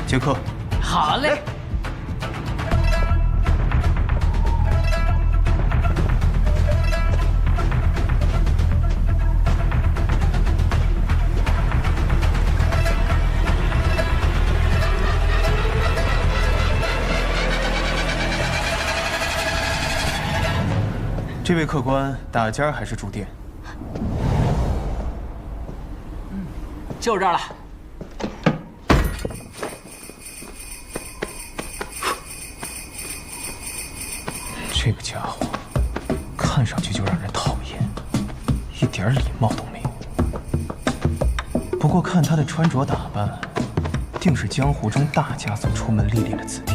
接客。好嘞。这位客官，打尖还是住店？就这儿了。这个家伙，看上去就让人讨厌，一点礼貌都没有。不过看他的穿着打扮，定是江湖中大家族出门历练的子弟，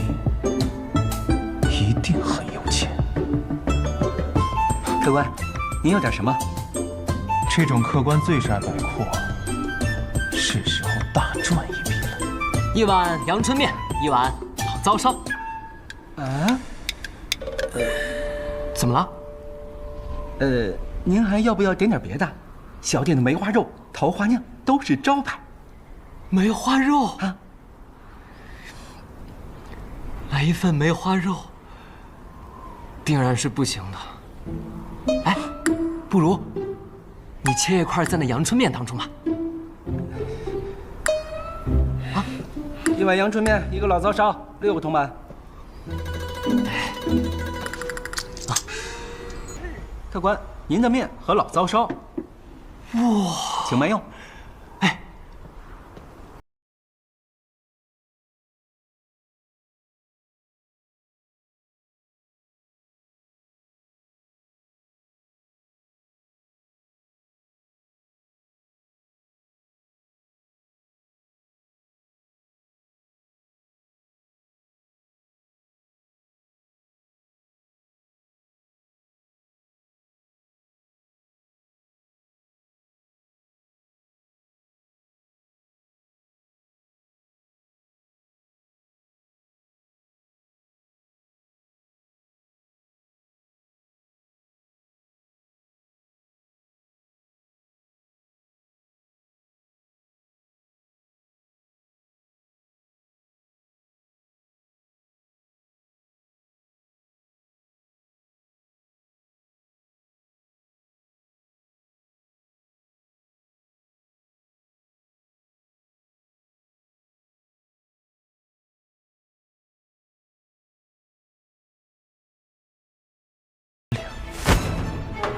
一定很有钱。客官，您要点什么？这种客官最是爱摆阔，是时候大赚一笔了。一碗阳春面，一碗老糟烧。啊？怎么了？您还要不要点点别的？小店的梅花肉、桃花酿都是招牌。梅花肉啊？来一份梅花肉，定然是不行的。哎，不如你切一块在那阳春面当中吧。啊，一碗阳春面，一个老糟烧，6个铜板。客官，您的面和老糟烧。哇，请慢用。哎。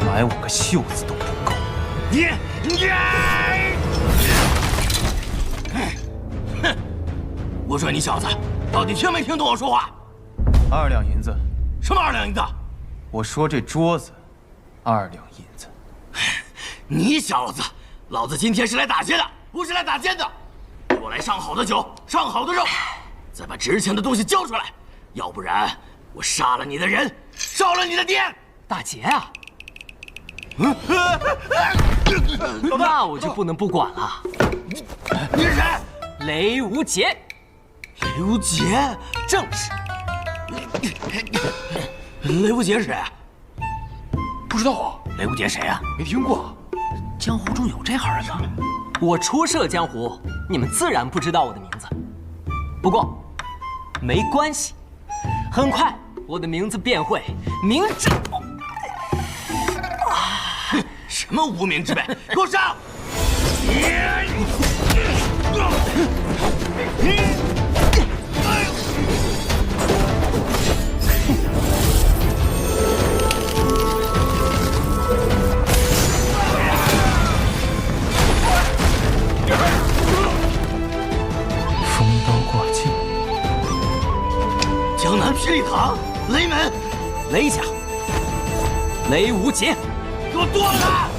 买我个袖子都不够。你，哼！我说你小子，到底听没听懂我说话？2两银子。什么2两银子？我说这桌子，2两银子。你小子，老子今天是来打劫的，不是来打尖的。给我来上好的酒，上好的肉，再把值钱的东西交出来，要不然我杀了你的人，烧了你的店。打劫啊！那我就不能不管了。你是谁？雷无杰。雷无杰？正是。雷无杰是谁啊？不知道啊。雷无杰谁啊？没听过。江湖中有这行人吗？我初涉江湖，你们自然不知道我的名字。不过，没关系，很快我的名字便会名震。什么无名之辈，给我上！风刀挂镜，江南霹雳堂，雷门，雷家，雷无杰。给我剁了他！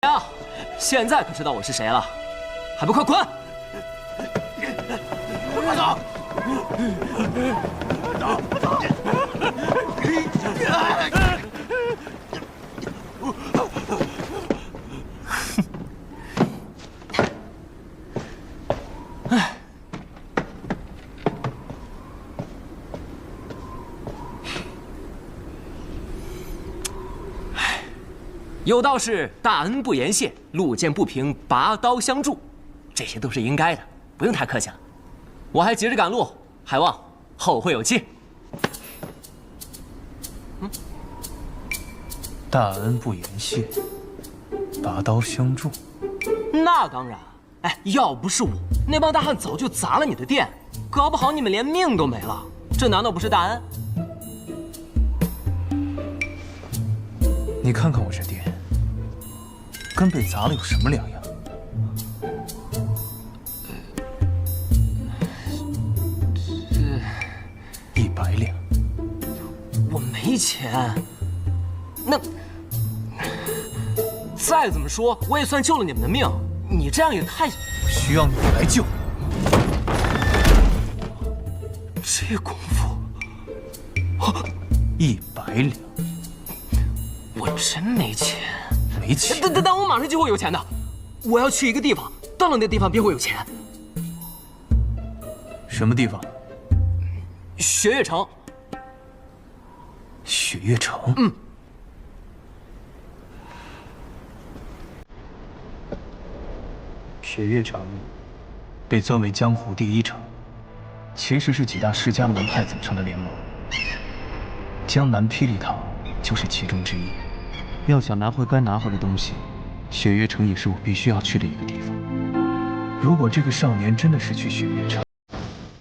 呀，现在可知道我是谁了？还不快滚！快走！有道是大恩不言谢，路见不平拔刀相助，这些都是应该的，不用太客气了。我还急着赶路，还望后会有期。大恩不言谢，拔刀相助。那当然，哎，要不是我，那帮大汉早就砸了你的店，搞不好你们连命都没了。这难道不是大恩？你看看我这店，跟被砸了有什么两样？100两。我没钱。那再怎么说，我也算救了你们的命。你这样也太……需要你来救。这功夫，100两。我真没钱。没钱？但我马上就会有钱的。我要去一个地方，到了那地方便会有钱。什么地方？雪月城。雪月城？嗯。雪月城被尊为江湖第一城，其实是几大世家门派组成的联盟。江南霹雳堂就是其中之一。要想拿回该拿回的东西，雪月城也是我必须要去的一个地方。如果这个少年真的是去雪月城，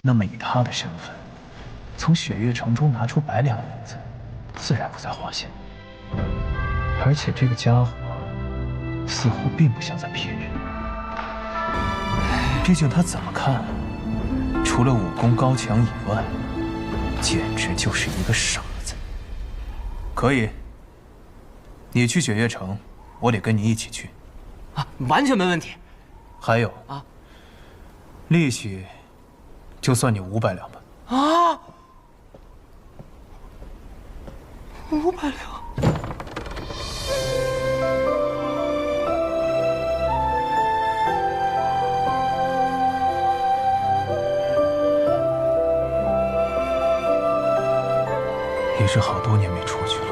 那么以他的身份，从雪月城中拿出100两银子，自然不在话下。而且这个家伙似乎并不像在骗人，毕竟他怎么看，除了武功高强以外，简直就是一个傻子。可以。你去雪月城，我得跟你一起去。啊，完全没问题。还有啊，利息就算你500两吧。啊，500两。也是好多年没出去了。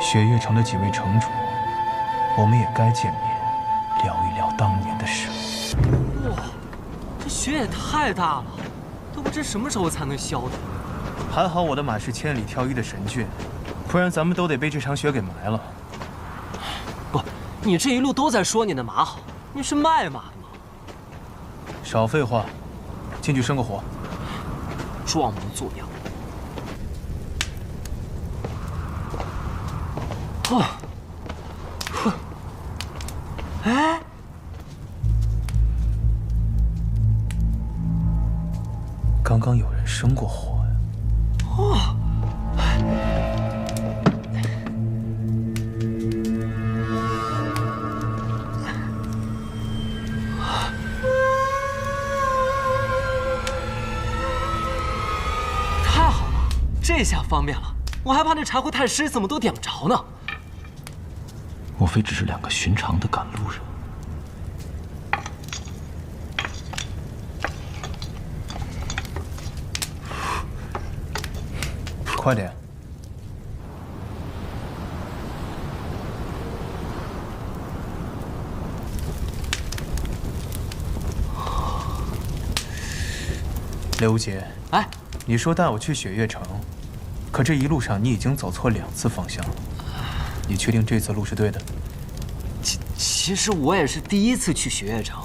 雪月城的几位城主，我们也该见面，聊一聊当年的事。哇，这雪也太大了，都不知什么时候才能消的。还好我的马是千里挑一的神骏，不然咱们都得被这场雪给埋了。不，你这一路都在说你的马好，你是卖马的吗？少废话，进去生个火。装模作样。哦，哼，哎，刚刚有人生过火呀。哦，太好了，这下方便了，我还怕那柴火太湿，怎么都点不着呢。莫非只是2个寻常的赶路人？快点！刘无杰，哎，你说带我去雪月城，可这一路上你已经走错2次方向了。你确定这次路是对的？其实我也是第一次去雪月城，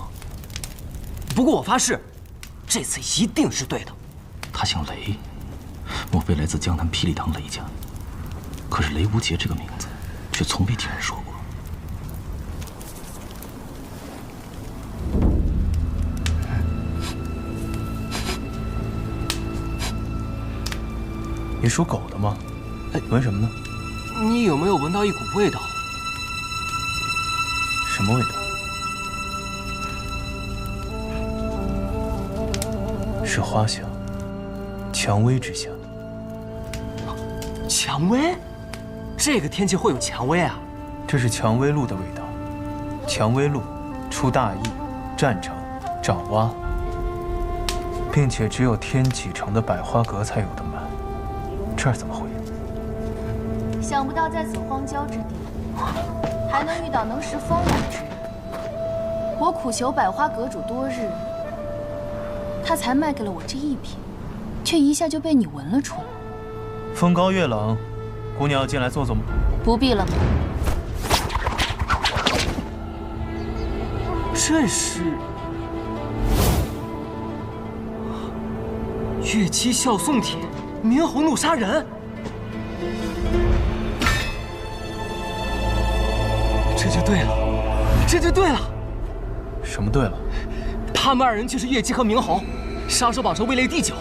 不过我发誓，这次一定是对的。他姓雷，莫非来自江南霹雳堂雷家？可是雷无杰这个名字，却从未听人说过。你属狗的吗？闻什么呢？你有没有闻到一股味道？什么味道？是花香，蔷薇之香。蔷薇？这个天气会有蔷薇啊？这是蔷薇露的味道。蔷薇露出大邑、占城、爪哇，并且只有天启城的百花阁才有的卖。这儿怎么会有？想不到在此荒郊之地，还能遇到能识风雅之人。我苦求百花阁主多日，他才卖给了我这一瓶，却一下就被你闻了出来。风高月冷，姑娘要进来坐坐吗？不必了。这是越期笑宋帖，明侯怒杀人。这就对了，这就对了。什么对了？他们二人就是越姬和明侯，杀手榜上位列第9。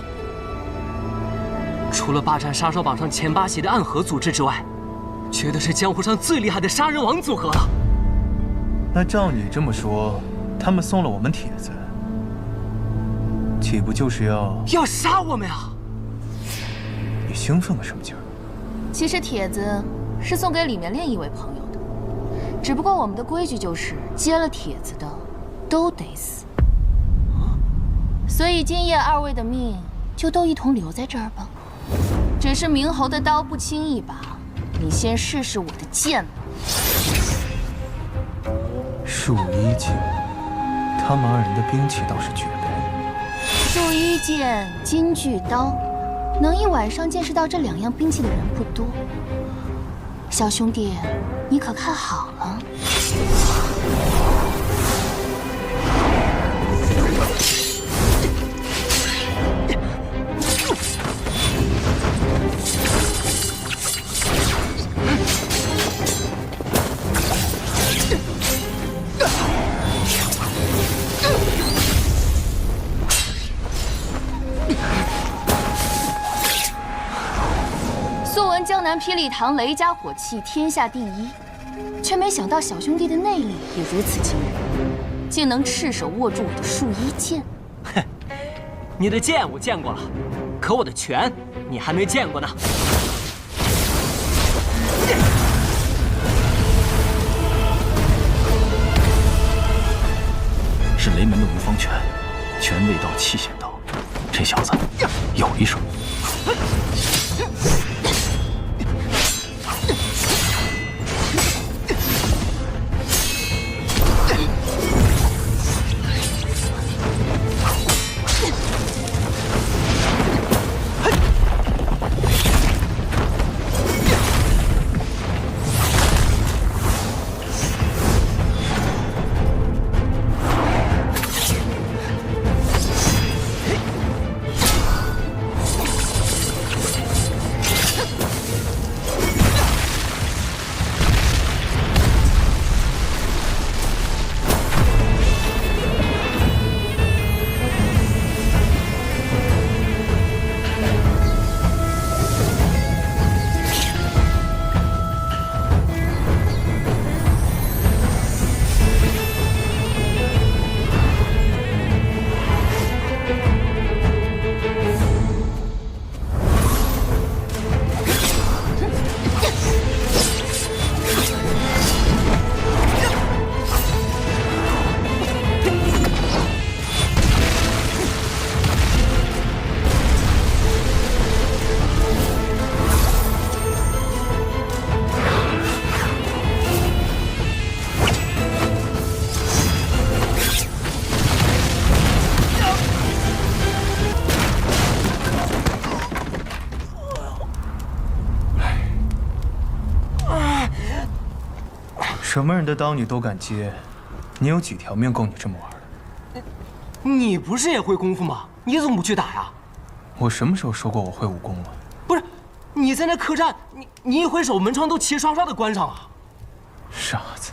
除了霸占杀手榜上前8席的暗河组织之外，绝对是江湖上最厉害的杀人王组合了。那照你这么说，他们送了我们帖子，岂不就是要杀我们呀？你兴奋个什么劲儿？其实帖子是送给里面另一位朋友的，只不过我们的规矩就是接了帖子的都得死，所以今夜二位的命就都一同留在这儿吧。只是明侯的刀不轻一把，你先试试我的剑吧。树衣剑，他们二人的兵器倒是绝配。树衣剑、金具刀，能一晚上见识到这2样兵器的人不多。小兄弟，你可看好了。素闻江南霹雳堂雷家火器天下第一，却没想到小兄弟的内力也如此惊人，竟能赤手握住我的树衣剑。哼，你的剑我见过了，可我的拳你还没见过呢。是雷门的无方拳，拳未到气先到，这小子有一手。什么人的刀你都敢接，你有几条命够你这么玩的？你不是也会功夫吗？你怎么不去打呀？我什么时候说过我会武功了？不是，你在那客栈，你一挥手，门窗都齐刷刷的关上啊！傻子，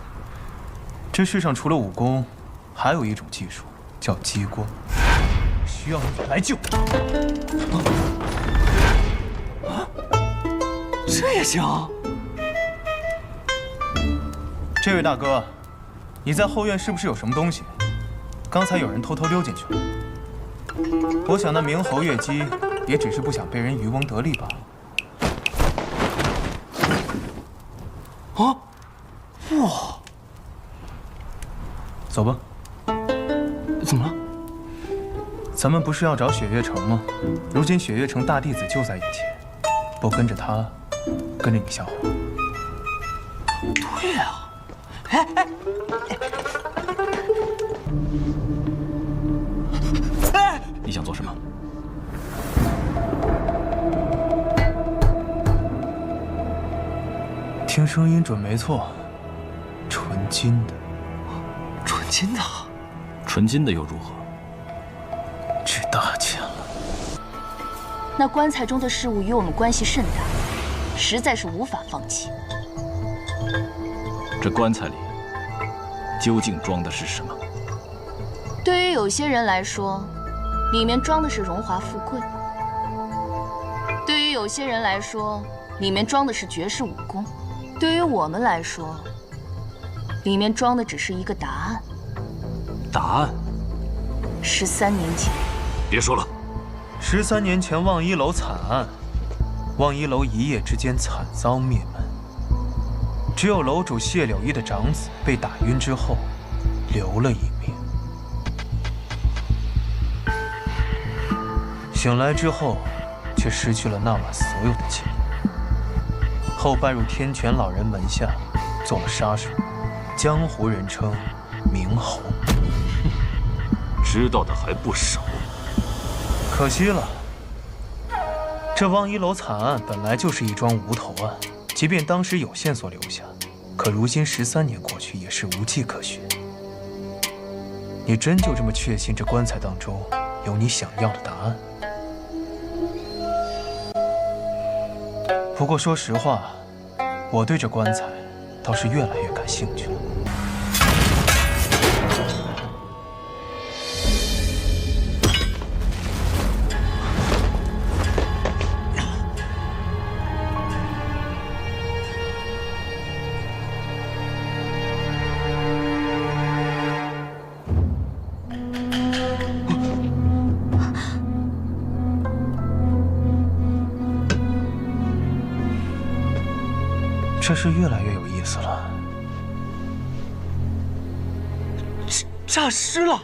这世上除了武功，还有一种技术叫激光，需要你来救。这也行？这位大哥，你在后院是不是有什么东西？刚才有人偷偷溜进去了。我想那明侯月姬也只是不想被人渔翁得利罢了。啊！哇！走吧。怎么了？咱们不是要找雪月城吗？如今雪月城大弟子就在眼前，不跟着他，跟着你下火。对啊，哎，你想做什么？听声音准没错，纯金的。纯金的，纯金的又如何？值大钱了。那棺材中的事物与我们关系甚大，实在是无法放弃。这棺材里究竟装的是什么？对于有些人来说，里面装的是荣华富贵；对于有些人来说，里面装的是绝世武功；对于我们来说，里面装的只是一个答案。答案13年前，别说了。 13年前望一楼惨案，望一楼一夜之间惨遭灭门。只有楼主谢柳依的长子被打晕之后，留了一命。醒来之后，却失去了那晚所有的记忆。后拜入天泉老人门下，做了杀手，江湖人称明侯。知道的还不少。 可惜了，这望一楼惨案本来就是一桩无头案，即便当时有线索留下，可如今13年过去，也是无迹可寻。你真就这么确信这棺材当中有你想要的答案？不过说实话，我对这棺材倒是越来越感兴趣了。 这是越来越有意思了。诈尸了！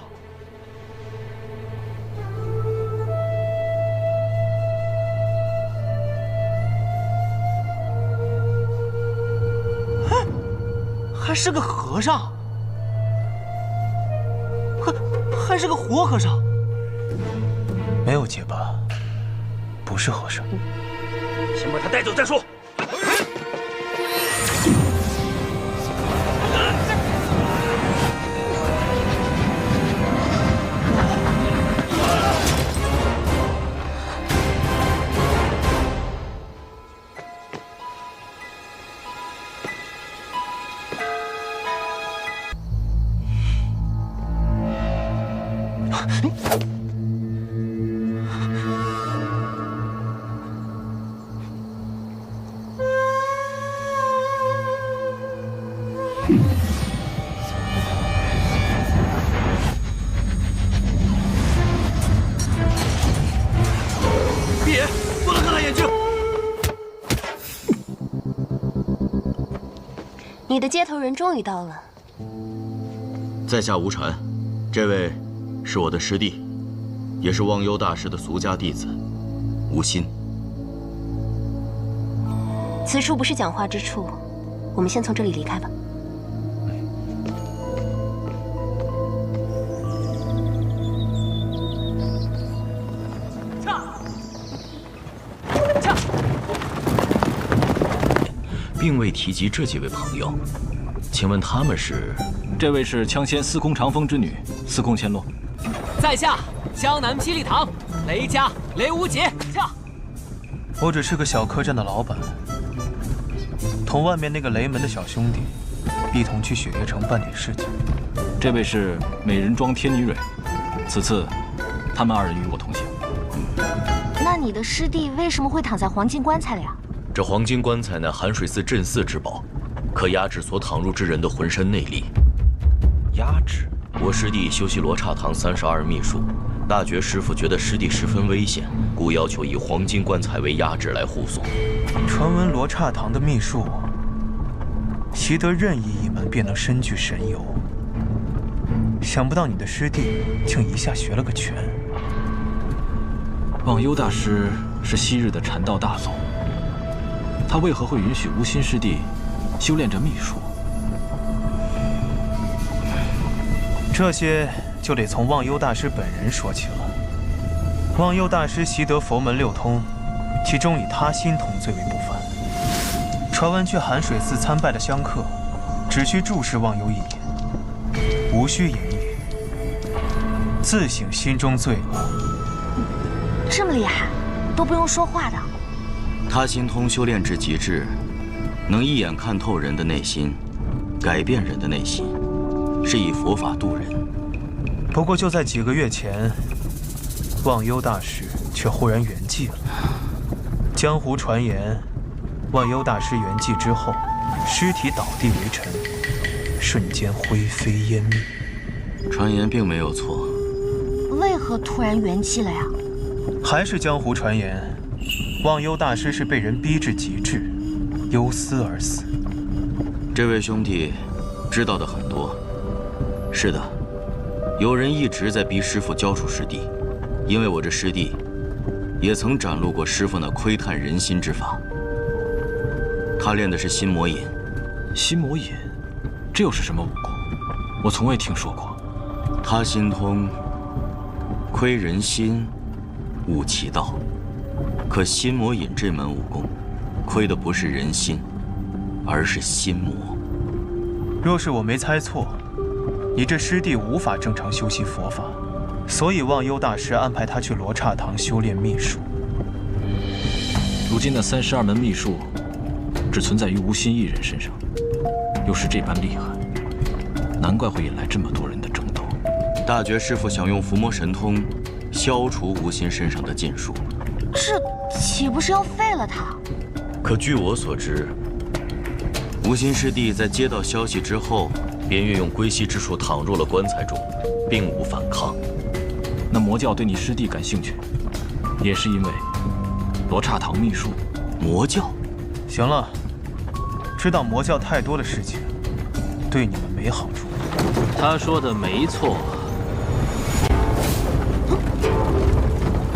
哎，还是个和尚，还是个活和尚。没有结巴，不是和尚。先把他带走再说。 闭眼，不能看他眼睛。你的接头人终于到了。在下无禅，这位是我的师弟，也是忘忧大师的俗家弟子，吴昕。此处不是讲话之处，我们先从这里离开吧。 并未提及这几位朋友，请问他们是？这位是枪仙司空长风之女，司空千落。在下江南霹雳堂雷家雷无极。驾！我只是个小客栈的老板，同外面那个雷门的小兄弟一同去雪月城办点事情。这位是美人庄天女蕊，此次他们2人与我同行。那你的师弟为什么会躺在黄金棺材里啊？ 这黄金棺材乃寒水寺镇寺之宝，可压制所躺入之人的浑身内力。压制。我师弟修习罗刹堂32秘术，大觉师傅觉得师弟十分危险，故要求以黄金棺材为压制来护送。传闻罗刹堂的秘术，习得任意一门便能身具神游。想不到你的师弟竟一下学了个全。忘忧大师是昔日的禅道大宗，他为何会允许无心师弟修炼这秘术？这些就得从忘忧大师本人说起了。忘忧大师习得佛门6通，其中以他心通最为不凡。传闻去寒水寺参拜的香客，只需注视忘忧一眼，无需言语，自省心中罪恶。这么厉害，都不用说话的。他心通修炼至极致，能一眼看透人的内心，改变人的内心，是以佛法度人。不过就在几个月前，忘忧大师却忽然圆寂了。江湖传言，忘忧大师圆寂之后，尸体倒地为尘，瞬间灰飞烟灭。传言并没有错。为何突然元气了呀？还是江湖传言，忘忧大师是被人逼至极致，忧思而死。这位兄弟知道的很多。是的，有人一直在逼师傅交出师弟，因为我这师弟也曾展露过师傅那窥探人心之法。他练的是心魔引。心魔引，这又是什么武功？我从未听说过。他心通窥人心，悟其道。可心魔引这门武功，窥的不是人心，而是心魔。若是我没猜错，你这师弟无法正常修习佛法，所以忘忧大师安排他去罗刹堂修炼秘术。如今那32门秘术，只存在于无心一人身上，又是这般厉害，难怪会引来这么多人的争斗。大觉师傅想用伏魔神通消除无心身上的禁术，这岂不是要废了他？可据我所知，无心师弟在接到消息之后，便运用归西之术躺入了棺材中，并无反抗。那魔教对你师弟感兴趣，也是因为罗刹堂秘术。魔教？行了，知道魔教太多的事情，对你们没好处。他说的没错。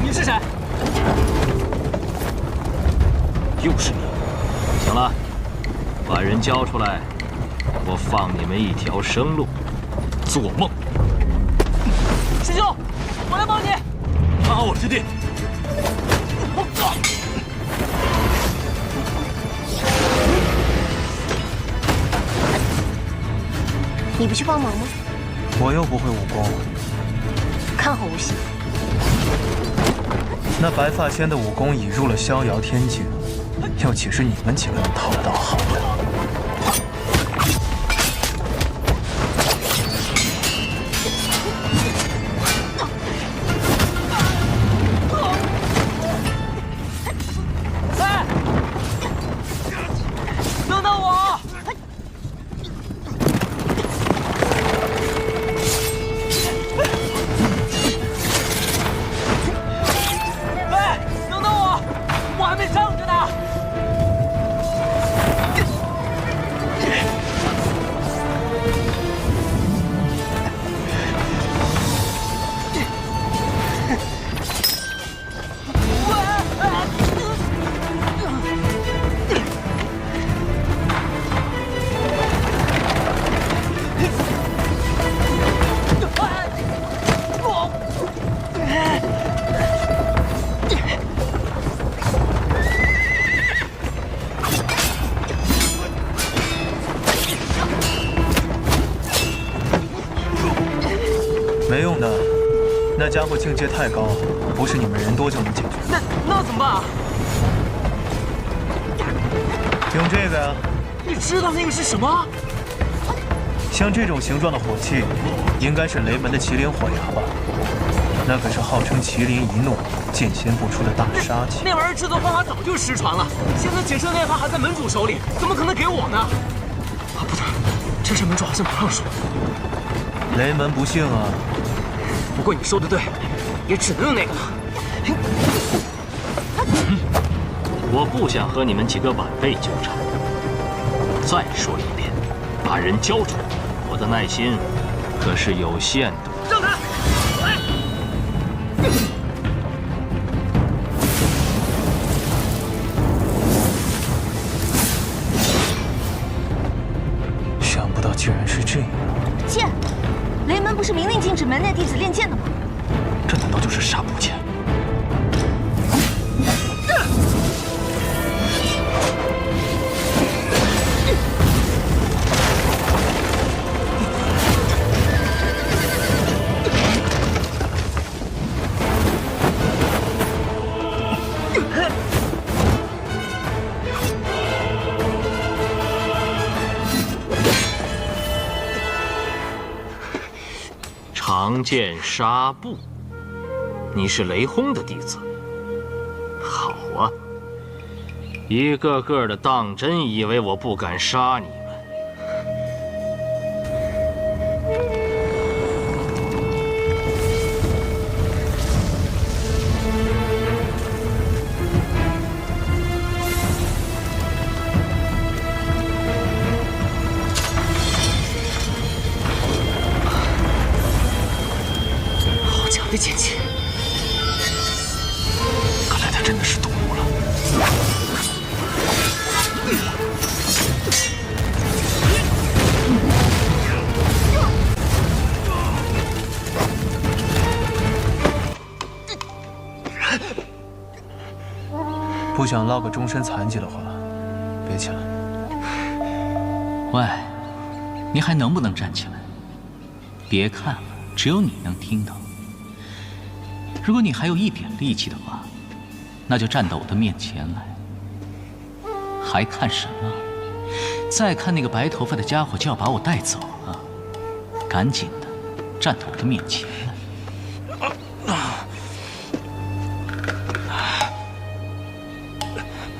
你是谁？又是你！行了，把人交出来，我放你们一条生路。做梦！师兄，我来帮你。看好我师弟！你不去帮忙吗？我又不会武功。看好无心。那白发仙的武功已入了逍遥天境，又岂是你们几个能讨得到好的？哎，等等我！哎，等等我，我还没上去呢。没用的，那家伙境界太高，不是你们人多就能解决。那怎么办啊？用这个呀。你知道那个是什么？像这种形状的火器，应该是雷门的麒麟火牙吧？那可是号称麒麟一怒剑仙不出的大杀器。那玩意儿制作方法早就失传了，现在仅剩那把还在门主手里，怎么可能给我呢？啊，不对，这事门主好像不让说。雷门不幸啊。不过你说的对，也只能用那个了。我不想和你们几个晚辈纠缠。再说一遍，把人交出来，我的耐心可是有限的。让开！想不到竟然是这样。剑，雷门不是明令禁止门内弟子练剑的吗？这难道就是杀捕剑？长剑纱布，你是雷轰的弟子。好啊，一个个的当真以为我不敢杀你们。好强的剑气！看来他真的是动怒了。不想落个终身残疾的话，别起来。喂，你还能不能站起来？别看了，只有你能听到。如果你还有一点力气的话，那就站到我的面前来。还看什么？再看那个白头发的家伙就要把我带走了，赶紧的，站到我的面前来。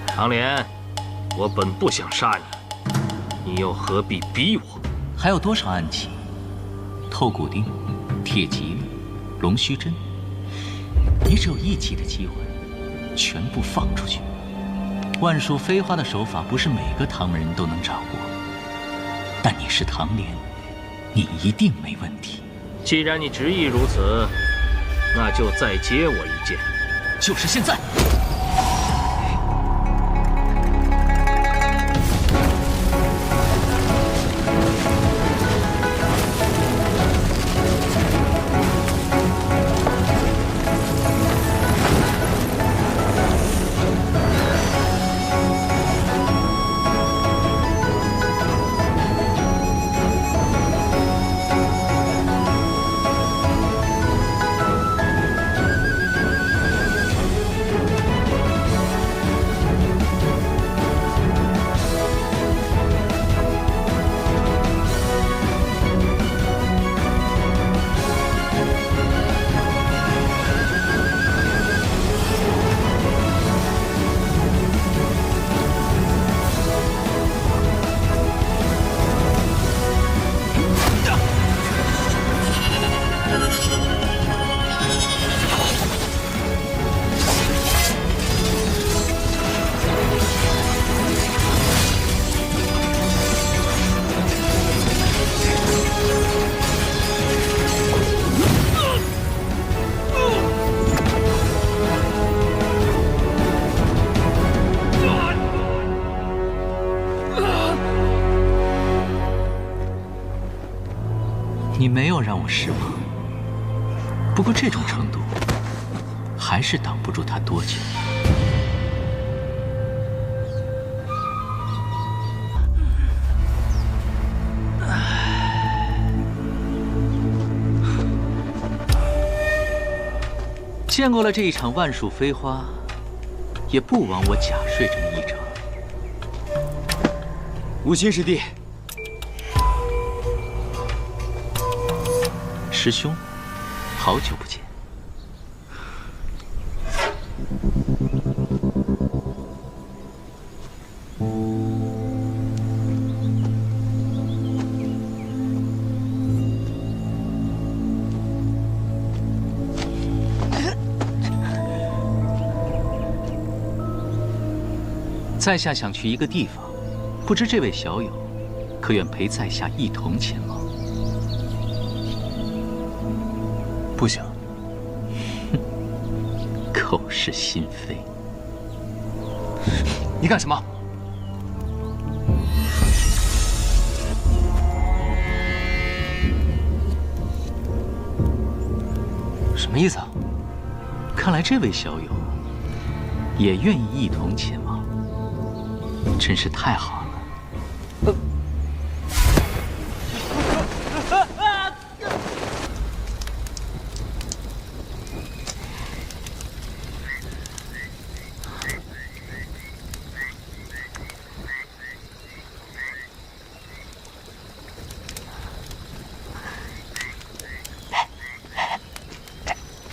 唐莲，我本不想杀你，你又何必逼我？还有多少暗器？透骨钉、铁蒺藜、龙须针，你只有一击的机会，全部放出去。万术飞花的手法不是每个唐门人都能掌握，但你是唐莲，你一定没问题。既然你执意如此，那就再接我一剑。就是现在！你没有让我失望，不过这种程度还是挡不住他多久。见过了这一场万术飞花，也不枉我假睡这么一场。无心师弟，师兄，好久不见。在下想去一个地方，不知这位小友可愿陪在下一同前往？不行。口是心非。你干什么？什么意思啊？看来这位小友也愿意一同前往，真是太好了。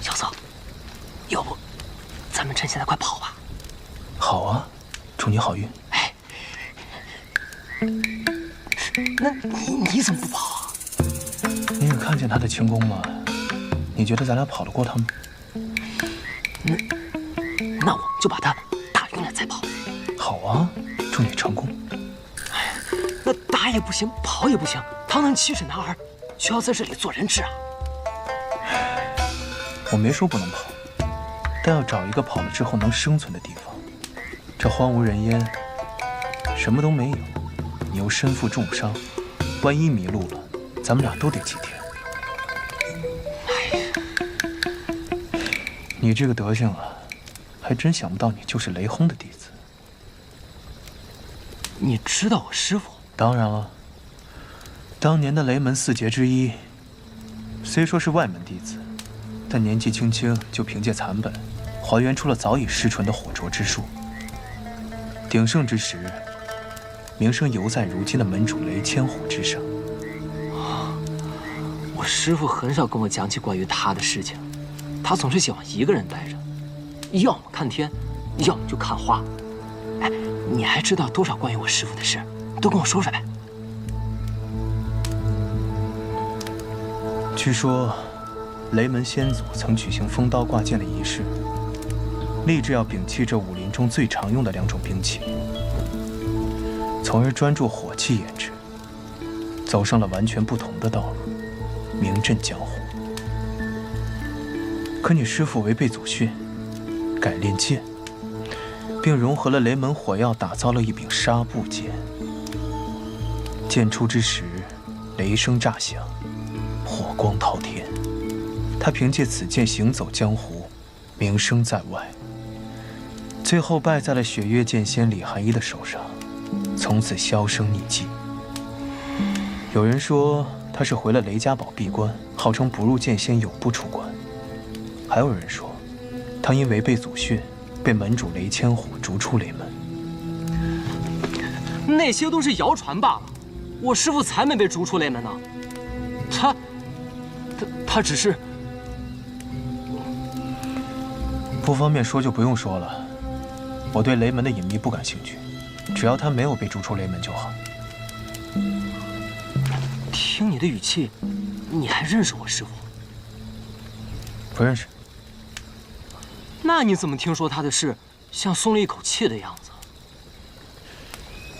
小子，要不咱们趁现在快跑吧？好啊，祝你好运。哎，那你怎么不跑啊？你有看见他的轻功吗？你觉得咱俩跑得过他吗？那我就把他打晕了再跑。好啊，祝你成功。那打也不行，跑也不行，堂堂7尺男儿，需要在这里做人质啊！我没说不能跑，但要找一个跑了之后能生存的地方。这荒无人烟，什么都没有，你又身负重伤，万一迷路了，咱们俩都得几天。你这个德行啊，还真想不到你就是雷轰的弟子。你知道我师父？当然了，当年的雷门4杰之一，虽说是外门弟子，但年纪轻轻就凭借残本，还原出了早已失传的火灼之术。鼎盛之时，名声犹在如今的门主雷千虎之上。我师父很少跟我讲起关于他的事情，他总是喜欢一个人待着，要么看天，要么就看花。哎，你还知道多少关于我师父的事？都跟我说说呗。据说，雷门先祖曾举行封刀挂剑的仪式，立志要摒弃这武林中最常用的2种兵器，从而专注火器研制，走上了完全不同的道路，名震江湖。可你师父违背祖训，改练剑，并融合了雷门火药，打造了一柄纱布剑。剑出之时，雷声炸响，火光滔天。他凭借此剑行走江湖，名声在外。最后败在了雪月剑仙李寒一的手上，从此销声匿迹。有人说他是回了雷家堡闭关，号称不入剑仙永不出关。还有人说，他因违背祖训，被门主雷千虎逐出雷门。那些都是谣传罢了，我师父才没被逐出雷门呢。他只是……不方便说就不用说了。我对雷门的隐秘不感兴趣，只要他没有被逐出雷门就好。听你的语气，你还认识我师父？不认识。那你怎么听说他的事像松了一口气的样子？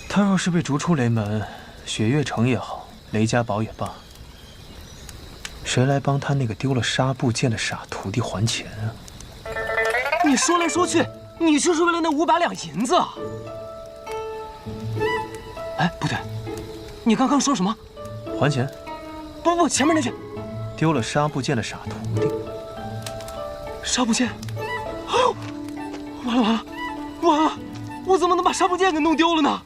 他若是被逐出雷门，雪月城也好，雷家堡也罢，谁来帮他那个丢了纱布剑的傻徒弟还钱啊？你说来说去，你就是为了那500两银子啊！哎，不对，你刚刚说什么？还钱？不，前面那句。丢了纱布剑的傻徒弟。纱布剑？哦，完了！我怎么能把纱布剑给弄丢了呢？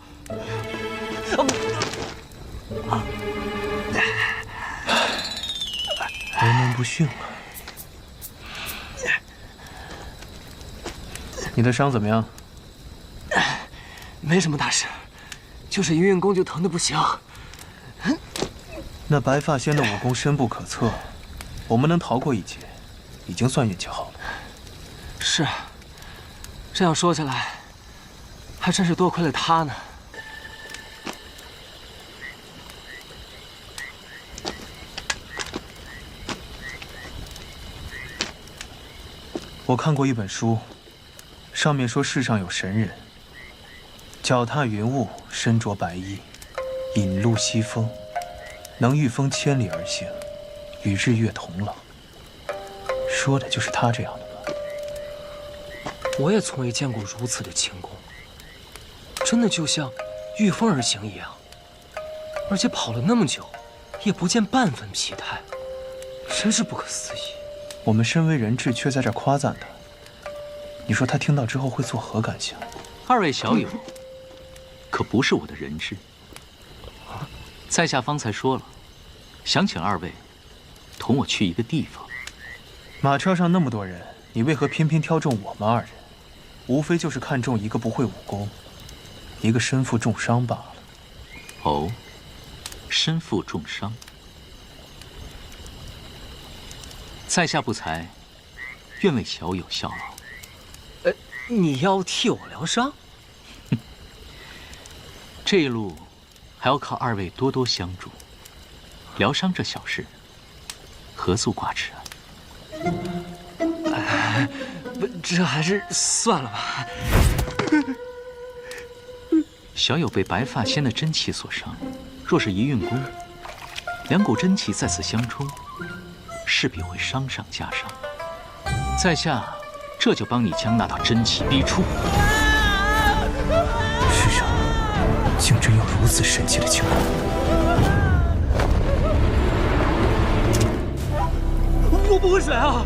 雷门不逊啊！你的伤怎么样？没什么大事，就是一运功就疼得不行。那白发仙的武功深不可测，我们能逃过一劫，已经算运气好了。是，这样说起来，还真是多亏了他呢。我看过一本书，上面说世上有神人，脚踏云雾，身着白衣，引路西风，能御风千里而行，与日月同冷。说的就是他这样的吧？我也从未见过如此的轻功，真的就像御风而行一样，而且跑了那么久，也不见半分疲态，真是不可思议。我们身为人质，却在这夸赞他，你说他听到之后会作何感想？二位小友，可不是我的人质。在下方才说了，想请二位同我去一个地方。马车上那么多人，你为何偏偏挑中我们二人？无非就是看中一个不会武功，一个身负重伤罢了。哦，身负重伤。在下不才，愿为小友效劳。你要替我疗伤？这一路还要靠二位多多相助，疗伤这小事，何足挂齿啊？不，这还是算了吧。小友被白发仙的真气所伤，若是一运功，两股真气再次相冲，势必会伤上加伤。在下这就帮你将那道真气逼出。世上竟真有如此神奇的轻功！我不会水啊！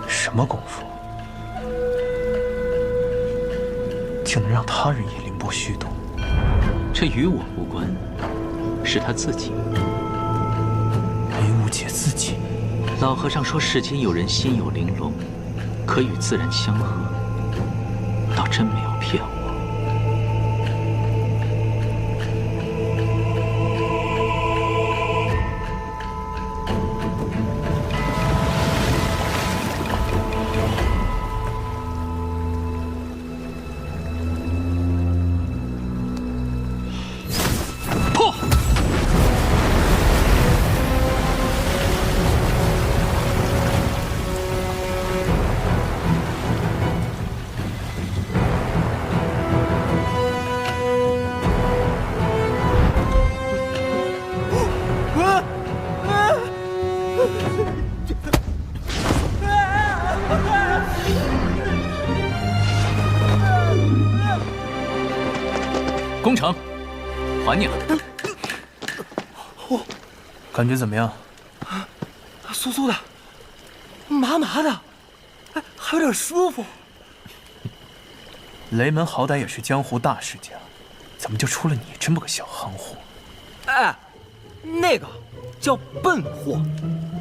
什么功夫，竟能让他人也凌波虚动？这与我无关，是他自己。梅无姐自己。老和尚说，世间有人心有玲珑，可与自然相合，倒真没有骗我。攻城，还你了。感觉怎么样？酥酥的，麻麻的，哎，还有点舒服。雷门好歹也是江湖大世家，怎么就出了你这么个小夯货？哎，那个叫笨货，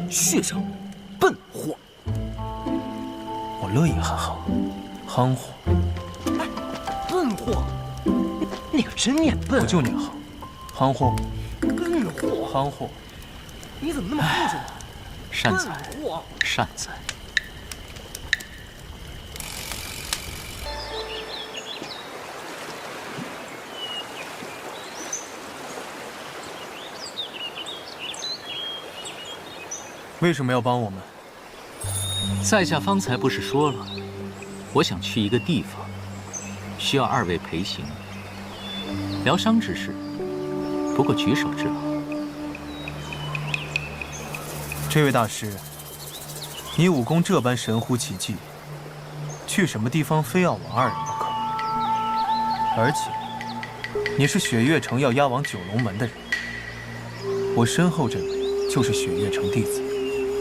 续上笨货。我乐意喊夯，夯货。哎，笨货，你可真念笨。我就念夯，夯货。笨货，夯货。你怎么那么护着我？善哉，善哉。为什么要帮我们？在下方才不是说了，我想去一个地方，需要二位陪行。疗伤之事，不过举手之劳。这位大师，你武功这般神乎其技，去什么地方非要我二人不可？而且，你是雪月城要押往九龙门的人，我身后这位就是雪月城弟子，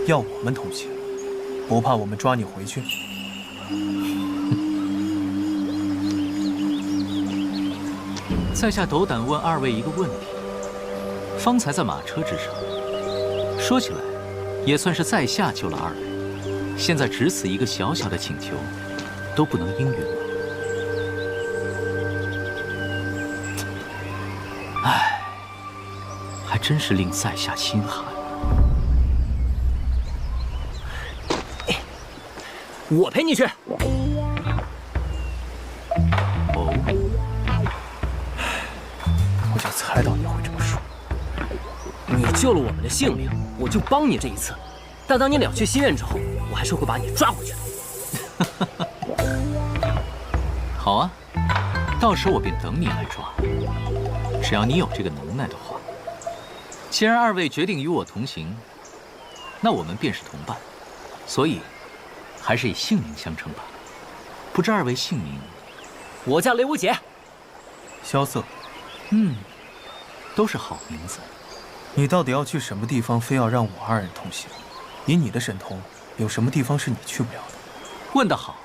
要我们同行，不怕我们抓你回去？在下斗胆问二位一个问题：方才在马车之上，说起来，也算是在下救了二位。现在只此一个小小的请求，都不能应允吗？唉，还真是令在下心寒。我陪你去。哦，我就猜到你会这么说。你救了我们的性命，我就帮你这一次。但当你了却心愿之后，我还是会把你抓回去的。好啊，到时我便等你来抓。只要你有这个能耐的话。既然二位决定与我同行，那我们便是同伴，所以还是以姓名相称吧。不知二位姓名？我叫雷无节。萧瑟，都是好名字。你到底要去什么地方，非要让我二人同行？以你的神通，有什么地方是你去不了的？问得好。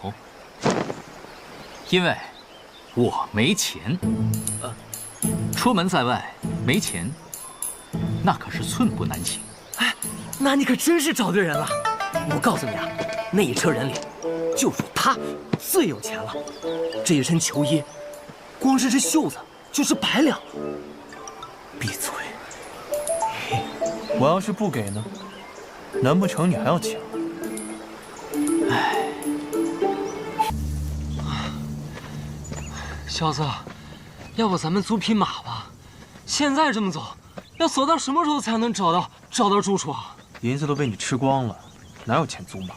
因为我没钱。出门在外没钱，那可是寸步难行。哎，那你可真是找对人了。我告诉你啊，那一车人里，就属他最有钱了。这一身球衣，光是这袖子就是100两。闭嘴！我要是不给呢？难不成你还要抢？唉，小子，要不咱们租匹马吧？现在这么走，要走到什么时候才能找到住处啊？银子都被你吃光了，哪有钱租马？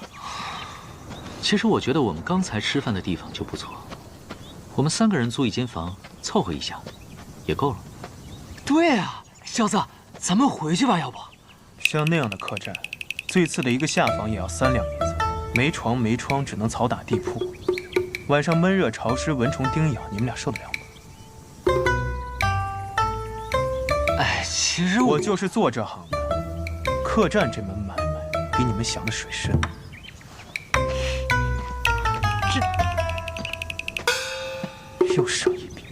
其实我觉得我们刚才吃饭的地方就不错，我们3个人租一间房，凑合一下，也够了。对啊，小子，咱们回去吧，要不？像那样的客栈，最次的一个下房也要3两银子，没床没窗，只能草打地铺。晚上闷热潮湿，蚊虫叮咬，你们俩受得了吗？哎，其实我就是做这行的，客栈这门买卖比你们想的水深。又少一笔。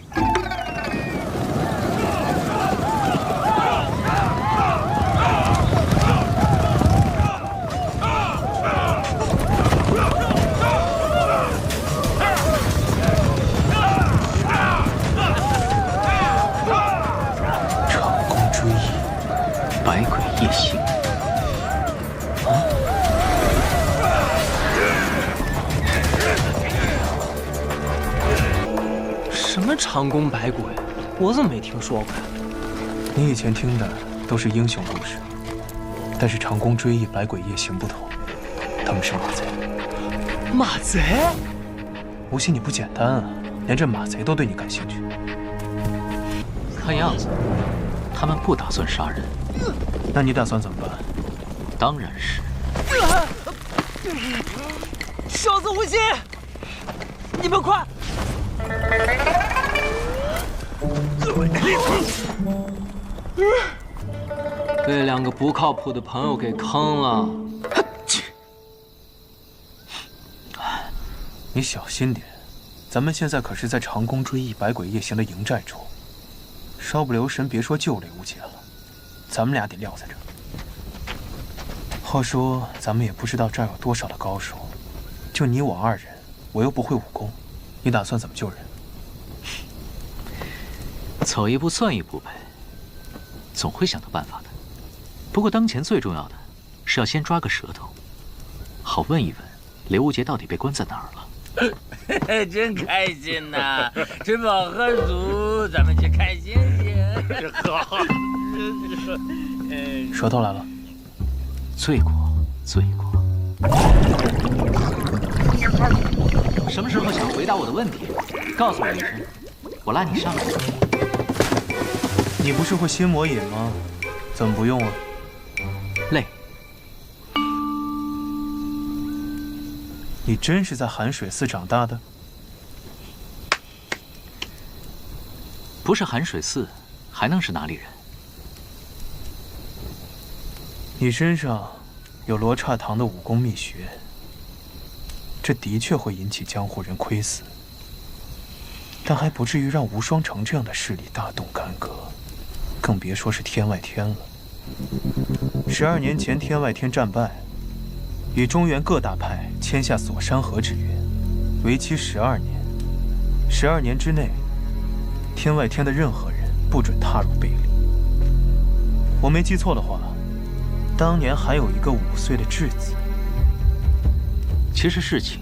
长弓追忆，百鬼夜行。什么长弓百鬼，我怎么没听说过呀？你以前听的都是英雄故事，但是长弓追忆、百鬼夜行不同，他们是马贼。马贼？无锡你不简单啊，连这马贼都对你感兴趣。看样子，他们不打算杀人。那你打算怎么办？当然是。小子无心，你们快！被2个不靠谱的朋友给坑了。你小心点，咱们现在可是在长弓追忆、百鬼夜行的营寨中，稍不留神，别说救雷无节了，咱们俩得撂在这儿。话说，咱们也不知道这儿有多少的高手，就你我2人，我又不会武功，你打算怎么救人？走一步算一步呗，总会想到办法的。不过当前最重要的是要先抓个舌头，好问一问雷无节到底被关在哪儿了。真开心呐！吃饱喝足，咱们去看星星。好，舌头来了。罪过，罪过。什么时候想回答我的问题？告诉我一声，我拉你上来。你不是会心魔引吗？怎么不用啊？累。你真是在寒水寺长大的？不是寒水寺，还能是哪里人？你身上有罗刹堂的武功秘诀，这的确会引起江湖人窥伺，但还不至于让无双城这样的势力大动干戈，更别说是天外天了。12年前天外天战败，与中原各大派签下锁山河之约，为期12年。12年之内，天外天的任何人不准踏入贝里。我没记错的话，当年还有一个5岁的稚子。其实事情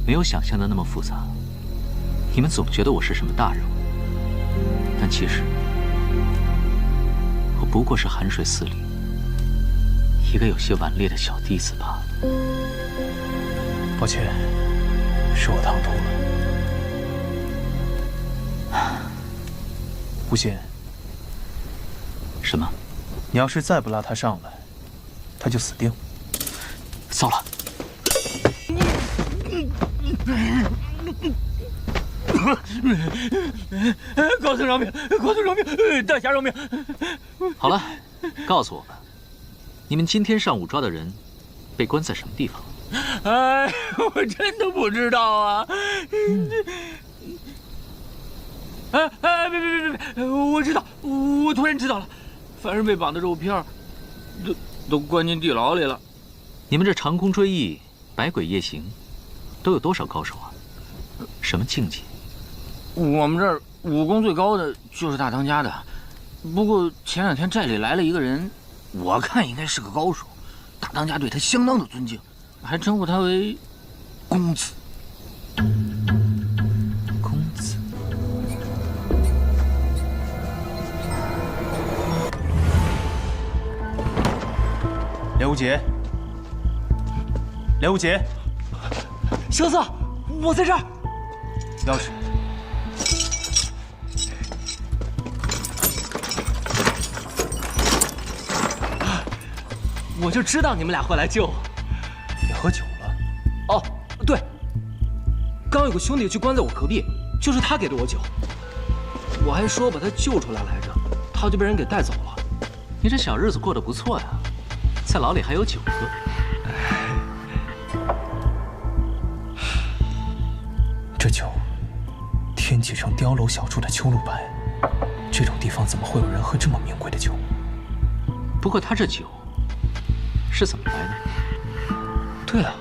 没有想象的那么复杂。你们总觉得我是什么大人物，但其实我不过是寒水寺里一个有些顽劣的小弟子罢了。抱歉，是我唐突了。无心，什么？你要是再不拉他上来，他就死定。糟了！高僧饶命！高僧饶命！大侠饶命！好了，告诉我们，你们今天上午抓的人被关在什么地方？哎，我真的不知道啊！别！我知道，我突然知道了，凡是被绑的肉片，都关进地牢里了。你们这长空追忆、百鬼夜行，都有多少高手啊？什么境界？我们这儿武功最高的就是大当家的，不过前2天寨里来了一个人，我看应该是个高手，大当家对他相当的尊敬，还称呼他为公子。公子。刘无杰，刘无杰，小子，我在这儿。钥匙。我就知道你们俩会来救我。你喝酒了？哦，对，刚有个兄弟去关在我隔壁，就是他给的我酒。我还说把他救出来来着，他就被人给带走了。你这小日子过得不错呀，在牢里还有酒喝。这酒，天启城碉楼小处的秋露白，这种地方怎么会有人喝这么名贵的酒？不过他这酒是怎么来的？对啊，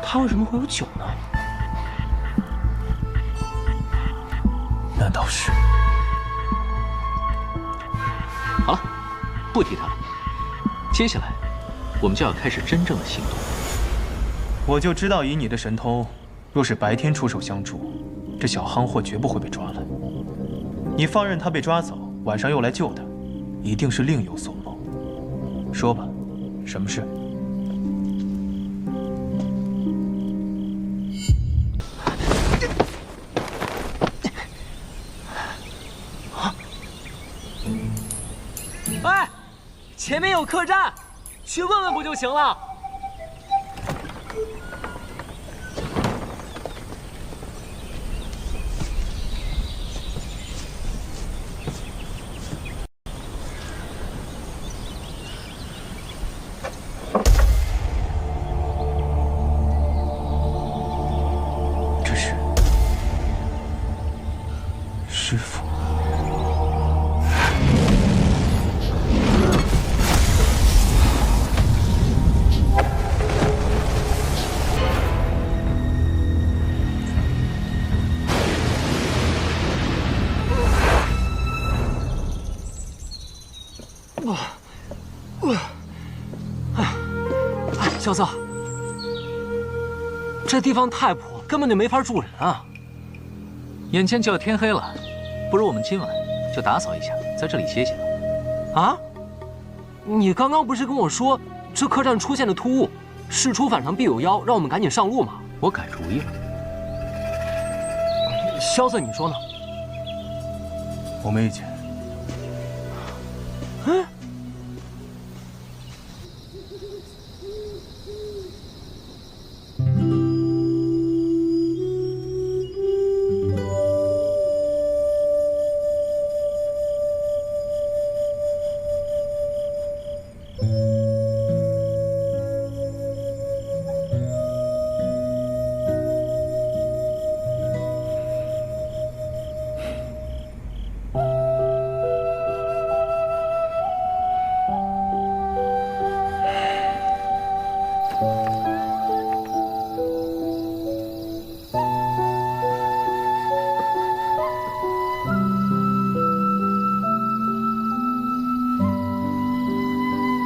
他为什么会有酒呢？难道是？好了，不提他了。接下来，我们就要开始真正的行动。我就知道，以你的神通，若是白天出手相助，这小夯货绝不会被抓了。你放任他被抓走，晚上又来救他，一定是另有所谋。说吧，什么事？哎，前面有客栈，去问问不就行了？这是师父。小子，这地方太破，根本就没法住人啊！眼见就要天黑了，不如我们今晚就打扫一下，在这里歇歇吧。啊？你刚刚不是跟我说这客栈出现了突兀，事出反常必有妖，让我们赶紧上路吗？我改主意了。萧瑟，你说呢？我没意见。嗯。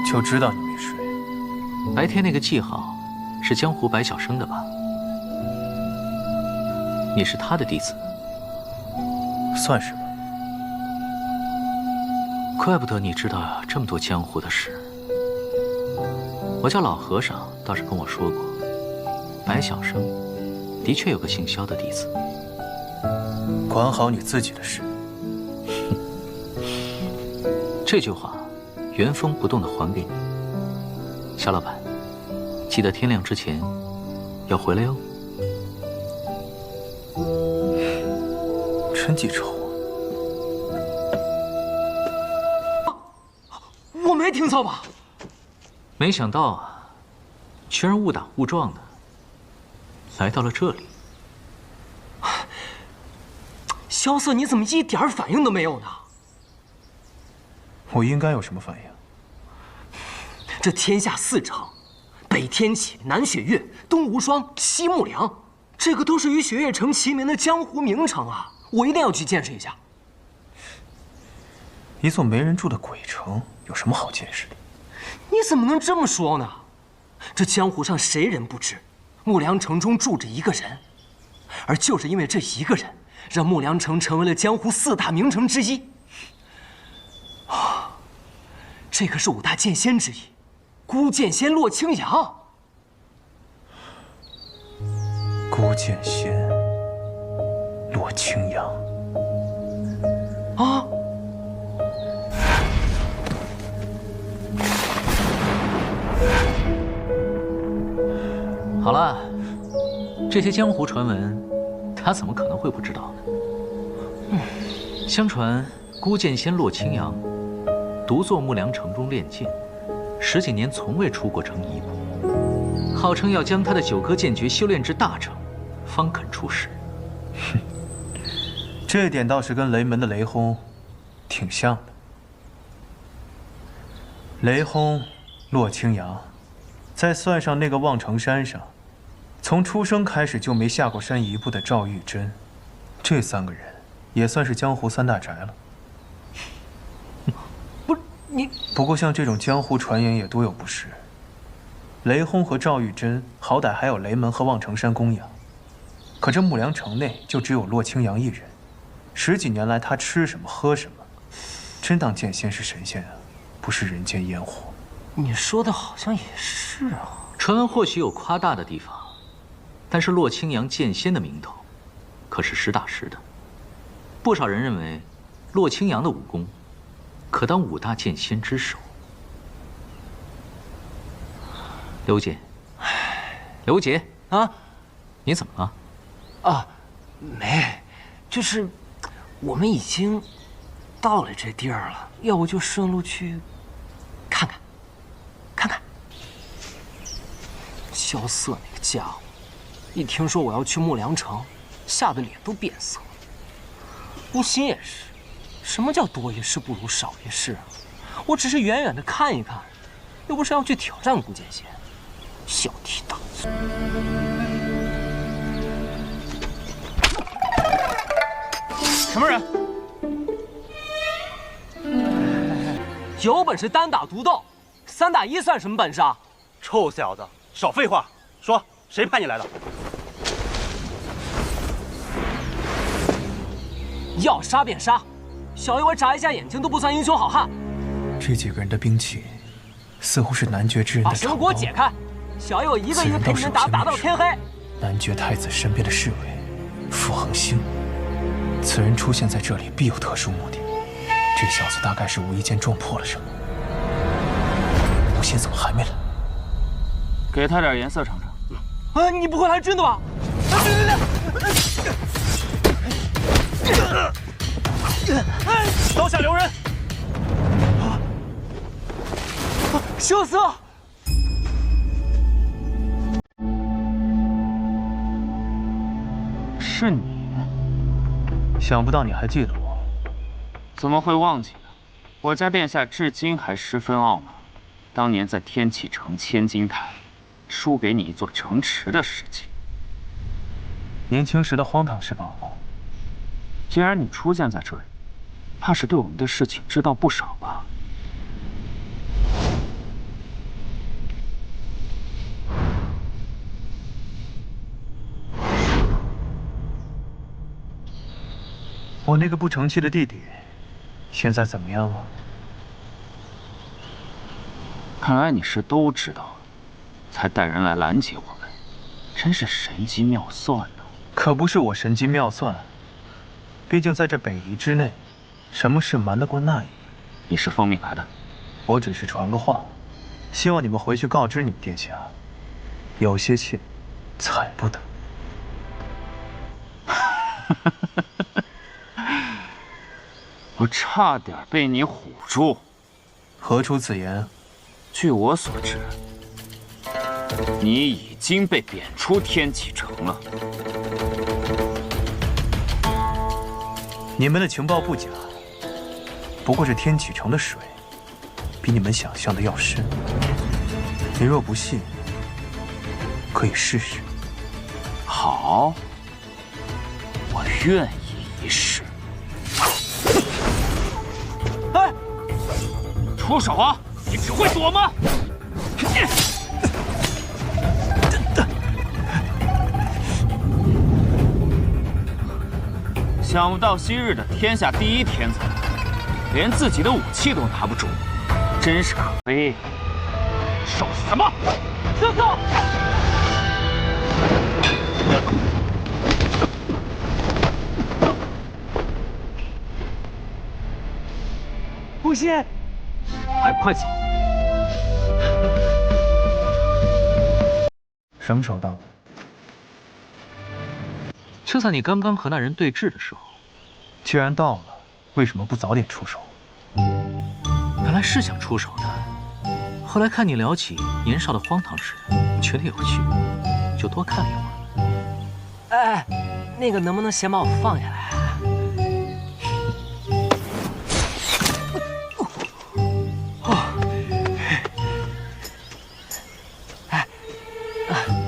就知道你没睡。白天那个记号是江湖白晓生的吧？你是他的弟子，算是吧。怪不得你知道这么多江湖的事。我家老和尚倒是跟我说过，白晓生的确有个姓萧的弟子。管好你自己的事。这句话原封不动地还给你，肖老板，记得天亮之前要回来哟。真记仇啊！我没听错吧？没想到啊，居然误打误撞的来到了这里。萧瑟，你怎么一点反应都没有呢？我应该有什么反应？这天下4城，北天启，南雪月，东无双，西木良，这个都是与雪月城齐名的江湖名城啊！我一定要去见识一下。一座没人住的鬼城，有什么好见识的？你怎么能这么说呢？这江湖上谁人不知，木良城中住着一个人，而就是因为这一个人，让木良城成为了江湖4大名城之一。啊，这个是5大剑仙之一，孤剑仙洛青阳。孤剑仙洛青阳啊！好了，这些江湖传闻，他怎么可能会不知道呢？相传孤剑仙洛青阳独坐木良城中练剑，10几年从未出过城一步，号称要将他的9颗剑诀修炼至大成，方肯出世。哼，这点倒是跟雷门的雷轰挺像的。雷轰、洛青阳，再算上那个望城山上从出生开始就没下过山一步的赵玉珍，这3个人也算是江湖3大宅了。不是你，不过像这种江湖传言也多有不实。雷轰和赵玉珍好歹还有雷门和望城山供养，可这木良城内就只有洛青阳一人。10几年来，他吃什么喝什么，真当剑仙是神仙啊，不是人间烟火。你说的好像也是啊。传闻或许有夸大的地方，但是洛青阳剑仙的名头可是实打实的。不少人认为，洛青阳的武功可当5大剑仙之首。刘姐，刘姐啊，你怎么了？啊，没，就是我们已经到了这地儿了，要不就顺路去看看。萧瑟那个家伙，一听说我要去木良城，吓得脸都变色了。吴昕也是，什么叫多一事不如少一事啊？我只是远远的看一看，又不是要去挑战孤剑仙，小题大做。什么人？有本事单打独斗，3打1算什么本事啊？臭小子，少废话！说，谁派你来的？要杀便杀，小爷我眨一下眼睛都不算英雄好汉。这几个人的兵器，似乎是男爵之人的长刀。把绳子给我解开！小爷我一个一个陪你们打到天黑。男爵太子身边的侍卫，傅恒星。此人出现在这里必有特殊目的。这小子大概是无意间撞破了什么。吴昕怎么还没来？给他点颜色尝尝。啊，你不会来真的吧？刀下留人！萧瑟，是你？想不到你还记得我。怎么会忘记呢？我家殿下至今还十分懊恼，当年在天启城千金台输给你一座城池的事情。年轻时的荒唐是吧？既然你出现在这里，怕是对我们的事情知道不少吧？我那个不成器的弟弟，现在怎么样了？看来你是都知道了，才带人来拦截我们，真是神机妙算呢。可不是我神机妙算，毕竟在这北夷之内，什么事瞒得过那一？你是奉命来的？我只是传个话，希望你们回去告知你们殿下，有些切，踩不得。我差点被你唬住。何出此言？据我所知，你已经被贬出天启城了。你们的情报不假，不过这天启城的水，比你们想象的要深。你若不信，可以试试。好，我愿意一试。哎，出手啊！你只会躲吗？想不到昔日的天下第一天才，连自己的武器都拿不住，真是可悲。受什么？瑟瑟！不信，还不快走！什么时候到？就在你刚刚和那人对峙的时候。既然到了，为什么不早点出手？本来是想出手的，后来看你聊起年少的荒唐事，觉得有趣，就多看了一会儿。哎，那个能不能先把我放下来？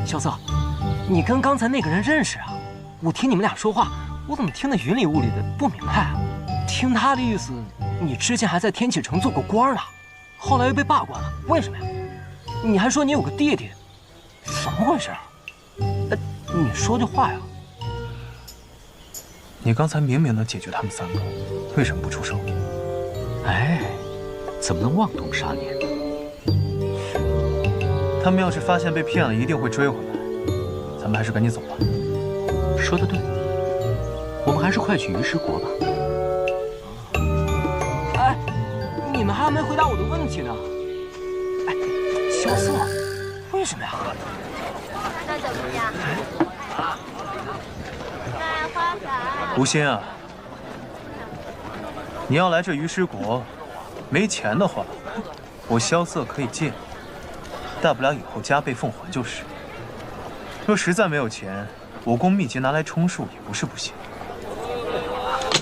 萧瑟，你跟刚才那个人认识啊？我听你们俩说话，我怎么听得云里雾里的，不明白啊？听他的意思，你之前还在天启城做过官呢，后来又被罢官了，为什么呀？你还说你有个弟弟，怎么回事啊？你说句话呀！你刚才明明能解决他们三个，为什么不出手？哎，怎么能妄动杀念呢？他们要是发现被骗了，一定会追回来。咱们还是赶紧走吧。说得对，我们还是快去鱼师国吧。哎，你们还没回答我的问题呢。哎，萧瑟，为什么呀？那小姑娘，卖花伞。吴昕啊，你要来这鱼师国，没钱的话，我萧瑟可以借你。大不了以后加倍奉还就是。若实在没有钱，武功秘籍拿来充数也不是不行。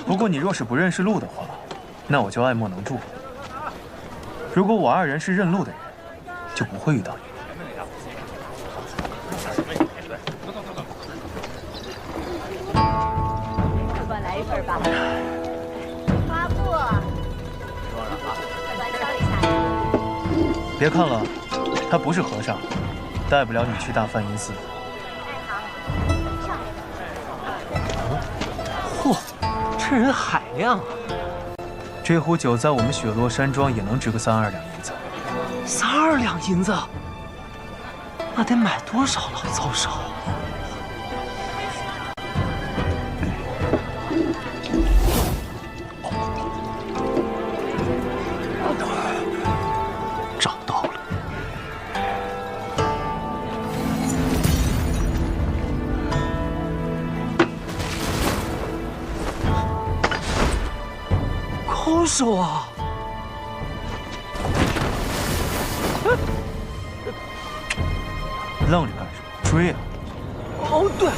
不过你若是不认识路的话，那我就爱莫能助了。如果我二人是认路的人，就不会遇到你。给我来一份吧。花布。再教一下。别看了。他不是和尚，带不了你去大梵音寺。嚯，这人海量啊！这壶酒在我们雪落山庄也能值个3-2两银子。3-2两银子，那得买多少老糟烧？找到了。高手啊！愣着干什么？追啊！哦，对。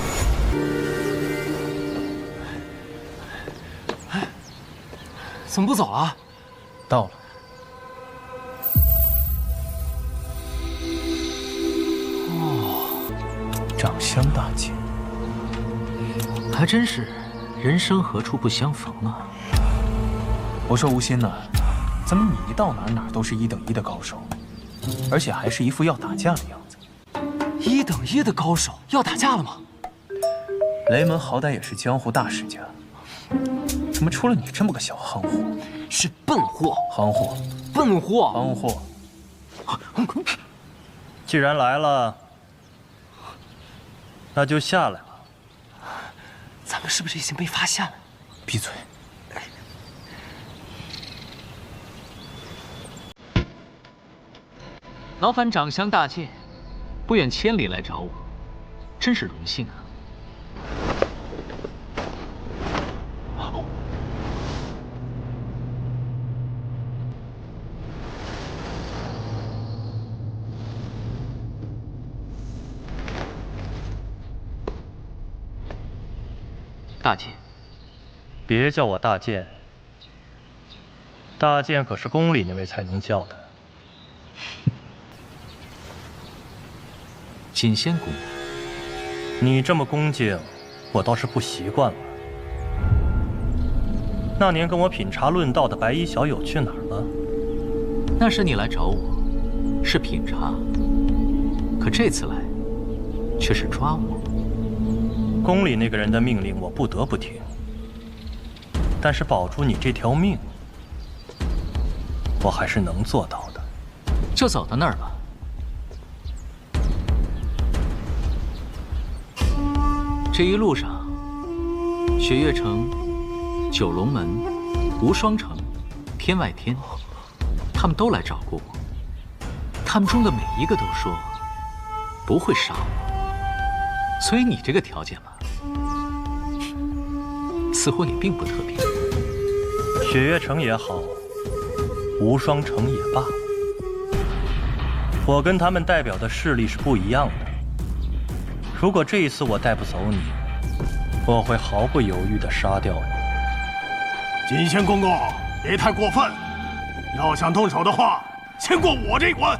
哎，怎么不走啊？到了。哦，长相大气，还真是人生何处不相逢啊！我说吴昕呢，怎么你一到哪都是1等1的高手，而且还是一副要打架的样子？1等1的高手要打架了吗？雷门好歹也是江湖大世家，什么出了你这么个小行货？是笨货，行货，笨货，行货。既然来了，那就下来吧。咱们是不是已经被发现了？闭嘴！劳烦长相大见，不远千里来找我，真是荣幸啊。大剑，别叫我大剑，大剑可是宫里那位才能叫的。锦仙宫，你这么恭敬，我倒是不习惯了。那年跟我品茶论道的白衣小友去哪儿了？那时你来找我，是品茶，可这次来，却是抓我。宫里那个人的命令我不得不听，但是保住你这条命，我还是能做到的。就走到那儿吧。这一路上，雪月城、九龙门、无双城、天外天，他们都来找过我。他们中的每一个都说不会杀我，所以你这个条件吧，似乎也并不特别。雪月城也好，无双城也罢，我跟他们代表的势力是不一样的。如果这一次我带不走你，我会毫不犹豫地杀掉你。锦仙公公，别太过分！要想动手的话，先过我这关。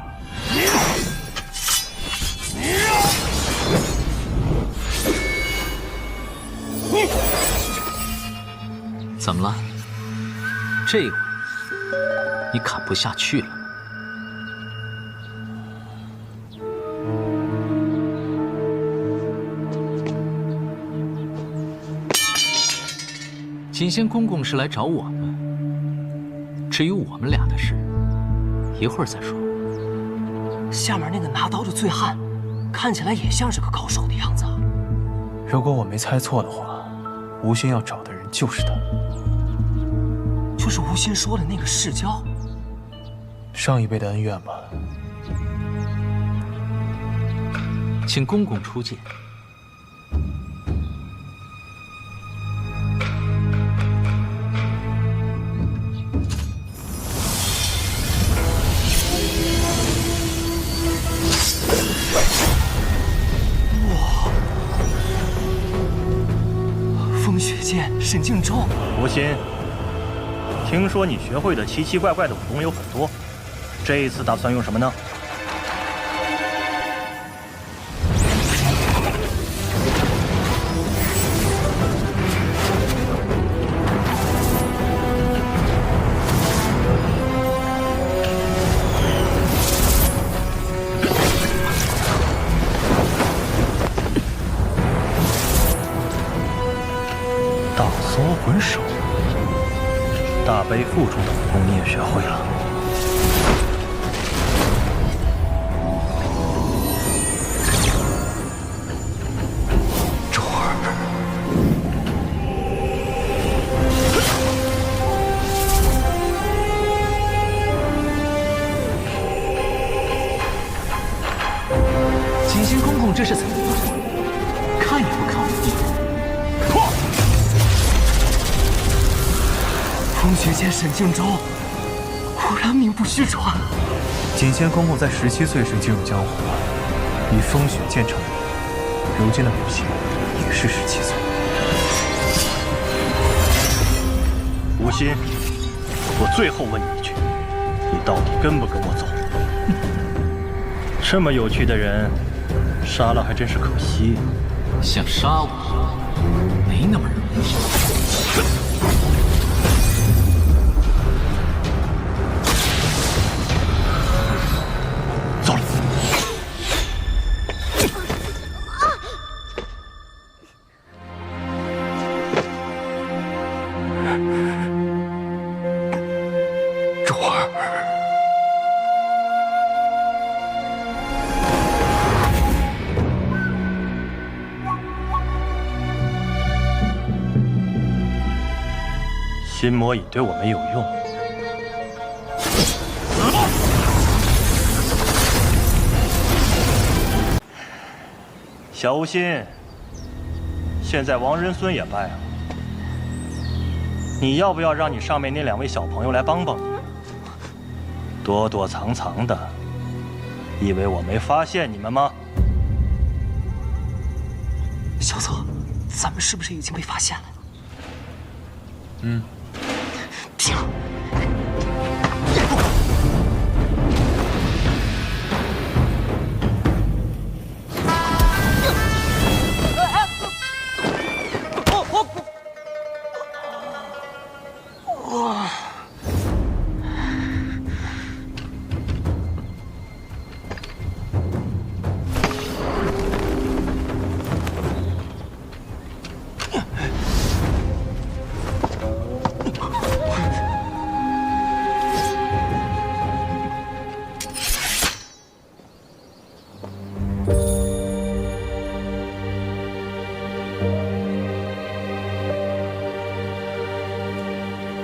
你怎么了？这回你砍不下去了。锦仙公公是来找我的，至于我们俩的事，一会儿再说。下面那个拿刀的醉汉，看起来也像是个高手的样子啊。如果我没猜错的话，吴昕要找的人就是他。就是吴昕说的那个世交。上一辈的恩怨吧。请公公出见。风雪剑、神境咒。吴昕，听说你学会的奇奇怪怪的武功有很多，这一次打算用什么呢？大搜魂手，大悲副中的武功你也学会了。珠儿，锦仙公公这是怎么了？看也不看我一眼。风雪剑、神境咒，果然名不虚传。锦仙公公在17岁时进入江湖，以风雪剑成名，如今的母亲也是17岁。吴昕，我最后问你一句，你到底跟不跟我走？这么有趣的人，杀了还真是可惜。想杀我，没那么容易。走了。心魔已对我们有用。小无心，现在王仁孙也败了，你要不要让你上面那2位小朋友来帮帮你？躲躲藏藏的，以为我没发现你们吗？小策，咱们是不是已经被发现了？嗯。停！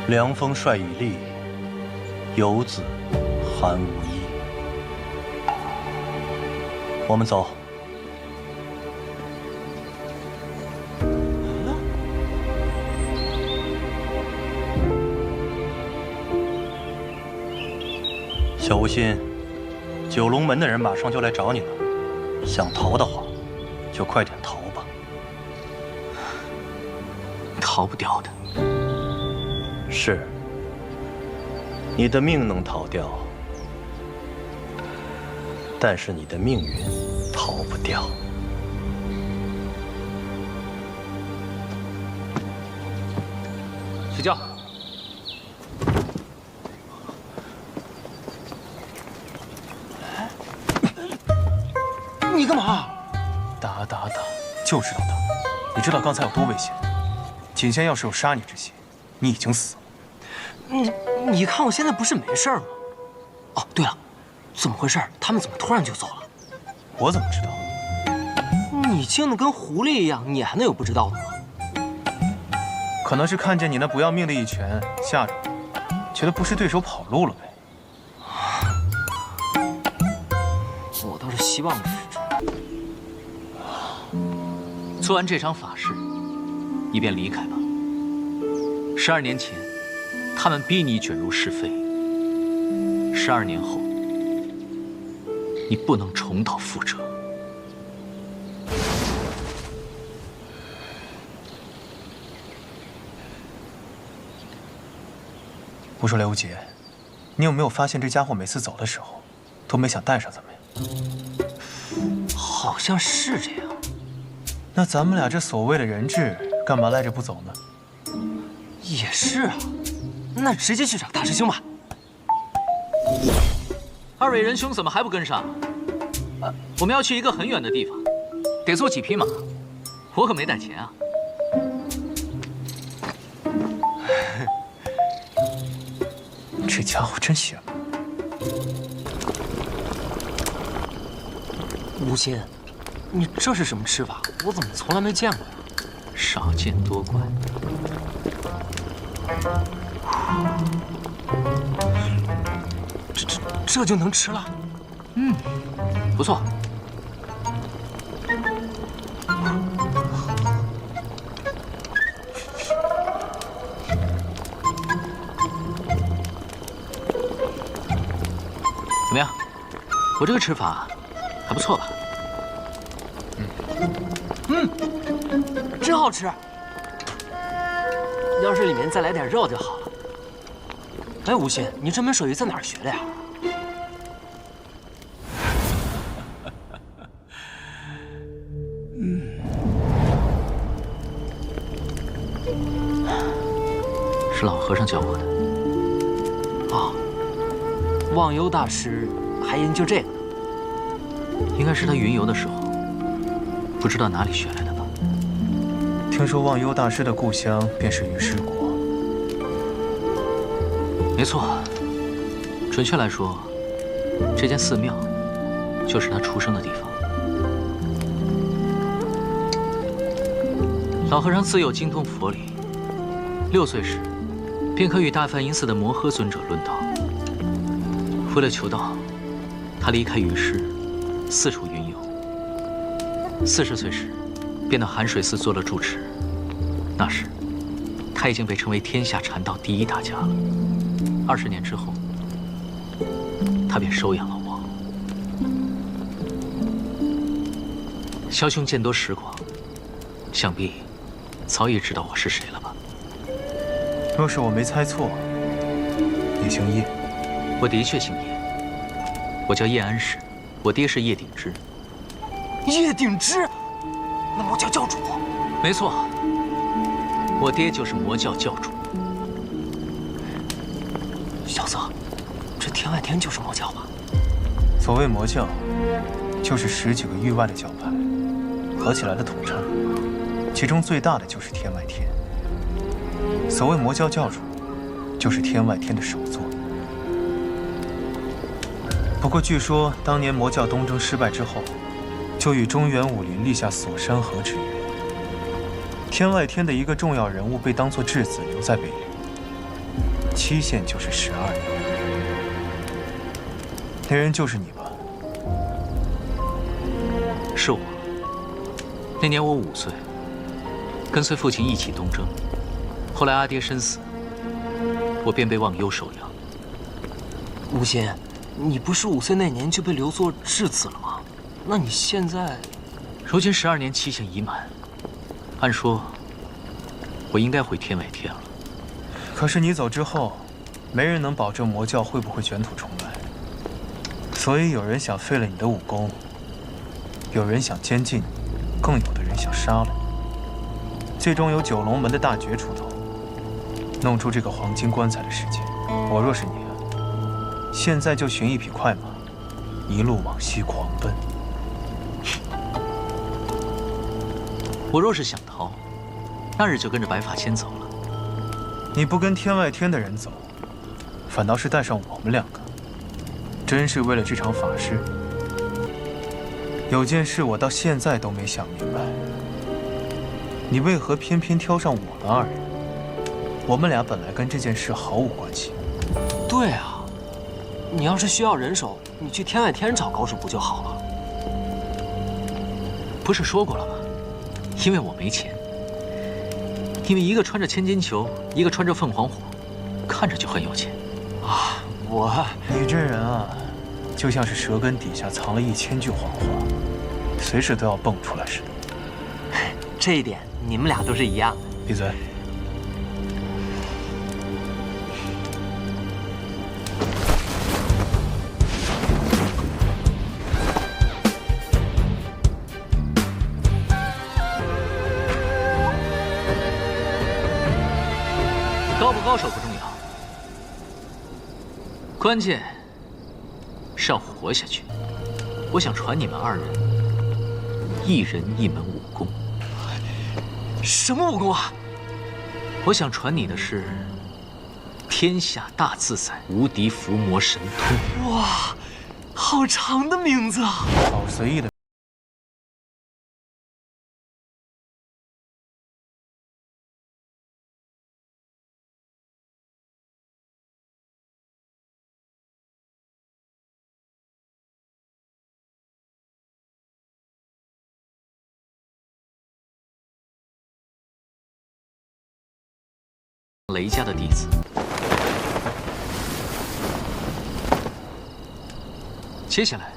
凉风率雨厉，游子寒无衣。我们走。小无心，九龙门的人马上就来找你了。想逃的话，就快点逃吧。逃不掉的。是，你的命能逃掉，但是你的命运逃不掉。睡觉。你干嘛？打，就知道打。你知道刚才有多危险？锦仙要是有杀你之心，你已经死了。你看我现在不是没事吗？哦，对了，怎么回事？他们怎么突然就走了？我怎么知道？你静的跟狐狸一样，你还能有不知道的吗？可能是看见你那不要命的一拳吓着你，觉得不是对手跑路了呗。我倒是希望是这样。做完这场法事，你便离开吧。12年前，他们逼你卷入是非。12年后，你不能重蹈覆辙。我说刘杰，你有没有发现这家伙每次走的时候，都没想带上咱们呀？好像是这样。那咱们俩这所谓的人质，干嘛赖着不走呢？也是啊，那直接去找大师兄吧。2位仁兄怎么还不跟上？我们要去一个很远的地方，得坐几匹马，我可没带钱啊。这家伙真邪门。无心，你这是什么吃法？我怎么从来没见过呀？少见多怪。这就能吃了？嗯，不错。怎么样？我这个吃法还不错吧？真好吃。要是里面再来点肉就好了。哎，无心，你这门手艺在哪儿学的呀？是老和尚教我的。哦，忘忧大师还研究这个呢？应该是他云游的时候，不知道哪里学来的吧。听说忘忧大师的故乡便是鱼师国。没错，准确来说，这间寺庙就是他出生的地方。老和尚自幼精通佛理，6岁时便可与大梵音寺的摩诃尊者论道。为了求道，他离开于师，四处云游。40岁时，便到寒水寺做了住持。那时，他已经被称为天下禅道第1大家了。20年之后，他便收养了我。萧兄见多识广，想必早已知道我是谁了吧？若是我没猜错，你姓叶。我的确姓叶，我叫叶安世，我爹是叶鼎之。叶鼎之，那魔教教主？没错，我爹就是魔教教主。小子，这天外天就是魔教吧？所谓魔教，就是10几个域外的教派合起来的统称，其中最大的就是天外天。所谓魔教教主，就是天外天的首座。不过据说当年魔教东征失败之后，就与中原武林立下锁山河之约。天外天的一个重要人物被当作质子留在北陵，期限就是12年。那人就是你吧？是我。那年我5岁，跟随父亲一起东征。后来阿爹身死，我便被忘忧收养。吴心，你不是5岁那年就被留作质子了吗？那你现在，如今12年期限已满，按说，我应该回天外天了。可是你走之后，没人能保证魔教会不会卷土重来。所以有人想废了你的武功，有人想监禁你，更有的人想杀了你。最终有九龙门的大绝出头，弄出这个黄金棺材的事件。我若是你啊，现在就寻一匹快马，一路往西狂奔。我若是想逃，那日就跟着白发仙走了。你不跟天外天的人走，反倒是带上我们2个，真是为了这场法事。有件事我到现在都没想明白，你为何偏偏挑上我们2人？我们俩本来跟这件事毫无关系。对啊，你要是需要人手，你去天外天找高手不就好了？不是说过了吗？因为我没钱。因为一个穿着千金裘，一个穿着凤凰火，看着就很有钱。啊，你这人啊，就像是舌根底下藏了1000句谎话，随时都要蹦出来似的。这一点你们俩都是一样。闭嘴。高不高手不重要，关键是要活下去。我想传你们2人1人1门武功。什么武功啊？我想传你的是天下大自在无敌伏魔神通。哇，好长的名字啊！好随意的。雷家的弟子，接下来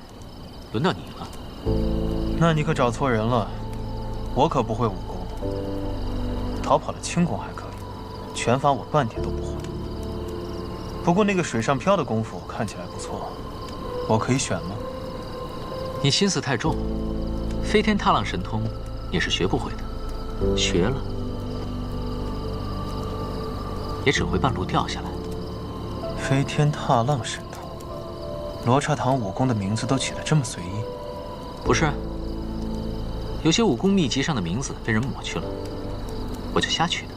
轮到你了。那你可找错人了，我可不会武功，逃跑了轻功还可以，拳法我半点都不会。不过那个水上漂的功夫看起来不错，我可以选吗？你心思太重，飞天踏浪神通你是学不会的，学了也只会半路掉下来。飞天踏浪神通，罗刹堂武功的名字都取得这么随意？不是，有些武功秘籍上的名字被人抹去了，我就瞎取的。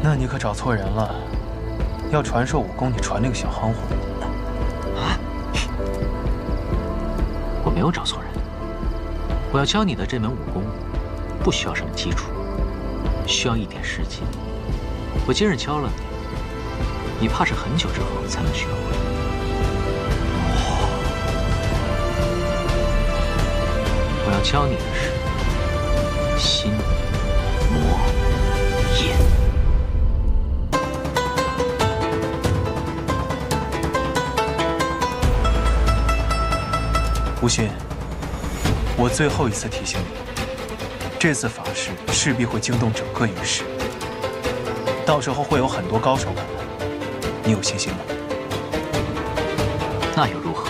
那你可找错人了，要传授武功，你传那个小夯货。啊！我没有找错人，我要教你的这门武功，不需要什么基础，需要一点时间。我今日教了你，你怕是很久之后才能学会。我要教你的是心魔眼。无心，我最后一次提醒你，这次法事势必会惊动整个云市，到时候会有很多高手赶来，你有信心吗？那又如何？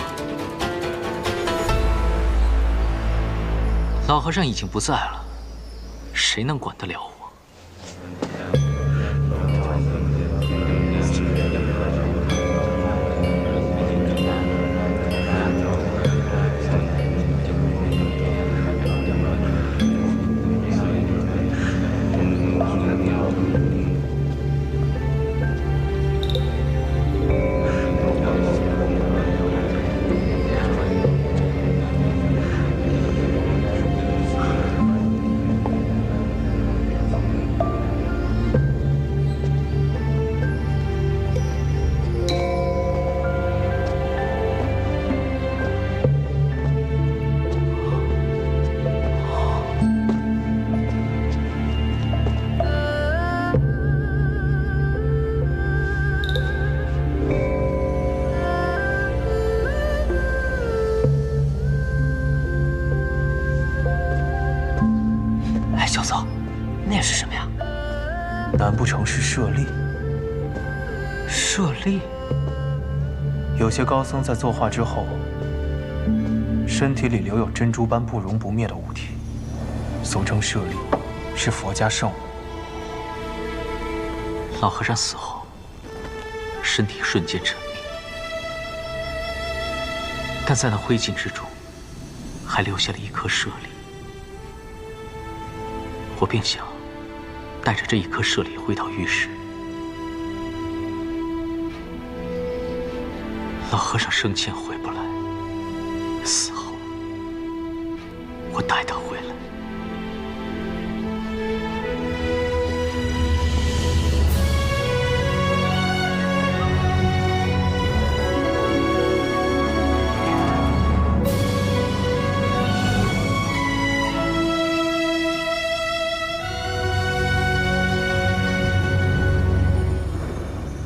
老和尚已经不在了，谁能管得了我？那是什么呀？难不成是舍利？舍利？有些高僧在作画之后，身体里留有珍珠般不溶不灭的物体，俗称舍利，是佛家圣物。老和尚死后，身体瞬间沉迷，但在那灰烬之中，还留下了一颗舍利。我便想带着这一颗舍利回到玉石。老和尚生前回不来，死后我带他回来。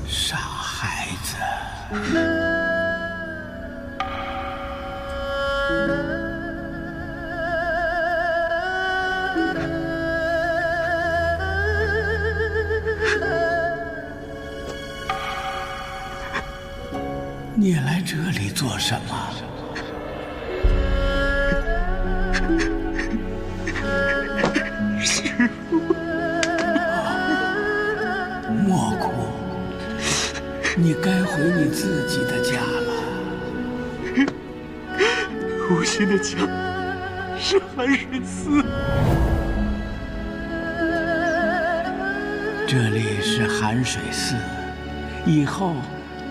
傻孩子。你来这里做什么？师父，莫哭，你该回你自己的家了。无心的家是寒水寺，这里是寒水寺，以后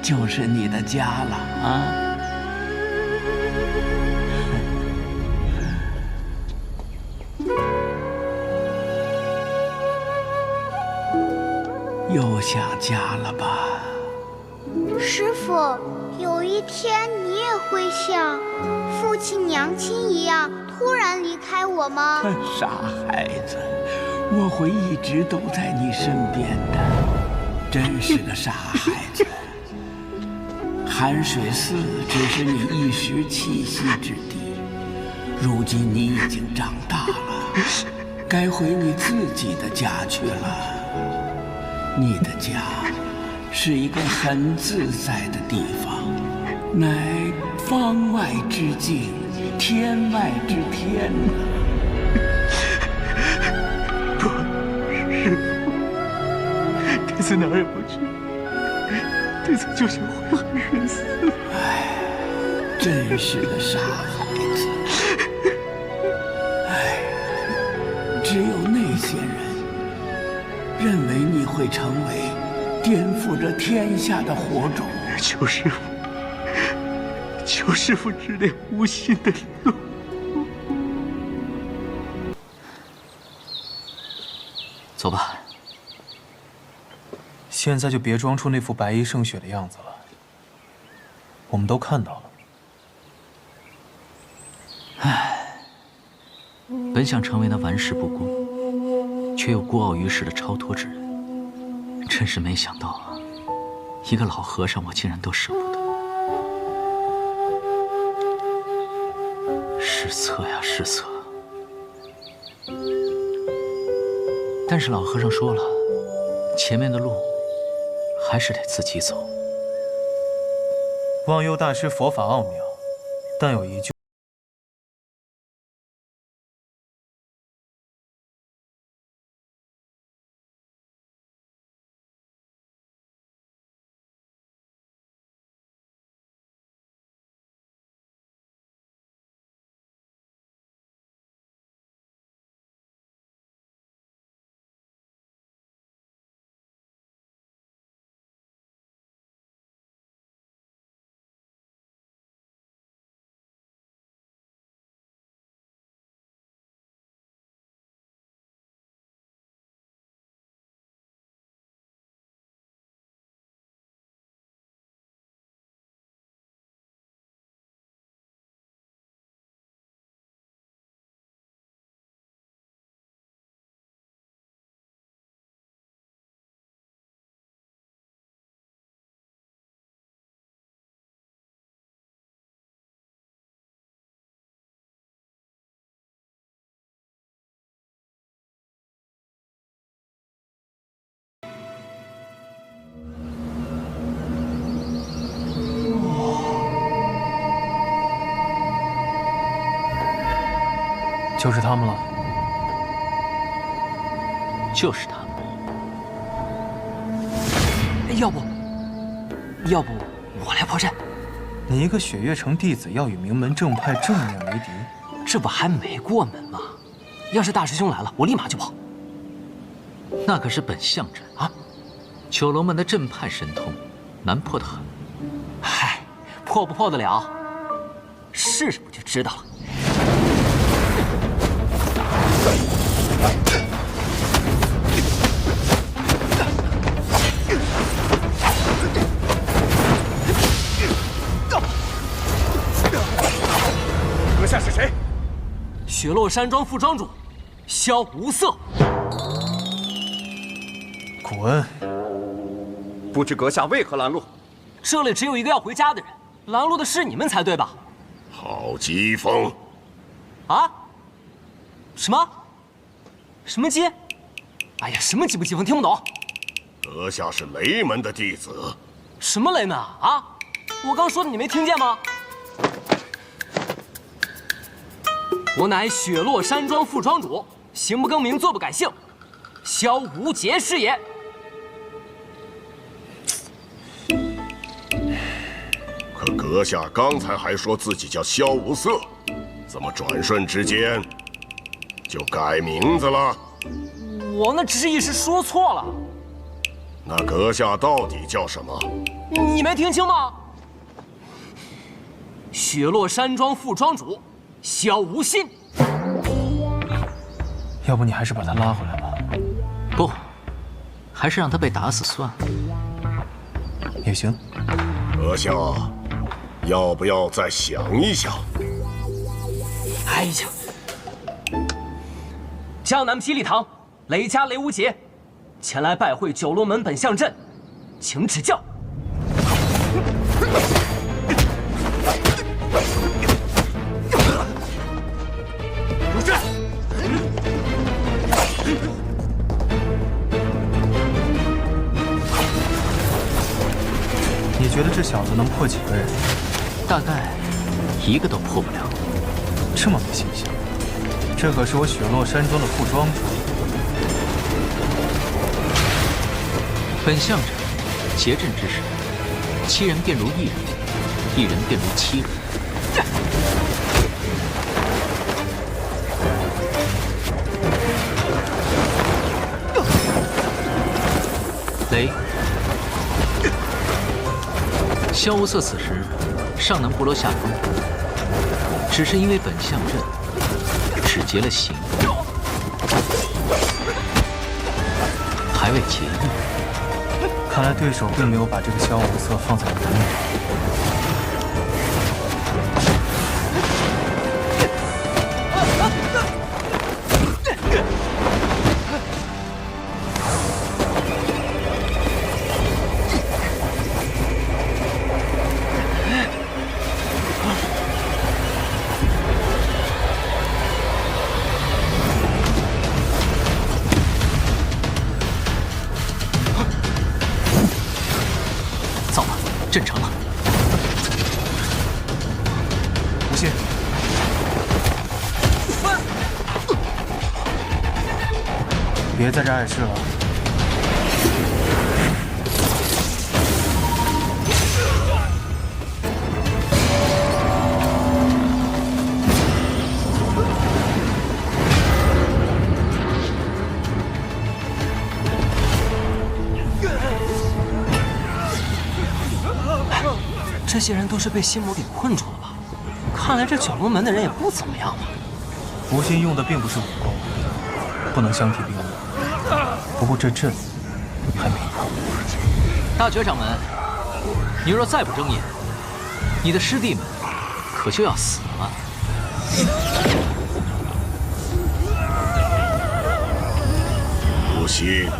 就是你的家了啊！又想家了吧？师父，有一天你也会像父亲娘亲一样突然离开我吗？傻孩子，我会一直都在你身边的。真是个傻孩子。寒水寺只是你一时栖息之地，如今你已经长大了，该回你自己的家去了。你的家是一个很自在的地方，乃方外之境，天外之天呐。不，师父，弟子哪儿也不去，弟子就想回寒水寺。唉，真是个傻孩子。唉，只有那些人认为你会成为颠覆着天下的火种。求师父，求师父指点无心的路。走吧。现在就别装出那副白衣胜雪的样子了。我们都看到了。唉，本想成为那玩世不恭，却又孤傲于世的超脱之人，真是没想到啊！一个老和尚，我竟然都舍不得。失策呀，失策！但是老和尚说了，前面的路还是得自己走。忘忧大师佛法奥妙，但有一句。就是他们了，就是他们。要不我来破阵？你一个雪月城弟子要与名门正派正面为敌，这不还没过门吗？要是大师兄来了，我立马就跑。那可是本相阵啊，九龙门的阵派神通，难破得很。嗨，破不破得了，试试不就知道了。阁下是谁？雪落山庄副庄主，萧无色。滚！不知阁下为何拦路？这里只有一个要回家的人，拦路的是你们才对吧？好机锋！啊？什么？什么机？哎呀，什么机不机锋，听不懂。阁下是雷门的弟子。什么雷门啊？啊？我刚说的你没听见吗？我乃雪落山庄副庄主，行不更名，坐不改姓，萧无节是也。可阁下刚才还说自己叫萧无色，怎么转瞬之间就改名字了？我那只是一时说错了。那阁下到底叫什么？你没听清吗？雪落山庄副庄主萧无心。要不你还是把他拉回来吧。不，还是让他被打死算了。也行。阁下，要不要再想一想？哎呀！江南霹雳堂雷家雷无节前来拜会九龙门本相阵，请指教。入阵！你觉得这小子能破几个人？大概一个都破不了。这么没形象，这可是我雪落山庄的副庄主。本相阵结阵之时，7人便如1人，1人便如7人。雷，萧无色此时尚能不落下风，只是因为本相阵只结了形，还未结义。看来对手并没有把这个萧无色放在眼里。阵成了，无心，别在这碍事了。这些人都是被心魔给困住了吧？看来这九龙门的人也不怎么样嘛。无心用的并不是武功，不能相提并论。不过这阵还没到。大觉掌门，你若再不睁眼，你的师弟们可就要死了。无心，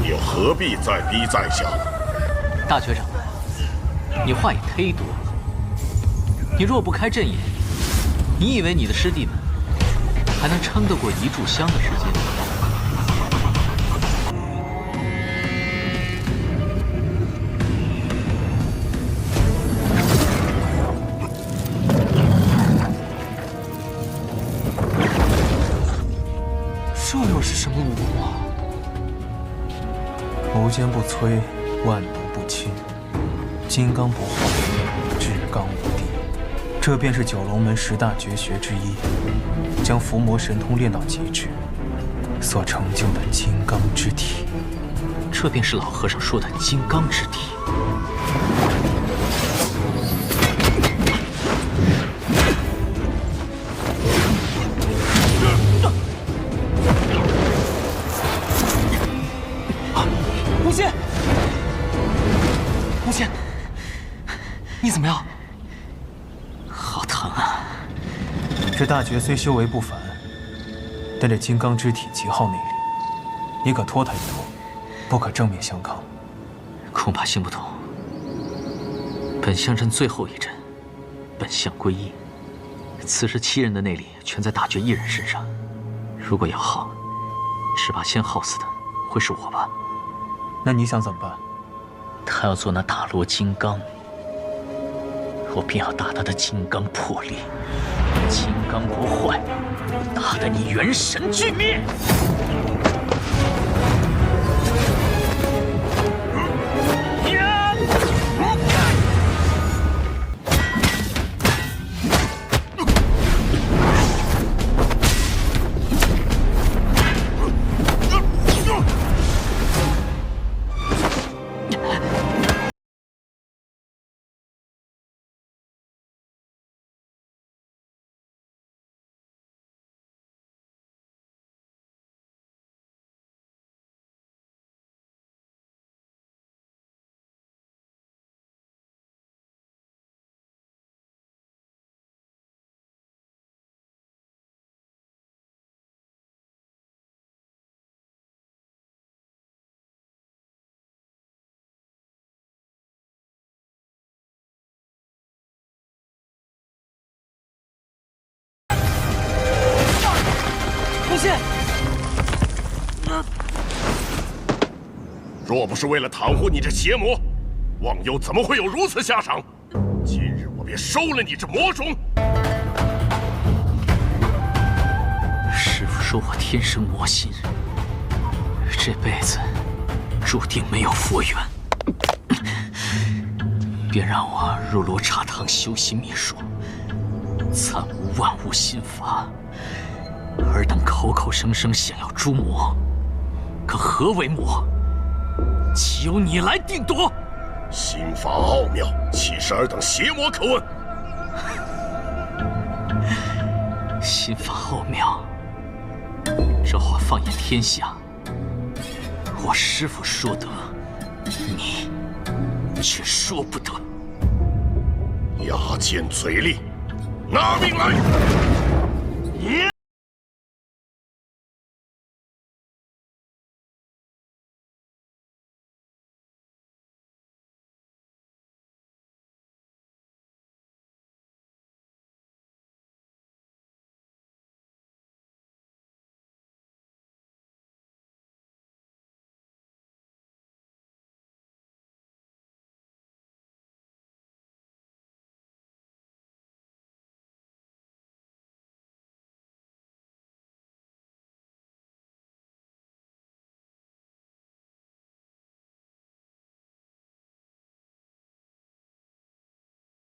你又何必再逼在下？大觉掌门。你话也忒多了。你若不开阵眼，你以为你的师弟们还能撑得过一炷香的时间？这又是什么武功啊？无坚不摧，万毒不侵。金刚不坏，至刚无敌，这便是九龙门10大绝学之一，将伏魔神通练到极致所成就的金刚之体。这便是老和尚说的金刚之体。无心，无心。你怎么样？好疼啊！这大绝虽修为不凡，但这金刚之体极耗内力，你可拖他一拖，不可正面相抗。恐怕行不通。本相阵最后一阵，本相归一。此时7人的内力全在大绝1人身上，如果要耗，只怕先耗死的会是我吧？那你想怎么办？他要做那大罗金刚。我便要打他的金刚破裂，金刚不坏，打得你元神俱灭。无心，若不是为了袒护你这邪魔，忘忧怎么会有如此下场？今日我便收了你这魔种。师父说我天生魔心，这辈子注定没有佛缘，便让我入罗刹堂修习秘术，参悟万物心法。尔等口口声声想要诛魔，可何为魔？岂由你来定夺？心法奥妙，岂是尔等邪魔可问？心法奥妙，这话放眼天下，我师父说得你却说不得。牙尖嘴利，拿命来！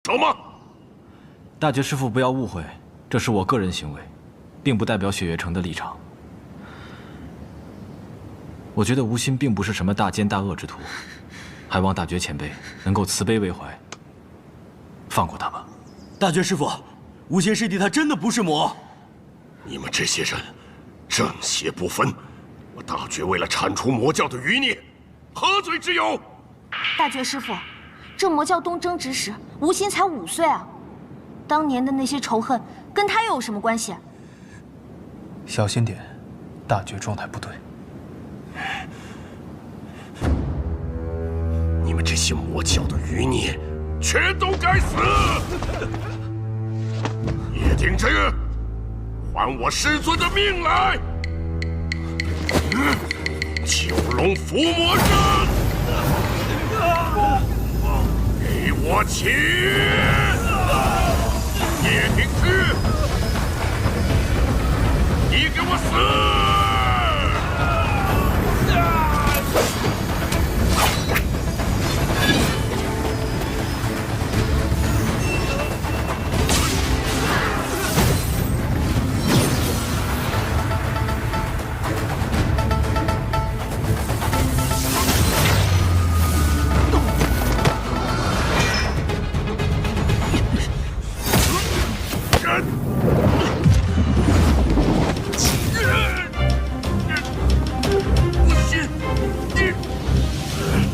什么？大觉师父，不要误会，这是我个人行为，并不代表雪月城的立场。我觉得吴昕并不是什么大奸大恶之徒，还望大觉前辈能够慈悲为怀，放过他吧。大觉师父，吴昕师弟他真的不是魔。你们这些人正邪不分，我大觉为了铲除魔教的余孽，何罪之有？大觉师父，这魔教东征之时，吴昕才5岁啊，当年的那些仇恨跟他又有什么关系？小心点，大觉状态不对。你们这些魔教的余孽，全都该死！叶挺之，还我师尊的命来！九龙伏魔阵，给我起！叶挺之，你给我死！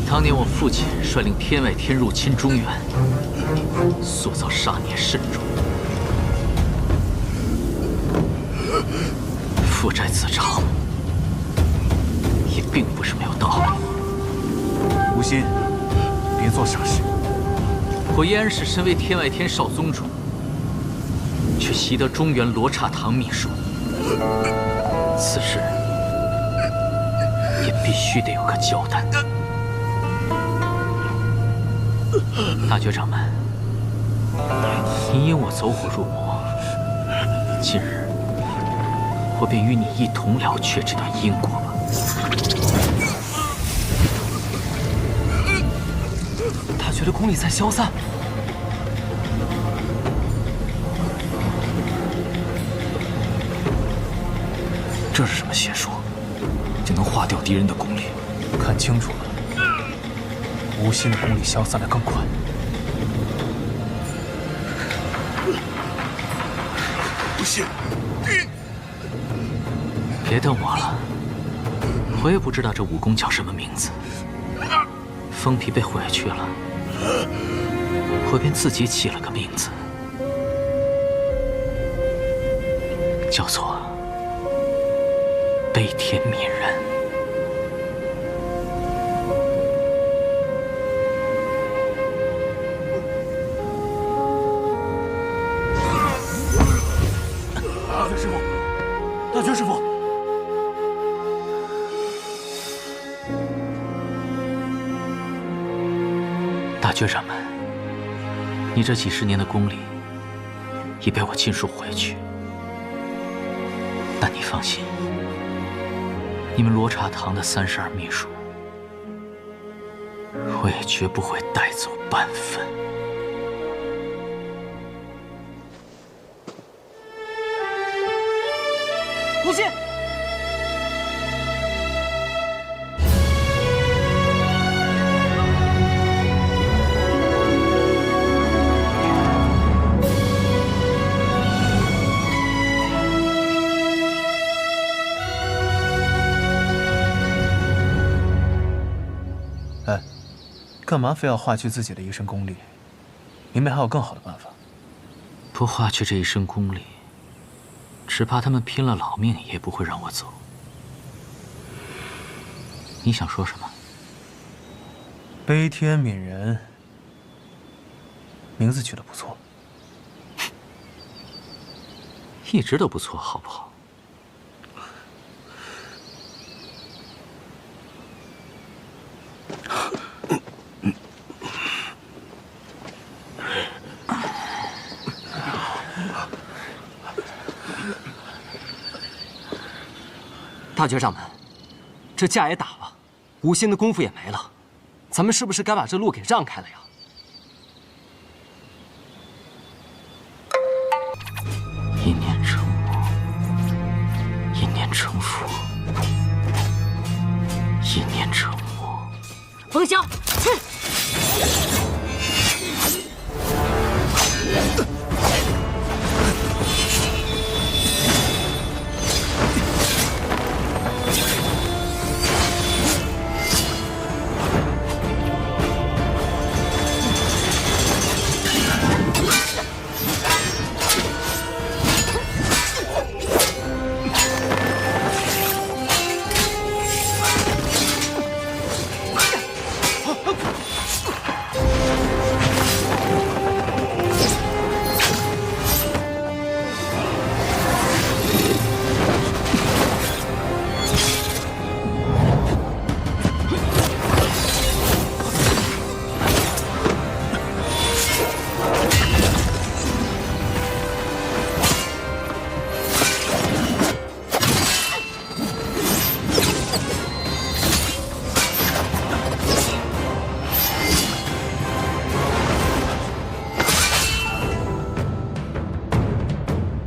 当年我父亲率领天外天入侵中原，塑造杀孽慎重，父债子偿，也并不是没有道理。吴昕，别做傻事。我燕氏身为天外天少宗主，却习得中原罗刹堂秘术，此事也必须得有个交代。大觉掌门，你引我走火入魔，今日我便与你一同了却这段因果吧。大觉的功力在消散。这是什么邪术，就能化掉敌人的功力？看清楚了。吴昕的功力消散得更快。吴昕，别瞪我了，我也不知道这武功叫什么名字。封皮被毁去了，我便自己起了个名字，叫做悲天悯人。大觉师傅，大觉掌门，你这几10年的功力已被我尽数回去，但你放心，你们罗刹堂的32秘术，我也绝不会带走半分。吴昕，哎。干嘛非要化去自己的一身功力？明明还有更好的办法。不化去这一身功力，只怕他们拼了老命也不会让我走。你想说什么？悲天悯人，名字取得不错。一直都不错，好不好？大爵掌门，这架也打了，吴昕的功夫也没了，咱们是不是该把这路给让开了呀？一念成魔，一念成佛，一念成魔。风萧，去！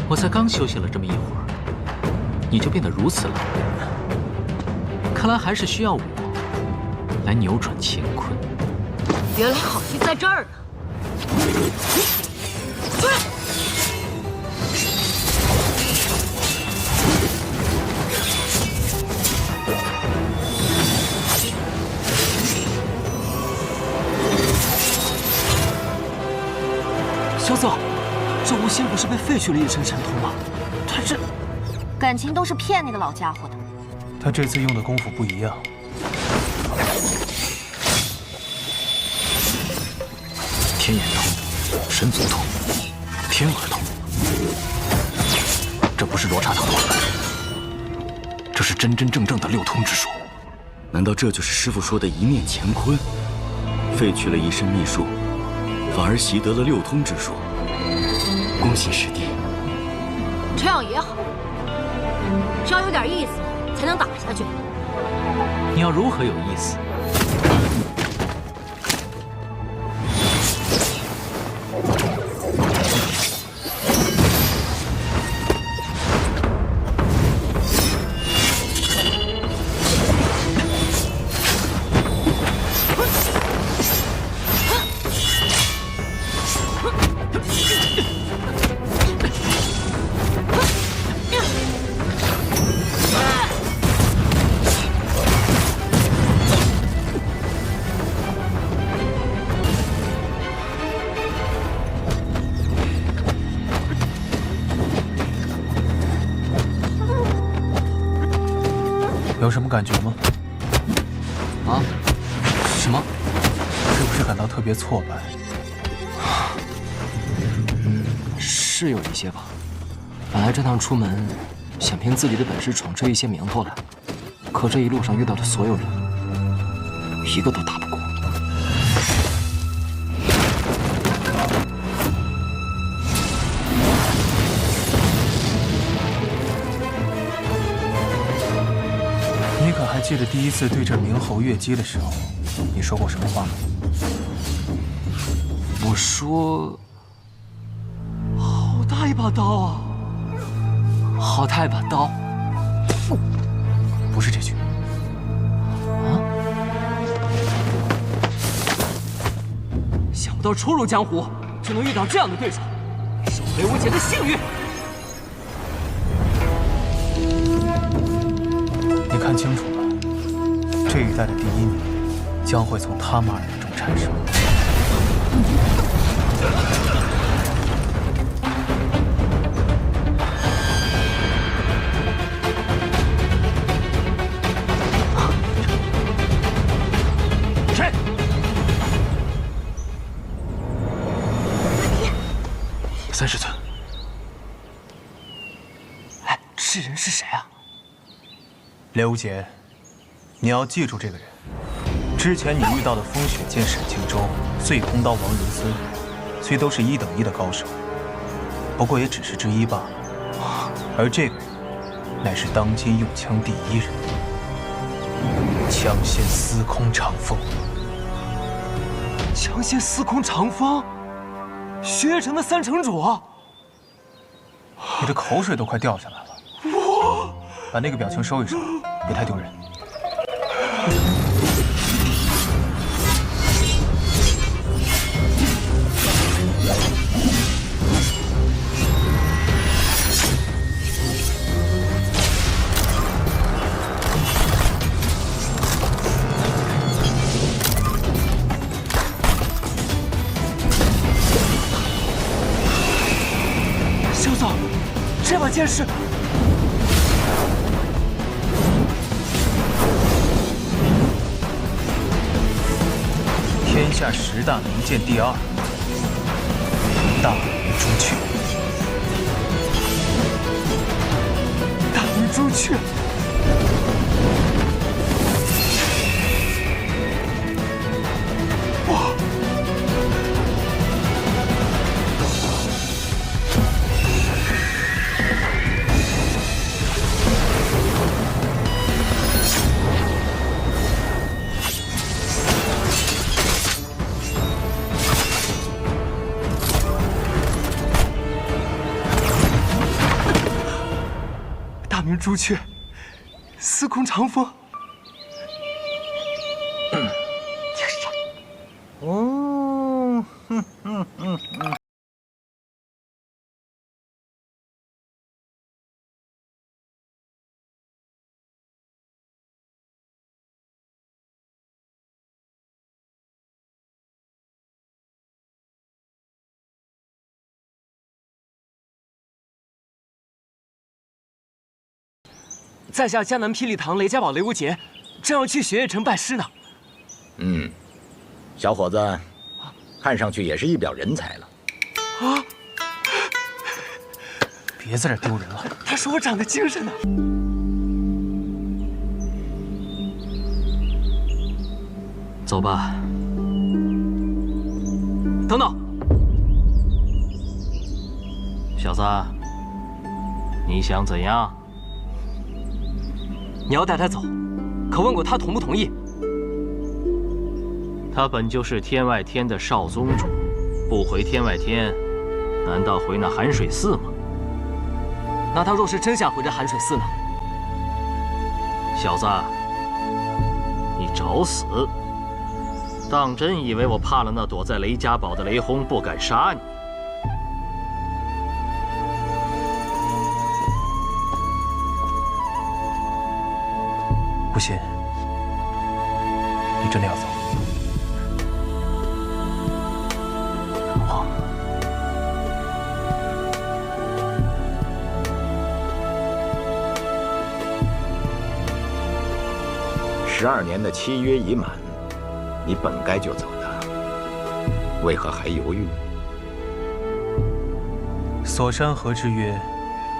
我才刚休息了这么一会儿，你就变得如此冷淡，看来还是需要我来扭转乾坤。原来好戏在这儿呢！追！小左，这吴昕不是被废去了一身神通吗？他这感情都是骗那个老家伙的。他这次用的功夫不一样。天眼通、神足通、天耳通，这不是罗刹堂乱来，这是真真正正的六通之术。难道这就是师父说的一念乾坤？废去了一身秘术，反而习得了六通之术。恭喜师弟。这样也好，只要有点意思才能打下去。你要如何有意思？有什么感觉吗？啊？什么？是不是感到特别挫败？是有一些吧。本来这趟出门，想凭自己的本事闯出一些名头来，可这一路上遇到的所有人，一个都打不过。你可还记得第一次对阵明侯月姬的时候，你说过什么话吗？我说，好大一把刀啊！好大一把刀！不是这句。啊！想不到初入江湖就能遇到这样的对手，手雷无解的幸运。你看清楚了，这一代的第一年将会从他们二人中战胜。谁？30寸。哎，这人是谁啊？刘无节，你要记住这个人。之前你遇到的风雪剑沈庆州、碎空刀王如孙，虽都是1等1的高手，不过也只是之一罢了。而这个人，乃是当今用枪第1人，枪仙司空长风。枪仙司空长风，雪夜城的3城主。你的口水都快掉下来了。把那个表情收一收，别太丢人。萧总，这把剑是……天下10大名剑第2，大明朱雀。大明朱雀。哇！大明朱雀，司空长风。哦，在下江南霹雳堂雷家堡雷无节，正要去雪夜城拜师呢。小伙子，看上去也是一表人才了。啊！别在这丢人了。他说我长得精神呢。走吧。等等，小子，你想怎样？你要带他走，可问过他同不同意？他本就是天外天的少宗主，不回天外天，难道回那寒水寺吗？那他若是真想回这寒水寺呢？小子，你找死！当真以为我怕了那躲在雷家堡的雷轰，不敢杀你？不信，你真的要走？好。12年的契约已满，你本该就走的，为何还犹豫？锁山河之约，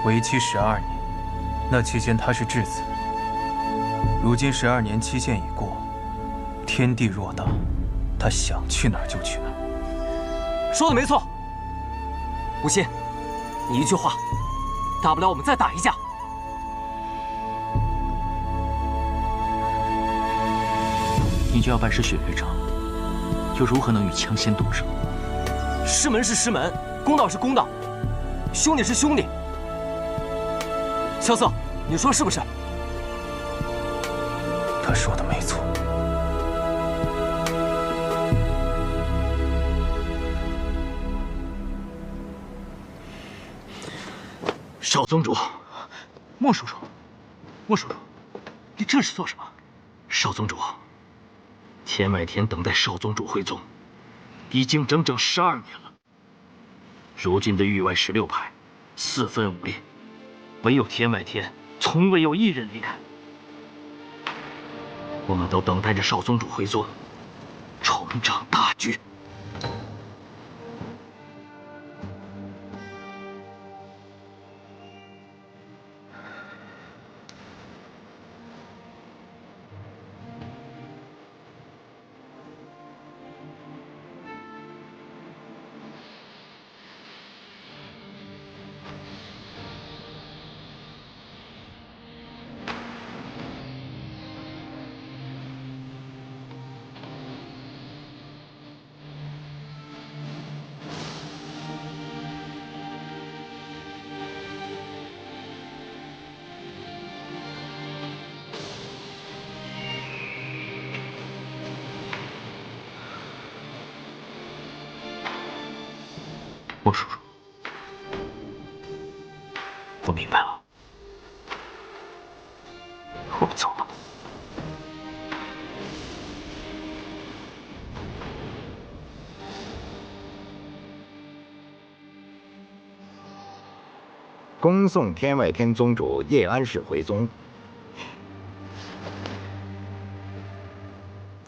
为期12年，那期间他是质子。如今12年期限已过，天地偌大，他想去哪儿就去哪儿。说的没错，无心，你一句话，大不了我们再打一架。你就要拜师雪月城，又如何能与枪仙动手？师门是师门，公道是公道，兄弟是兄弟。萧瑟，你说是不是？他说的没错。少宗主，莫叔叔，莫叔叔，你这是做什么？少宗主，天外天等待少宗主回宗，已经整整12年了。如今的域外16派4分5裂，唯有天外天从未有一人离开。我们都等待着少宗主回宗，重掌大局。莫叔叔，我明白了，我们走了。恭送天外天宗主叶安世回宗。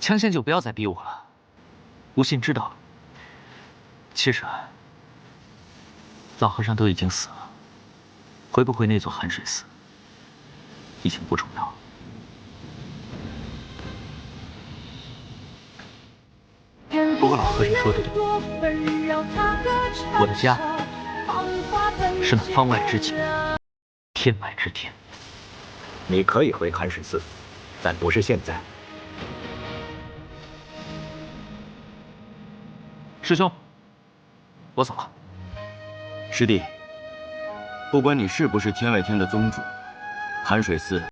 枪仙就不要再逼我了。无心知道，其实老和尚都已经死了，回不回那座寒水寺已经不重要了。不过老和尚说的对，我的家是那方外之境，天外之天。你可以回寒水寺，但不是现在。师兄，我走了。师弟，不管你是不是天外天的宗主，寒水寺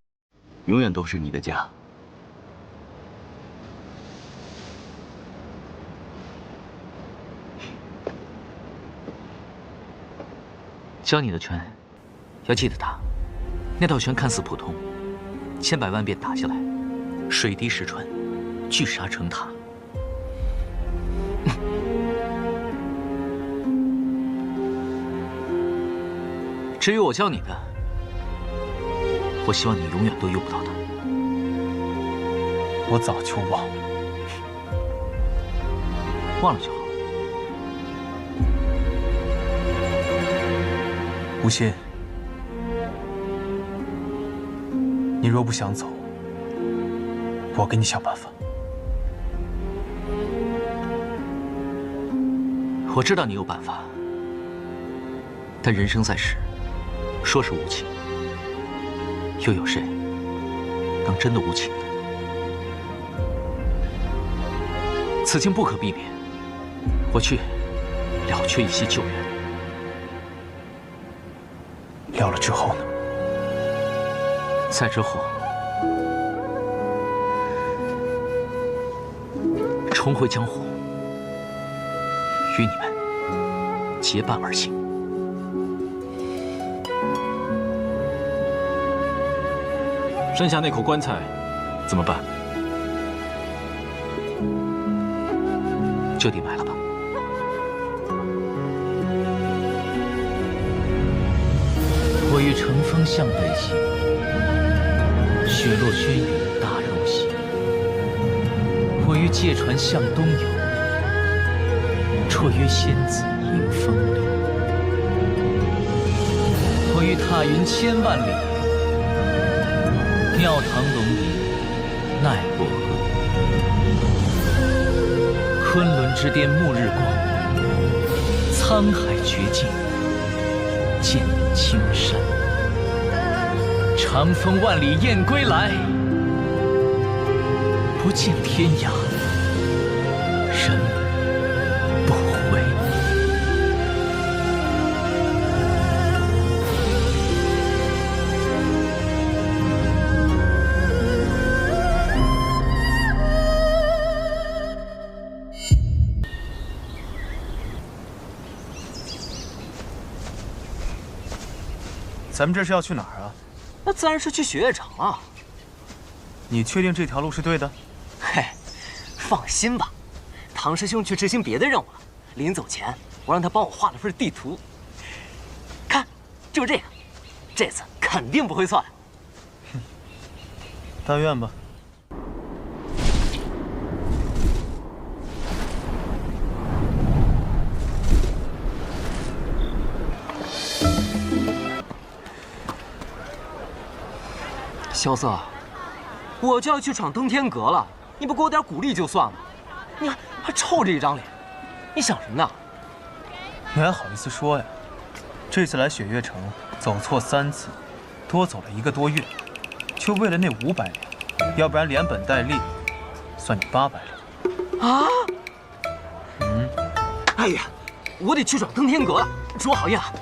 永远都是你的家。教你的拳，要记得打。那道拳看似普通，千百万遍打下来，水滴石穿，聚沙成塔。至于我教你的，我希望你永远都用不到它。我早就忘了，忘了就好。无心，你若不想走，我给你想办法。我知道你有办法，但人生在世，说是无情，又有谁能真的无情呢？此情不可避免，我去了却一些旧缘。了了之后呢？再之后，重回江湖，与你们结伴而行。山下那口棺材怎么办？就地埋了吧。我欲乘风向北行，雪落轩辕大肉席。我欲借船向东游，绰约仙子迎风流。我欲踏云千万里，庙堂龙吟奈我何？昆仑之巅暮日光，沧海绝境见青山。长风万里雁归来，不见天涯人不回。咱们这是要去哪儿啊？那自然是去雪月城了。你确定这条路是对的？嘿，放心吧，唐师兄去执行别的任务了。临走前，我让他帮我画了份地图。看，就这个，这次肯定不会错的。但愿吧。萧瑟，我就要去闯登天阁了，你不给我点鼓励就算了，你还臭着一张脸，你想什么呢？你还好意思说呀？这次来雪月城走错3次，多走了1个多月，就为了那500两，要不然连本带利，算你800两。啊？哎呀，我得去闯登天阁了，祝我好运啊！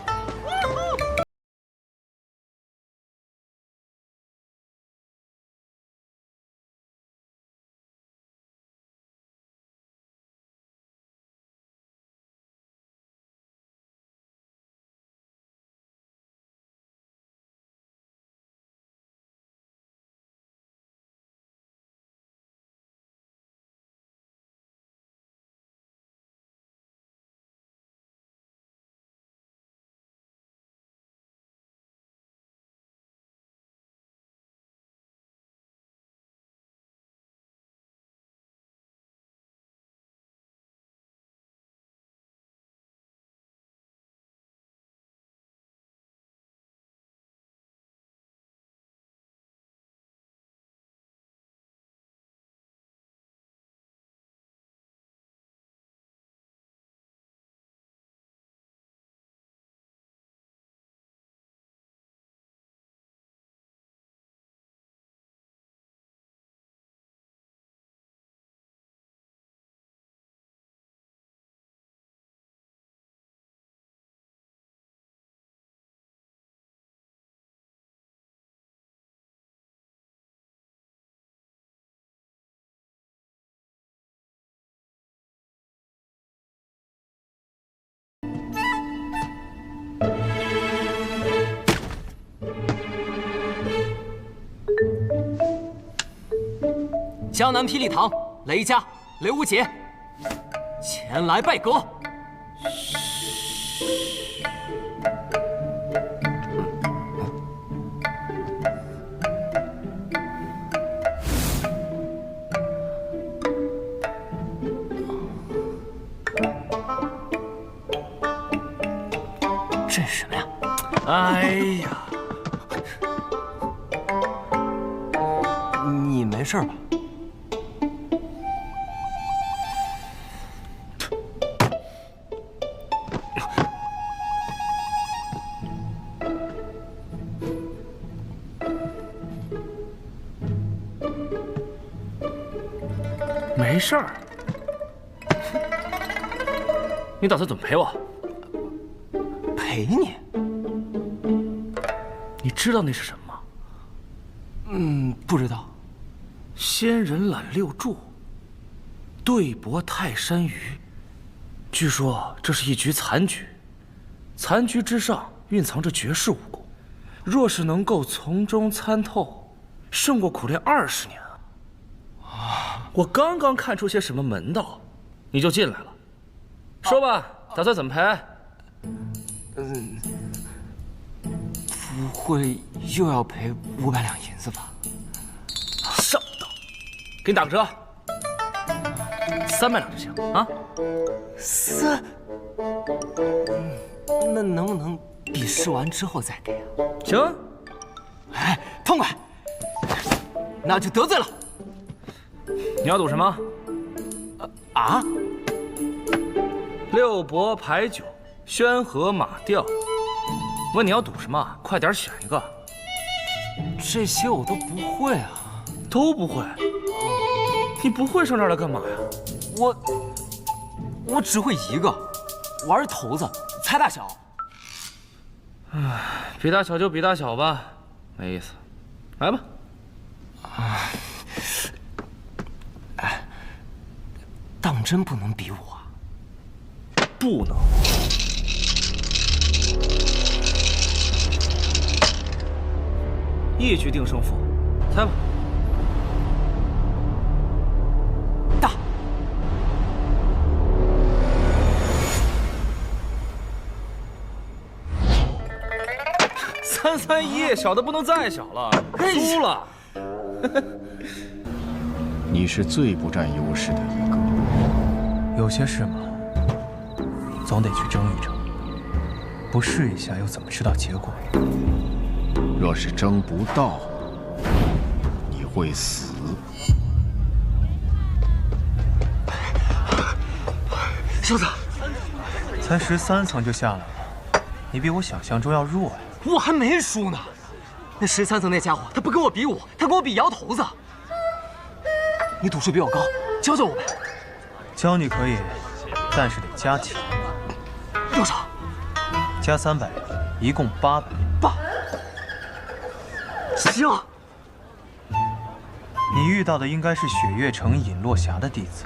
江南霹雳堂，雷家、雷无节前来拜阁。这是什么呀？哎呀，你没事吧？没事儿。你打算怎么陪我？陪你？你知道那是什么吗？不知道。仙人揽六柱，对搏泰山鱼。据说这是一局残局，残局之上蕴藏着绝世武功，若是能够从中参透，胜过苦练20年啊！我刚刚看出些什么门道，你就进来了。说吧，打算怎么赔？不会又要赔500两银子吧？上当，给你打个折，300两就行啊。那能不能比试完之后再给啊？行，哎，痛快，那就得罪了。你要赌什么？啊？6博牌九，宣和马吊。问你要赌什么？快点选一个。这些我都不会啊。都不会？你不会上这儿来干嘛呀？我只会一个，玩骰子，猜大小。唉，比大小就比大小吧，没意思。来吧。当真不能比我啊？不能。一局定胜负，猜吧。大。331，小的不能再小了，输了。你是最不占优势的一个。有些事嘛，总得去争一争，不试一下又怎么知道结果？若是争不到，你会死。小子，才13层就下来了，你比我想象中要弱呀。我还没输呢，那13层那家伙他不跟我比武，他跟我比摇头子。你赌术比我高，教教我呗。教你可以，但是得加钱。多少？加300，一共800。行。你遇到的应该是雪月城尹落霞的弟子。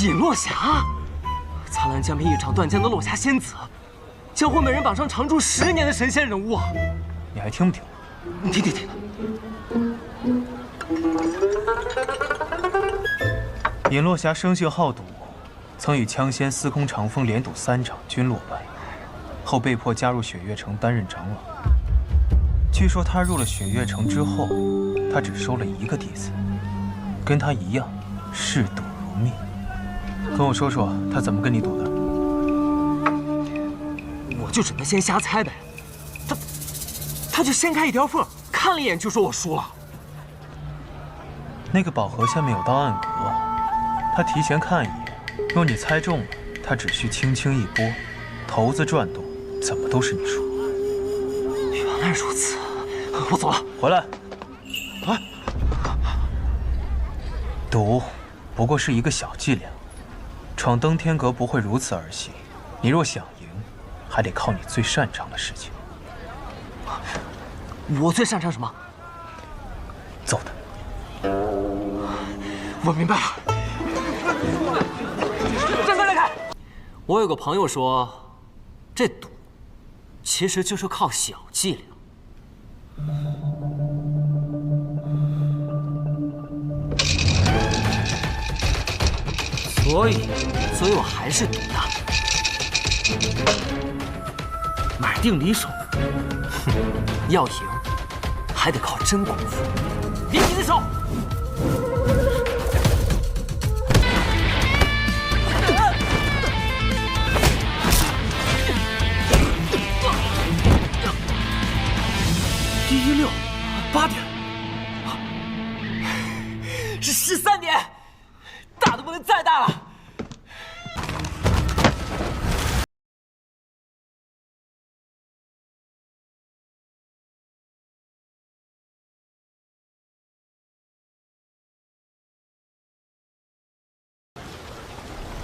尹落霞，苍兰江边一场断剑的落霞仙子，将会美人榜上常驻10年的神仙人物啊！你还听不听？听。尹落霞生性好赌，曾与枪仙司空长风连赌3场，均落败，后被迫加入雪月城担任长老。据说他入了雪月城之后，他只收了1个弟子，跟他一样视赌如命。跟我说说他怎么跟你赌的？我就只能先瞎猜呗。他就掀开一条缝，看了一眼就说我输了。那个宝盒下面有道暗格，他提前看一眼，若你猜中了，他只需轻轻一拨，骰子转动，怎么都是你输。原来如此，我走了。回来。赌不过是一个小伎俩，闯登天阁不会如此儿戏。你若想赢，还得靠你最擅长的事情。我最擅长什么？揍他。我明白了。站开！我有个朋友说，这赌其实就是靠小伎俩。所以我还是赌他。买定离手。要赢，还得靠真功夫。离你的手！116，8点，是13点，大的不能再大了。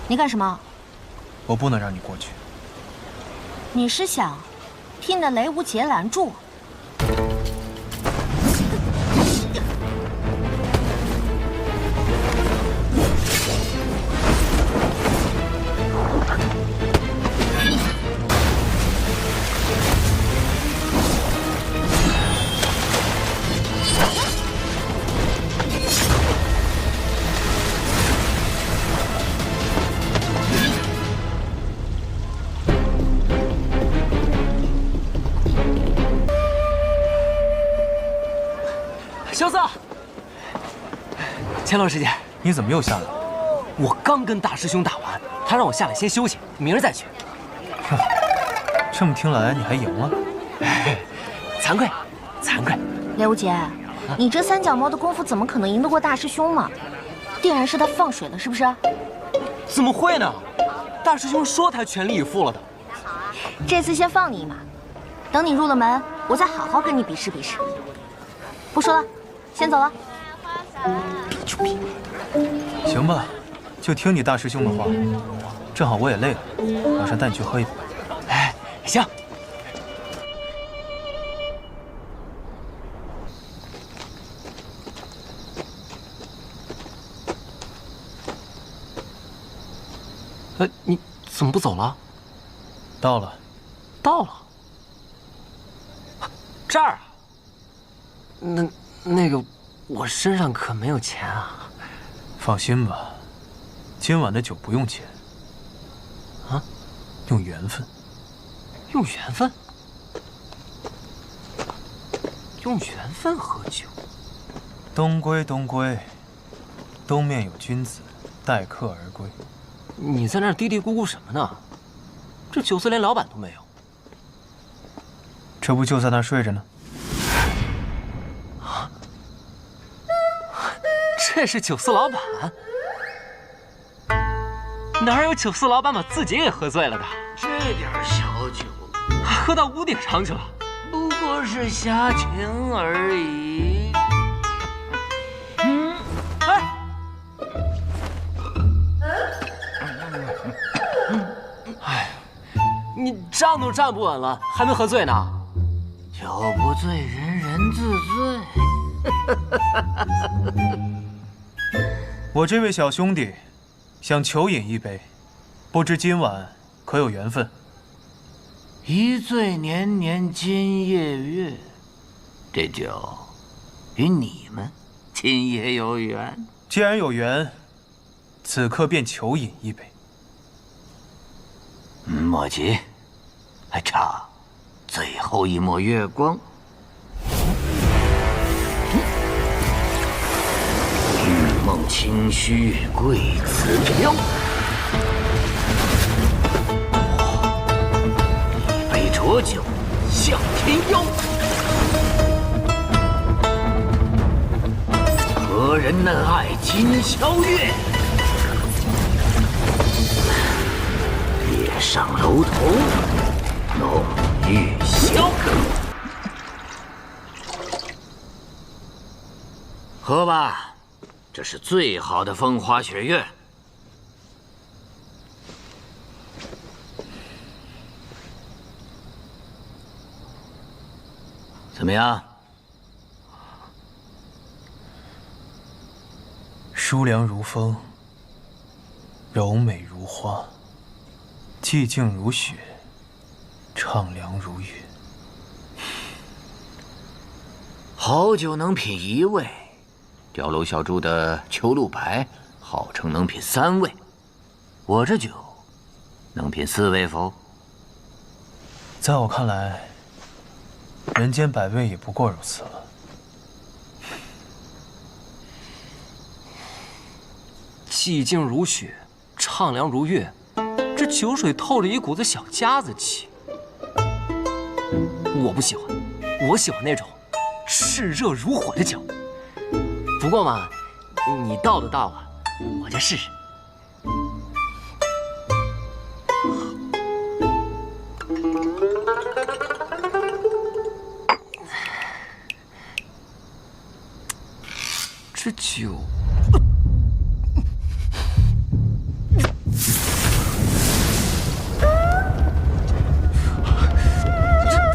你干什么？我不能让你过去。你是想替那雷无劫拦住我？小子，钱老师姐，你怎么又下来了？我刚跟大师兄打完，他让我下来先休息，明儿再去。这么听来，你还赢了？惭愧。雷无劫，你这3脚猫的功夫怎么可能赢得过大师兄嘛？定然是他放水了，是不是？怎么会呢？大师兄说他全力以赴了的。这次先放你一马，等你入了门，我再好好跟你比试比试。不说了，先走了。行吧，就听你大师兄的话。正好我也累了，马上带你去喝一杯。哎，行。你怎么不走了？到了。这儿啊？那个，我身上可没有钱啊。放心吧，今晚的酒不用钱。啊？用缘分。用缘分？用缘分喝酒。东归东归，东面有君子，待客而归。你在那儿嘀嘀咕咕什么呢？这酒肆连老板都没有。这不就在那儿睡着呢？啊！这是酒肆老板？哪有酒肆老板把自己给喝醉了的？这点小酒，还喝到屋顶上去了。不过是瞎情而已。哎，你站都站不稳了，还没喝醉呢。酒不醉人人自醉。我这位小兄弟想求饮一杯，不知今晚可有缘分？一醉年年今夜月，这酒与你们今夜有缘。既然有缘，此刻便求饮一杯。莫急，还差最后一抹月光。玉梦清虚贵此飘，一杯浊酒向天邀。何人能爱今宵月？上楼头，弄玉箫。喝吧，这是最好的风花雪月。怎么样？疏凉如风，柔美如花。寂静如雪，畅凉如月。好酒能品1味，碉楼小筑的秋露白号称能品3味，我这酒能品4味否？在我看来，人间百味也不过如此了。寂静如雪，畅凉如月。这酒水透着一股子小家子气，我不喜欢，我喜欢那种炽热如火的酒。不过嘛，你倒的倒啊，我就试试。这酒。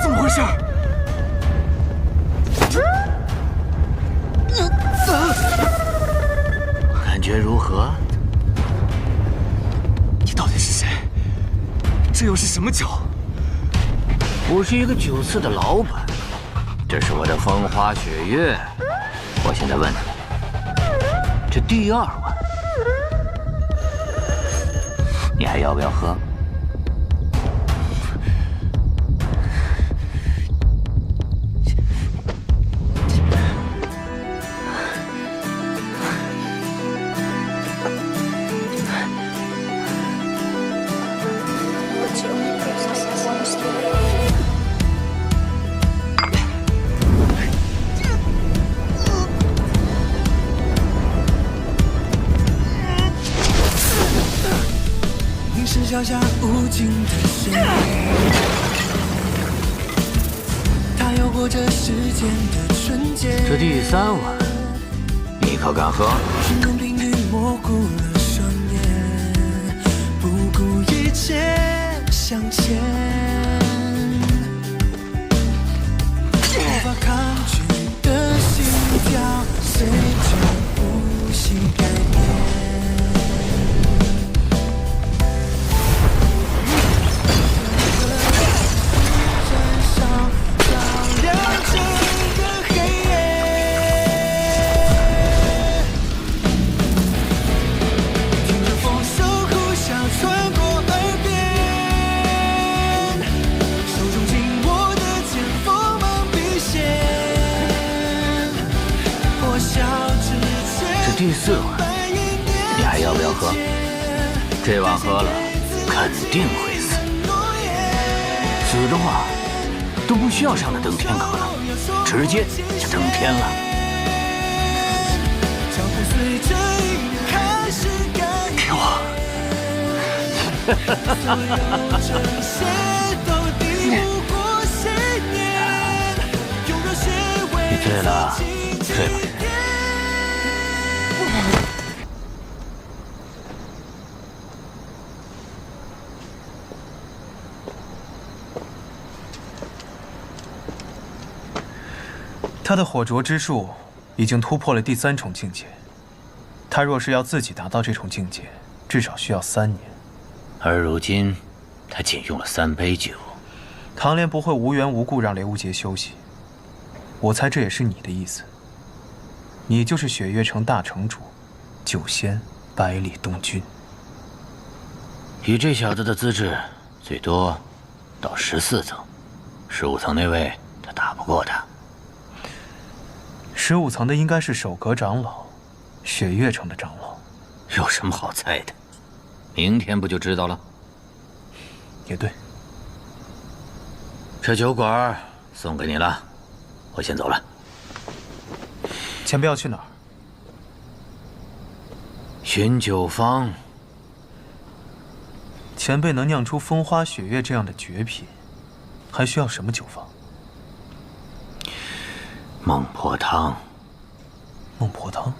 怎么回事？感觉如何？你到底是谁？这又是什么酒？我是一个酒肆的老板，这是我的风花雪月。我现在问你，这第2碗，你还要不要喝？脚下无尽的深渊，它游过这世间的纯洁。这第3碗，你可敢喝？寻梦频率模糊了双眼，不顾一切向前，无法抗拒的心跳，随着呼吸改变。4碗，你还要不要喝？这碗喝了，肯定会死。死的话，都不需要上那登天阁了，直接就登天了。给我！你醉了，睡吧。他的火灼之术已经突破了第3重境界，他若是要自己达到这重境界，至少需要3年。而如今，他仅用了3杯酒。唐莲不会无缘无故让雷无节休息，我猜这也是你的意思。你就是雪月城大城主，酒仙百里东君。以这小子的资质，最多到14层，15层那位他打不过他。15层的应该是守阁长老，雪月城的长老。有什么好猜的？明天不就知道了？也对。这酒馆送给你了，我先走了。前辈要去哪儿？寻酒坊。前辈能酿出风花雪月这样的绝品，还需要什么酒坊？孟婆汤。孟婆汤。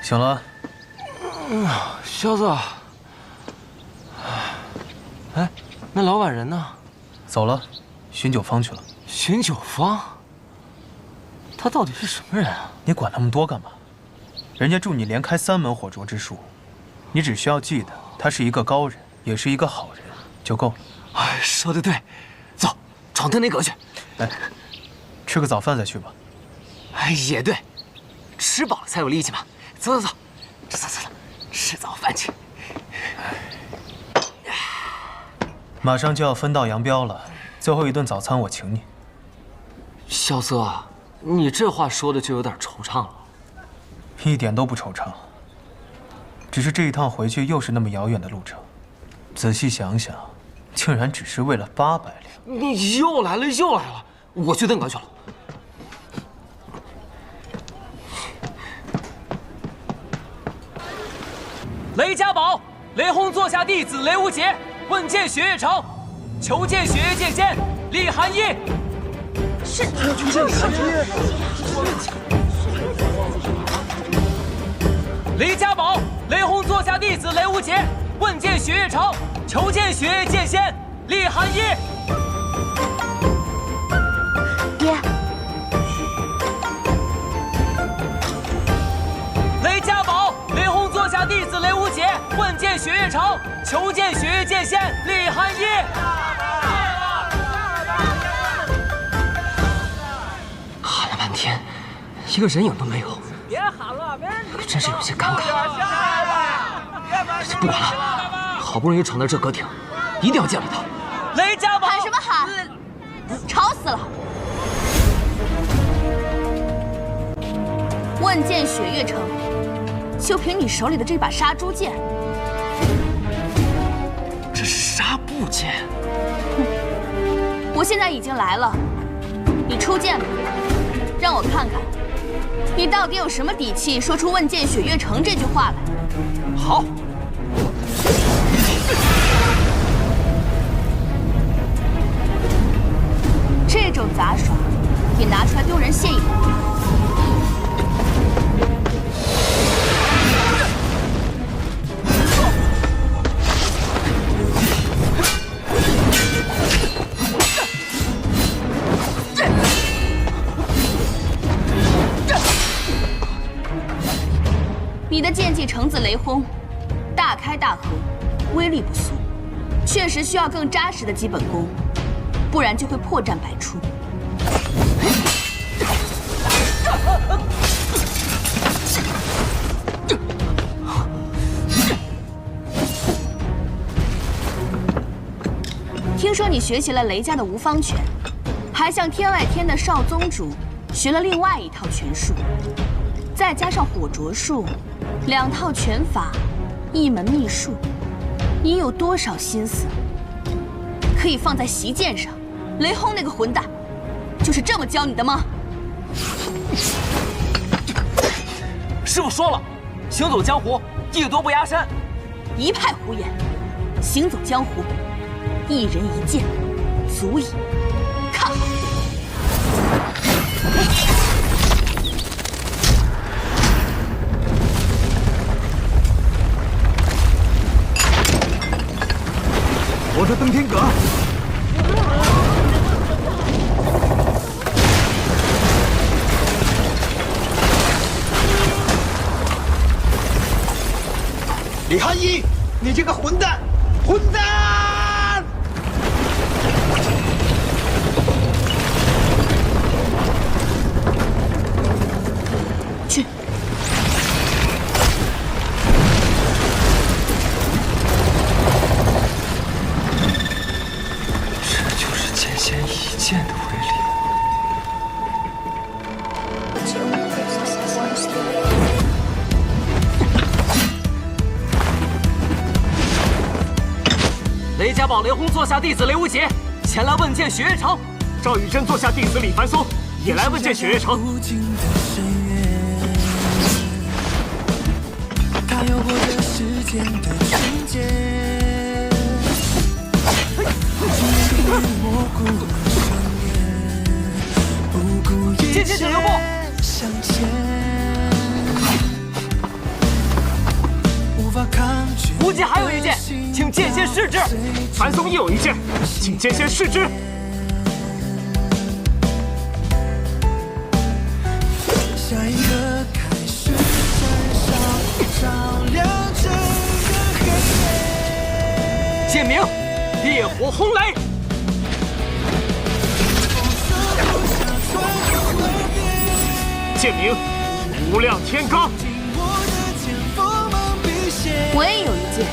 醒了。萧子。哎，那老板人呢？走了，寻酒坊去了。寻酒坊？他到底是什么人啊？你管那么多干嘛？人家助你连开3门火灼之术，你只需要记得他是一个高人，也是一个好人就够了。哎，说得对，走，闯登那阁去。哎，吃个早饭再去吧。哎，也对，吃饱了才有力气嘛。走，走，吃早饭去。马上就要分道扬镳了，最后一顿早餐我请你。萧瑟，你这话说的就有点惆怅了。一点都不惆怅，只是这一趟回去又是那么遥远的路程，仔细想想，竟然只是为了800两。你又来了，我去登阁去了。雷家宝，雷轰座下弟子雷无节，问见雪月城，求见雪月剑仙厉寒衣。是，求见厉寒衣。雷家宝，雷轰座下弟子雷无节，问见雪月城，求见雪月剑仙厉寒衣。爹。雷家宝，雷轰座下弟子雷无节，问见雪月城，求见雪月剑仙厉寒衣。喊了半天，一个人影都没有。别喊了，可真是有些尴尬。不管了，好不容易闯到这阁厅，一定要见了他。雷家宝，喊什么喊？吵死了！问见雪月城，就凭你手里的这把杀猪剑。这是纱布剑。哼，我现在已经来了，你出剑吧，让我看看。你到底有什么底气说出“问见雪月城”这句话来？好。这种杂耍，橙子雷轰，大开大合，威力不俗，确实需要更扎实的基本功，不然就会破绽百出。听说你学习了雷家的无方拳，还向天外天的少宗主学了另外一套拳术，再加上火灼术，2套拳法，1门秘术，你有多少心思可以放在席剑上？雷轰那个混蛋，就是这么教你的吗？师傅说了，行走江湖，艺多不压身。一派胡言！行走江湖，一人一剑，足矣。看好！我的登天阁。李寒一，你这个混蛋！混蛋！去。这就是剑仙一剑的威力。雷家堡雷轰座下弟子雷无极前来问剑雪月城，赵宇珍座下弟子李凡松也来问剑雪月城。他有过这世间的情节，模糊了双眼，不顾一切向前，无法抗拒。无极还有一剑，请剑仙试之。樊松亦有一剑，请剑仙试之。下一刻开始燃烧，照亮整个黑夜。剑名烈火轰雷。剑名无量天罡。我也有一剑。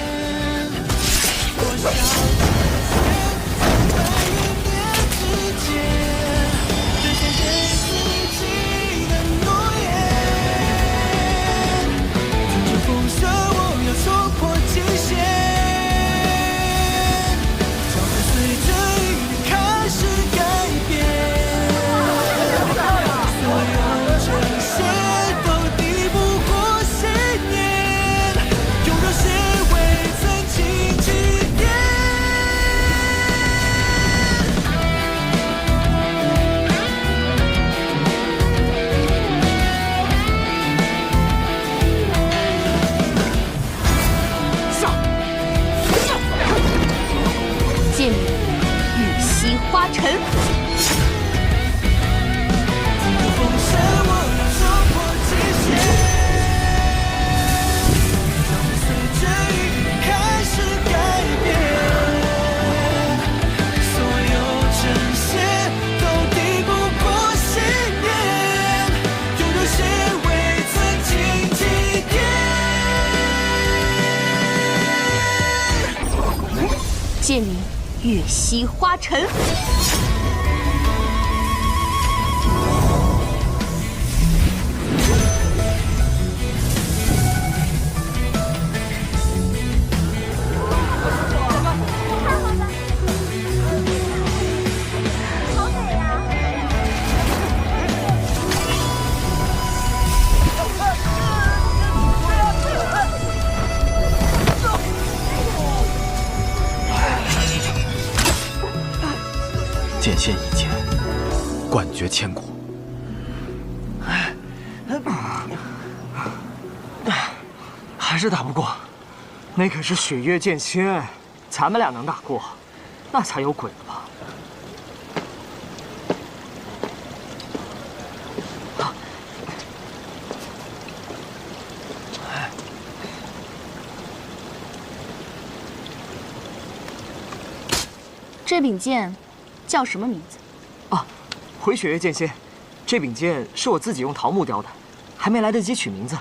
剑名月溪花尘。剑仙一剑，冠绝千古。还是打不过，那可是雪月剑仙，咱们俩能打过，那才有鬼了吧？这柄剑叫什么名字？啊，回雪月剑仙。这柄剑是我自己用桃木雕的，还没来得及取名字。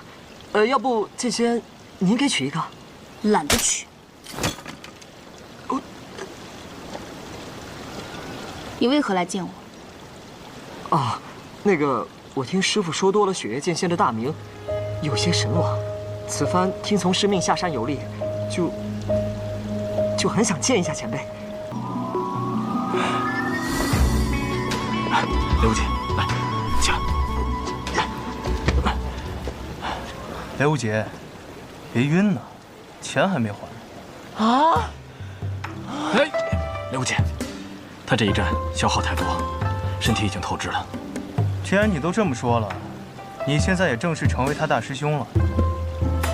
要不剑仙您给取一个？懒得取。你为何来见我？啊，那个，我听师傅说多了雪月剑仙的大名，有些神往。此番听从师命下山游历，就很想见一下前辈。雷无忌，来，起来。雷无忌，别晕呐，钱还没还。啊！哎，雷无忌，他这一战消耗太多，身体已经透支了。既然你都这么说了，你现在也正式成为他大师兄了。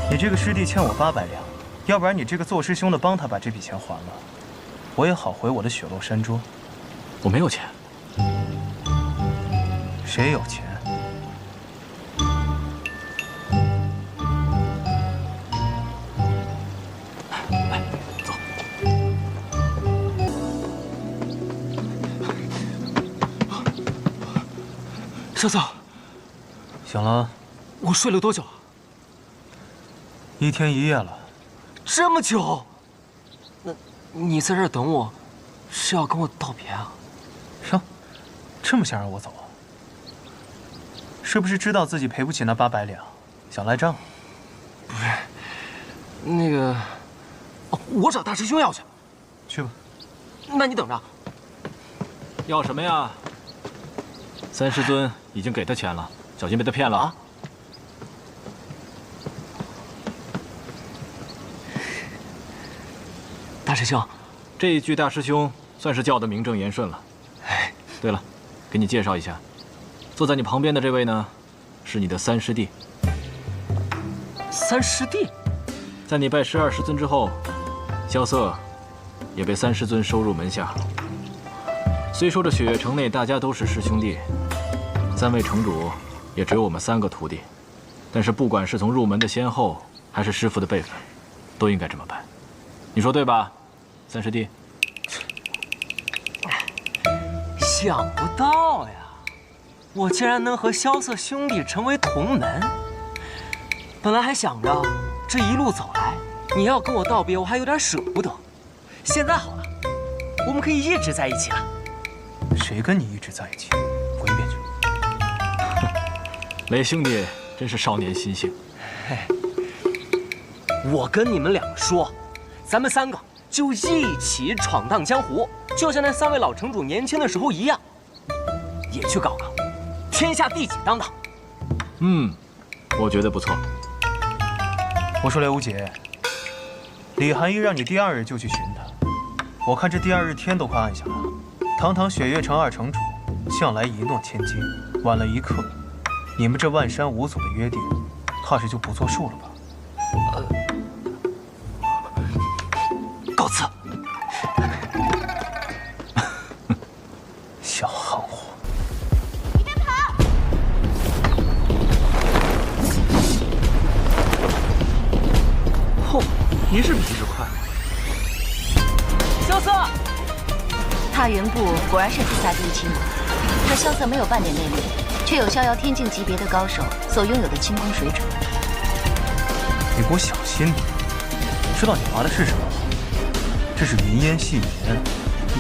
你这个师弟欠我800两，要不然你这个做师兄的帮他把这笔钱还了，我也好回我的雪落山庄。我没有钱。谁有钱？来，走。少佐，醒了？我睡了多久啊？1天1夜了。这么久？那你在这儿等我，是要跟我道别啊？上，这么想让我走啊？是不是知道自己赔不起那800两，想赖账？不是，那个，哦，我找大师兄要去。去吧。那你等着。要什么呀？三师尊已经给他钱了，小心被他骗了啊！大师兄，这一句大师兄算是叫得名正言顺了。哎，对了，给你介绍一下，坐在你旁边的这位呢，是你的三师弟。三师弟，在你拜师2师尊之后，萧瑟也被三师尊收入门下。虽说这雪月城内大家都是师兄弟，3位城主也只有我们3个徒弟，但是不管是从入门的先后，还是师傅的辈分，都应该这么办。你说对吧，三师弟？想不到呀，我竟然能和萧瑟兄弟成为同门。本来还想着这一路走来，你要跟我道别，我还有点舍不得。现在好了，我们可以一直在一起了。谁跟你一直在一起？滚一边去！雷兄弟真是少年心性。我跟你们2个说，咱们3个就一起闯荡江湖，就像那3位老城主年轻的时候一样，也去搞搞天下第几当当。我觉得不错。我说雷无忌，李寒衣让你第2日就去寻他，我看这第2日天都快暗下了。堂堂雪月城2城主，向来一诺千金，晚了1刻，你们这万山5祖的约定，怕是就不作数了吧？告辞。小憨货！你别跑！嚯，你是比日快。萧瑟，踏云部果然是天下第一奇谋。这萧瑟没有半点内力，却有逍遥天境级别的高手所拥有的轻功水准。你给我小心点！知道你划的是什么吗？这是云烟细棉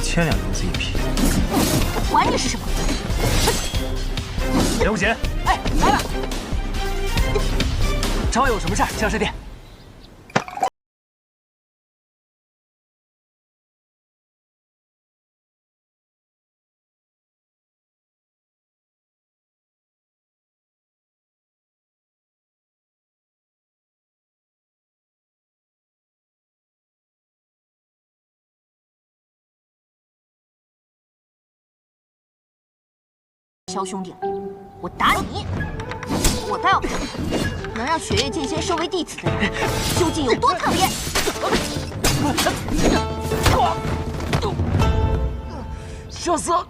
，1000两银子一匹。我管你是什么！雷无忌，哎，来了！找我有什么事儿，萧师弟？萧兄弟，我打你！我倒要看能让雪月剑仙收为弟子的人究竟有多讨厌！萧瑟，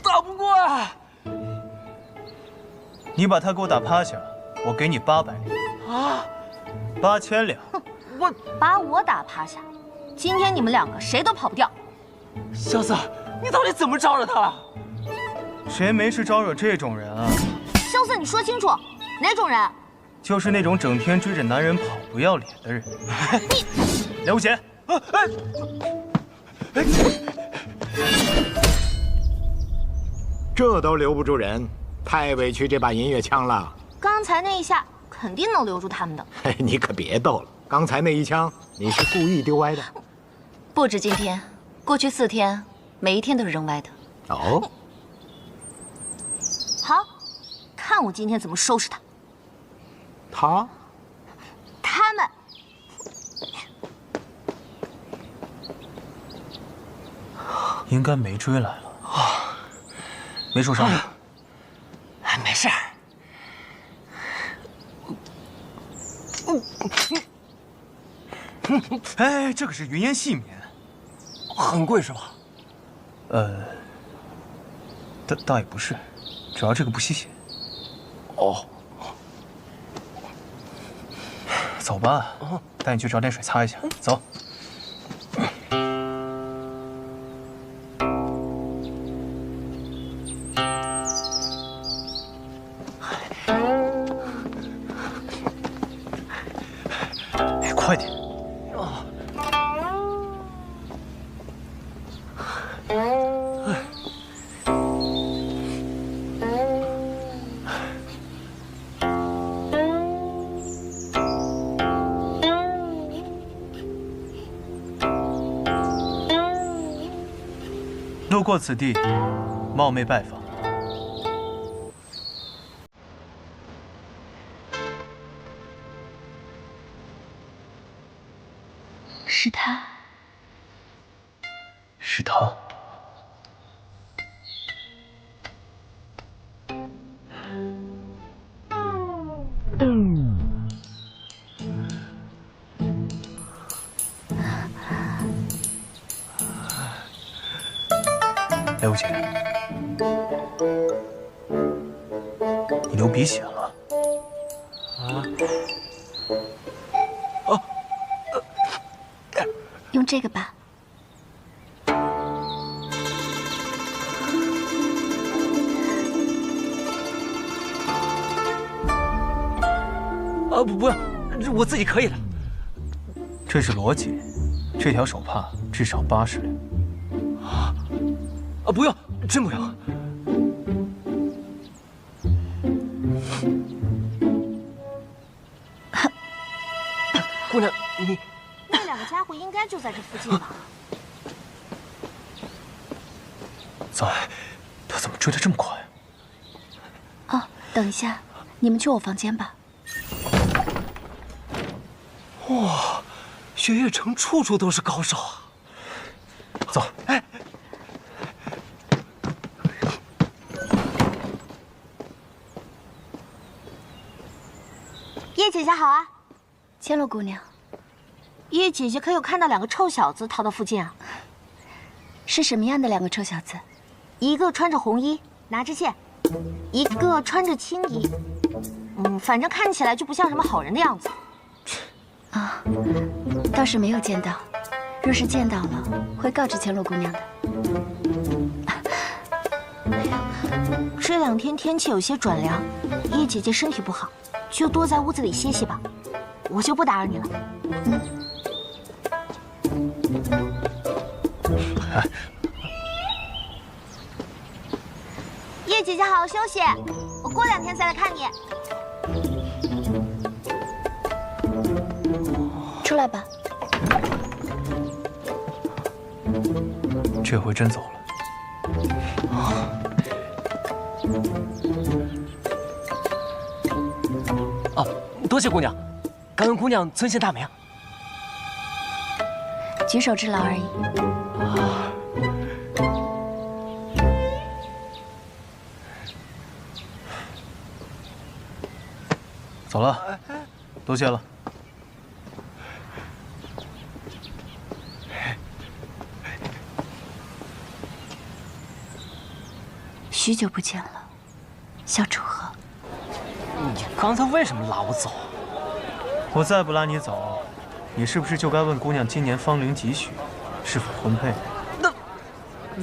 打不过啊！你把他给我打趴下，我给你800两。啊？8000两。把我打趴下，今天你们2个谁都跑不掉。萧瑟，你到底怎么招惹他了？谁没事招惹这种人啊？萧瑟，你说清楚，哪种人？就是那种整天追着男人跑不要脸的人。梁无邪，这都留不住人，太委屈这把银月枪了。刚才那一下肯定能留住他们的。嘿，你可别逗了，刚才那一枪你是故意丢歪的。不止今天，过去4天，每一天都是扔歪的。哦，好，看我今天怎么收拾他。他们。应该没追来了啊，没受伤。没事儿。哎，这可是云烟细棉，很贵是吧？倒也不是，主要这个不吸血。哦，走吧，带你去找点水擦一下。走。哎，快点！路过此地，冒昧拜访。是他。是他。梁无邪，你流鼻血了。用这个吧。不要，我自己可以的。这是罗姐，这条手帕至少80两。不要，真不要。姑娘，你那2个家伙应该就在这附近吧？早，他怎么追得这么快？哦，等一下，你们去我房间吧。哇，雪月城处处都是高手啊！走。哎。叶姐姐好啊，千落姑娘。叶姐姐可有看到2个臭小子逃到附近啊？是什么样的2个臭小子？一个穿着红衣，拿着剑；一个穿着青衣。反正看起来就不像什么好人的样子。啊，倒是没有见到。若是见到了，会告知千落姑娘的。这2天天气有些转凉，叶姐姐身体不好，就多在屋子里歇息吧。我就不打扰你了。叶姐姐好好休息，我过2天再来看你。出来吧。这回真走了。多谢姑娘，感恩姑娘尊姓大名。举手之劳而已。走了，多谢了。许久不见了，小楚河。你刚才为什么拉我走？我再不拉你走，你是不是就该问姑娘今年芳龄几许，是否婚配？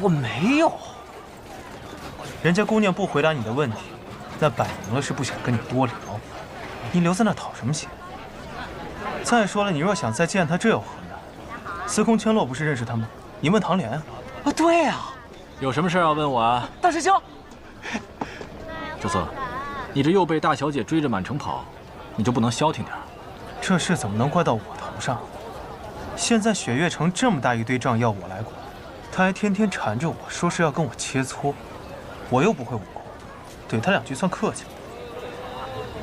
我没有。人家姑娘不回答你的问题，那摆明了是不想跟你多聊。你留在那讨什么嫌？再说了，你若想再见她，这有何难？司空千洛不是认识他吗？你问唐莲啊。啊，对呀。有什么事要问我啊？大师兄。周瑟，你这又被大小姐追着满城跑，你就不能消停点？这事怎么能怪到我头上？现在雪月城这么大一堆账要我来管，他还天天缠着我说是要跟我切磋，我又不会武功，怼他2句算客气。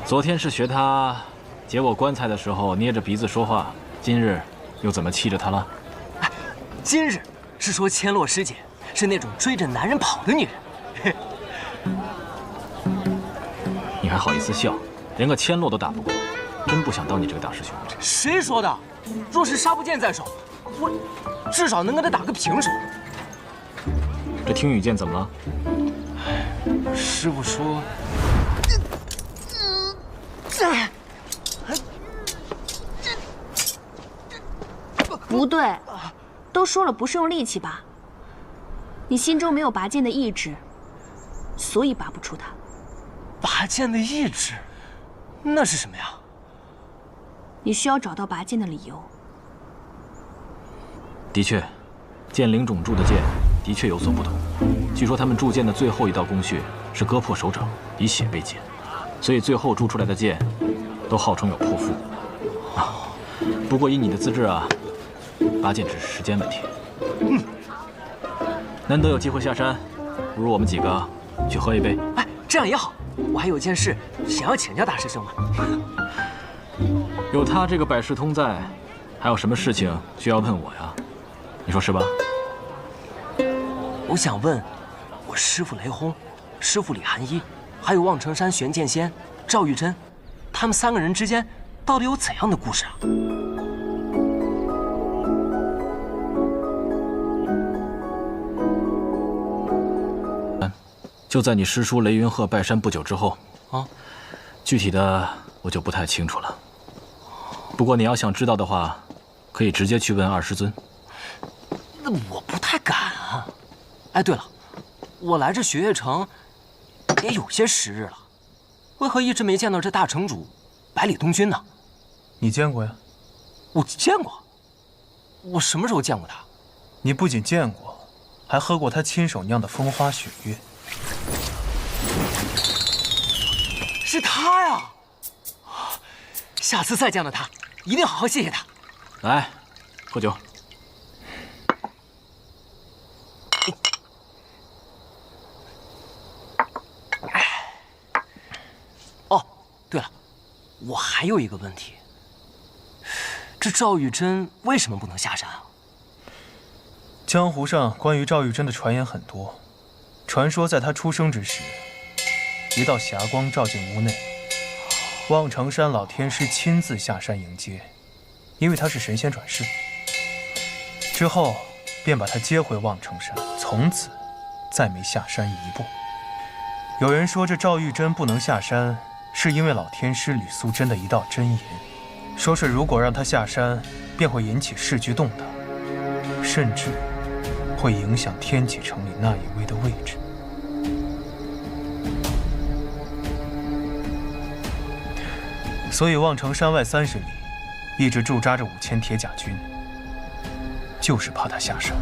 昨天是学他解我棺材的时候捏着鼻子说话，今日又怎么气着他了？今日是说千洛师姐是那种追着男人跑的女人。你还好意思笑？连个千洛都打不过，真不想当你这个大师兄。谁说的？若是杀不见在手，我至少能跟他打个平手。这听雨剑怎么了？师傅说，不对，都说了不是用力气拔，你心中没有拔剑的意志，所以拔不出它。拔剑的意志，那是什么呀？你需要找到拔剑的理由。的确，剑灵种铸的剑的确有所不同。据说他们铸剑的最后一道工序是割破手掌，以血为剑，所以最后铸出来的剑都号称有破腹。不过以你的资质啊，拔剑只是时间问题。难得有机会下山，不如我们几个去喝一杯。哎，这样也好。我还有件事想要请教大师兄呢。有他这个百事通在，还有什么事情需要问我呀？你说是吧？我想问，我师父雷轰、师父李寒一，还有望城山玄剑仙赵玉珍，他们3个人之间到底有怎样的故事啊？就在你师叔雷云鹤拜山不久之后啊，具体的我就不太清楚了。不过你要想知道的话，可以直接去问二师尊。那我不太敢啊。哎，对了，我来这雪月城也有些时日了，为何一直没见到这大城主百里东君呢？你见过呀？我见过。我什么时候见过他？你不仅见过，还喝过他亲手酿的风花雪月。是他呀！下次再见到他，一定好好谢谢他。来，喝酒。哦，对了，我还有一个问题，这赵玉珍为什么不能下山啊？江湖上关于赵玉珍的传言很多，传说在她出生之时，一道霞光照进屋内，望城山老天师亲自下山迎接，因为他是神仙转世。之后便把他接回望城山，从此再没下山一步。有人说这赵玉珍不能下山，是因为老天师吕素贞的一道真言，说是如果让他下山，便会引起市局动荡，甚至会影响天启城里那一位的位置。所以望城山外30里，一直驻扎着5000铁甲军，就是怕他下山。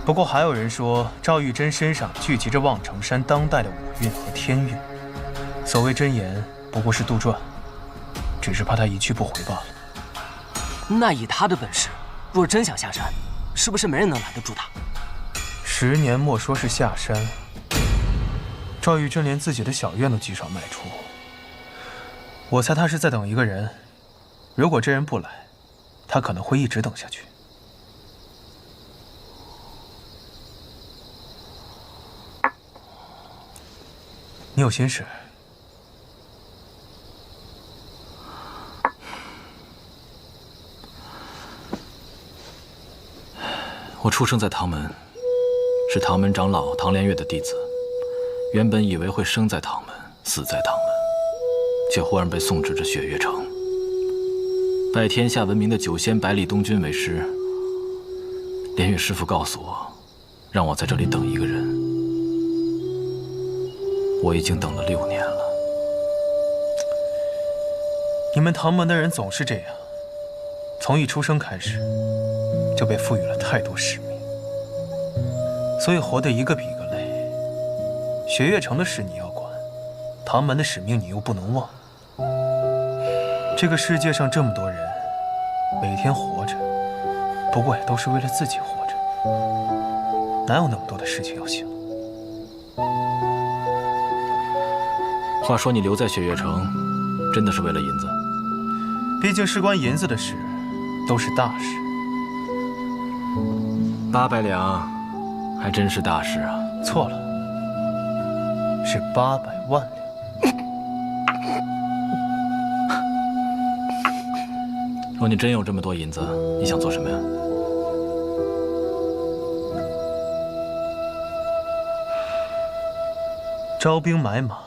不过还有人说，赵玉珍身上聚集着望城山当代的武运和天运，所谓真言不过是杜撰，只是怕他一去不回罢了。那以他的本事，若真想下山，是不是没人能拦得住他？10年莫说是下山，赵玉珍连自己的小院都极少迈出。我猜他是在等一个人，如果这人不来，他可能会一直等下去。你有心事？我出生在唐门，是唐门长老唐连月的弟子。原本以为会生在唐门，死在唐门，却忽然被送至这雪月城，拜天下闻名的酒仙百里东君为师。连月师傅告诉我，让我在这里等一个人。我已经等了6年了。你们唐门的人总是这样，从一出生开始就被赋予了太多使命，所以活得一个比一个累。雪月城的事你要管，唐门的使命你又不能忘。这个世界上这么多人，每天活着，不过也都是为了自己活着，哪有那么多的事情要想？话说你留在雪月城，真的是为了银子？毕竟事关银子的事，都是大事。800两，还真是大事啊！错了，是800万两。若你真有这么多银子，你想做什么呀？招兵买马，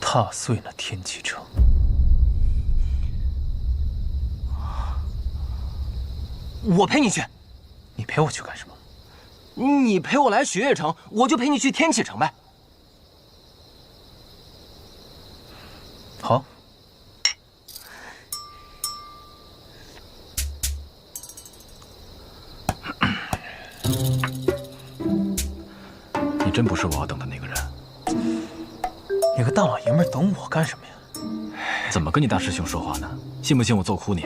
踏碎了天启城。我陪你去。你陪我去干什么？你陪我来雪月城，我就陪你去天启城呗。好。你真不是我要等的那个人。你个大老爷们儿，等我干什么呀？怎么跟你大师兄说话呢？信不信我揍哭你？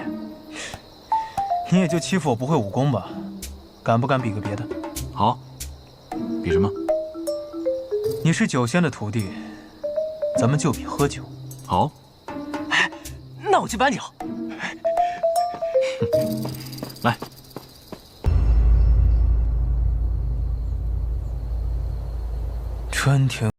你也就欺负我不会武功吧？敢不敢比个别的？好，比什么？你是酒仙的徒弟，咱们就比喝酒。好。那我去搬酒。来。春天。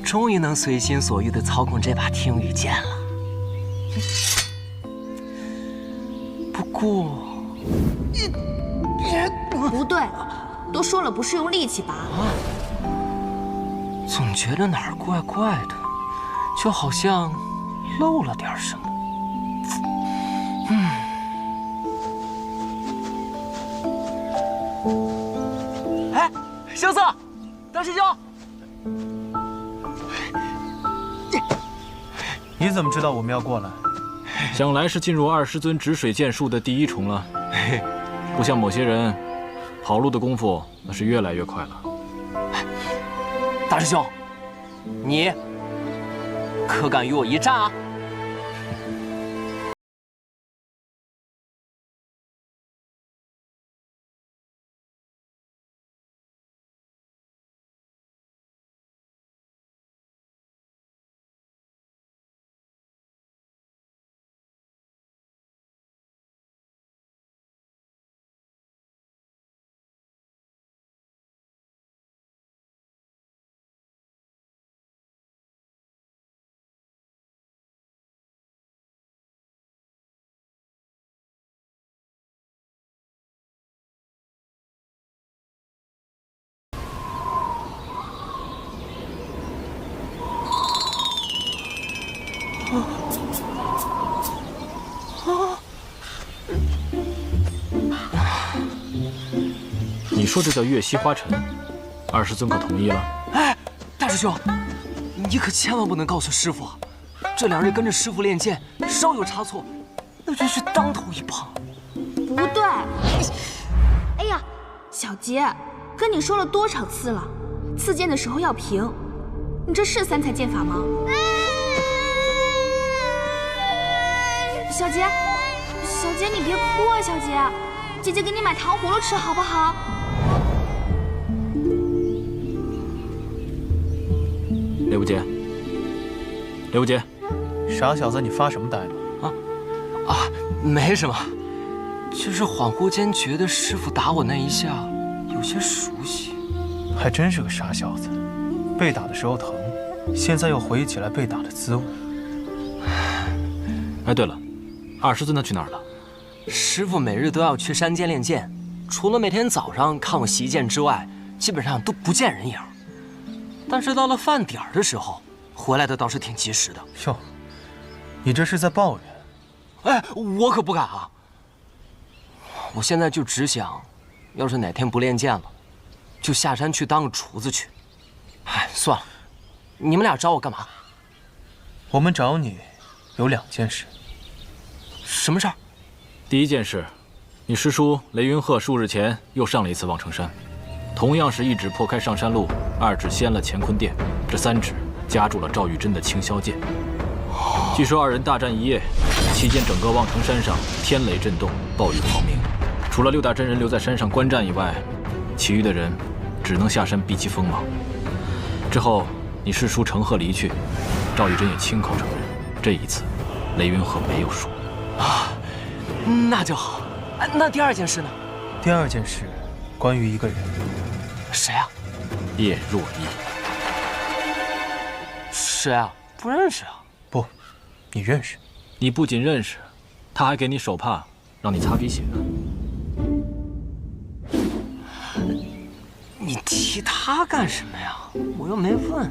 终于能随心所欲地操控这把听雨剑了。不过，不对，都说了不是用力气拔。总觉得哪儿怪怪的，就好像漏了点什么。哎，萧瑟，大师兄。你怎么知道我们要过来？想来是进入20尊止水剑术的第一重了。不像某些人，跑路的功夫那是越来越快了。大师兄，你可敢与我一战啊？你说这叫月溪花尘，20尊可同意了？哎，大师兄，你可千万不能告诉师傅啊！这2日跟着师傅练剑，稍有差错，那真是当头一棒。不对，哎呀，小杰，跟你说了多少次了，刺剑的时候要平。你这是3才剑法吗？小杰，小杰，你别哭啊，小杰，姐姐给你买糖葫芦吃好不好？刘不杰，刘不杰，傻小子，你发什么呆呢？没什么，就是恍惚间觉得师傅打我那一下有些熟悉。还真是个傻小子，被打的时候疼，现在又回忆起来被打的滋味。哎，对了，20尊他去哪儿了？师傅每日都要去山间练剑，除了每天早上看我习剑之外，基本上都不见人影。但是到了饭点的时候，回来的倒是挺及时的。哟，你这是在抱怨？哎，我可不敢啊！我现在就只想，要是哪天不练剑了，就下山去当个厨子去。哎，算了，你们俩找我干嘛？我们找你有2件事。什么事儿？第一件事，你师叔雷云鹤数日前又上了一次望城山，同样是1指破开上山路，2指掀了乾坤殿，这3指夹住了赵玉珍的青霄剑。据说2人大战1夜，期间整个望城山上天雷震动，暴雨狂鸣，除了6大真人留在山上观战以外，其余的人只能下山避其锋芒。之后，你师叔乘鹤离去，赵玉珍也亲口承认，这一次雷云鹤没有输。那就好。那第2件事呢？第2件事，关于一个人。谁啊？叶若依。谁啊？不认识啊。不，你认识。你不仅认识，他还给你手帕，让你擦鼻血呢。你提他干什么呀？我又没问。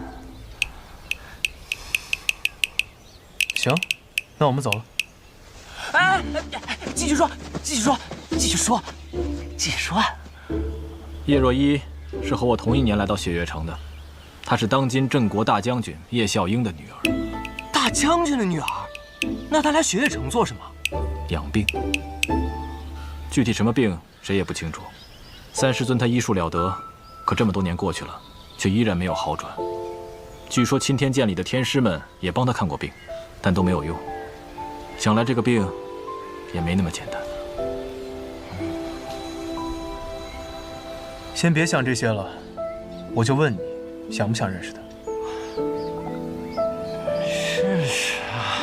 行，那我们走了。哎，继续说，继续说，继续说，继续说。叶若依是和我同一年来到血月城的，她是当今镇国大将军叶孝英的女儿。大将军的女儿？那她来血月城做什么？养病。具体什么病谁也不清楚。3师尊他医术了得，可这么多年过去了，却依然没有好转。据说钦天监里的天师们也帮他看过病，但都没有用。想来这个病也没那么简单。先别想这些了，我就问你，想不想认识他？认识啊。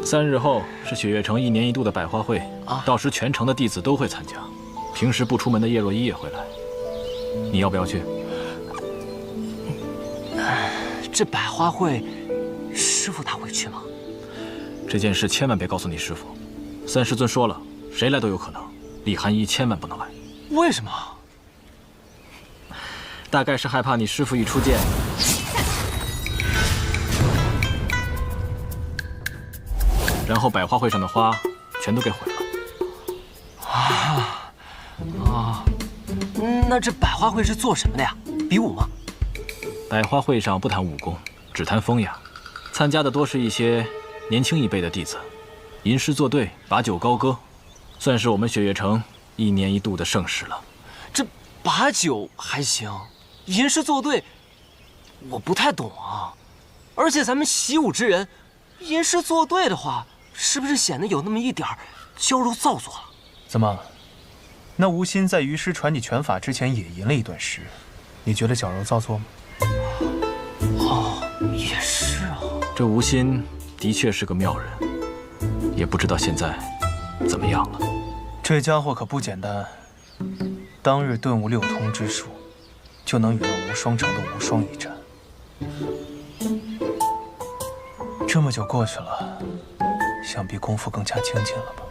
3日后是血月城1年1度的百花会，到时全城的弟子都会参加。平时不出门的叶若依也会来，你要不要去？这百花会，师傅他会去吗？这件事千万别告诉你师傅。3师尊说了，谁来都有可能，李寒衣千万不能来。为什么？大概是害怕你师傅一出剑，然后百花会上的花全都给毁了。那这百花会是做什么的呀？比武吗？百花会上不谈武功，只谈风雅，参加的多是一些年轻一辈的弟子，吟诗作对，把酒高歌，算是我们血月城1年1度的盛事了。这把酒还行，吟诗作对，我不太懂啊。而且咱们习武之人，吟诗作对的话，是不是显得有那么一点娇柔造作了？怎么？那吴昕在于师传你拳法之前也吟了一段诗，你觉得矫揉造作吗？哦，也是啊。这吴昕的确是个妙人，也不知道现在怎么样了。这家伙可不简单，当日顿悟6通之术，就能与那无双城的无双一战。这么久过去了，想必功夫更加精进了吧？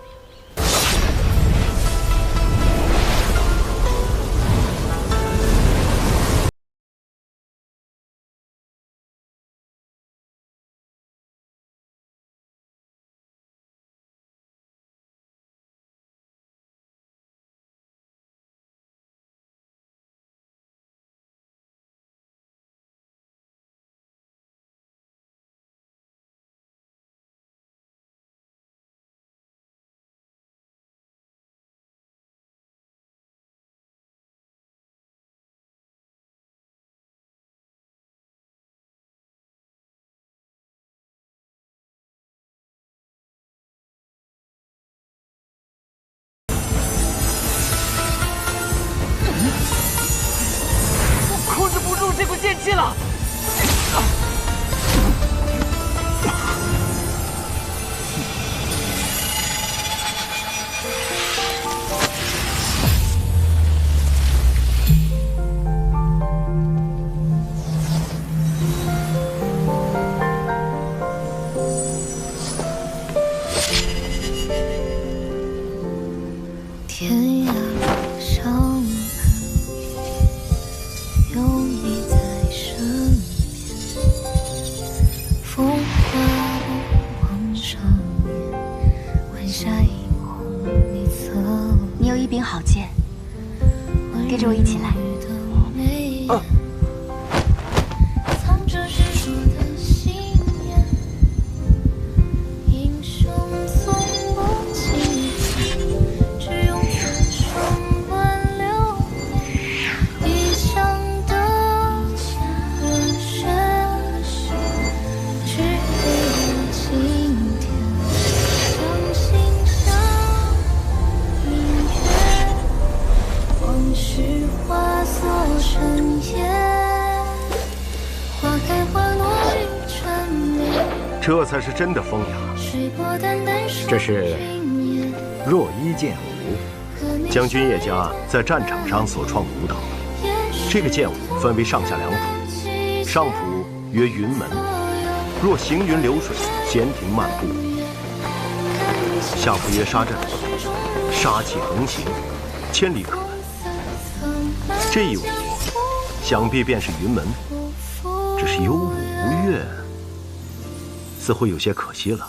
泄气了。天涯路上，有你在身边。风花不往上面，晚霞映红你侧。你有一柄好剑，跟着我一起来。藏着执着的信念，英雄从不轻言，只用此生乱流年。异乡的热血去给了今天，将心向明月，往事化作尘烟。花开花落已缠绵，这才是真的风雅。水波淡淡这是若一剑舞，将军叶家在战场上所创的舞蹈。这个剑舞分为上下两谱，上谱曰云门，若行云流水，闲庭漫步；下谱曰杀阵，杀气横行，千里可闻。这一舞，想必便是云门，只是有舞无乐，似乎有些可惜了。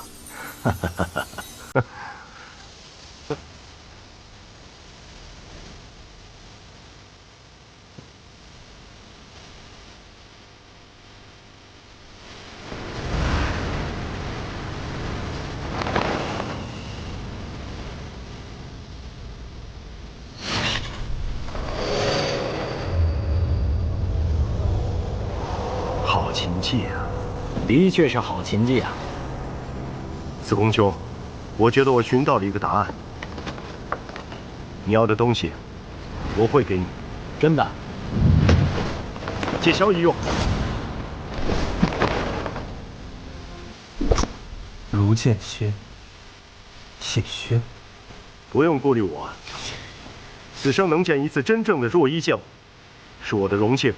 好琴技啊！的确是好琴技啊。子贡兄，我觉得我寻到了一个答案。你要的东西，我会给你。真的？借小乙用。如剑靴，谢靴。不用顾虑我，此生能见一次真正的若一剑舞，是我的荣幸。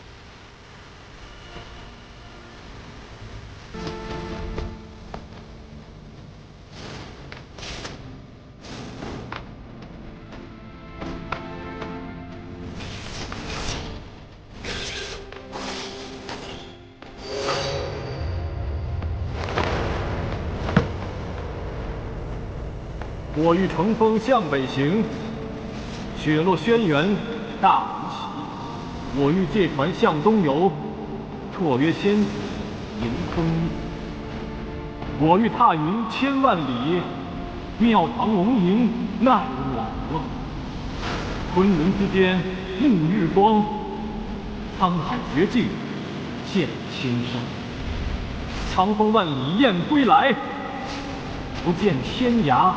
我欲乘风向北行，雪落轩辕大无喜。我欲借船向东游，绰约千里迎风逆。我欲踏云千万里，庙堂龙吟奈我何？昆仑之间沐日光，沧海绝境见千山。苍风万里雁归来，不见天涯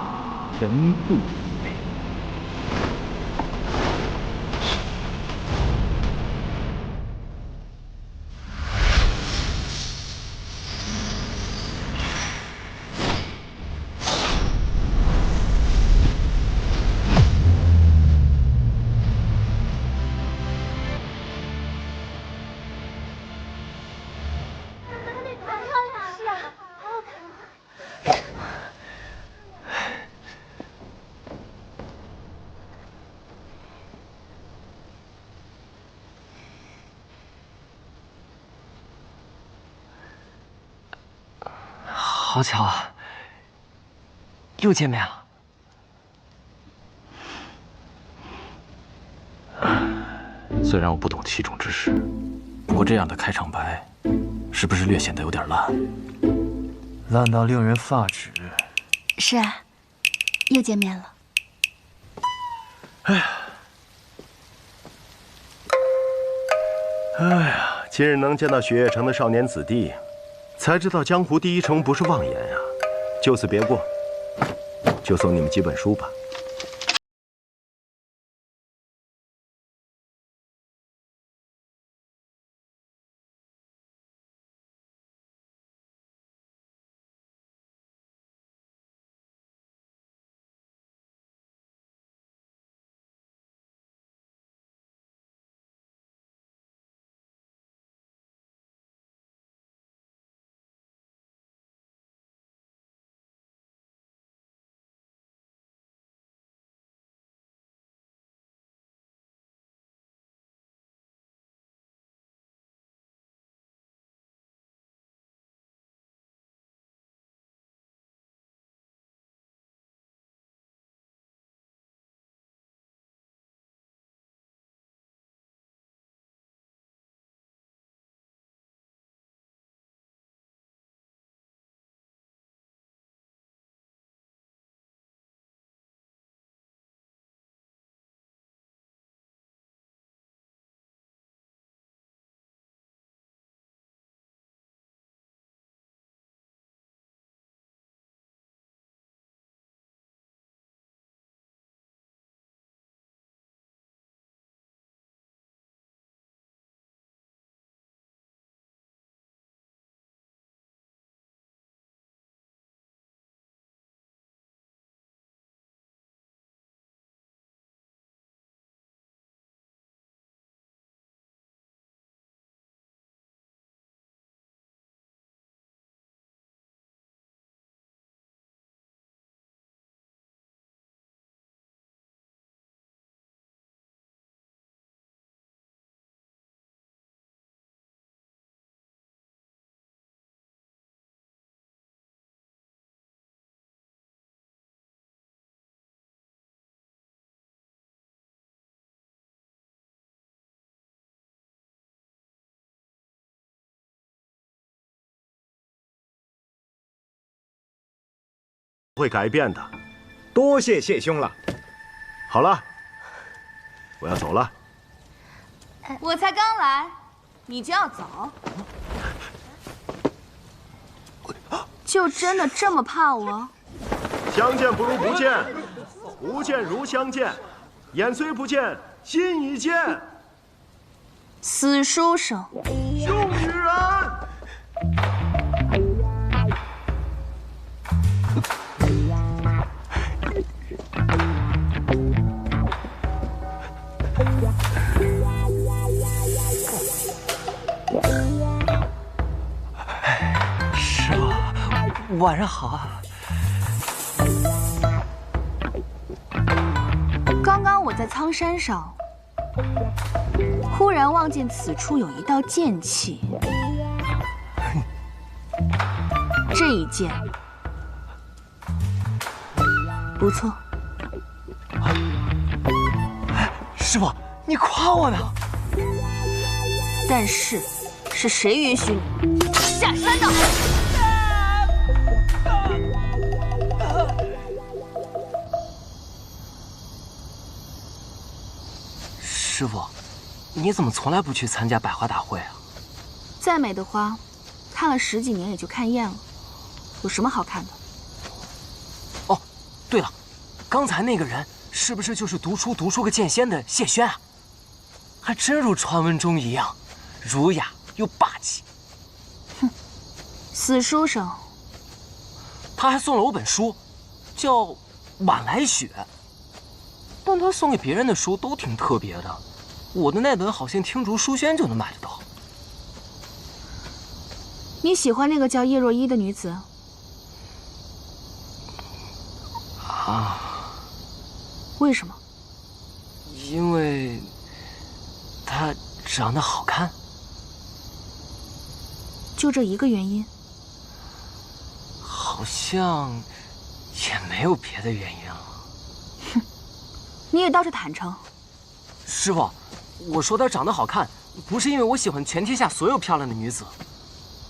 人不美。好巧啊，又见面了。虽然我不懂其中之事，不过这样的开场白，是不是略显得有点烂？烂到令人发指。是啊，又见面了。哎呀，今日能见到雪月城的少年子弟，才知道江湖第一城不是妄言呀。就此别过，就送你们几本书吧。会改变的。多谢谢兄了。好了，我要走了。我才刚来，你就要走？就真的这么怕我？相见不如不见，不见如相见，眼虽不见，心已见。死书生，凶女人！师傅，晚上好啊。刚刚我在苍山上，忽然望见此处有一道剑气，这一剑不错。师傅，你夸我呢？但是，是谁允许你下山的？师傅，你怎么从来不去参加百花大会啊？再美的花，看了10几年也就看厌了，有什么好看的？哦，对了，刚才那个人是不是就是读书个剑仙的谢轩啊？还真如传闻中一样，儒雅又霸气。哼，死书生。他还送了我本书，叫《晚来雪》，但他送给别人的书都挺特别的，我的那本好像听竹书轩就能买得到。你喜欢那个叫叶若依的女子？啊？为什么？因为她长得好看。就这一个原因？好像也没有别的原因了。哼，你也倒是坦诚。师傅，我说她长得好看，不是因为我喜欢全天下所有漂亮的女子，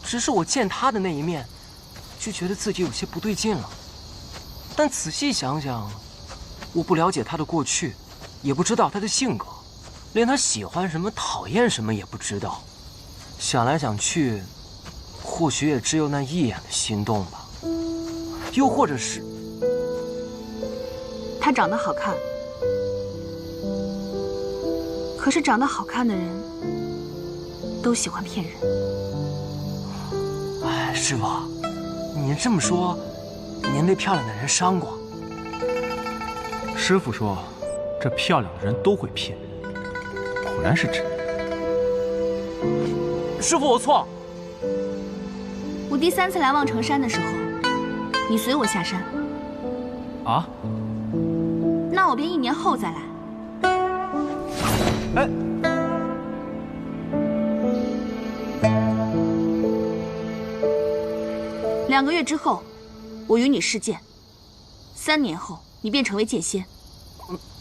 只是我见她的那一面，就觉得自己有些不对劲了。但仔细想想，我不了解她的过去，也不知道她的性格，连她喜欢什么、讨厌什么也不知道。想来想去，或许也只有那一眼的心动吧。又或者是，她长得好看，可是长得好看的人都喜欢骗人。哎，师傅，您这么说，您被漂亮的人伤过？师傅说，这漂亮的人都会骗人，果然是真的。师傅，我错。我第3次来望城山的时候，你随我下山。啊？那我便1年后再来。哎。2个月之后，我与你试剑。3年后，你便成为剑仙。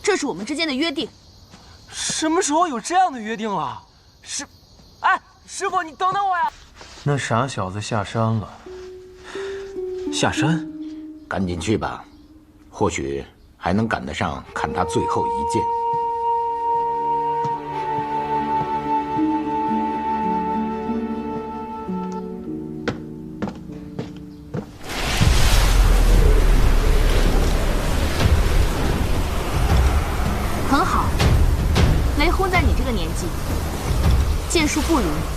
这是我们之间的约定。什么时候有这样的约定了？哎，师傅，你等等我呀！那傻小子下山了。下山？赶紧去吧，或许还能赶得上看他最后一剑。很好，雷轰在你这个年纪，剑术不如你。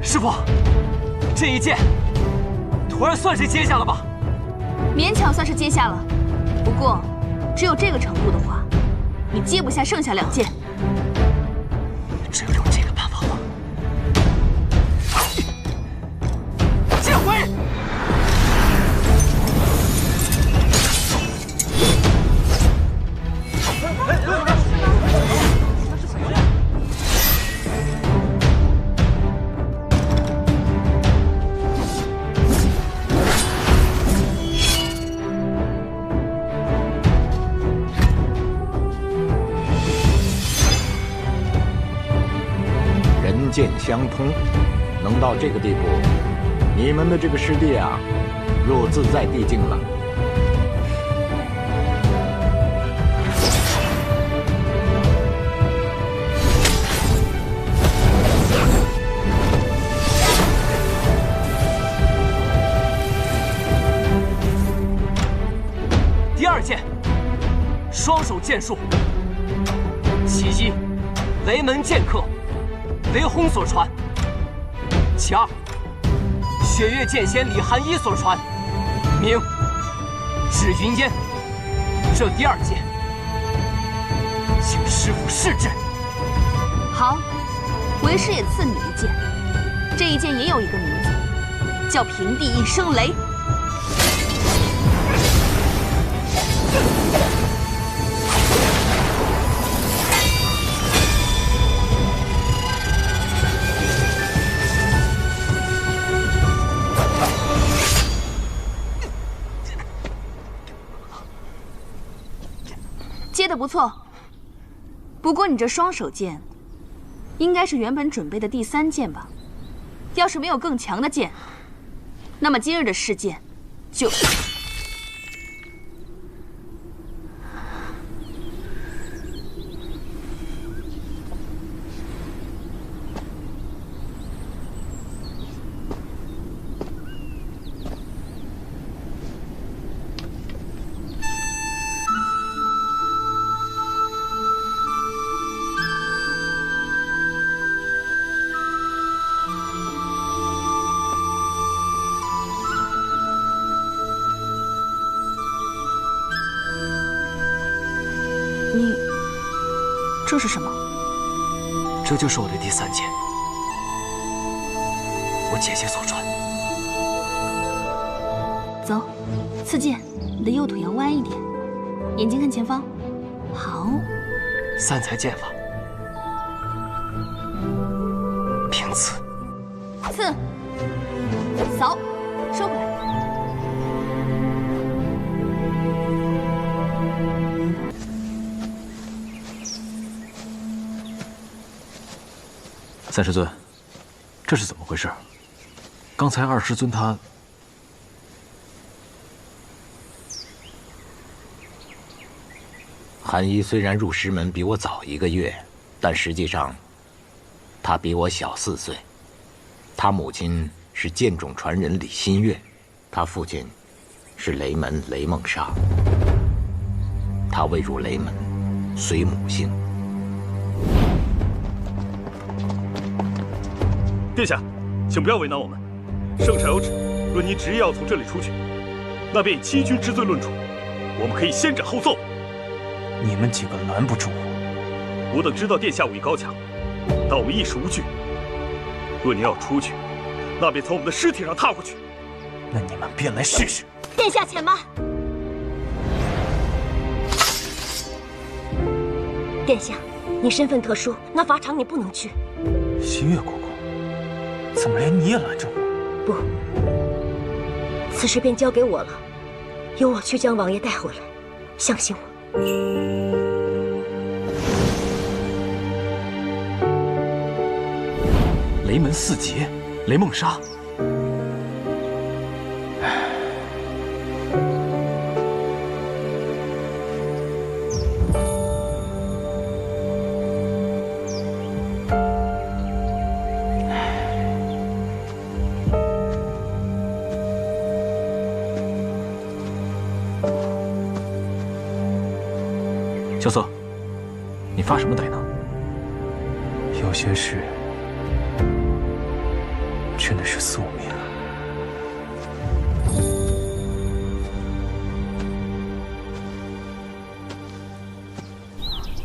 师傅，这一剑，徒儿算是接下了吧？勉强算是接下了，不过，只有这个程度的话，你接不下剩下2剑。只有用这个办法了。剑回！剑相通，能到这个地步，你们的这个师弟啊，若自在地境了。第二剑，双手剑术，其一，雷门剑客，雷轰所传；其二，雪月剑仙李寒一所传，名指云烟。这第二剑，请师傅试之。好，为师也赐你一剑。这一剑也有一个名字，叫平地一声雷。接得不错，不过你这双手剑，应该是原本准备的第3剑吧？要是没有更强的剑，那么今日的事件就……这是什么？这就是我的第3剑，我姐姐所传。走，刺剑，你的右腿要弯一点，眼睛看前方。好。3才剑法，平刺，刺，扫，收回来。3师尊，这是怎么回事？刚才2师尊他……韩一虽然入师门比我早1个月，但实际上他比我小4岁。他母亲是剑种传人李新月，他父亲是雷门雷梦莎。他未入雷门，随母姓。殿下，请不要为难我们。圣上有旨，若您执意要从这里出去，那便以欺君之罪论处。我们可以先斩后奏。你们几个拦不住我。我等知道殿下武艺高强，但我们一时无惧。若您要出去，那便从我们的尸体上踏过去。那你们便来试试。殿下且慢。殿下，你身份特殊，那法场你不能去。新月姑姑。怎么连你也拦着我？不，此事便交给我了，由我去将王爷带回来。相信我。雷门4杰，雷梦莎。萧瑟，你发什么呆呢？有些事真的是宿命啊。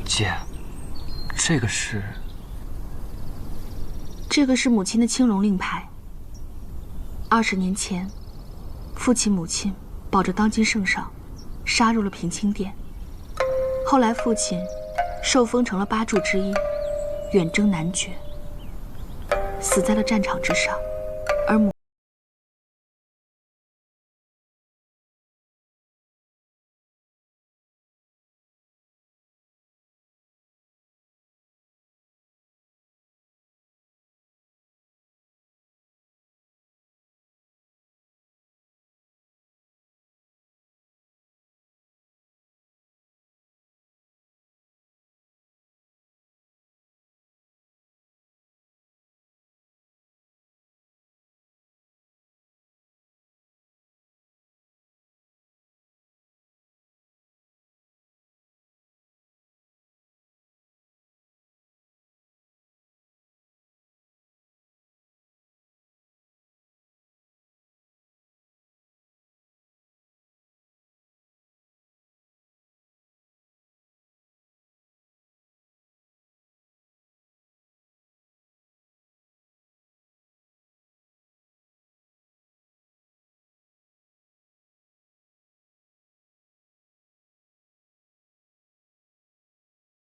姐，这个是……这个是母亲的青龙令牌。20年前，父亲母亲保着当今圣上，杀入了平清殿。后来父亲受封成了8柱之一，远征男爵，死在了战场之上，而母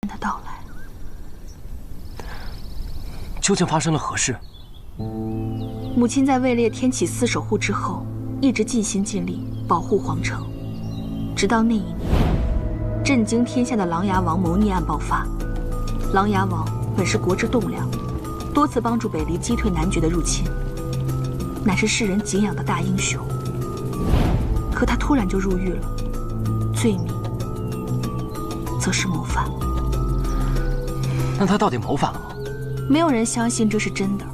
的到来。究竟发生了何事？母亲在位列天启4守护之后，一直尽心尽力保护皇城，直到那一年，震惊天下的琅琊王谋逆案爆发。琅琊王本是国之栋梁，多次帮助北离击退男爵的入侵，乃是世人敬仰的大英雄。可他突然就入狱了，罪名则是谋反。那他到底谋反了吗？没有人相信这是真的。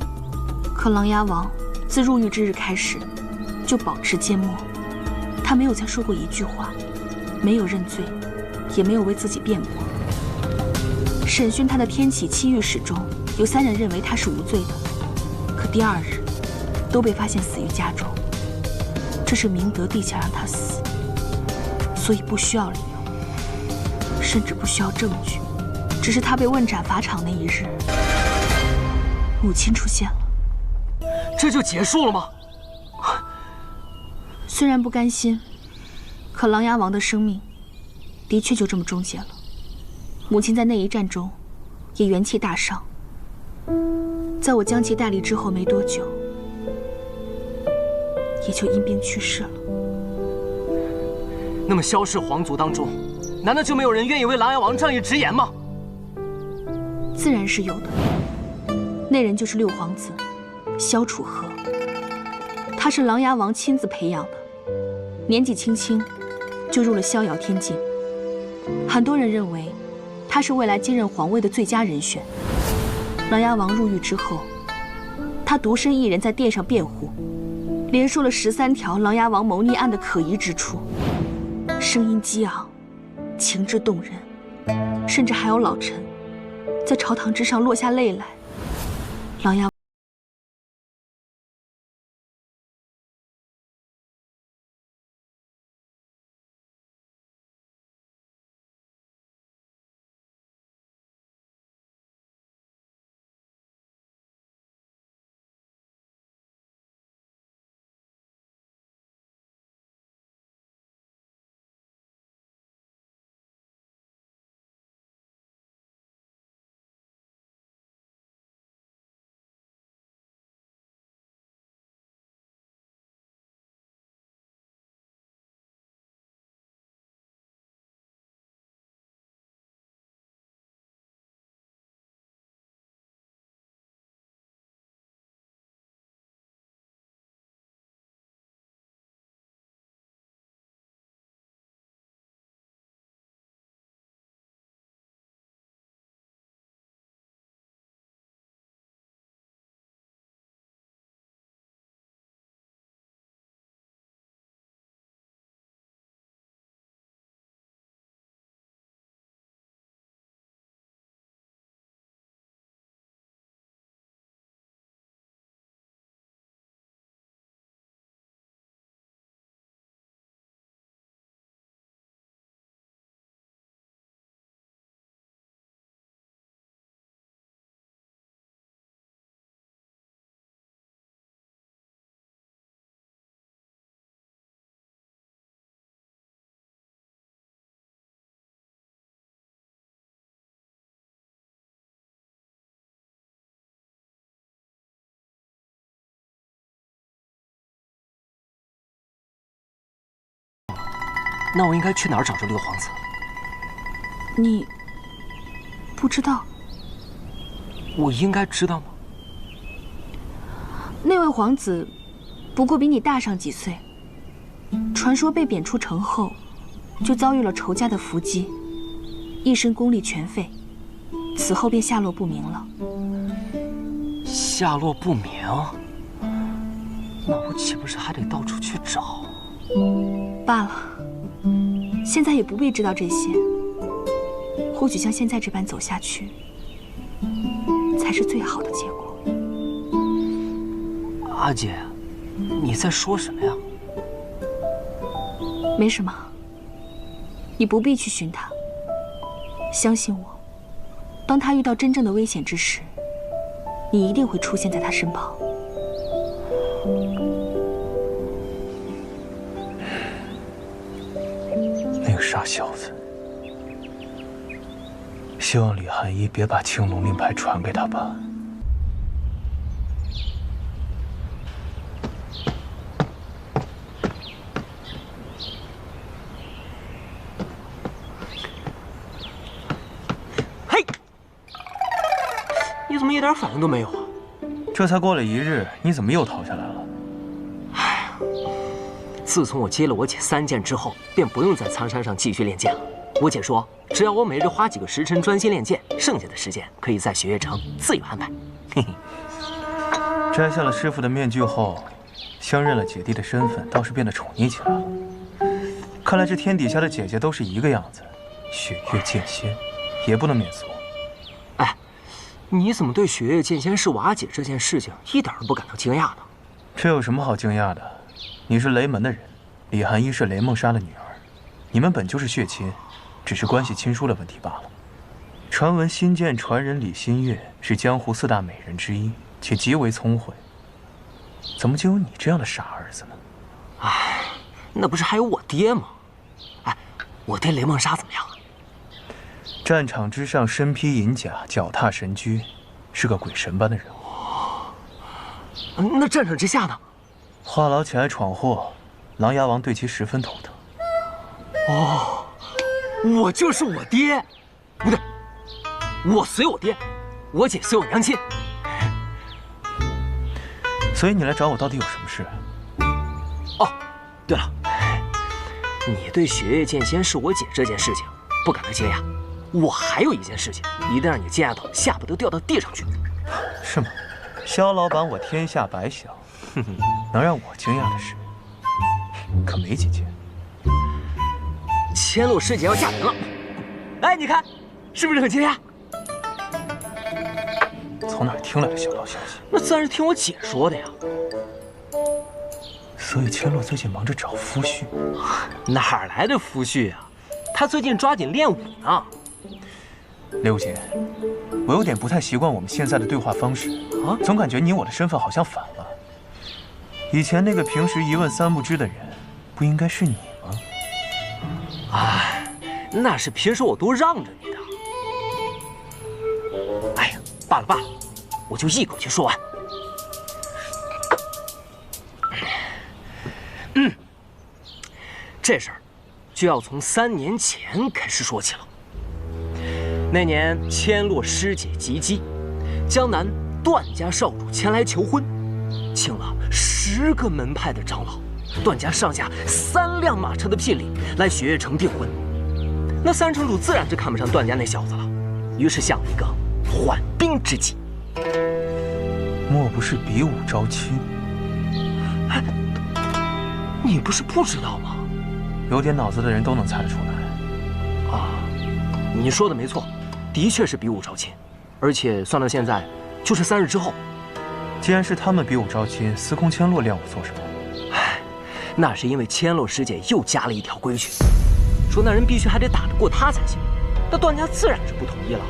可琅琊王自入狱之日开始，就保持缄默，他没有再说过一句话，没有认罪，也没有为自己辩驳。审讯他的天启7御史中，有3人认为他是无罪的，可第2日都被发现死于家中。这是明德陛下让他死，所以不需要理由，甚至不需要证据，只是他被问斩法场那一日，母亲出现了。这就结束了吗？虽然不甘心，可琅琊王的生命的确就这么终结了。母亲在那一战中也元气大伤，在我将其带离之后没多久，也就因病去世了。那么萧氏皇族当中，难道就没有人愿意为琅琊王仗义直言吗？自然是有的。那人就是6皇子萧楚河，他是琅琊王亲自培养的，年纪轻轻就入了逍遥天境。很多人认为他是未来接任皇位的最佳人选。琅琊王入狱之后，他独身一人在殿上辩护，连说了13条琅琊王谋逆案的可疑之处，声音激昂，情致动人，甚至还有老臣在朝堂之上落下泪来。琅琊那我应该去哪儿找这6皇子？你不知道？我应该知道吗？那位皇子不过比你大上几岁，传说被贬出城后，就遭遇了仇家的伏击，一身功力全废，此后便下落不明了。下落不明？那我岂不是还得到处去找？罢了，现在也不必知道这些。或许像现在这般走下去，才是最好的结果。阿姐，你在说什么呀？没什么，你不必去寻他。相信我，当他遇到真正的危险之时，你一定会出现在他身旁。那个傻小子，希望李寒一别把青龙令牌传给他吧。嘿，你怎么一点反应都没有啊？这才过了1日，你怎么又逃下来了？自从我接了我姐3剑之后，便不用在苍山上继续练剑了。我姐说，只要我每日花几个时辰专心练剑，剩下的时间可以在雪月城自由安排。嘿嘿。摘下了师傅的面具后，相认了姐弟的身份，倒是变得宠溺起来了。看来这天底下的姐姐都是一个样子，雪月剑仙也不能免俗。哎，你怎么对雪月剑仙是瓦解这件事情一点都不感到惊讶呢？这有什么好惊讶的？你是雷门的人，李寒一是雷梦莎的女儿，你们本就是血亲，只是关系亲疏的问题罢了。传闻新剑传人李新月是江湖4大美人之一，且极为聪慧，怎么就有你这样的傻儿子呢？哎，那不是还有我爹吗？哎，我爹雷梦莎怎么样啊？战场之上身披银甲，脚踏神驹，是个鬼神般的人物。那战场之下呢？话痨起来闯祸，琅琊王对其十分头疼。哦，我就是我爹，不对，我随我爹，我姐随我娘亲。所以你来找我到底有什么事？哦，对了，你对雪月剑仙是我姐这件事情不感到惊讶，我还有一件事情一定让你惊讶到下巴都掉到地上去。是吗？萧老板，我天下白小，能让我惊讶的事可没几件。千落师姐要嫁人了，哎，你看，是不是很惊讶？从哪儿听来的小道消息？那自然是听我姐说的呀。所以千落最近忙着找夫婿，哪来的夫婿啊？他最近抓紧练武呢。刘姐，我有点不太习惯我们现在的对话方式啊，总感觉你我的身份好像反了。以前那个平时一问三不知的人，不应该是你吗？哎，那是平时我都让着你的。哎呀，罢了罢了，我就一口气说完。这事儿就要从3年前开始说起了。那年千落师姐及笄，江南段家少主前来求婚，请了10个门派的长老，段家上下3辆马车的聘礼来雪月城订婚。那3城主自然是看不上段家那小子了，于是想了一个缓兵之计。莫不是比武招亲？哎，你不是不知道吗？有点脑子的人都能猜得出来。啊，你说的没错，的确是比武招亲，而且算到现在，就是3日之后。既然是他们比武招亲，司空千落亮我做什么？唉，那是因为千落师姐又加了一条规矩，说那人必须还得打得过她才行。那段家自然是不同意了，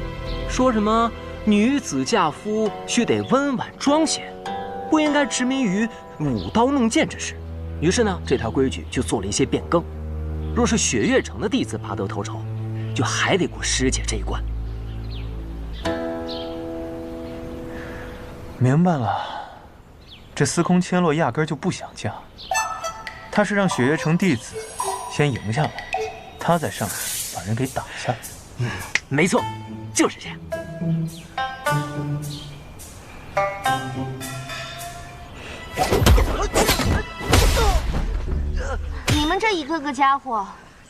说什么女子嫁夫须得温婉庄闲，不应该执迷于舞刀弄剑之事。于是呢，这条规矩就做了一些变更。若是雪月城的弟子拔得头筹，就还得过师姐这一关。明白了，这司空千落压根就不想嫁，他是让雪月城弟子先赢下来，他再上去把人给打下来。没错，就是这样。你们这一个个家伙，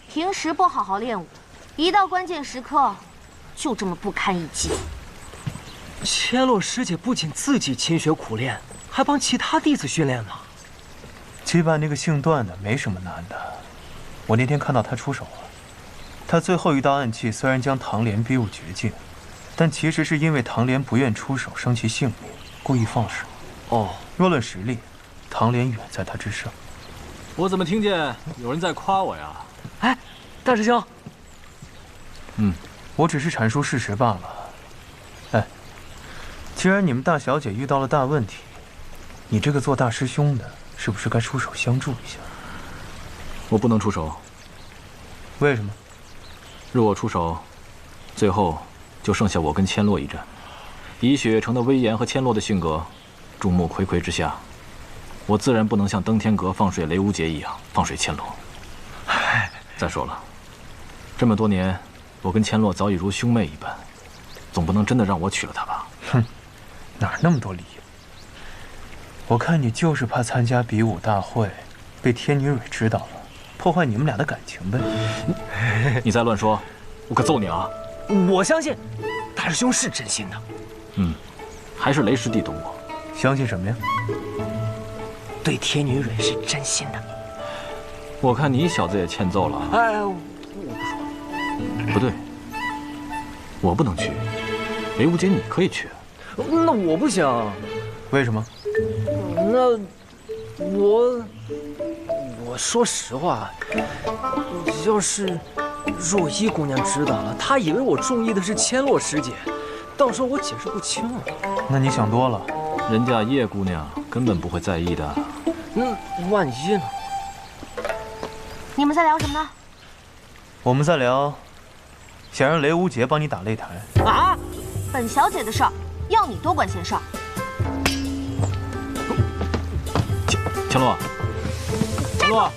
平时不好好练武，一到关键时刻，就这么不堪一击。千落师姐不仅自己勤学苦练，还帮其他弟子训练呢。击败那个姓段的没什么难的，我那天看到他出手了。他最后一道暗器虽然将唐莲逼入绝境，但其实是因为唐莲不愿出手伤其性命，故意放手。哦，若论实力，唐莲远在他之上。我怎么听见有人在夸我呀？哎，大师兄。我只是阐述事实罢了。哎，既然你们大小姐遇到了大问题，你这个做大师兄的，是不是该出手相助一下？我不能出手。为什么？若我出手，最后就剩下我跟千洛一战。以雪月城的威严和千洛的性格，众目睽睽之下，我自然不能像登天阁放水雷无节一样放水千洛。再说了，这么多年，我跟千洛早已如兄妹一般，总不能真的让我娶了她吧？哼，哪那么多理由？我看你就是怕参加比武大会，被天女蕊知道了，破坏你们俩的感情呗。你再乱说，我可揍你啊！我相信大师兄是真心的。还是雷师弟懂我。相信什么呀？对天女蕊是真心的。我看你小子也欠揍了。哎，我不说。不对，我不能去，雷无节你可以去。那我不行。为什么？那我说实话，要是若依姑娘知道了，她以为我中意的是千洛师姐，到时候我解释不清了。那你想多了，人家叶姑娘根本不会在意的。那万一呢？你们在聊什么呢？我们在聊，想让雷无节帮你打擂台。啊！本小姐的事儿，要你多管闲事儿。千洛，千洛。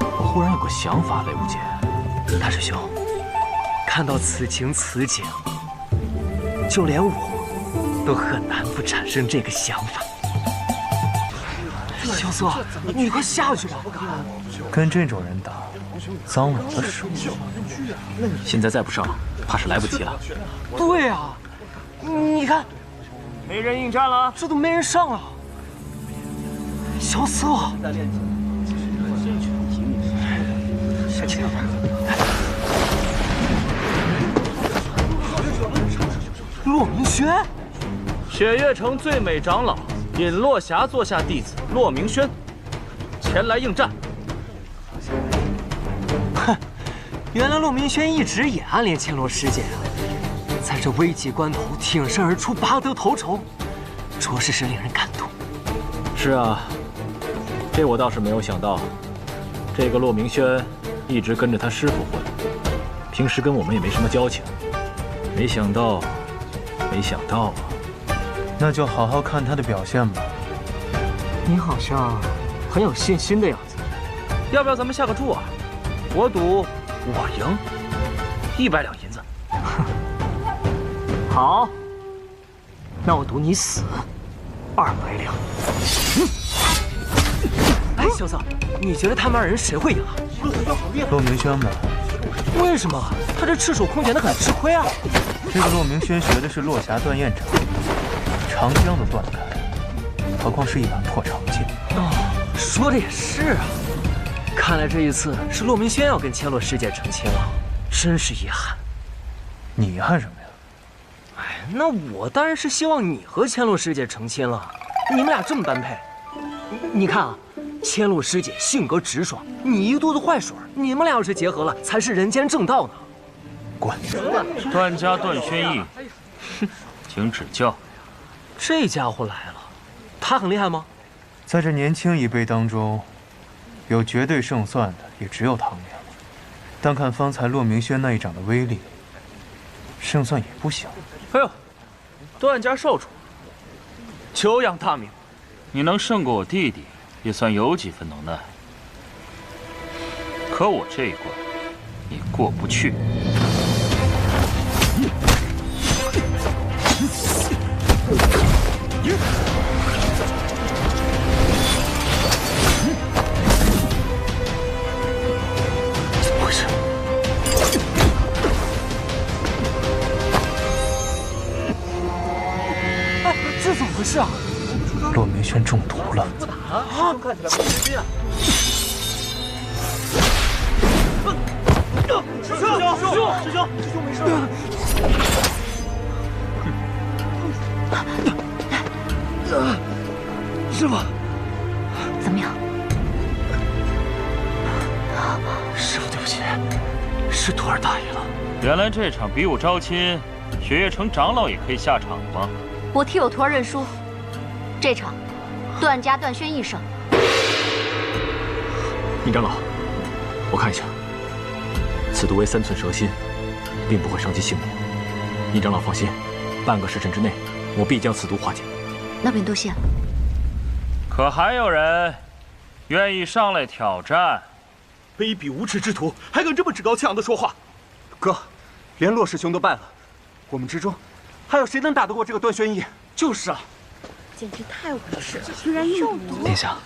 我忽然有个想法，雷无节。大师兄，看到此情此景，就连我都很难不产生这个想法。萧瑟，你快下去吧。跟这种人打，脏了我的手。现在再不上，怕是来不及了。对啊，你看，没人应战了，这都没人上了。萧瑟，下去。骆明轩，雪月城最美长老尹落霞座下弟子骆明轩，前来应战。哼，原来骆明轩一直也暗恋千洛师姐啊，在这危急关头挺身而出，拔得头筹，着实是令人感动。是啊，这我倒是没有想到，这个骆明轩一直跟着他师傅混，平时跟我们也没什么交情，没想到啊。那就好好看他的表现吧。你好像很有信心的样子。要不要咱们下个注啊？我赌我赢，100两银子。好，那我赌你死，200两。哎，萧瑟，你觉得他们二人谁会赢啊？骆明轩吧。为什么？他这赤手空拳的很吃亏啊。这个骆明轩学的是落霞断焰掌，长江都断开，何况是一把破长剑。说的也是啊。看来这一次是骆明轩要跟千洛师姐成亲了，真是遗憾。你遗憾什么呀？哎，那我当然是希望你和千洛师姐成亲了，你们俩这么般配。你看啊，千洛师姐性格直爽，你一肚子坏水，你们俩要是结合了，才是人间正道呢。滚！段家段轩逸，请指教。这家伙来了，他很厉害吗？在这年轻一辈当中，有绝对胜算的也只有唐淼了。单看方才骆明轩那一掌的威力，胜算也不小。哎呦，段家少主，久仰大名，你能胜过我弟弟，也算有几分能耐。可我这一关，你过不去。怎么回事？哎，这怎么回事啊？骆明轩中毒了。啊！师兄，没事吧？师傅，怎么样？师傅，对不起，是徒儿大意了。原来这场比武招亲，雪月城长老也可以下场吗？我替我徒儿认输，这场段家段轩逸胜。尹长老，我看一下。此毒为3寸蛇心，并不会伤及性命。尹长老放心，半个时辰之内，我必将此毒化解。那便多谢了。可还有人愿意上来挑战？卑鄙无耻之徒，还敢这么趾高气扬的说话！哥，连骆师兄都败了，我们之中还有谁能打得过这个段轩逸？就是啊，简直太无耻了，居然用毒！殿下，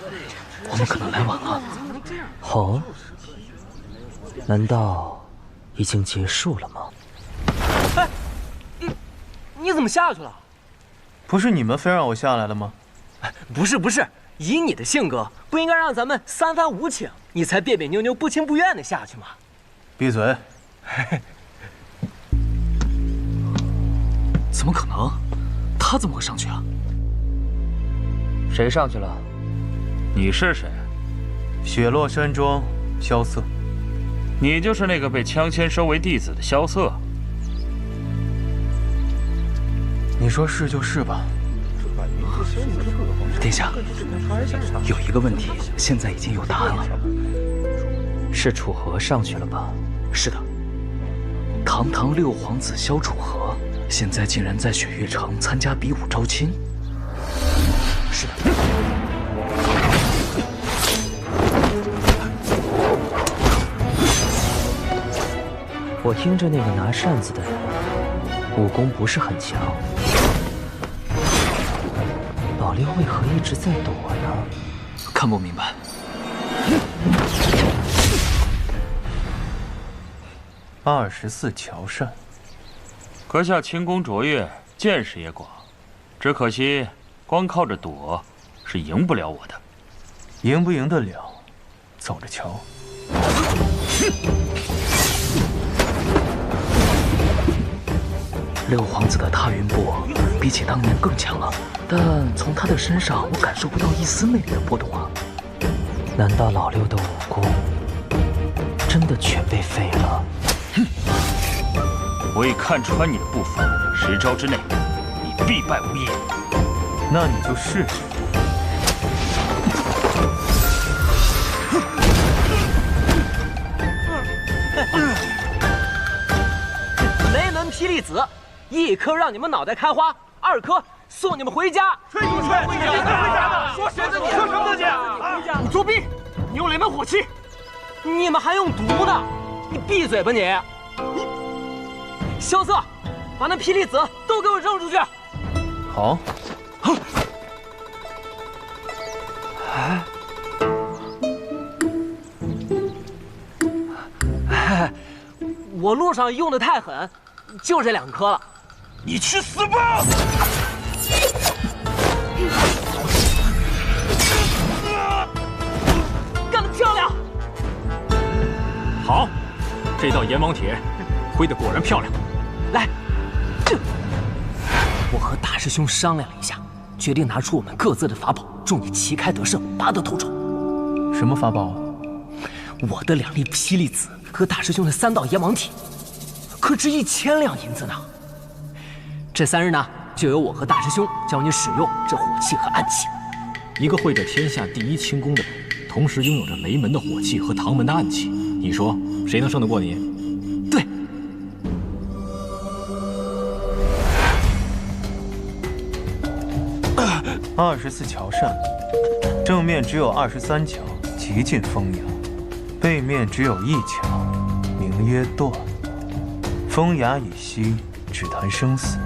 我们可能来晚了。哦，难道已经结束了吗？哎，你怎么下去了？不是你们非让我下来的吗？不是，以你的性格，不应该让咱们3番5请，你才别别扭扭、不情不愿的下去吗？闭嘴！怎么可能？他怎么会上去啊？谁上去了？你是谁？雪落山庄，萧瑟。你就是那个被枪签收为弟子的萧瑟。你说是就是吧。殿下，有一个问题，现在已经有答案了。是楚河上去了吧？是的，堂堂6皇子萧楚河，现在竟然在雪月城参加比武招亲。是的。我听着那个拿扇子的人，武功不是很强。老六为何一直在躲呢？看不明白。24乔扇，阁下轻功卓越，见识也广，只可惜光靠着躲是赢不了我的。赢不赢得了，走着瞧。6皇子的踏云步比起当年更强了，但从他的身上我感受不到一丝魅力的波动啊！难道老六的武功真的全被废了？我已看穿你的步伐，10招之内，你必败无疑。那你就试试。雷门霹雳子，1颗让你们脑袋开花，2颗送你们回家。吹不吹？回家！说谁的？你说什么去？你作弊！你用雷门火器，你们还用毒呢！你闭嘴吧你！萧瑟，把那霹雳子都给我扔出去！好。我路上用的太狠，就这2颗了。你去死吧！干得漂亮！好，这道阎王帖挥得果然漂亮。来，我和大师兄商量了一下，决定拿出我们各自的法宝，助你旗开得胜，拔得头筹。什么法宝？我的2粒霹雳子和大师兄的3道阎王帖，可值1000两银子呢。这3日呢，就由我和大师兄教你使用这火器和暗器。一个会着天下第1轻功的人，同时拥有着雷门的火器和唐门的暗器，你说谁能胜得过你？对。24乔扇，正面只有23乔，极尽风雅；背面只有1乔，名曰断。风雅已息，只谈生死，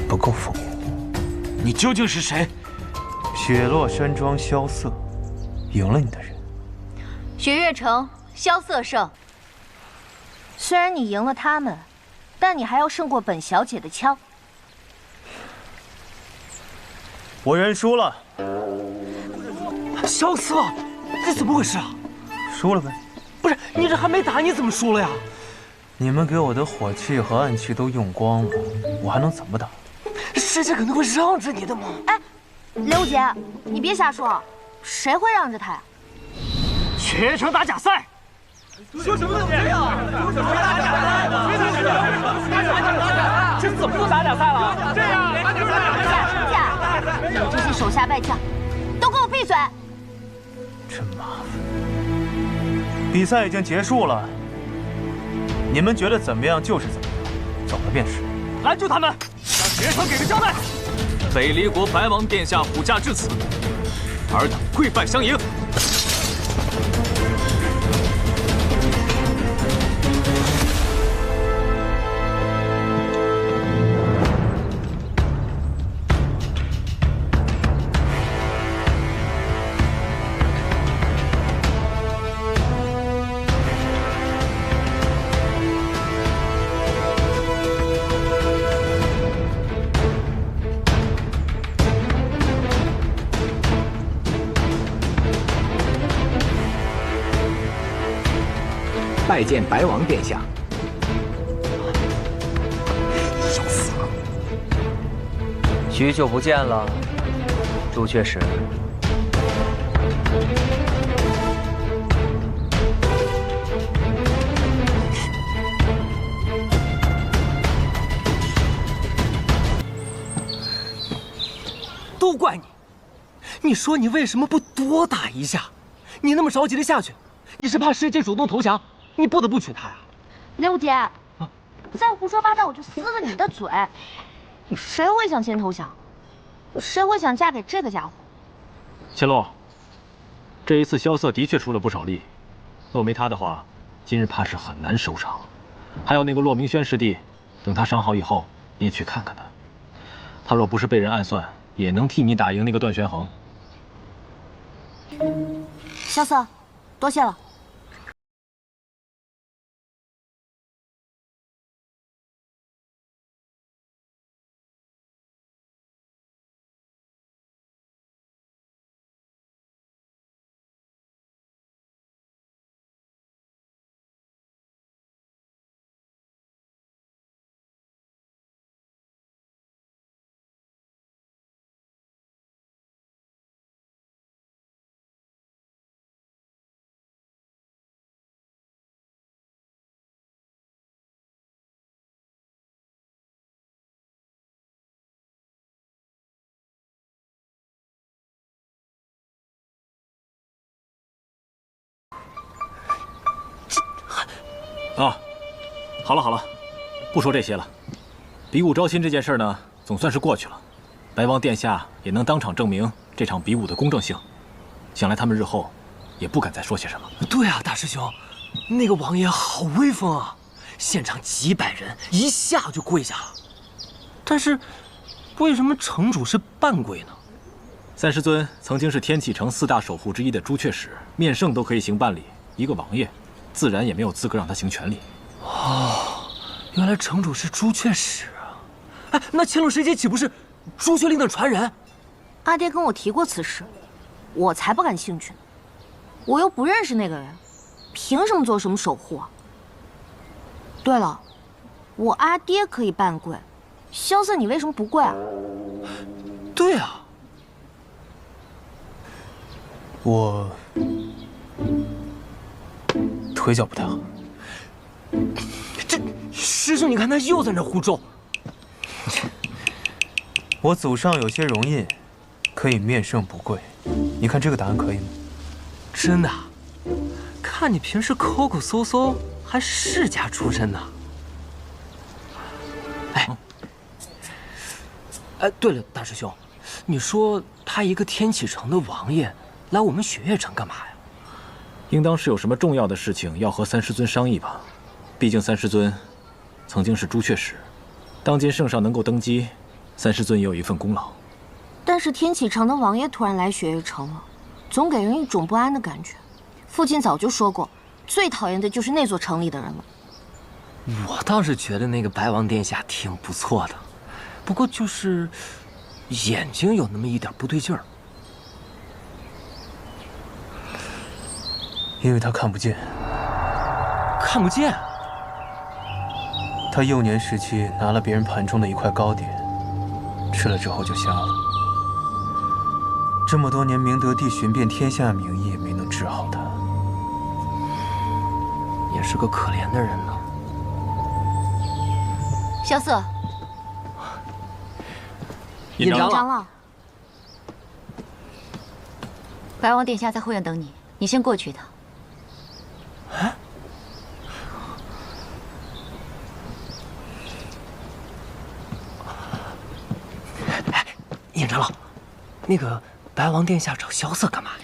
不够风雅。你究竟是谁？雪落山庄萧瑟，赢了你的人。雪月城萧瑟胜。虽然你赢了他们，但你还要胜过本小姐的枪。我认输了。萧瑟，这怎么回事啊？输了呗。不是，你这还没打，你怎么输了呀？你们给我的火器和暗器都用光了，我还能怎么打？师姐肯定会让着你的嘛。哎，刘姐，你别瞎说，谁会让着他呀？雪月城打假赛。说什么东西啊？说什么打假赛呢？这怎么就打假赛了？这样，打假赛！你这些手下败将，都给我闭嘴！真麻烦。比赛已经结束了，你们觉得怎么样就是怎么样，走了便是。拦住他们，让学生给个交代。北离国白王殿下虎驾至此，尔等跪拜相迎。拜见白王殿下。要死了！许久不见了，朱雀石。都怪你！你说你为什么不多打一下？你那么着急的下去，你是怕师姐主动投降？你不得不娶她呀！六姐，再胡说八道我就撕了你的嘴！谁会想先投降？谁会想嫁给这个家伙？千洛，这一次萧瑟的确出了不少力，若没他的话，今日怕是很难收场。还有那个骆明轩师弟，等他伤好以后，你也去看看他。他若不是被人暗算，也能替你打赢那个段玄衡。萧瑟，多谢了。啊，好了好了，不说这些了。比武招亲这件事呢，总算是过去了。白王殿下也能当场证明这场比武的公正性，想来他们日后也不敢再说些什么。对啊，大师兄，那个王爷好威风啊！现场几百人一下就跪下了。但是，为什么城主是半跪呢？三师尊曾经是天启城4大守护之一的朱雀使，面圣都可以行半礼，一个王爷，自然也没有资格让他行全礼。哦，原来城主是朱雀使啊！哎，那乾隆时期岂不是朱雀令的传人？阿爹跟我提过此事，我才不感兴趣呢。我又不认识那个人，凭什么做什么守护啊？对了，我阿爹可以半跪，萧瑟你为什么不跪啊？对啊，我腿脚不太好。这师兄，你看他又在那胡诌。我祖上有些荣印，可以面圣不跪。你看这个答案可以吗？真的？看你平时抠抠搜搜，还是世家出身呢。哎，对了，大师兄，你说他一个天启城的王爷来我们雪月城干嘛呀？应当是有什么重要的事情要和三师尊商议吧。毕竟三师尊曾经是朱雀使，当今圣上能够登基，三师尊也有一份功劳。但是天启城的王爷突然来雪月城了，总给人一种不安的感觉。父亲早就说过，最讨厌的就是那座城里的人了。我倒是觉得那个白王殿下挺不错的，不过就是眼睛有那么一点不对劲儿。因为他看不见。看不见？他幼年时期拿了别人盘中的一块糕点，吃了之后就瞎了。这么多年明德帝寻遍天下名医，也没能治好他。也是个可怜的人呢。萧瑟，尹长老，白王殿下在后院等你，你先过去一趟。长老，那个白王殿下找萧瑟干嘛呀？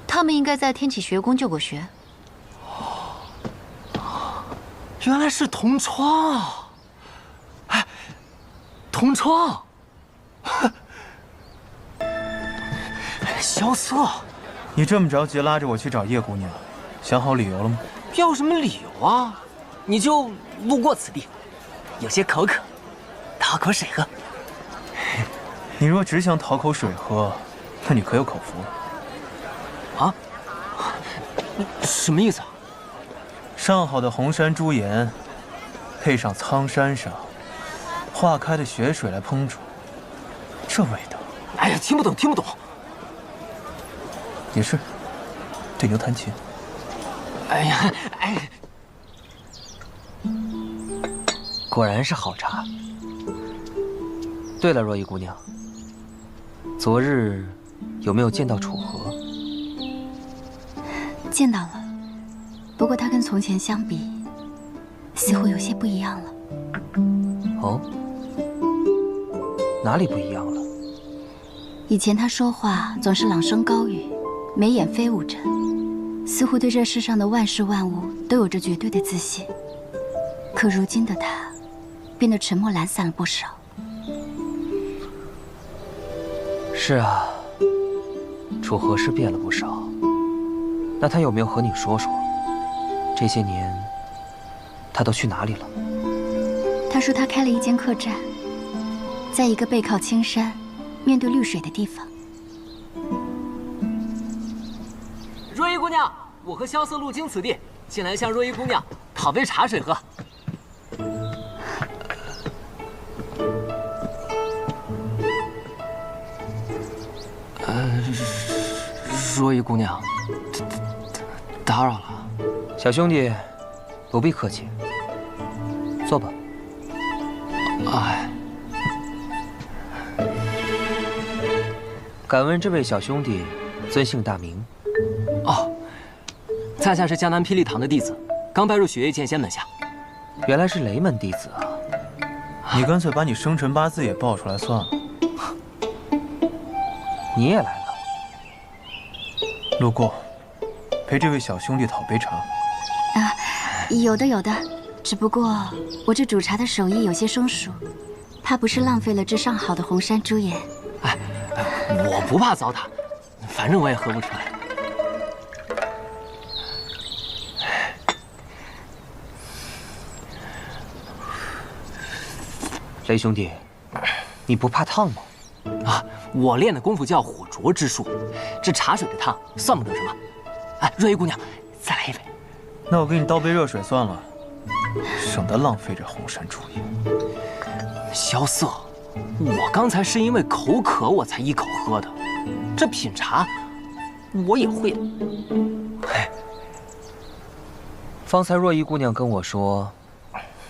他们应该在天启学宫救过学。原来是同窗。哎，同窗。萧瑟，你这么着急拉着我去找叶姑娘，想好理由了吗？要什么理由啊？你就路过此地，有些口渴，讨口水喝。你若只想讨口水喝，那你可有口福。啊？什么意思啊？上好的红山朱颜，配上苍山上化开的雪水来烹煮，这味道……哎呀，听不懂，听不懂。也是，对牛弹琴。哎呀，哎，果然是好茶。对了，若依姑娘，昨日有没有见到楚河？见到了，不过他跟从前相比，似乎有些不一样了。哦，哪里不一样了？以前他说话总是朗声高语，眉眼飞舞着，似乎对这世上的万事万物都有着绝对的自信。可如今的他，变得沉默懒散了不少。是啊，楚河是变了不少。那他有没有和你说说，这些年他都去哪里了？他说他开了一间客栈，在一个背靠青山、面对绿水的地方。若依姑娘，我和萧瑟路经此地，进来向若依姑娘讨杯茶水喝。若依姑娘，打扰了。小兄弟，不必客气，坐吧。哎，敢问这位小兄弟尊姓大名？哦，在下是江南霹雳堂的弟子，刚拜入雪月剑仙门下。原来是雷门弟子啊！你干脆把你生辰八字也报出来算了。你也来了？路过，陪这位小兄弟讨杯茶。啊，有的有的，只不过我这煮茶的手艺有些生疏，怕不是浪费了这上好的红山朱颜。哎，我不怕糟蹋，反正我也喝不出来。雷兄弟，你不怕烫吗？啊，我练的功夫叫火灼之术，这茶水的烫算不得什么。哎，若依姑娘，再来一杯。那我给你倒杯热水算了，省得浪费这红山朱颜。萧瑟，我刚才是因为口渴我才一口喝的，这品茶我也会的。哎，方才若依姑娘跟我说，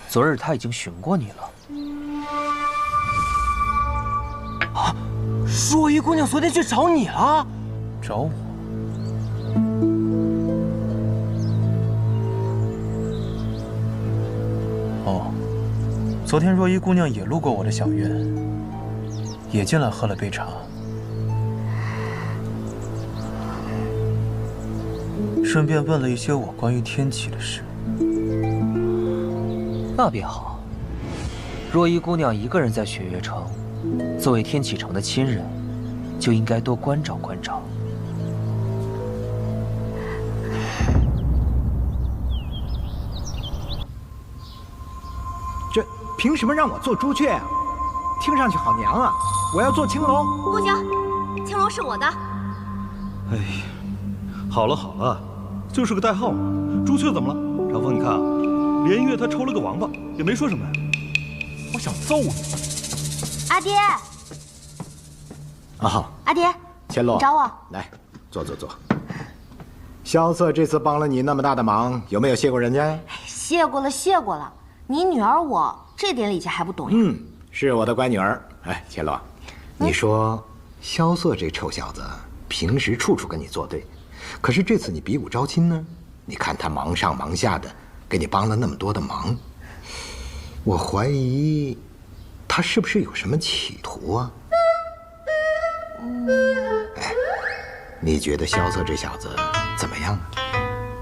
昨日她已经寻过你了。啊，若依姑娘昨天去找你了？找我？哦，昨天若依姑娘也路过我的小院，也进来喝了杯茶，顺便问了一些我关于天启的事。那便好。若依姑娘一个人在雪月城，作为天启城的亲人，就应该多关照关照。这凭什么让我做朱雀啊？听上去好娘啊！我要做青龙。不行，青龙是我的。哎，好了好了，就是个代号嘛。朱雀怎么了？长风，你看啊，连月他抽了个王八，也没说什么呀。我想揍你！阿爹，啊，阿爹，千洛，你找我？来，坐。萧瑟这次帮了你那么大的忙，有没有谢过人家？谢过了。你女儿我这点礼节还不懂呀？是我的乖女儿。哎，千洛，你说萧瑟这臭小子平时处处跟你作对，可是这次你比武招亲呢？你看他忙上忙下的，给你帮了那么多的忙，我怀疑他是不是有什么企图啊？哎，你觉得萧瑟这小子怎么样啊？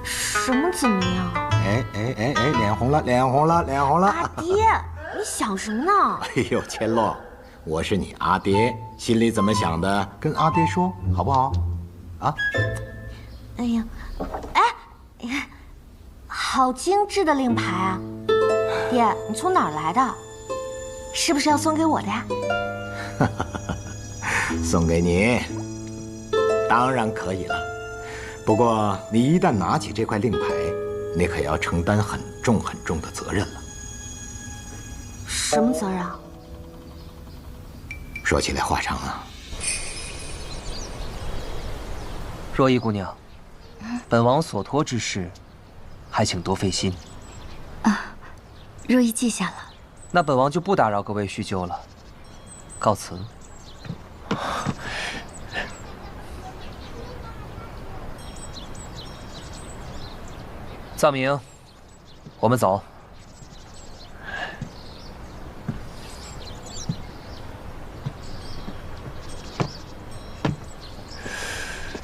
什么怎么样？哎，脸红了，脸红了，脸红了！阿爹，你想什么呢？哎呦，千洛，我是你阿爹，心里怎么想的，跟阿爹说好不好？啊？哎呀，哎，好精致的令牌啊！爹，你从哪儿来的？是不是要送给我的呀？送给你，当然可以了。不过你一旦拿起这块令牌，你可要承担很重很重的责任了。什么责任啊？说起来话长啊。若依姑娘，本王所托之事，还请多费心。啊，若依记下了。那本王就不打扰各位叙旧了，告辞。藏明，我们走。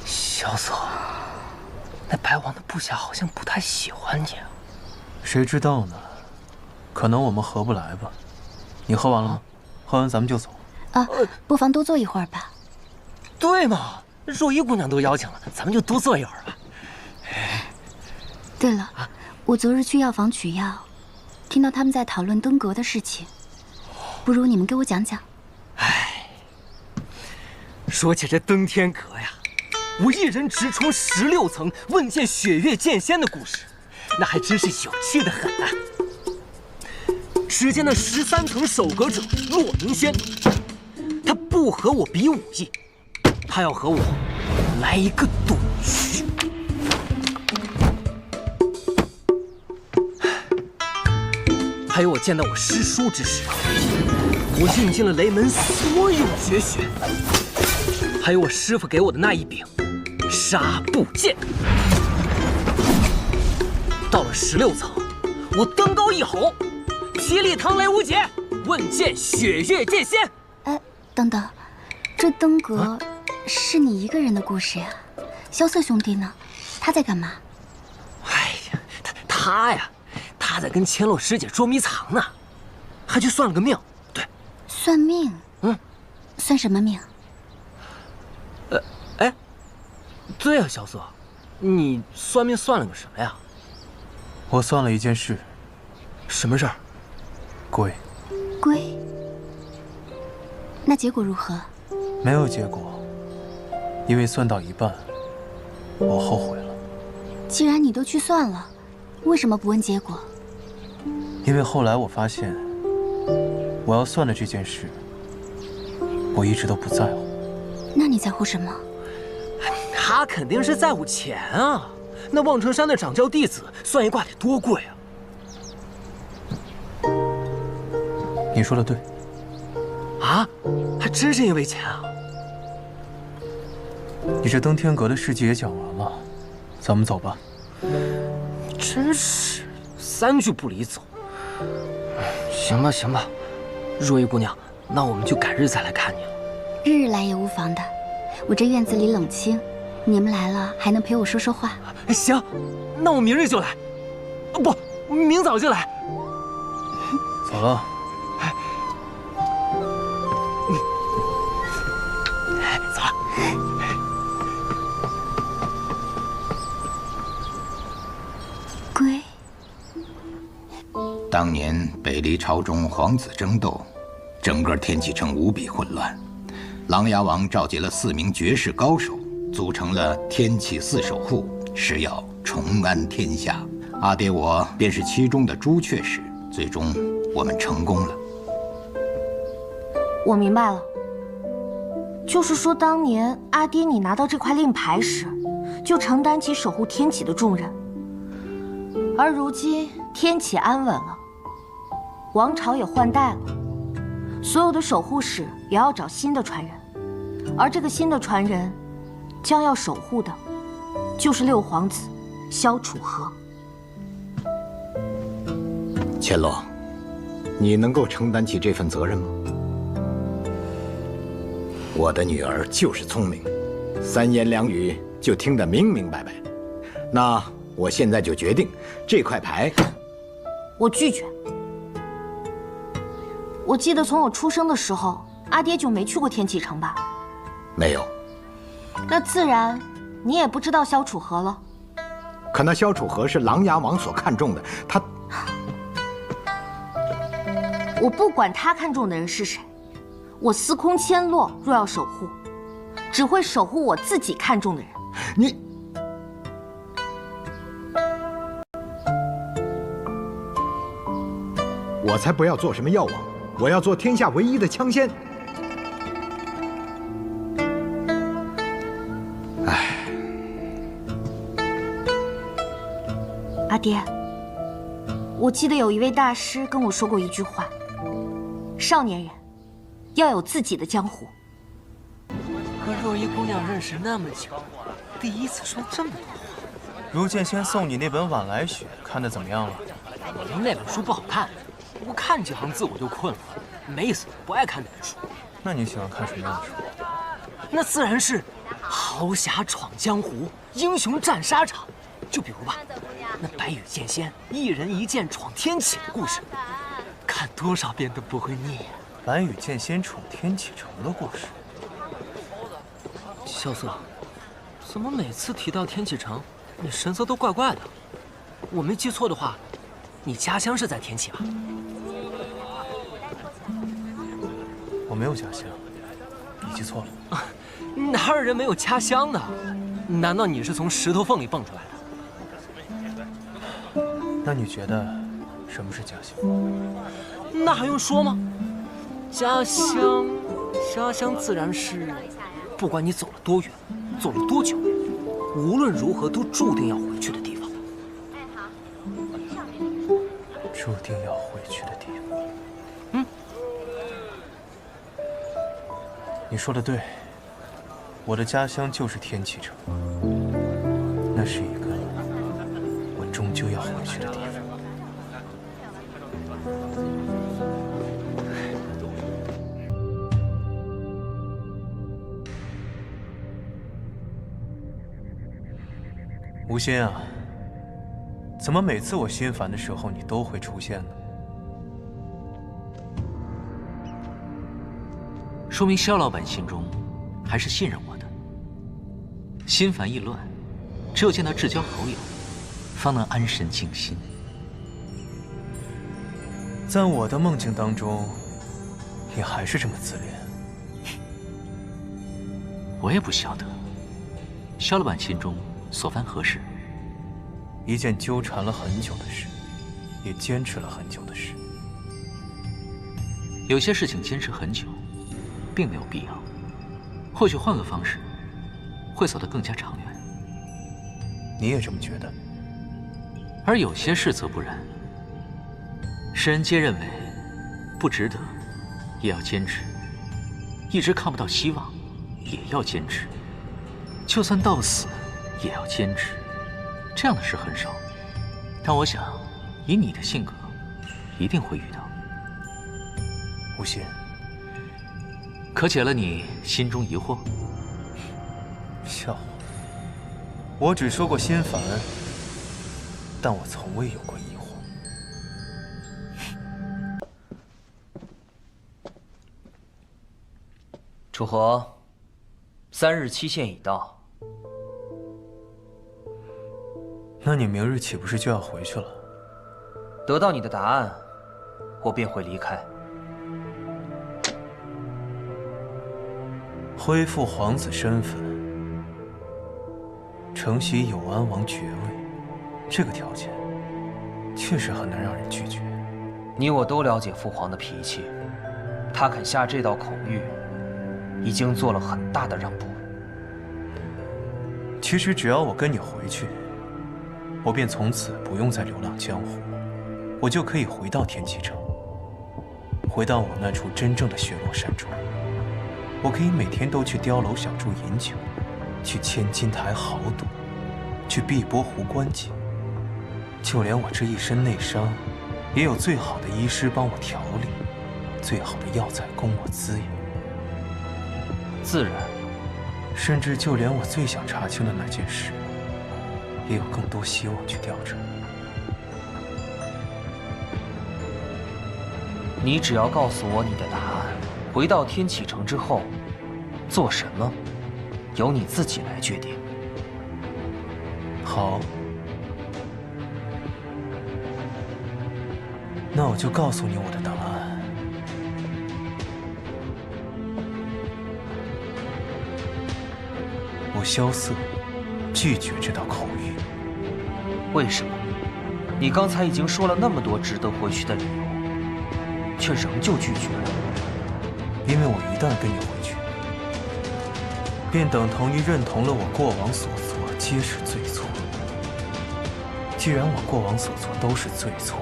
萧瑟，那白王的部下好像不太喜欢你啊。谁知道呢？可能我们合不来吧。你喝完了吗？喝完咱们就走。啊，不妨多坐一会儿吧。对嘛，若依姑娘都邀请了，咱们就多坐一会儿吧。对了，我昨日去药房取药，听到他们在讨论登阁的事情，不如你们给我讲讲。说起这登天阁呀，我一人直冲16层，问见雪月剑仙的故事，那还真是有趣的很啊。只见那13层守阁者骆明轩，他不和我比武艺，他要和我来一个赌局。还有我见到我师叔之时，我用尽了雷门所有绝学，还有我师傅给我的那一柄纱布剑。到了16层，我登高一吼，霹雳堂雷无解，问剑雪月剑仙。哎，等等，这登阁是你一个人的故事呀？萧瑟兄弟呢？他在干嘛？哎呀，他呀，他在跟千洛师姐捉迷藏呢，还去算了个命。对，算命？算什么命？哎，对呀，萧瑟，你算命算了个什么呀？我算了一件事。什么事儿？龟。龟？那结果如何？没有结果，因为算到一半，我后悔了。既然你都去算了，为什么不问结果？因为后来我发现，我要算的这件事，我一直都不在乎。那你在乎什么？他肯定是在乎钱啊！那望城山的掌教弟子算一卦得多贵啊！你说的对。啊，还真是因为钱啊！你这登天阁的事迹也讲完了，咱们走吧。真是3句不离走。行吧，行吧，若依姑娘，那我们就改日再来看你了。日日来也无妨的，我这院子里冷清，你们来了还能陪我说说话。行，那我明日就来。不，明早就来。走了。走了。龟。当年北离朝中皇子争斗，整个天启城无比混乱。琅琊王召集了4名绝世高手，组成了天启4守护，誓要重安天下。阿爹我便是其中的朱雀使，最终我们成功了。我明白了，就是说当年阿爹你拿到这块令牌时，就承担起守护天启的重任，而如今天启安稳了，王朝也换代了，所有的守护使也要找新的传人，而这个新的传人，将要守护的，就是6皇子萧楚河。千洛，你能够承担起这份责任吗？我的女儿就是聪明，三言两语就听得明明白白。那我现在就决定，这块牌，我拒绝。我记得从我出生的时候，阿爹就没去过天启城吧？没有。那自然，你也不知道萧楚河了。可那萧楚河是琅琊王所看重的，他……我不管他看中的人是谁，我司空千落若要守护，只会守护我自己看中的人。你，我才不要做什么药王，我要做天下唯一的枪仙。唉，阿爹，我记得有一位大师跟我说过一句话。少年人要有自己的江湖。和若依姑娘认识那么久，第一次说这么多话。如剑仙送你那本《晚来雪》，看得怎么样了？我听那本书不好看，我看几行字我就困了，没意思，不爱看那本书。那你喜欢看什么样的书？那自然是豪侠闯江湖、英雄战沙场。就比如吧，那白羽剑仙一人一剑闯天启的故事。看多少遍都不会腻啊！白羽剑仙闯天启城的故事。萧瑟，怎么每次提到天启城，你神色都怪怪的？我没记错的话，你家乡是在天启吧？我没有家乡，你记错了。哪有人没有家乡的？难道你是从石头缝里蹦出来的？那你觉得？什么是家乡？那还用说吗？家乡自然是，不管你走了多远，走了多久，无论如何都注定要回去的地方。注定要回去的地方。嗯，你说的对，我的家乡就是天启城，那是一个我终究要回去的地方。无心啊，怎么每次我心烦的时候你都会出现呢？说明萧老板心中还是信任我的。心烦意乱，只有见到至交好友，方能安神静心。在我的梦境当中，你还是这么自恋。我也不晓得，萧老板心中所犯何事？一件纠缠了很久的事，也坚持了很久的事。有些事情坚持很久，并没有必要。或许换个方式，会走得更加长远。你也这么觉得？而有些事则不然。世人皆认为不值得，也要坚持；一直看不到希望，也要坚持；就算到死，也要坚持。这样的事很少，但我想，以你的性格，一定会遇到。无心，可解了你心中疑惑？笑话！我只说过心烦，但我从未有过疑惑。楚河，3日期限已到。那你明日岂不是就要回去了？得到你的答案，我便会离开。恢复皇子身份，承袭永安王爵位，这个条件确实很难让人拒绝。你我都了解父皇的脾气，他肯下这道口谕，已经做了很大的让步。其实只要我跟你回去，我便从此不用再流浪江湖，我就可以回到天启城，回到我那处真正的雪落山中。我可以每天都去碉楼小筑饮酒，去千金台豪赌，去碧波湖观景。就连我这一身内伤，也有最好的医师帮我调理，最好的药材供我滋养。自然，甚至就连我最想查清的那件事，也有更多希望去调查。你只要告诉我你的答案，回到天启城之后，做什么，由你自己来决定。好，那我就告诉你我的答案。我萧瑟拒绝这道口谕。为什么？你刚才已经说了那么多值得回去的理由，却仍旧拒绝了。因为我一旦跟你回去，便等同于认同了我过往所做皆是罪错。既然我过往所做都是罪错，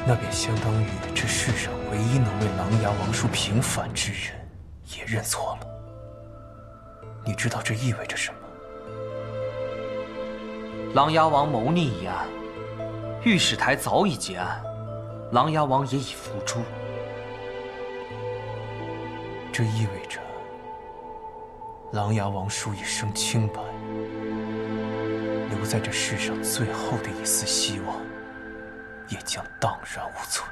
那便相当于这世上唯一能为琅琊王叔平反之人也认错了。你知道这意味着什么？琅琊王谋逆一案，御史台早已结案，琅琊王也已伏诛。这意味着琅琊王叔一生清白，留在这世上最后的一丝希望也将荡然无存。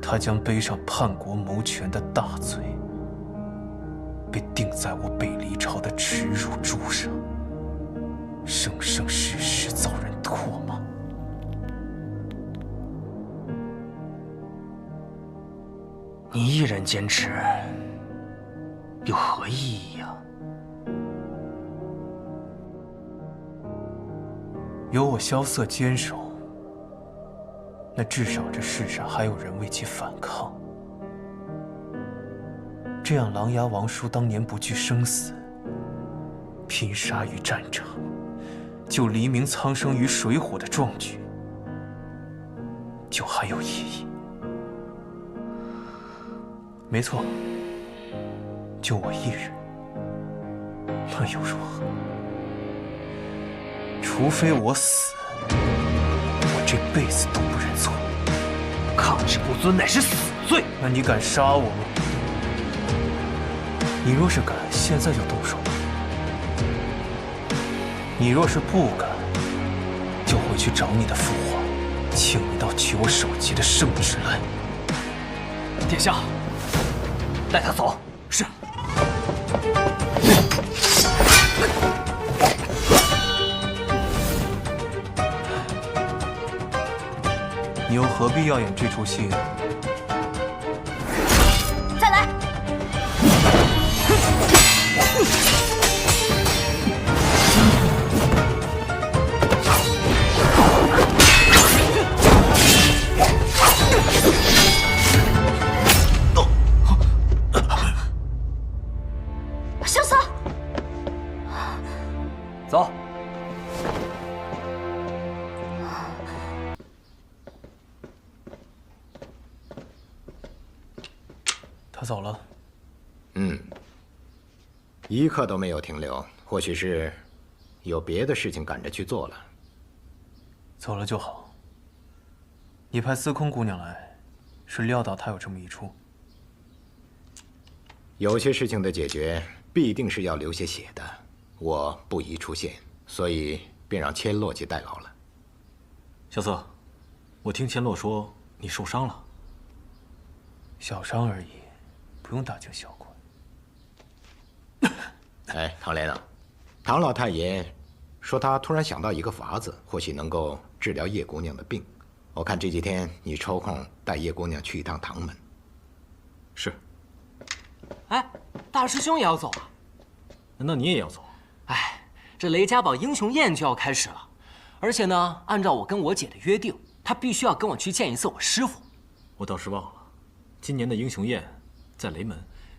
他将背上叛国谋权的大罪，被钉在我北离朝的耻辱柱上，生生世世遭人唾骂。你一人坚持，有何意义啊？有我萧瑟坚守，那至少这世上还有人为其反抗。这样，琅琊王叔当年不惧生死，拼杀于战场，救黎明苍生于水火的壮举，就还有意义。没错，就我一人，那又如何？除非我死，我这辈子都不认错。抗旨不遵乃是死罪。那你敢杀我吗？你若是敢，现在就动手；你若是不敢，就回去找你的父皇，请一道取我首级的圣旨来。殿下，带他走。是。你又何必要演这出戏呢？再来！萧瑟，走。他走了。一刻都没有停留，或许是有别的事情赶着去做了。走了就好。你派司空姑娘来，是料到她有这么一出。有些事情的解决必定是要流些血的，我不宜出现，所以便让千洛去代劳了。萧瑟，我听千洛说你受伤了。小伤而已，不用大惊小怪。哎，唐莲啊，唐老太爷说他突然想到一个法子，或许能够治疗叶姑娘的病。我看这几天你抽空带叶姑娘去一趟唐门。是。哎，大师兄也要走啊？难道你也要走？哎，这雷家堡英雄宴就要开始了，而且呢，按照我跟我姐的约定，她必须要跟我去见一次我师傅。我倒是忘了，今年的英雄宴在雷门。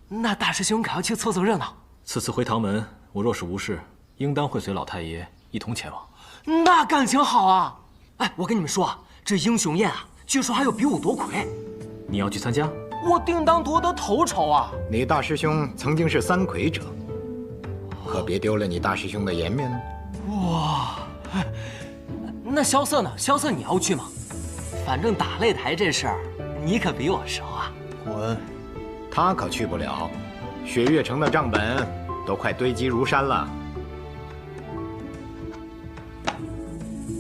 那大师兄可要去凑凑热闹。此次回唐门，我若是无事，应当会随老太爷一同前往。那感情好啊！哎，我跟你们说啊，这英雄宴啊，据说还有比武夺魁。你要去参加？我定当夺得头筹啊！你大师兄曾经是三魁者，可别丢了你大师兄的颜面呢。哇，那萧瑟呢？萧瑟你要去吗？反正打擂台这事儿，你可比我熟啊。滚！他可去不了，雪月城的账本都快堆积如山了。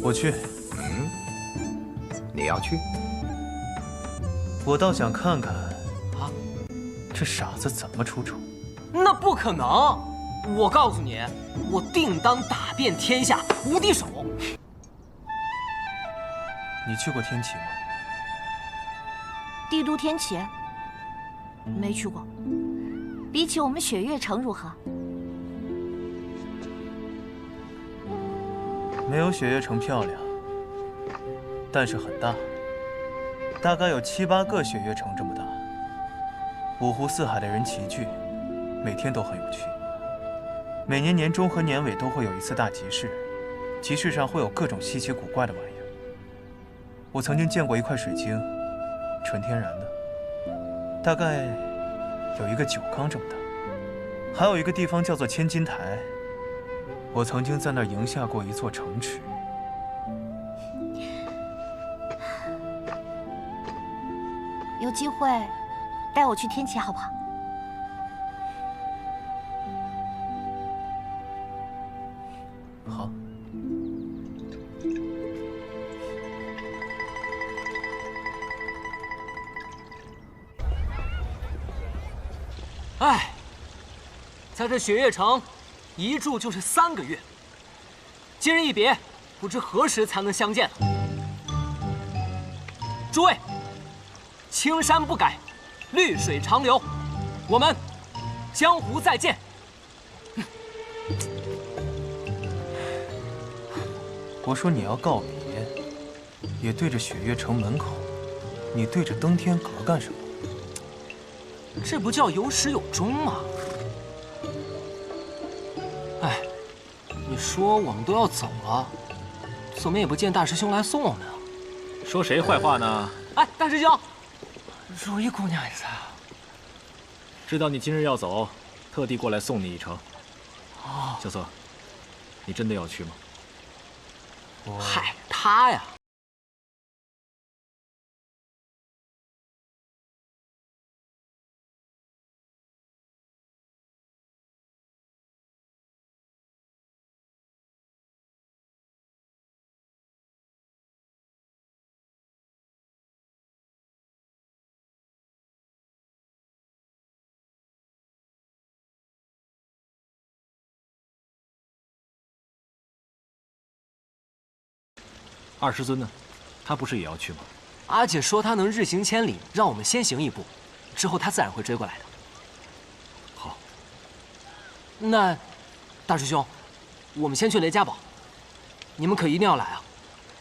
我去。你要去？我倒想看看啊，这傻子怎么出丑。那不可能！我告诉你，我定当打遍天下无敌手。你去过天启吗？帝都天启？没去过。比起我们雪月城如何？没有雪月城漂亮，但是很大，大概有7、8个雪月城这么大。五湖四海的人齐聚，每天都很有趣。每年年中和年尾都会有一次大集市，集市上会有各种稀奇古怪的玩意儿。我曾经见过一块水晶，纯天然的，大概有一个酒缸这么大。还有一个地方叫做千金台，我曾经在那儿赢下过一座城池。有机会带我去天启好不好？好。哎，在这雪月城，一住就是3个月。今日一别，不知何时才能相见了。诸位，青山不改，绿水长流，我们江湖再见。我说你要告别，也对着雪月城门口，你对着登天阁干什么？这不叫有始有终吗？哎，你说我们都要走了，怎么也不见大师兄来送我们啊？说谁坏话呢？哎，大师兄，如意姑娘也在啊。知道你今日要走，特地过来送你一程。哦，小瑟，你真的要去吗？嗨，他呀。20尊呢？他不是也要去吗？阿姐说她能日行千里，让我们先行一步，之后她自然会追过来的。好。那，大师兄，我们先去雷家堡，你们可一定要来啊！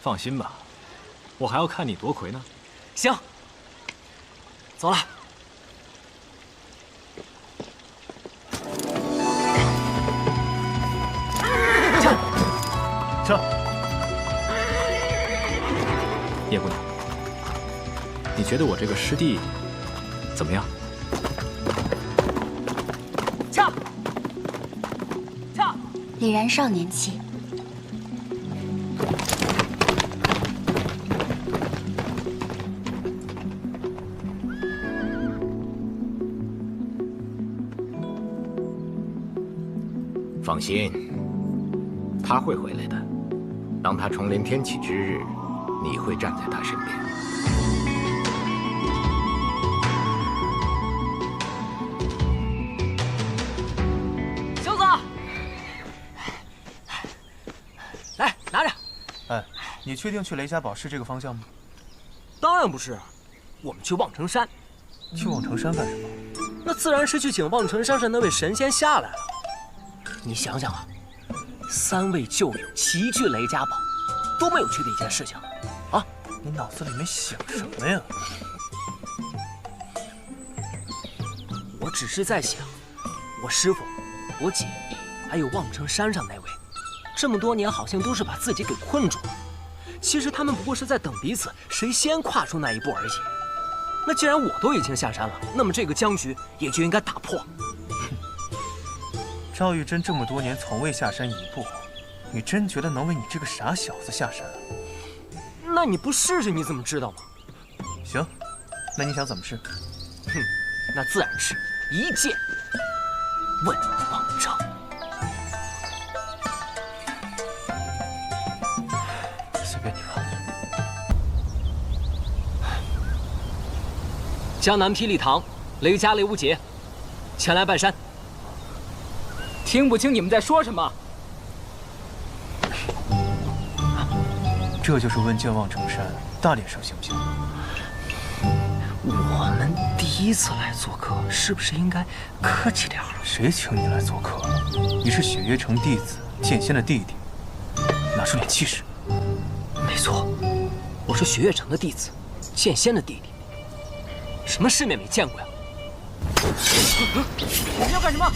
放心吧，我还要看你夺魁呢。行，走了。撤！叶姑娘，你觉得我这个师弟怎么样？恰！恰！李然少年气。放心，他会回来的。当他重临天启之日，你会站在他身边。小子，来拿着。哎，你确定去雷家堡是这个方向吗？当然不是，我们去望城山。去望城山干什么？那自然是去请望城山上那位神仙下来了。你想想啊，3位旧友齐聚雷家堡，多么有趣的一件事情啊！你脑子里面想什么呀？我只是在想，我师父、我姐，还有望城山上那位，这么多年好像都是把自己给困住了。其实他们不过是在等彼此谁先跨出那一步而已。那既然我都已经下山了，那么这个僵局也就应该打破。赵玉珍这么多年从未下山一步，你真觉得能为你这个傻小子下山？那你不试试你怎么知道吗？行，那你想怎么试？哼，那自然是一剑问王章。随便你吧。江南霹雳堂，雷家雷无节，前来拜山。听不清你们在说什么。这就是问剑望城山，大点声行不行？我们第一次来做客，是不是应该客气点儿？谁请你来做客了？你是雪月城弟子，剑仙的弟弟，拿出点气势。没错，我是雪月城的弟子，剑仙的弟弟，什么世面没见过呀？你们要干什么？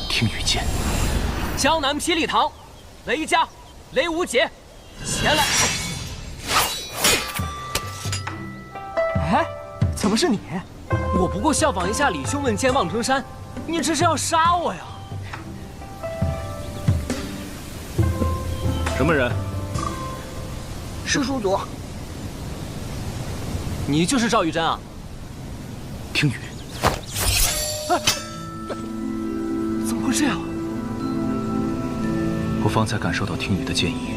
听雨剑，江南霹雳堂，雷家雷无节，前来。哎，怎么是你？我不过效仿一下李兄问剑望城山，你这是要杀我呀？什么人？师叔祖。你就是赵玉珍啊？听雨。怎么会这样？我方才感受到听雨的剑意，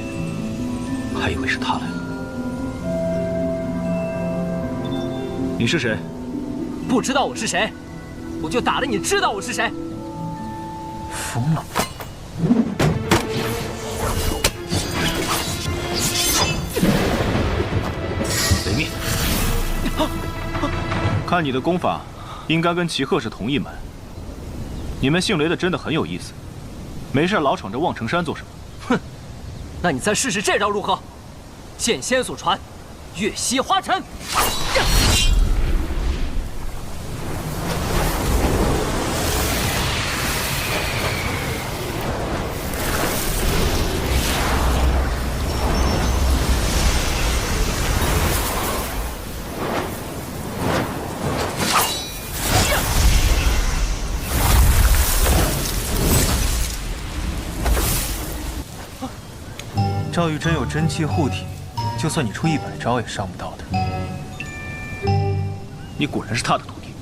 还以为是他来了。你是谁？不知道我是谁，我就打得你知道我是谁。疯了！雷灭！看你的功法，应该跟齐鹤是同一门。你们姓雷的真的很有意思，没事老闯着望城山做什么？哼，那你再试试这招如何？剑仙所传，月息花尘。赵玉珍有真气护体，就算你出100招也伤不到的。你果然是他的徒弟，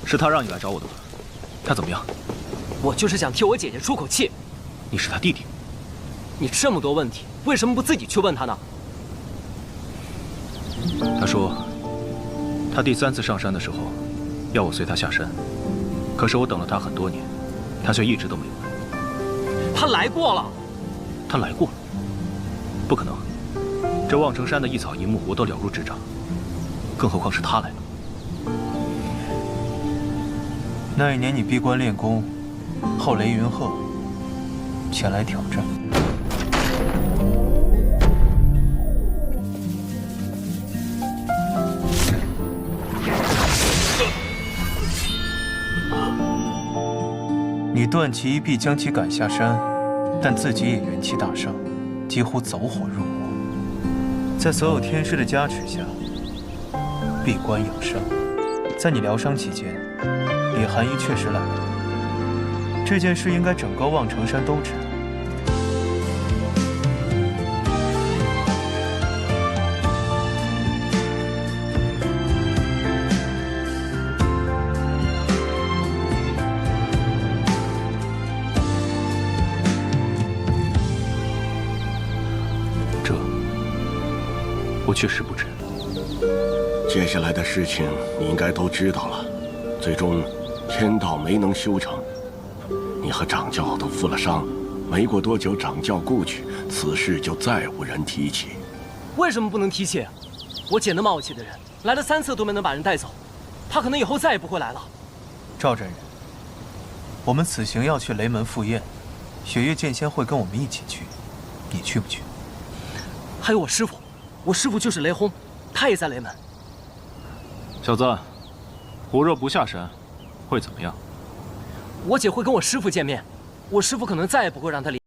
是他让你来找我的吗？他怎么样？我就是想替我姐姐出口气。你是他弟弟，你这么多问题，为什么不自己去问他呢？他说，他第3次上山的时候，要我随他下山，可是我等了他很多年，他却一直都没有来。他来过了。他来过了？不可能，这望城山的一草一木我都了如指掌，更何况是他来了。那一年你闭关练功，后雷云鹤前来挑战。你断其一臂，将其赶下山，但自己也元气大伤，几乎走火入魔。在所有天师的加持下，闭关养伤。在你疗伤期间，李寒衣确实来了。这件事应该整个望城山都知道。我确实不知。接下来的事情你应该都知道了。最终，天道没能修成，你和掌教都负了伤。没过多久，掌教故去，此事就再无人提起。为什么不能提起？我姐那么傲气的人，来了3次都没能把人带走，她可能以后再也不会来了。赵真人，我们此行要去雷门赴宴，雪月剑仙会跟我们一起去，你去不去？还有我师父。我师父就是雷轰，他也在雷门。小子，我若不下山，会怎么样？我姐会跟我师父见面，我师父可能再也不会让他离。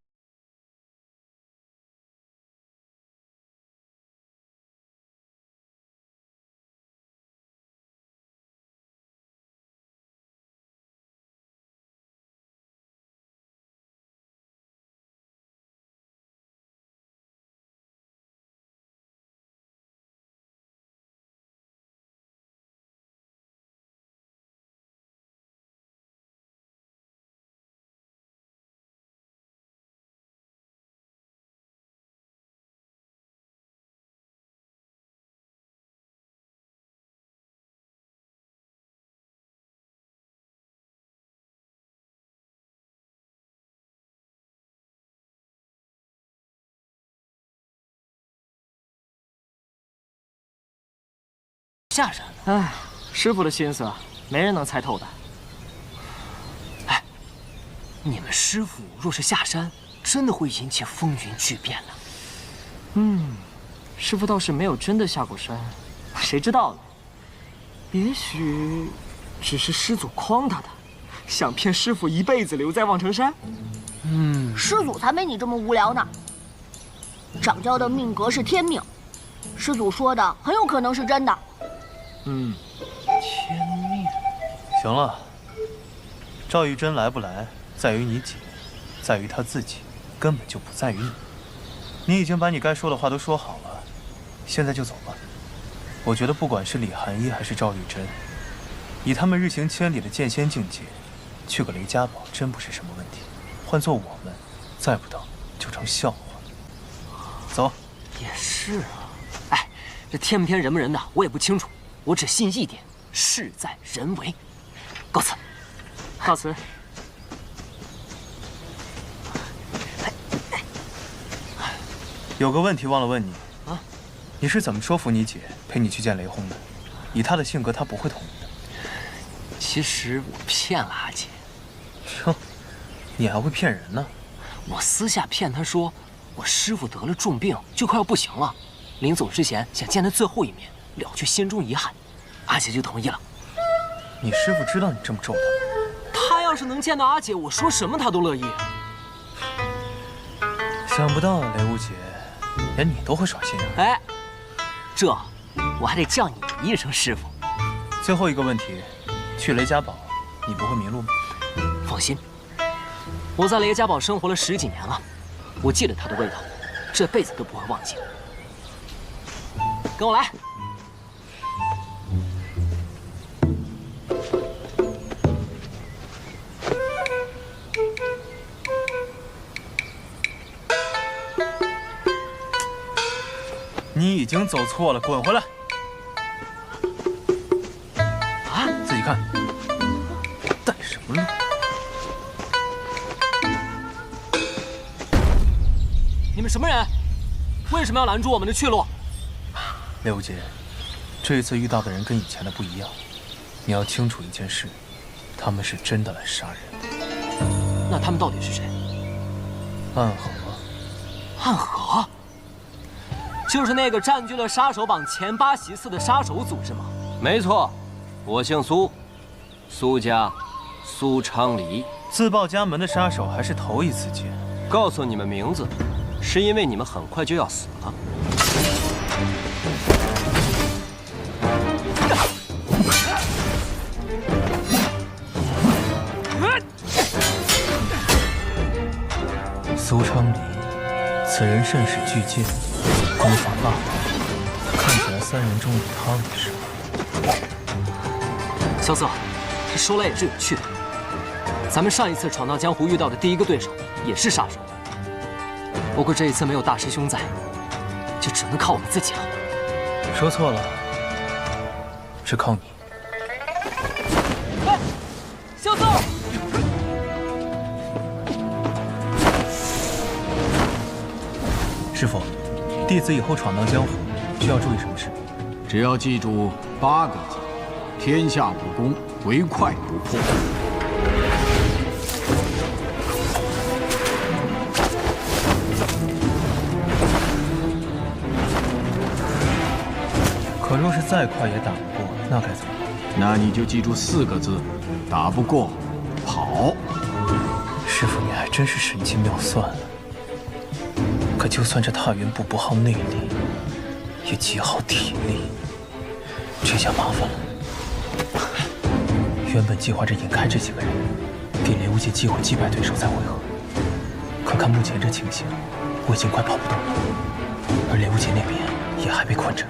下山。哎，师傅的心思，没人能猜透的。哎，你们师傅若是下山，真的会引起风云巨变呢。师傅倒是没有真的下过山，谁知道呢？也许只是师祖诓他的，想骗师傅一辈子留在望城山。师祖才没你这么无聊呢。掌教的命格是天命，师祖说的很有可能是真的。天命。行了，赵玉珍来不来，在于你姐，在于她自己，根本就不在于你。你已经把你该说的话都说好了，现在就走吧。我觉得不管是李寒衣还是赵玉珍，以他们日行千里的剑仙境界，去个雷家堡真不是什么问题。换做我们，再不等就成笑话。走。也是啊。哎，这天不天人不人的，我也不清楚。我只信一点：事在人为。告辞。告辞。有个问题忘了问你啊，你是怎么说服你姐陪你去见雷轰的？以她的性格，她不会同意的。其实我骗了阿姐。哟，你还会骗人呢？我私下骗她说，我师傅得了重病，就快要不行了，临走之前想见他最后一面，了却心中遗憾。阿姐就同意了。你师傅知道你这么咒他？他要是能见到阿姐，我说什么他都乐意。想不到雷无姐，连你都会耍心眼。哎，这我还得叫你一声师傅。最后一个问题，去雷家堡，你不会迷路吗？放心，我在雷家堡生活了10几年了，我记得它的味道，这辈子都不会忘记。跟我来。你已经走错了，滚回来！啊，自己看。带什么路？你们什么人？为什么要拦住我们的去路？雷无姐，这一次遇到的人跟以前的不一样，你要清楚一件事，他们是真的来杀人。那他们到底是谁？暗河。暗河？就是那个占据了杀手榜前8席次的杀手组织吗？没错，我姓苏，苏家，苏昌黎。自报家门的杀手还是头一次见。告诉你们名字，是因为你们很快就要死了。苏昌黎，此人甚是巨剑。功法霸道，看起来3人中有他为首。萧瑟，说来也是有趣的，咱们上一次闯荡江湖遇到的第一个对手也是杀手，不过这一次没有大师兄在，就只能靠我们自己了。说错了，是靠你。哎，萧瑟！师傅。弟子以后闯荡江湖，需要注意什么事？只要记住8个字：天下武功，唯快不破。可若是再快也打不过，那该怎么办？那你就记住4个字：打不过，跑。师傅，你还真是神机妙算啊！可就算这踏云步不耗内力，也极耗体力，这下麻烦了。原本计划着引开这几个人，给雷无界机会击败对手再会合。可看目前这情形，我已经快跑不动了，而雷无界那边也还被困着。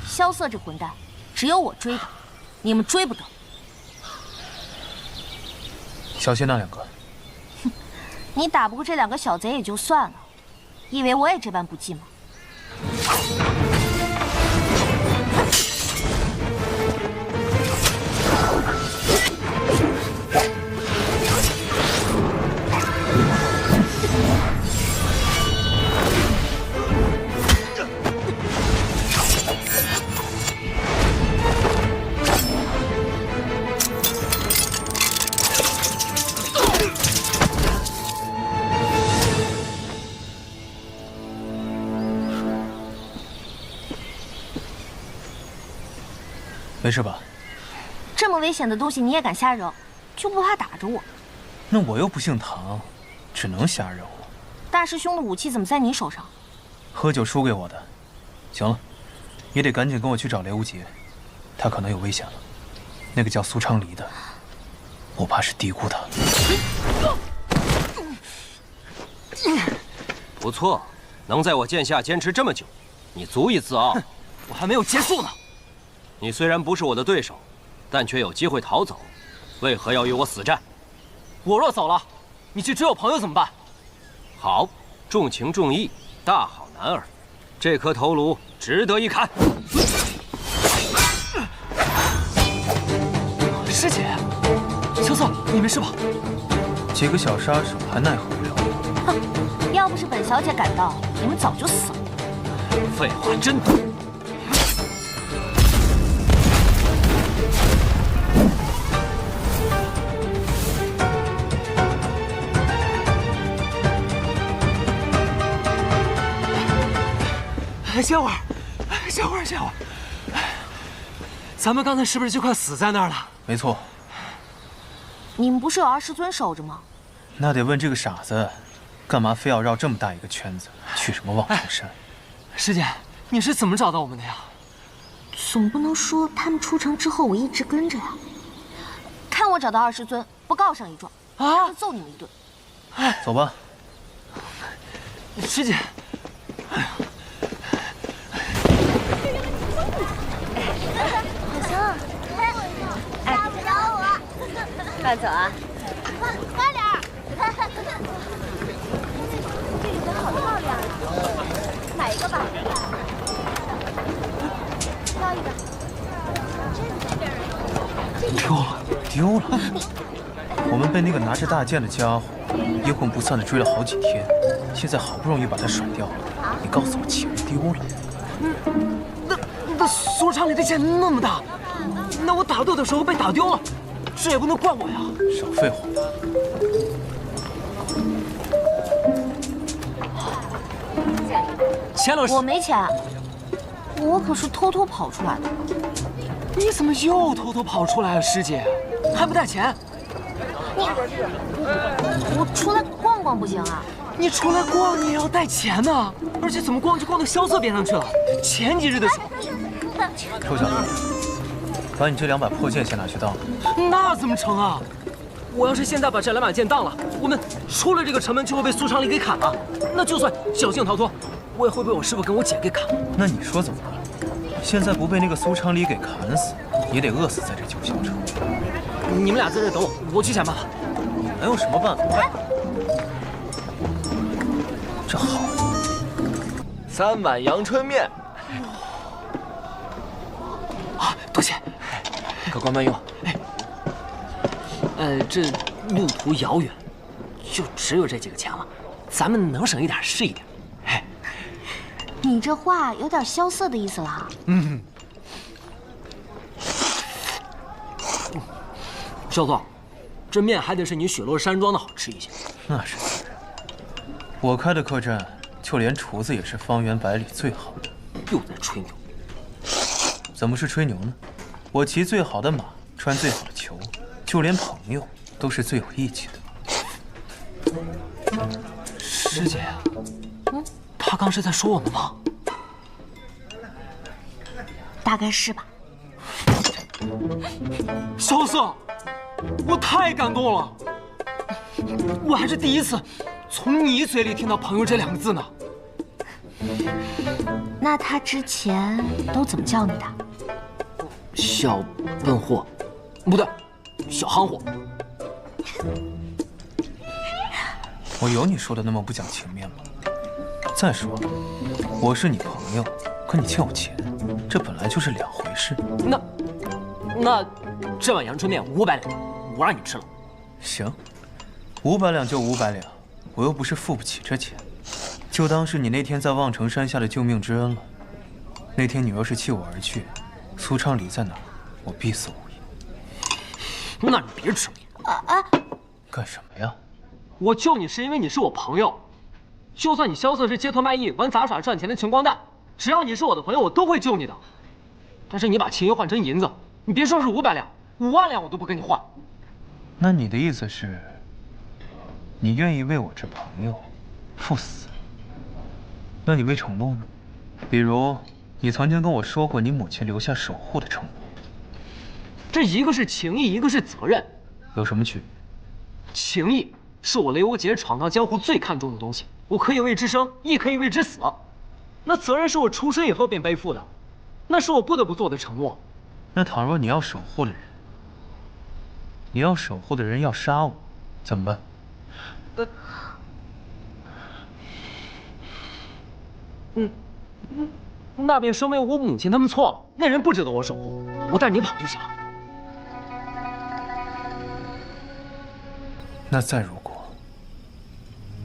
萧瑟这混蛋，只有我追他，你们追不得。小心那2个。你打不过这2个小贼也就算了，以为我也这般不济吗？没事吧？这么危险的东西你也敢瞎扔，就不怕打着我？那我又不姓唐，只能瞎扔了。大师兄的武器怎么在你手上？喝酒输给我的。行了，也得赶紧跟我去找雷无极，他可能有危险了。那个叫苏昌黎的，我怕是低估他了。不错，能在我剑下坚持这么久，你足以自傲。我还没有结束呢。你虽然不是我的对手，但却有机会逃走，为何要与我死战？我若走了，你去追我朋友怎么办？好，重情重义，大好男儿。这颗头颅值得一砍。师姐，秋色，你没事吧？几个小杀手还奈何不了我。哼，要不是本小姐赶到，你们早就死了。废话真多。歇会儿，歇会儿，歇会儿。咱们刚才是不是就快死在那儿了？没错。你们不是有20尊守着吗？那得问这个傻子，干嘛非要绕这么大一个圈子去什么望风山？师姐，你是怎么找到我们的呀？总不能说他们出城之后我一直跟着呀。看我找到20尊，不告上一状，就揍你们一顿。走吧。师姐。快走啊！快点儿！这个好漂亮啊！买一个吧，挑一个。丢了！我们被那个拿着大剑的家伙阴魂不散的追了好几天，现在好不容易把他甩掉了，你告诉我钱丢了？那苏昌黎的剑那么大，那我打斗的时候被打丢了。这也不能怪我呀！少废话！钱老师，我没钱，我可是偷偷跑出来的。你怎么又偷偷跑出来了，师姐？还不带钱？我出来逛逛不行啊？你出来逛，你也要带钱呢。而且怎么逛就逛到萧瑟边上去了？前几日的时候，臭小子！把你这2把破剑先拿去当。那怎么成啊？我要是现在把这2把剑当了，我们出了这个城门就会被苏昌黎给砍了。那就算侥幸逃脱，我也会被我师傅跟我姐给砍了。那你说怎么办？现在不被那个苏昌黎给砍死，也得饿死在这九霄城。你们俩在这等我，我去想办法。你能有什么办法？这好，3碗阳春面。多谢，客官慢用。这路途遥远，就只有这几个钱了，咱们能省一点是一点。你这话有点萧瑟的意思了。萧总，这面还得是你雪落山庄的好吃一些。那是自然。我开的客栈，就连厨子也是方圆100里最好的。又在吹牛。怎么是吹牛呢？我骑最好的马，穿最好的裘，就连朋友都是最有义气的。师姐，他刚是在说我们吗？大概是吧。萧瑟，我太感动了，我还是第一次从你嘴里听到“朋友”这2个字呢。那他之前都怎么叫你的？小笨货，不对，小憨货。我有你说的那么不讲情面吗？再说了，我是你朋友，可你欠我钱，这本来就是两回事。那这碗阳春面500两，我让你吃了。行，500两就500两，我又不是付不起这钱，就当是你那天在望城山下的救命之恩了。那天你要是弃我而去，苏昌黎在哪儿，我必死无疑。那你别吃了。干什么呀？我救你是因为你是我朋友，就算你萧瑟是街头卖艺、玩杂耍赚钱的穷光蛋，只要你是我的朋友，我都会救你的。但是你把情谊换成银子，你别说是500两，5万两我都不跟你换。那你的意思是，你愿意为我这朋友赴死？那你未承诺呢？比如，你曾经跟我说过你母亲留下守护的承诺。这一个是情义，一个是责任，有什么区别？情义是我雷无杰闯荡江湖最看重的东西，我可以为之生，亦可以为之死。那责任是我出生以后便背负的，那是我不得不做的承诺。那倘若你要守护的人，要杀我，怎么办？那便说明我母亲他们错了，那人不值得我守护，我带你跑就行了。那再如果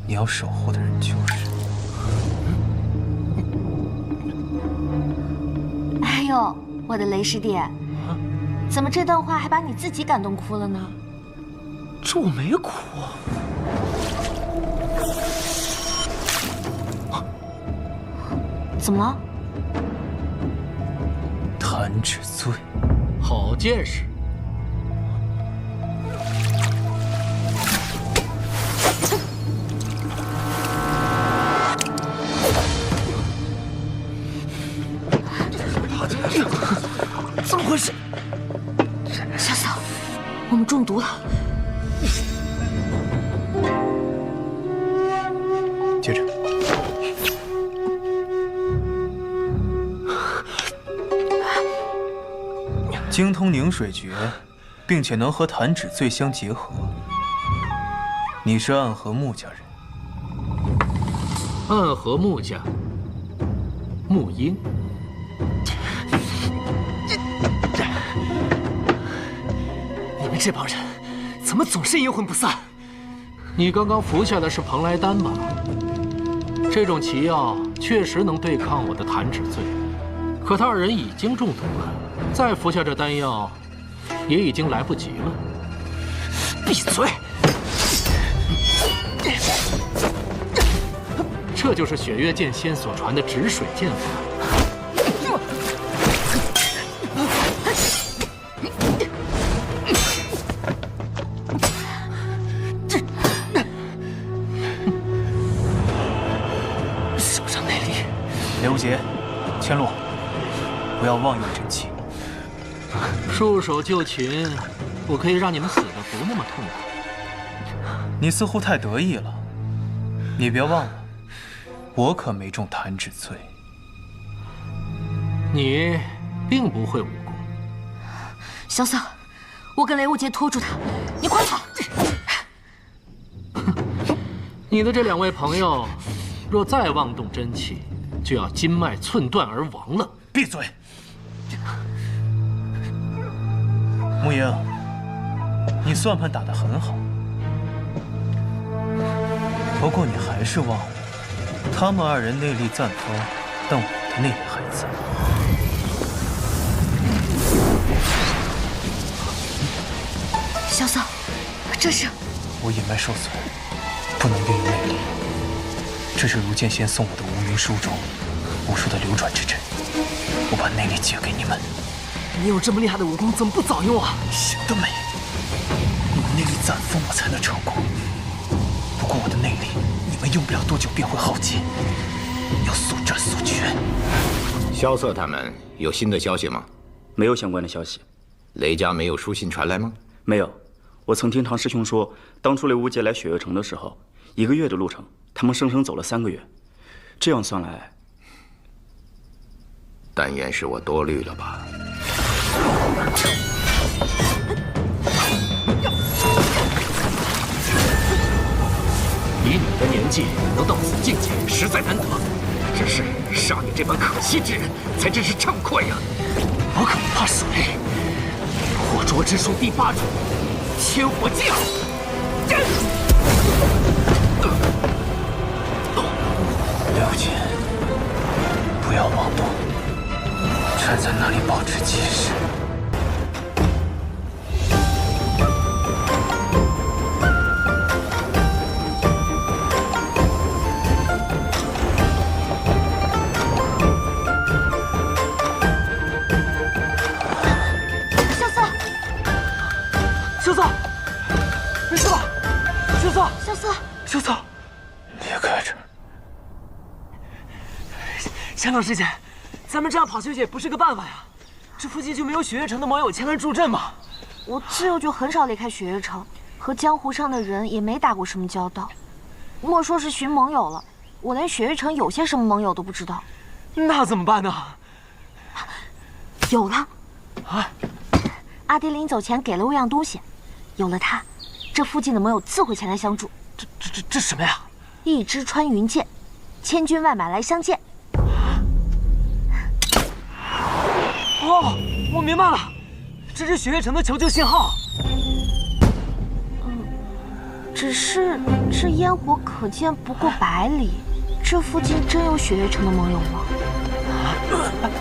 你要守护的人就是……哎呦，我的雷师弟，怎么这段话还把你自己感动哭了呢？这我没哭。怎么了？弹指醉，好见识。怎么回事？小嫂，我们中毒了。接着。精通凝水诀，并且能和弹指醉相结合。你是暗河穆家人。暗河穆家，穆英。你们这帮人怎么总是阴魂不散？你刚刚服下的是蓬莱丹吧？这种奇药确实能对抗我的弹指醉，可他二人已经中毒了。再服下这丹药，也已经来不及了。闭嘴！这就是雪月剑仙所传的止水剑法。手上内力。雷无杰，千洛，不要妄用真气。束手就擒，我可以让你们死得不那么痛苦。你似乎太得意了，你别忘了，我可没中弹指醉。你并不会武功。小嫂，我跟雷无杰拖住他，你快跑！你的这2位朋友，若再妄动真气，就要筋脉寸断而亡了。闭嘴！穆英，你算盘打得很好，不过你还是忘了，他们2人内力暂丰，但我的内力还在。小嫂，这是……我隐脉受损，不能运用内力。这是如剑仙送我的无云书中武术的流转之阵，我把内力借给你们。你有这么厉害的武功，怎么不早用啊？想得美！我内力暂丰，我才能成功。不过我的内力，你们用不了多久便会耗尽，要速战速决。萧瑟他们有新的消息吗？没有相关的消息。雷家没有书信传来吗？没有。我曾听唐师兄说，当初雷无杰来雪月城的时候，1个月的路程，他们生生走了3个月。这样算来，但愿是我多虑了吧。以你的年纪能到此境界，实在难得。只是杀你这般可惜之人，才真是畅快呀！我可不怕水。火灼之术第8种，千火镜。刘瑾，不要妄动，站在那里保持气势。秀嫂，离开这儿！夏老师姐，咱们这样跑下去也不是个办法呀。这附近就没有雪月城的盟友前来助阵吗？我自幼就很少离开雪月城，和江湖上的人也没打过什么交道。莫说是寻盟友了，我连雪月城有些什么盟友都不知道。那怎么办呢？有了！啊！阿爹临走前给了我样东西，有了它，这附近的盟友自会前来相助。这什么呀？一支穿云箭，千军万马来相见。哦，我明白了，这是雪月城的求救信号。只是这烟火可见不过100里，这附近真有雪月城的盟友吗？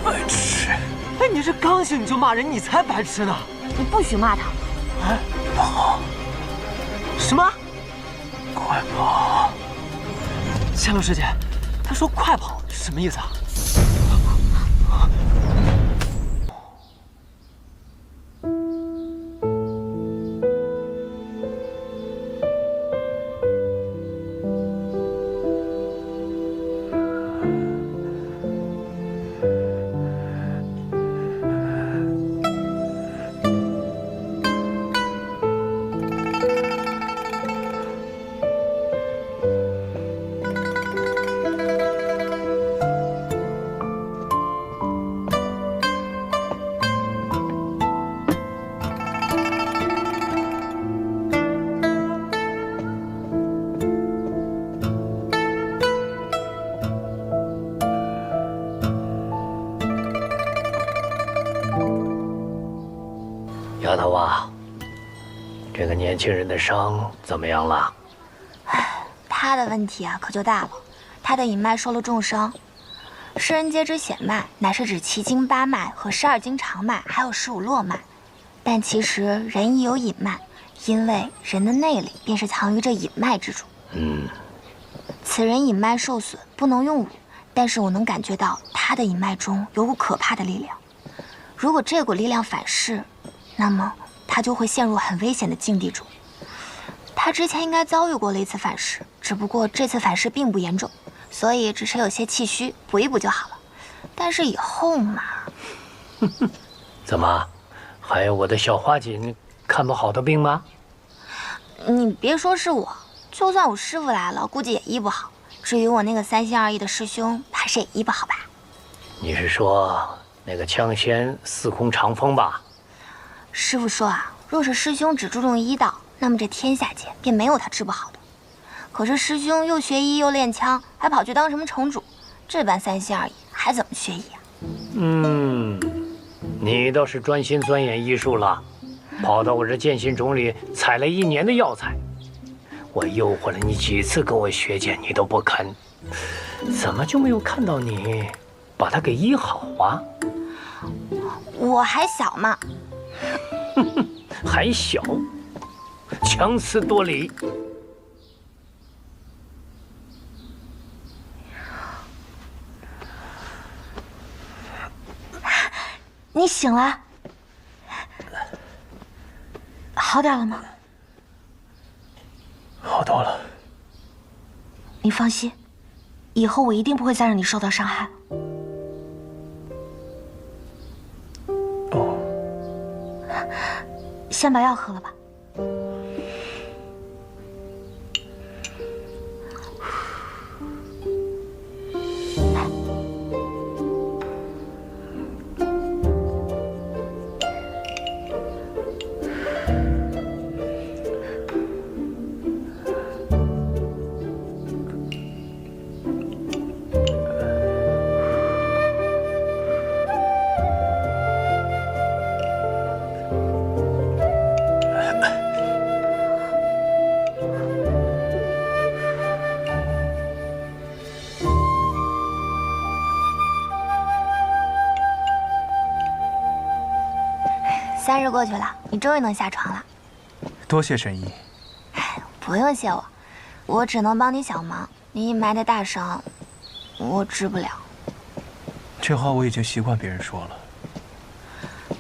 白痴！哎，你这刚醒你就骂人，你才白痴呢！你不许骂他。哎，跑！什么？快跑！夏洛师姐，她说快跑是什么意思啊？丫头啊，这个年轻人的伤怎么样了？他的问题啊可就大了，他的隐脉受了重伤。世人皆知显脉乃是指7经8脉和12经长脉，还有15络脉。但其实人亦有隐脉，因为人的内里便是藏于这隐脉之中。此人隐脉受损，不能用武，但是我能感觉到他的隐脉中有股可怕的力量。如果这股力量反噬，那么他就会陷入很危险的境地中。他之前应该遭遇过了一次反噬，只不过这次反噬并不严重，所以只是有些气虚，补一补就好了。但是以后嘛……怎么，还有我的小花锦看不好的病吗？你别说是我，就算我师傅来了，估计也医不好。至于我那个3心2意的师兄，怕是也医不好吧？你是说那个枪仙司空长风吧？师傅说啊，若是师兄只注重医道，那么这天下间便没有他治不好的。可是师兄又学医又练枪，还跑去当什么城主，这般3心2意还怎么学医啊？你倒是专心钻研医术了，跑到我这剑心冢里采了1年的药材。我诱惑了你几次跟我学剑，你都不肯，怎么就没有看到你把它给医好啊？我还小嘛。还小，强词夺理。你醒了，好点了吗？好多了。你放心，以后我一定不会再让你受到伤害了。先把药喝了吧。3日过去了，你终于能下床了。多谢神医。不用谢我，我只能帮你小忙。你隐埋的大伤，我治不了。这话我已经习惯别人说了。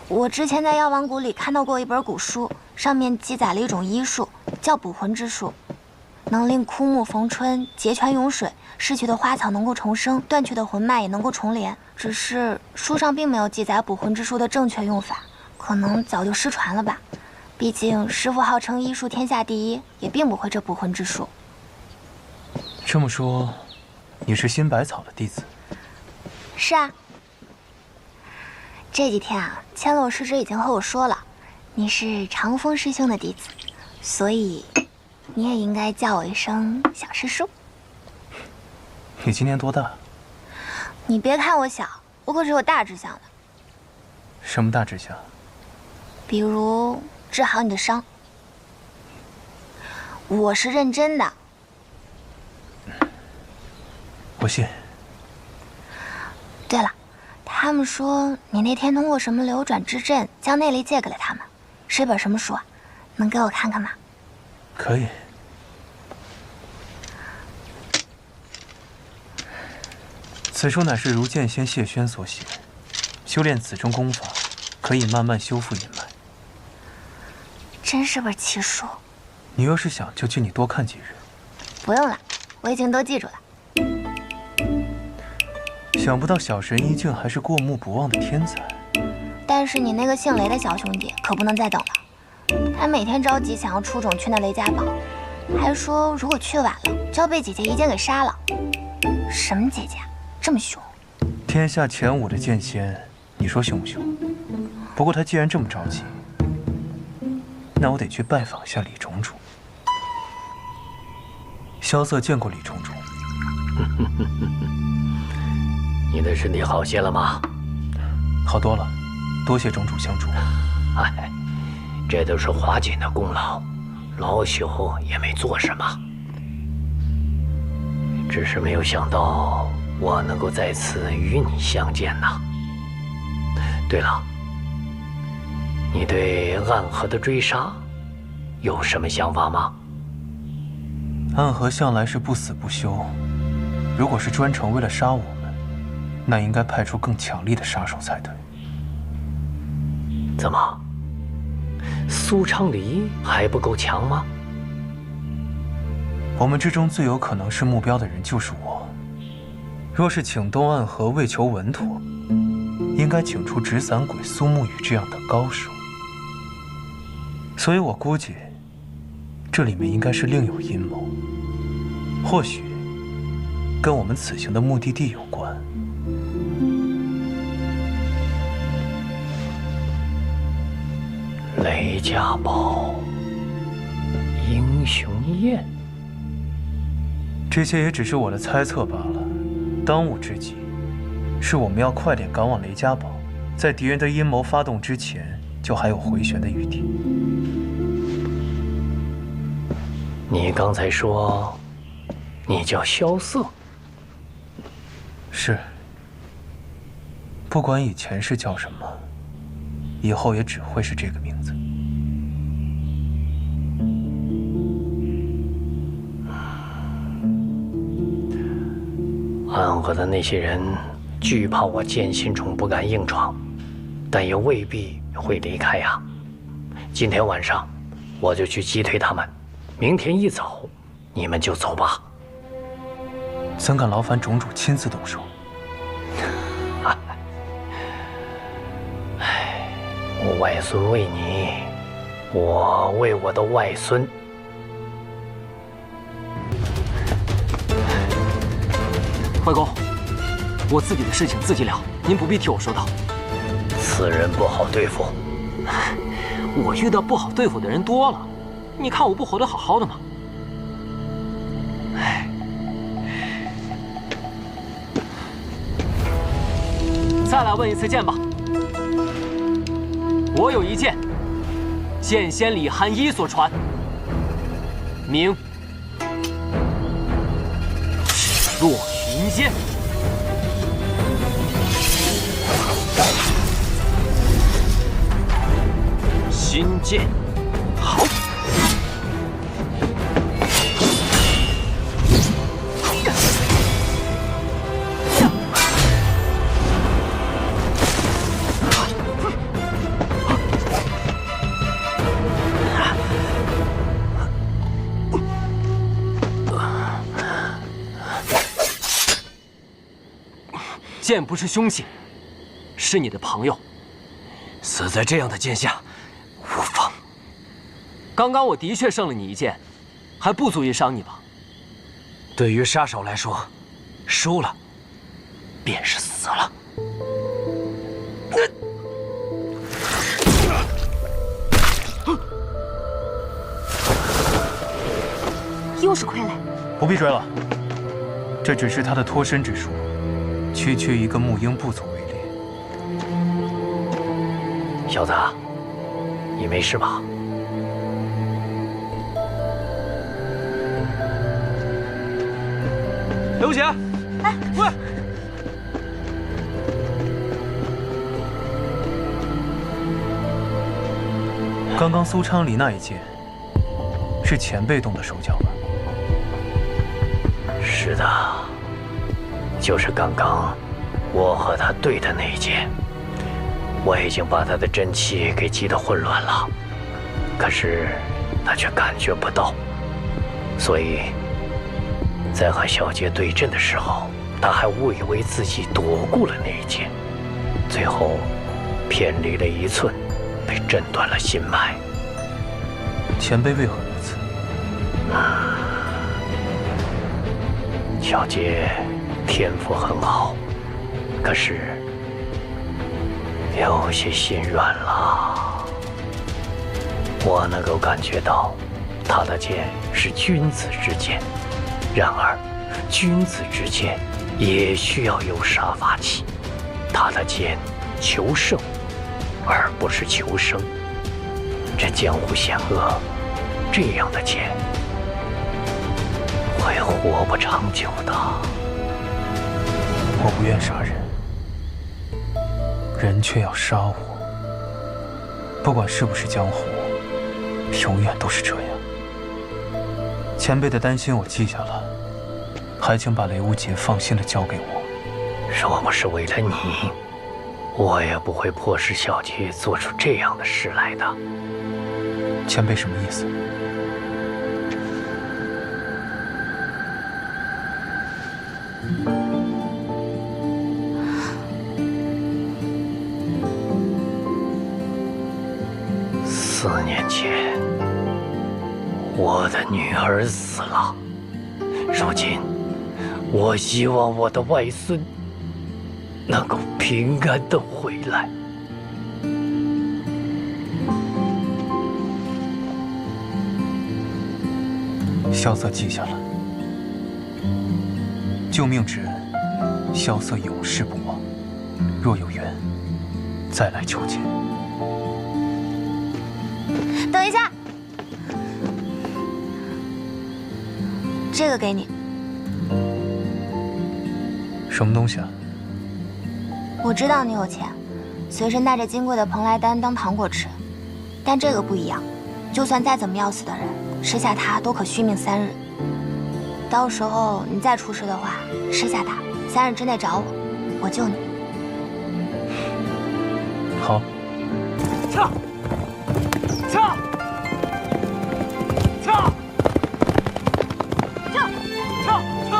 我之前在药王谷里看到过一本古书，上面记载了一种医术，叫捕魂之术，能令枯木逢春，结泉涌水，逝去的花草能够重生，断去的魂脉也能够重连。只是书上并没有记载捕魂之术的正确用法，可能早就失传了吧。毕竟师父号称医术天下第一，也并不会这捕魂之术。这么说，你是新百草的弟子？是啊。这几天啊，千落师侄已经和我说了，你是长风师兄的弟子，所以你也应该叫我一声小师叔。你今年多大？你别看我小，我可是有大志向的。什么大志向？比如治好你的伤。我是认真的。我信。对了，他们说你那天通过什么流转之阵将内力借给了他们，是一本什么书啊？能给我看看吗？可以。此书乃是如剑仙谢轩所写，修炼此中功法，可以慢慢修复阴脉。真是本奇书。你要是想，就请你多看几日。不用了，我已经都记住了。想不到小神医竟还是过目不忘的天才。但是你那个姓雷的小兄弟可不能再等了，他每天着急想要出种去那雷家堡，还说如果去晚了就要被姐姐一剑给杀了。什么姐姐啊，这么凶？天下前5的剑仙，你说凶不凶？不过他既然这么着急，那我得去拜访一下李种种。萧瑟见过李种种。你的身体好些了吗？好多了，多谢种主相助。哎，这都是华锦的功劳，老朽也没做什么，只是没有想到我能够再次与你相见呐。对了，你对暗河的追杀有什么想法吗？暗河向来是不死不休，如果是专程为了杀我们，那应该派出更强力的杀手才对。怎么，苏昌黎还不够强吗？我们之中最有可能是目标的人就是我。若是请动暗河为求稳妥，应该请出纸伞鬼苏沐雨这样的高手。所以我估计，这里面应该是另有阴谋，或许跟我们此行的目的地有关。雷家堡，英雄宴，这些也只是我的猜测罢了。当务之急，是我们要快点赶往雷家堡，在敌人的阴谋发动之前，就还有回旋的余地。你刚才说，你叫萧瑟？是。不管以前是叫什么，以后也只会是这个名字。暗河的那些人惧怕我剑心虫不敢硬闯，但也未必会离开呀。今天晚上我就去击退他们，明天一早你们就走吧。怎敢劳烦种主亲自动手？我外孙为你，我为我的外孙。外公，我自己的事情自己了，您不必替我说道。此人不好对付。我遇到不好对付的人多了，你看我不活得好好的吗？再来问一次剑吧。我有一剑，剑仙李寒一所传，名赤落云剑。天剑，好。剑不是凶器，是你的朋友，死在这样的剑下，无妨。刚刚我的确胜了你一剑，还不足以伤你吧？对于杀手来说，输了便是死了。又是傀儡，不必追了，这只是他的脱身之术。区区一个木鹰不足为虑。小子，你没事吧？刘姐，哎，喂！刚刚苏昌黎那一剑，是前辈动的手脚吧？是的。就是刚刚我和他对的那一剑，我已经把他的真气给击得混乱了，可是他却感觉不到，所以在和小杰对阵的时候，他还误以为自己躲过了那一剑，最后偏离了1寸，被震断了心脉。前辈为何如此？小杰天赋很好，可是有些心软了。我能够感觉到，他的剑是君子之剑，然而君子之剑也需要有杀伐气。他的剑求胜，而不是求生。这江湖险恶，这样的剑会活不长久的。我不愿杀人，人却要杀我。不管是不是江湖，永远都是这样。前辈的担心我记下了，还请把雷无节放心的交给我。若不是为了你，我也不会迫使小杰做出这样的事来的。前辈什么意思？4年前，我的女儿死了。如今，我希望我的外孙能够平安的回来。萧瑟记下了。救命之恩，萧瑟永世不忘。若有缘，再来求见。等一下，这个给你。什么东西啊？我知道你有钱，随身带着金贵的蓬莱丹当糖果吃，但这个不一样，就算再怎么要死的人，吃下它都可续命3日。到时候你再出事的话，吃下它，3日之内找我，我救你。好。撤！撤！撤！撤！撤！撤！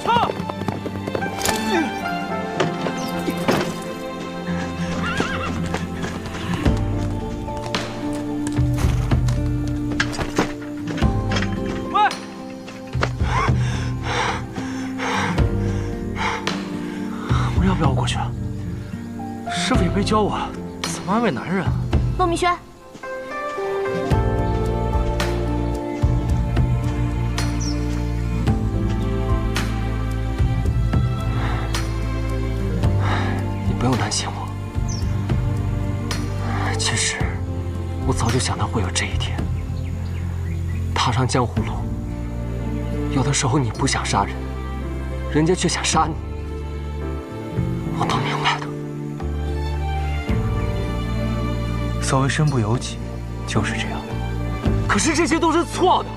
撤！喂！我要不要过去？师傅也没教我怎么安慰男人啊。陆明轩，你不用担心我。其实，我早就想到会有这一天。踏上江湖路，有的时候你不想杀人，人家却想杀你，我都明白的。所谓身不由己，就是这样。可是这些都是错的，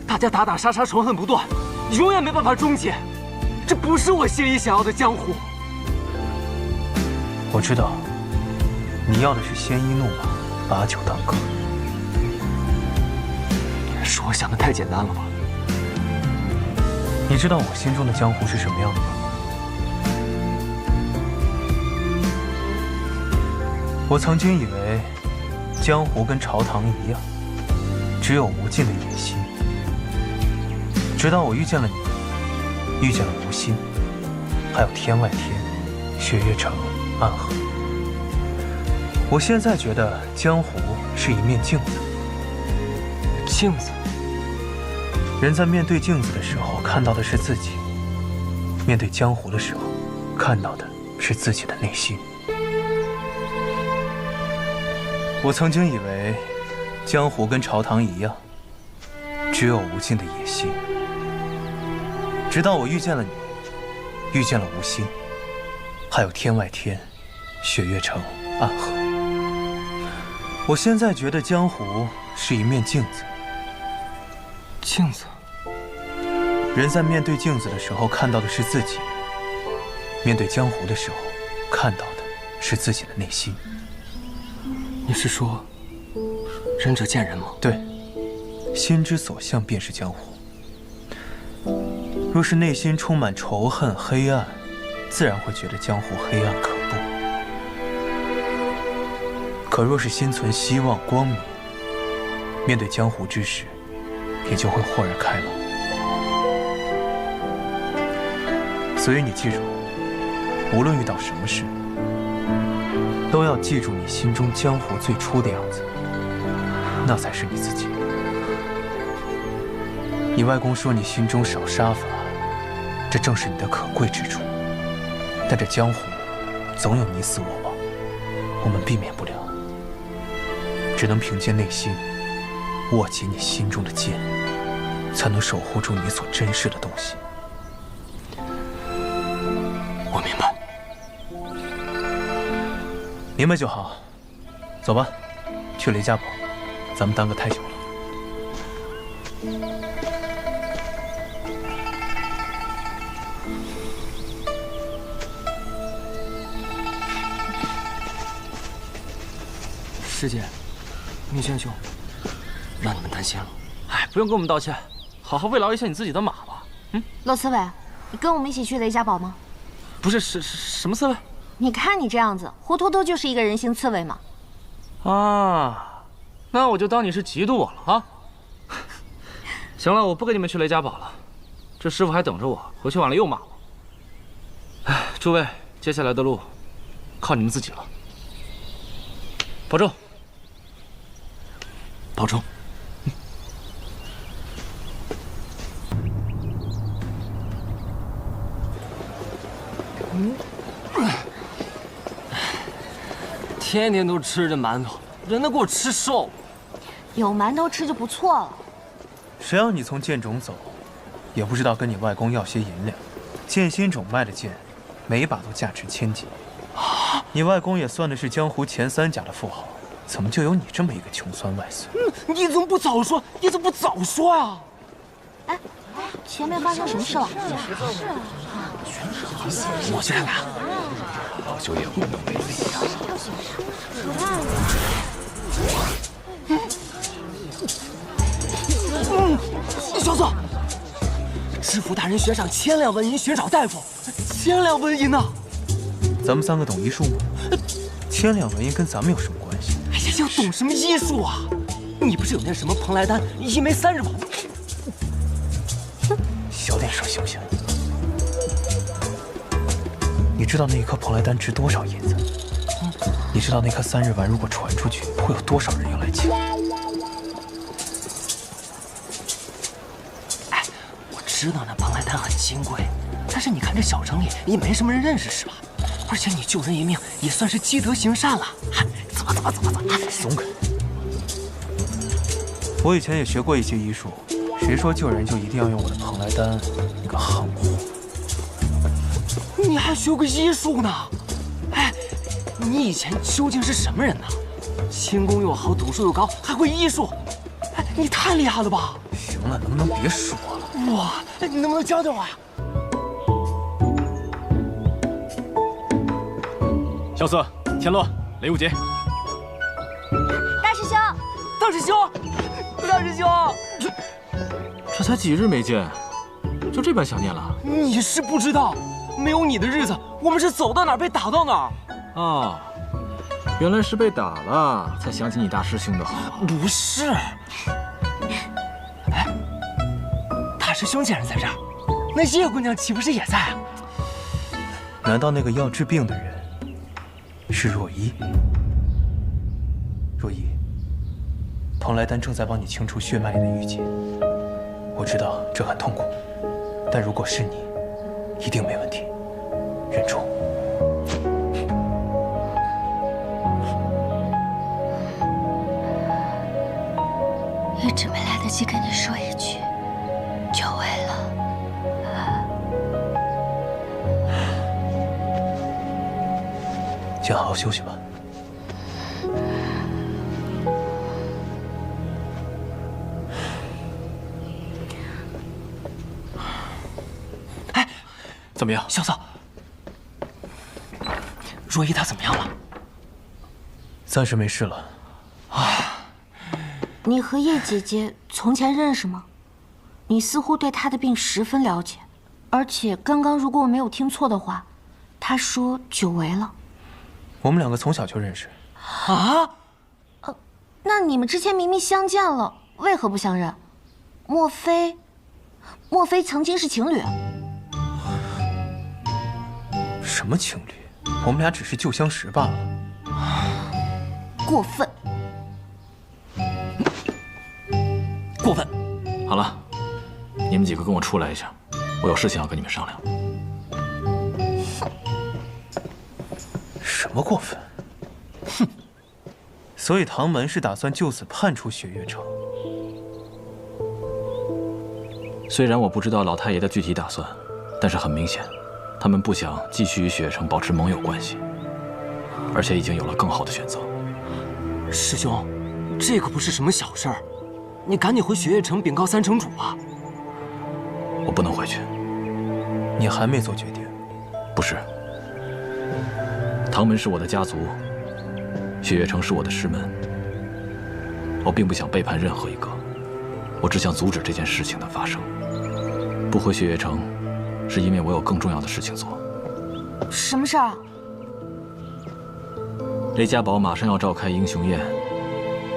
大家打打杀杀，仇恨不断，永远没办法终结。这不是我心里想要的江湖。我知道，你要的是鲜衣怒马，把酒当歌。是我想的太简单了吧？你知道我心中的江湖是什么样的吗？我曾经以为，江湖跟朝堂一样，只有无尽的野心。直到我遇见了你，遇见了无心，还有天外天、雪月城、暗河。我现在觉得江湖是一面镜子。镜子。人在面对镜子的时候看到的是自己，面对江湖的时候看到的是自己的内心。我曾经以为江湖跟朝堂一样，只有无尽的野心。直到我遇见了你，遇见了无心，还有天外天、雪月城、暗河。我现在觉得江湖是一面镜子。镜子。人在面对镜子的时候看到的是自己，面对江湖的时候看到的是自己的内心。你是说，仁者见仁吗？对，心之所向便是江湖。若是内心充满仇恨、黑暗，自然会觉得江湖黑暗可怖。可若是心存希望、光明，面对江湖之时，也就会豁然开朗。所以你记住，无论遇到什么事，都要记住你心中江湖最初的样子，那才是你自己。你外公说你心中少杀伐，这正是你的可贵之处。但这江湖总有你死我亡，我们避免不了，只能凭借内心握紧你心中的剑，才能守护住你所珍视的东西。我明白。明白就好。走吧，去雷家堡，咱们耽搁太久了。师姐，明轩兄，让你们担心了。哎，不用跟我们道歉，好好慰劳一下你自己的马吧。骆刺猬，你跟我们一起去雷家堡吗？不是，什么刺猬？你看你这样子，糊涂都就是一个人形刺猬嘛。啊，那我就当你是嫉妒我了啊。行了，我不跟你们去雷家堡了，这师傅还等着我，回去晚了又骂我。哎，诸位，接下来的路靠你们自己了，保重。保重。天天都吃着馒头，人都给我吃瘦了。有馒头吃就不错了。谁让你从剑冢走，也不知道跟你外公要些银两。剑心冢卖的剑，每一把都价值千金。你外公也算的是江湖前3甲的富豪，怎么就有你这么一个穷酸外孙？你怎么不早说？你怎么不早说呀？哎，前面发生什么事了？是啊，我去看看。老朽也无能为力呀。小子，知府大人悬赏1000两纹银寻找大夫，1000两纹银呢？咱们3个懂医术吗？1000两纹银跟咱们有什么关系？哎呀，要懂什么医术啊？你不是有那什么蓬莱丹，一枚30宝？小点声行不行？你知道那一颗蓬莱丹值多少银子？你知道那颗3日丸如果传出去，会有多少人要来抢？哎，我知道那蓬莱丹很金贵，但是你看这小城里也没什么人认识，是吧？而且你救人一命也算是积德行善了。走吧，走吧，走吧，走吧！松开！我以前也学过一些医术，谁说救人就一定要用我的蓬莱丹？你个憨货！你还学过医术呢？哎，你以前究竟是什么人呢？轻功又好，赌术又高，还会医术，哎，你太厉害了吧！行了，能不能别说了？哇，哎，你能不能教教我呀？萧瑟、田乐、雷无节，大师兄，大师兄，大师兄，这才几日没见，就这般想念了？你是不知道，没有你的日子，我们是走到哪儿被打到哪儿。啊，原来是被打了，才想起你大师兄的好。不是，哎，大师兄既然在这儿，那叶姑娘岂不是也在啊？难道那个要治病的人是若依？若依，蓬莱丹正在帮你清除血脉里的郁结。我知道这很痛苦，但如果是你，一定没问题。忍住。一直没来得及跟你说一句，久违了。先好好休息吧。哎，怎么样，萧瑟？若依她怎么样了？暂时没事了。你和叶姐姐从前认识吗？你似乎对她的病十分了解，而且刚刚如果我没有听错的话，她说久违了。我们两个从小就认识。啊？那你们之前明明相见了，为何不相认？莫非曾经是情侣？什么情侣？我们俩只是旧相识罢了。过分！过分！好了，你们几个跟我出来一下，我有事情要跟你们商量。什么过分？哼！所以唐门是打算就此判处雪月城。虽然我不知道老太爷的具体打算，但是很明显，他们不想继续与雪月城保持盟友关系，而且已经有了更好的选择。师兄，这可不是什么小事儿，你赶紧回雪月城禀告三城主吧。我不能回去。你还没做决定？不是。唐门是我的家族，雪月城是我的师门。我并不想背叛任何一个，我只想阻止这件事情的发生。不回雪月城，是因为我有更重要的事情做。什么事儿啊？雷家堡马上要召开英雄宴，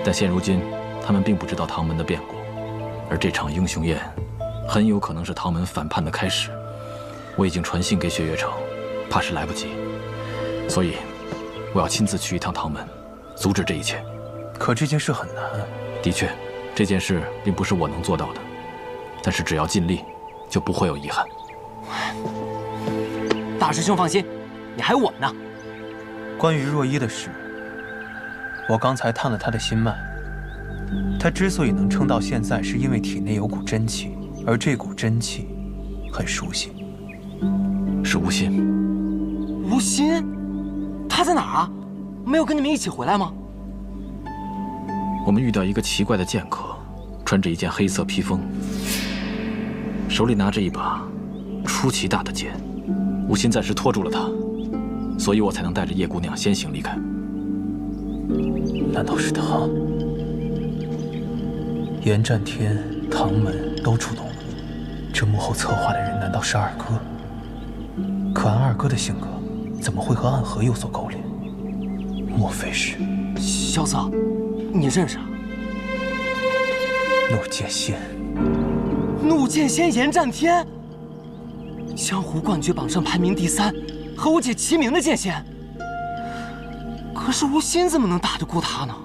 但现如今他们并不知道唐门的变故，而这场英雄宴很有可能是唐门反叛的开始。我已经传信给雪月城，怕是来不及，所以我要亲自去一趟唐门，阻止这一切。可这件事很难。的确，这件事并不是我能做到的，但是只要尽力，就不会有遗憾。大师兄放心，你还有我们呢。关于若依的事，我刚才探了她的心脉。她之所以能撑到现在，是因为体内有股真气，而这股真气很熟悉，是无心。无心？他在哪儿啊？没有跟你们一起回来吗？我们遇到一个奇怪的剑客，穿着一件黑色披风，手里拿着一把出奇大的剑。无心暂时拖住了他，所以我才能带着叶姑娘先行离开。难道是他？严战天、唐门都出动了，这幕后策划的人难道是二哥？可按二哥的性格，怎么会和暗河有所勾连？莫非是……萧瑟，你认识啊？怒剑仙。怒剑仙严战天，江湖冠军榜上排名第3，和我姐齐名的剑仙。可是无心怎么能打得过他呢？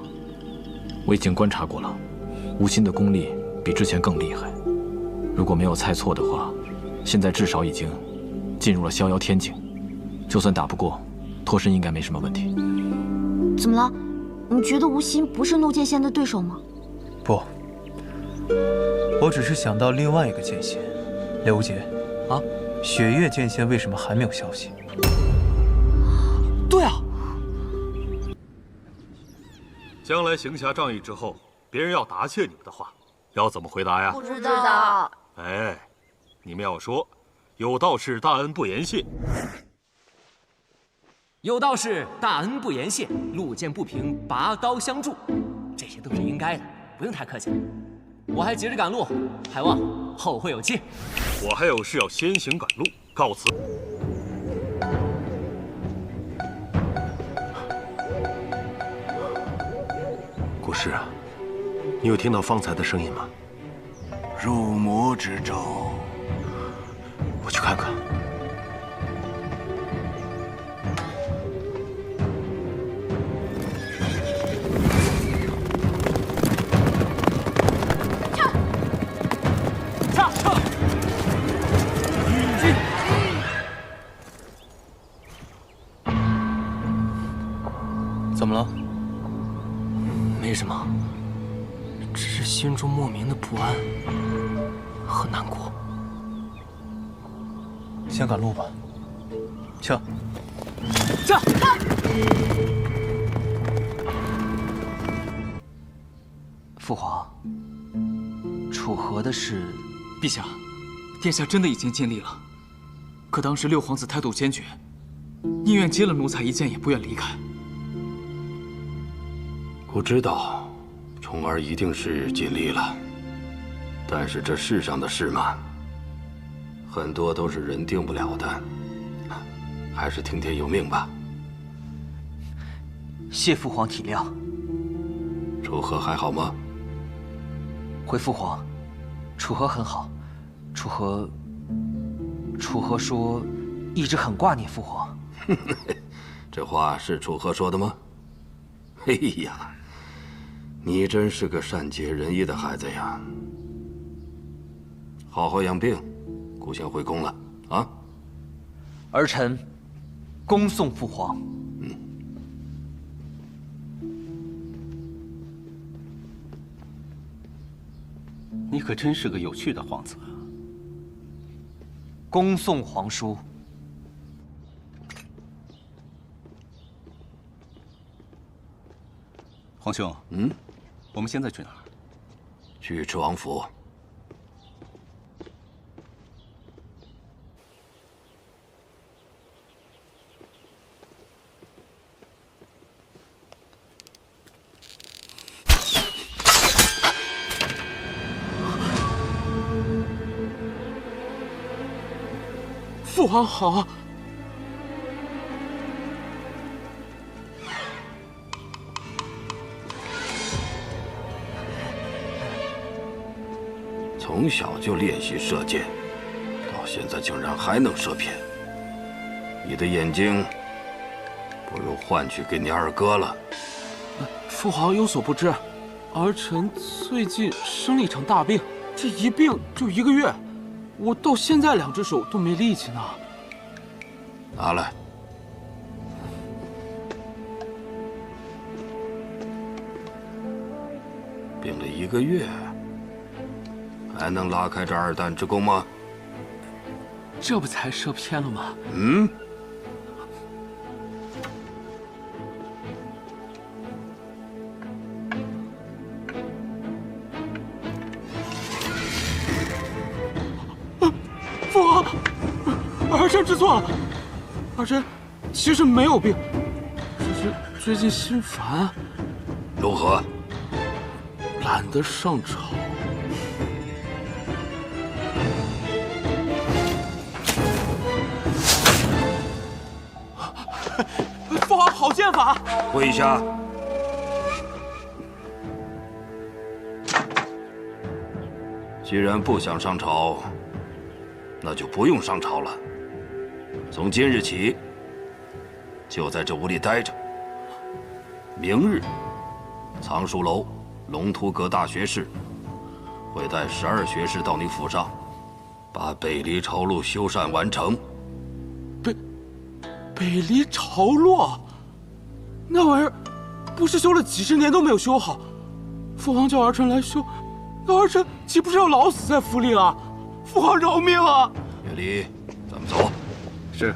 我已经观察过了，无心的功力比之前更厉害。如果没有猜错的话，现在至少已经进入了逍遥天境。就算打不过，脱身应该没什么问题。怎么了？你觉得无心不是怒剑仙的对手吗？不，我只是想到另外一个剑仙，刘无节。啊，雪月剑仙为什么还没有消息？对啊，将来行侠仗义之后，别人要答谢你们的话，要怎么回答呀？不知道。哎，你们要说“有道是大恩不言谢”。有道是大恩不言谢，路见不平拔刀相助，这些都是应该的，不用太客气。我还急着赶路，还望后会有期。我还有事要先行赶路，告辞。古师啊，你有听到方才的声音吗？入魔之咒，我去看看。怎么了？没什么，只是心中莫名的不安和难过。先赶路吧，撤。撤！父皇，楚河的事，陛下，殿下真的已经尽力了。可当时六皇子态度坚决，宁愿接了奴才一剑，也不愿离开。我知道，重儿一定是尽力了，但是这世上的事嘛，很多都是人定不了的，还是听天由命吧。谢父皇体谅。楚河还好吗？回父皇，楚河很好。楚河说，一直很挂念父皇。这话是楚河说的吗？哎呀！你真是个善解人意的孩子呀！好好养病，姑先回宫了啊！儿臣恭送父皇。你可真是个有趣的皇子啊！恭送皇叔。皇兄，我们现在去哪儿？去赤王府。父皇好。从小就练习射箭，到现在竟然还能射偏。你的眼睛，不如换去给你二哥了。父皇有所不知，儿臣最近生了一场大病，这一病就1个月，我到现在2只手都没力气呢。拿来。病了1个月。还能拉开这2弹之弓吗？这不才射偏了吗？父皇，儿臣知错了，儿臣其实没有病，只是最近心烦。如何？懒得上朝。父皇好剑法！跪下！既然不想上朝，那就不用上朝了。从今日起，就在这屋里待着。明日，藏书楼龙图阁大学士会带12学士到你府上，把北离朝路修缮完成。北离朝路，那玩意儿不是修了几十年都没有修好，父皇叫儿臣来修，那儿臣岂不是要老死在府里了？父皇饶命啊！岳离，咱们走。是。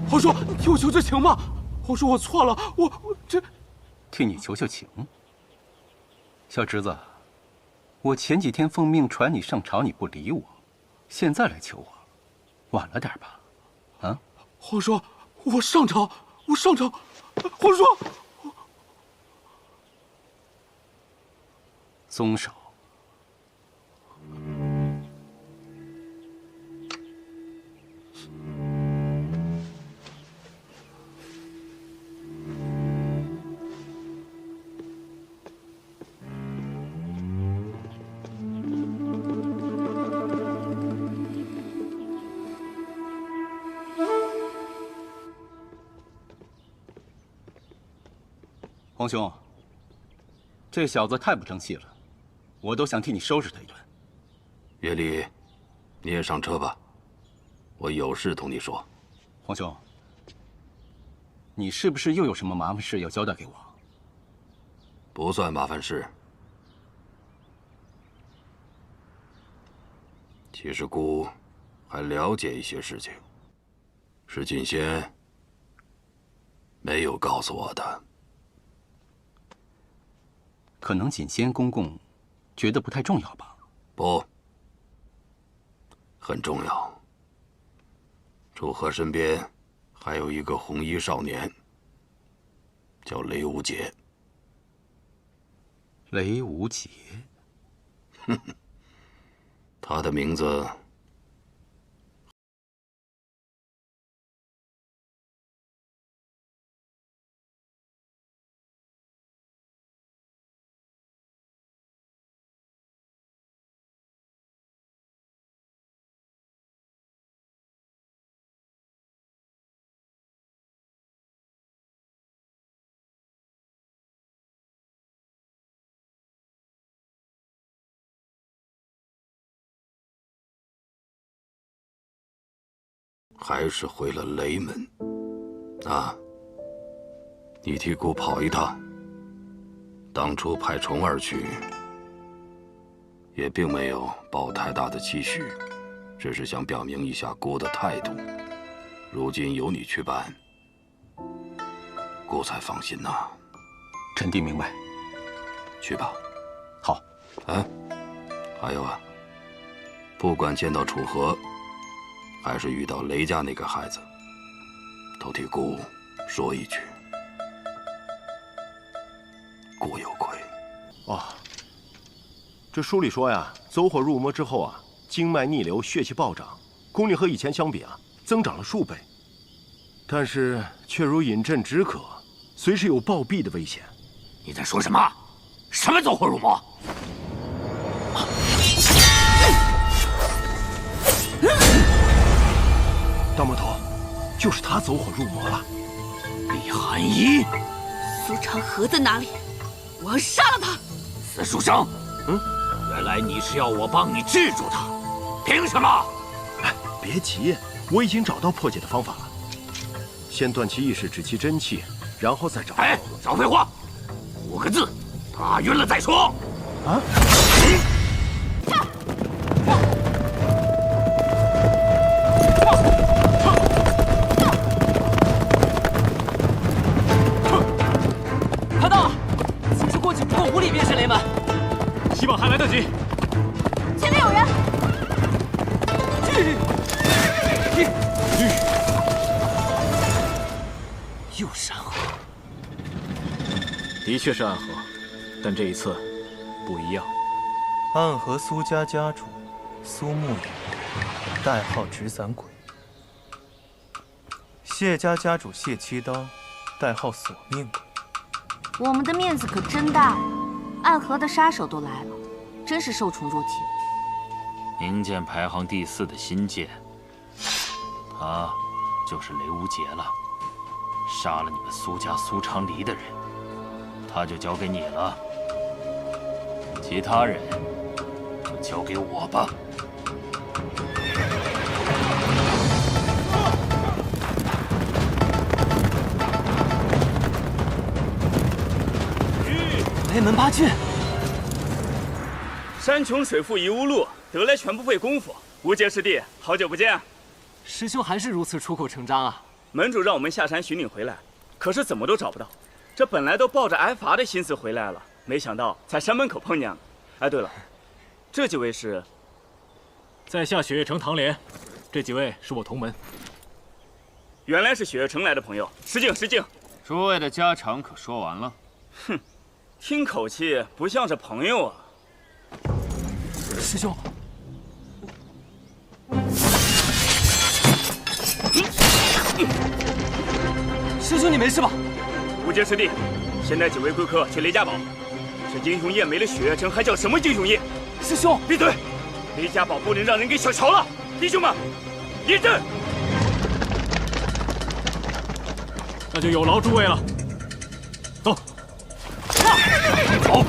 皇叔，你听我求求情吧，皇叔，我错了，我这……替你求求情，小侄子，我前几天奉命传你上朝，你不理我，现在来求我，晚了点吧？啊？皇叔，我上朝，皇叔，松手。皇兄，这小子太不争气了，我都想替你收拾他一顿。岳离，你也上车吧，我有事同你说。皇兄，你是不是又有什么麻烦事要交代给我？不算麻烦事。其实姑还了解一些事情，是锦仙没有告诉我的。可能锦仙公公觉得不太重要吧？不，很重要。楚河身边还有一个红衣少年，叫雷无节。雷无节，哼，他的名字还是回了雷门。啊，你替姑跑一趟。当初派重儿去，也并没有抱太大的期许，只是想表明一下姑的态度。如今由你去办，姑才放心呐。臣弟明白。去吧。好。哎，还有啊，不管见到楚河，还是遇到雷家那个孩子，都替姑说一句，姑有愧。哦，这书里说呀，走火入魔之后啊，经脉逆流，血气暴涨，功力和以前相比啊，增长了数倍。但是却如饮鸩止渴，随时有暴毙的危险。你在说什么？什么走火入魔？大魔头，就是他走火入魔了。李寒衣，苏长河在哪里？我要杀了他！司书生，原来你是要我帮你制住他，凭什么？哎，别急，我已经找到破解的方法了。先断其意识，止其真气，然后再找。哎，少废话！5个字，打晕了再说。啊！快到！此时过去不过5里便是雷门，希望还来得及。前面有人！又是暗河。的确是暗河，但这一次不一样。暗河苏家家主苏沐雨，代号纸伞鬼；谢家家主谢七刀，代号索命鬼。我们的面子可真大，暗河的杀手都来了，真是受宠若惊。冥剑排行第4的新剑，他就是雷无节了。杀了你们苏家苏长离的人，他就交给你了。其他人就交给我吧。雷门八郡，山穷水复疑无路，得来全不费功夫。无节师弟，好久不见。师兄还是如此出口成章啊！门主让我们下山寻你回来，可是怎么都找不到。这本来都抱着挨罚的心思回来了，没想到在山门口碰见了。哎，对了，这几位是？在下雪月城唐莲，这几位是我同门。原来是雪月城来的朋友，失敬失敬。诸位的家常可说完了？哼，听口气不像是朋友啊。师兄。 师兄，你没事吧？无节师弟，先带几位贵客去雷家堡。这英雄宴没了雪月城，还叫什么英雄宴？师兄，闭嘴！雷家堡不能让人给小瞧了。弟兄们，立正！那就有劳诸位了。走。走。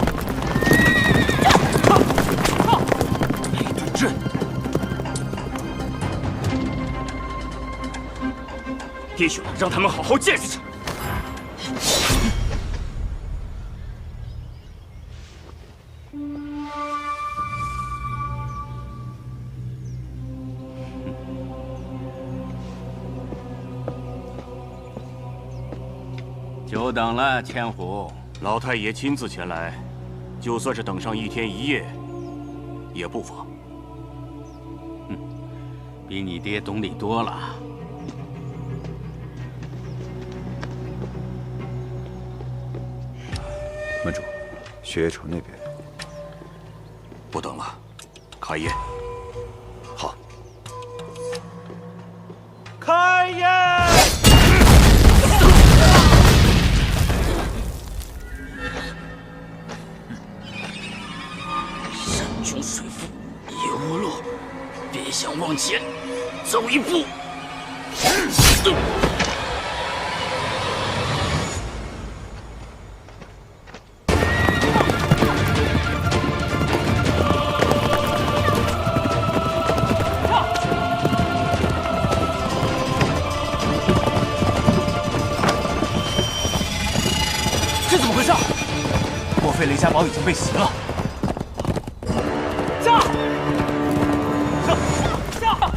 对阵。 弟兄，让他们好好见识去。久等了，千虎。老太爷亲自前来，就算是等上1天1夜，也不妨。比你爹懂礼多了。 门主，雪月城那边不等了，开宴。好，开宴！山穷水复疑无路，别想往前走一步。雷家堡已经被袭了。杀！杀！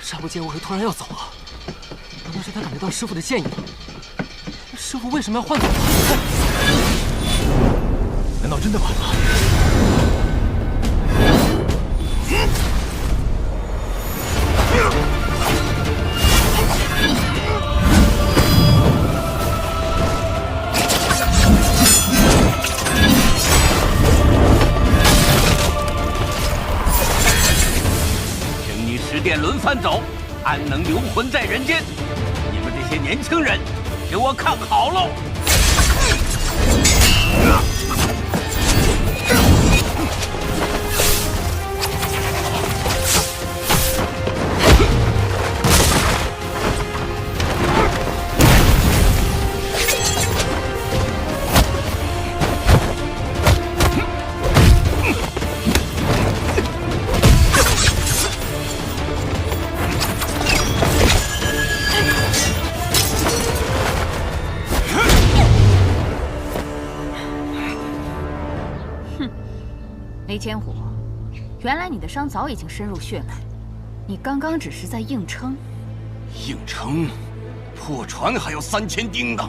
杀不见我会突然要走啊？难道是他感觉到师傅的剑意？师傅为什么要换走他？难道真的晚了？ 10殿轮番走，安能留魂在人间？你们这些年轻人，给我看好喽！雷千虎，原来你的伤早已经深入血脉，你刚刚只是在硬撑。硬撑，破船还要3000钉呢。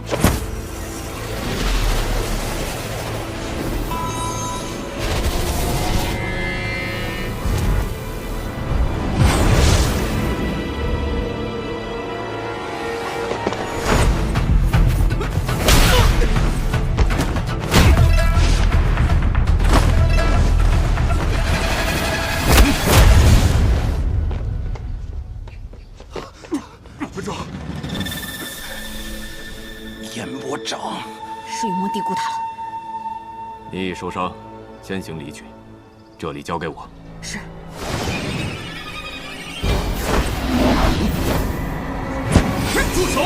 是榆木地固塔了。你已受伤，先行离去，这里交给我。是。住手！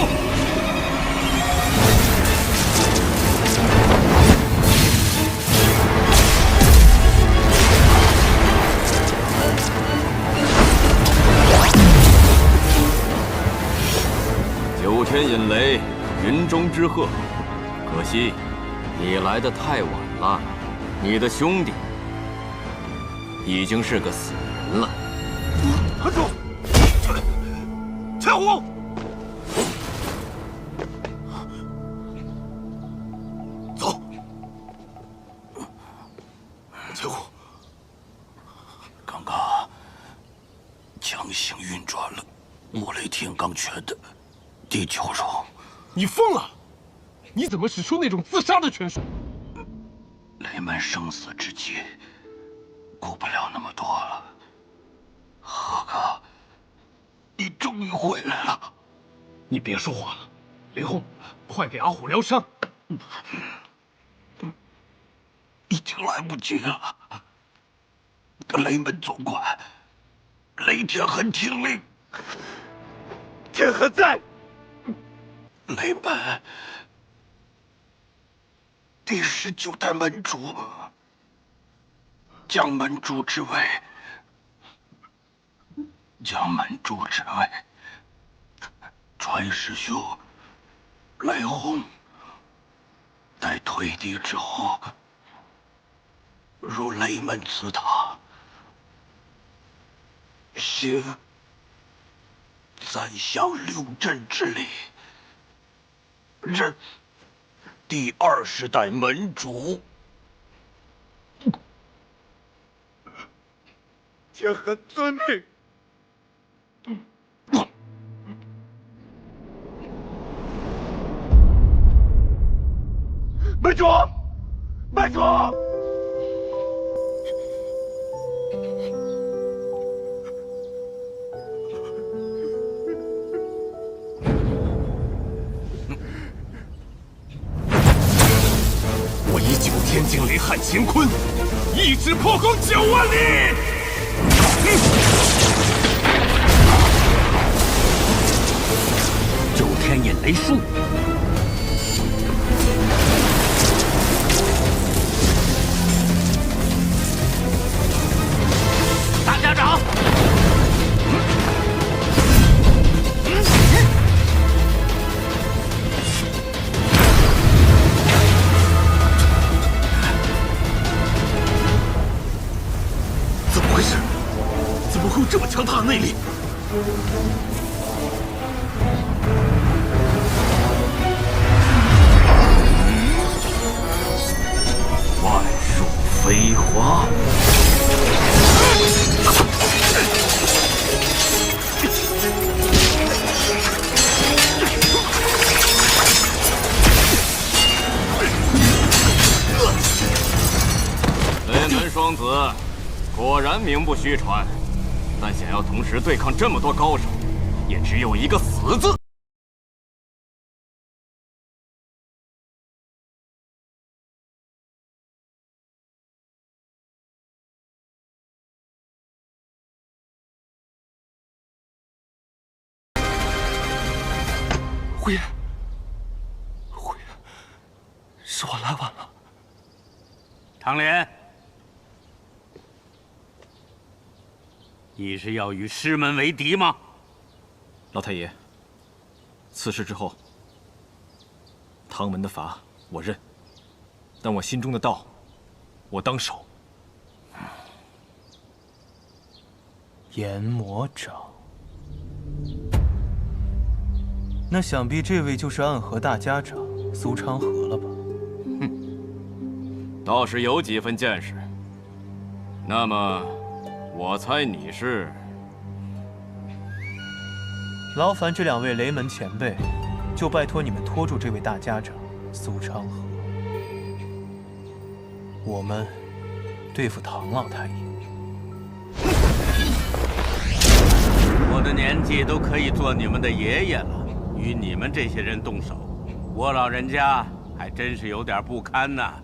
九天引雷，云中之鹤。 可惜，你来得太晚了。你的兄弟已经是个死人了。门主，千虎，走。千虎，刚刚强行运转了莫雷天罡拳的第9种。你疯了！你怎么使出那种自杀的拳术？雷门生死之际，顾不了那么多了。何哥，你终于回来了。你别说话了，雷轰，快给阿虎疗伤。已经来不及了。雷门总管，雷天恒听令。天恒在。雷门第19代门主，将门主之位传师兄雷轰待退敌之后，入雷门祠堂，行3项6阵之礼，任第20代门主。天恒遵命。门主，门主！我以9天惊雷撼乾坤，一指破空9万里。9天引雷术。大家长。怎么回事？怎么会有这么强大的内力？万术飞花。雷门双子果然名不虚传，但想要同时对抗这么多高手，也只有一个死字。胡爷，胡爷，是我来晚了。唐莲，你是要与师门为敌吗？老太爷，此事之后，唐门的法我认，但我心中的道，我当守。研魔掌。那想必这位就是暗河大家长苏昌河了吧？倒是有几分见识。那么，我猜你是……劳烦这2位雷门前辈，就拜托你们拖住这位大家长苏昌河。我们对付唐老太爷。我的年纪都可以做你们的爷爷了。与你们这些人动手，我老人家还真是有点不堪呐。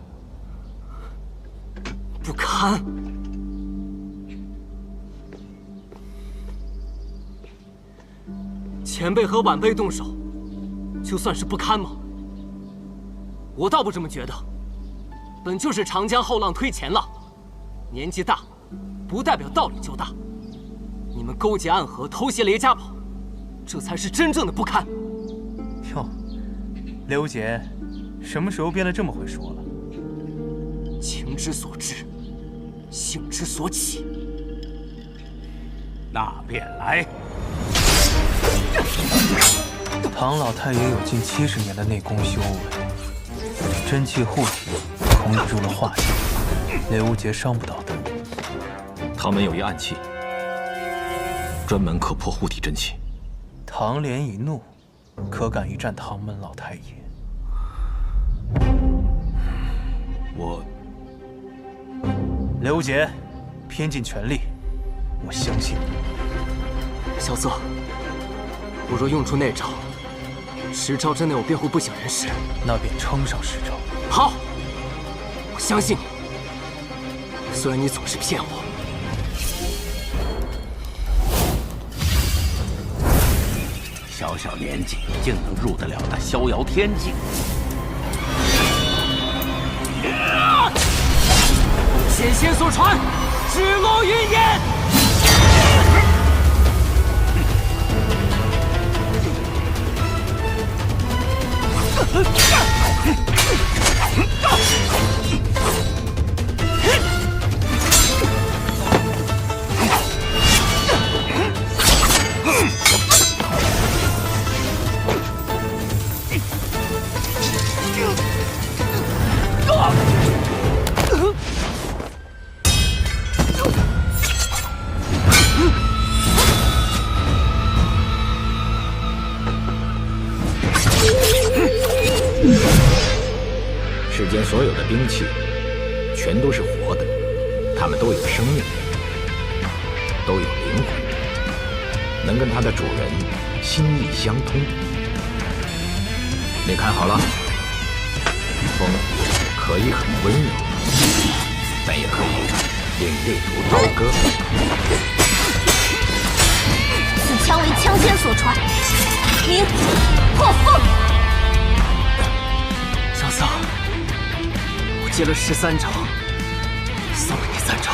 不堪？前辈和晚辈动手，就算是不堪吗？我倒不这么觉得。本就是长江后浪推前浪，年纪大，不代表道理就大。你们勾结暗河，偷袭雷家堡，这才是真正的不堪。哟，刘姐，什么时候变得这么会说了？情之所至，性之所起。那便来。唐老太爷有近70年的内功修为，真气护体，恐引入了化气，雷无劫伤不到他。唐门有一暗器，专门可破护体真气。唐莲一怒，可敢一战唐门老太爷？雷无劫，拼尽全力，我相信你。萧瑟，我若用出那招，10招之内我便会不省人事。那便撑上10招。好，我相信你。虽然你总是骗我。小小年纪竟能入得了那逍遥天境，险些所传，指路云烟。世间所有的兵器，全都是活的，它们都有生命，都有灵魂，能跟它的主人心意相通。你看好了，风可以很温柔，但也可以凛冽如刀割。此枪为枪仙所传，名破风。萧瑟，我接了13招，送了你3招，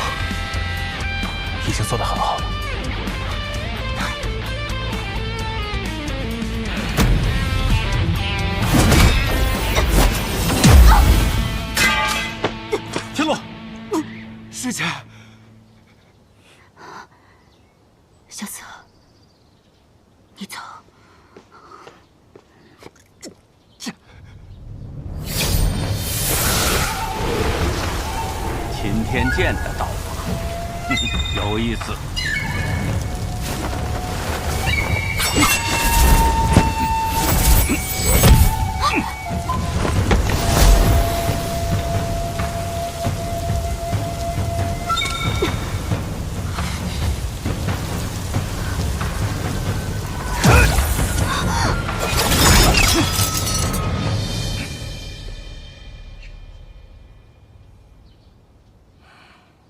已经做得很好了。天洛，师姐，萧瑟，你走。秦天剑的刀法，有意思。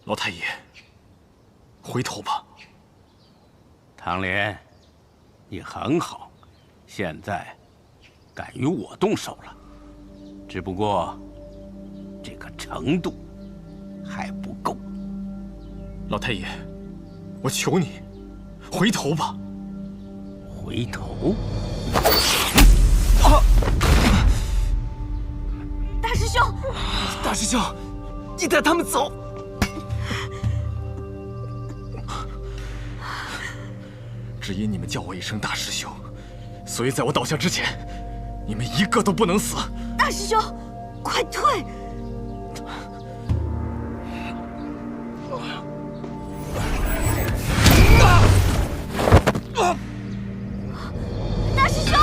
老太爷，回头吧。唐莲，你很好，现在敢于我动手了，只不过这个程度还不够。老太爷，我求你，回头吧。回头？大师兄，大师兄，你带他们走。只因你们叫我一声大师兄，所以在我倒下之前，你们一个都不能死。大师兄，快退！大师兄！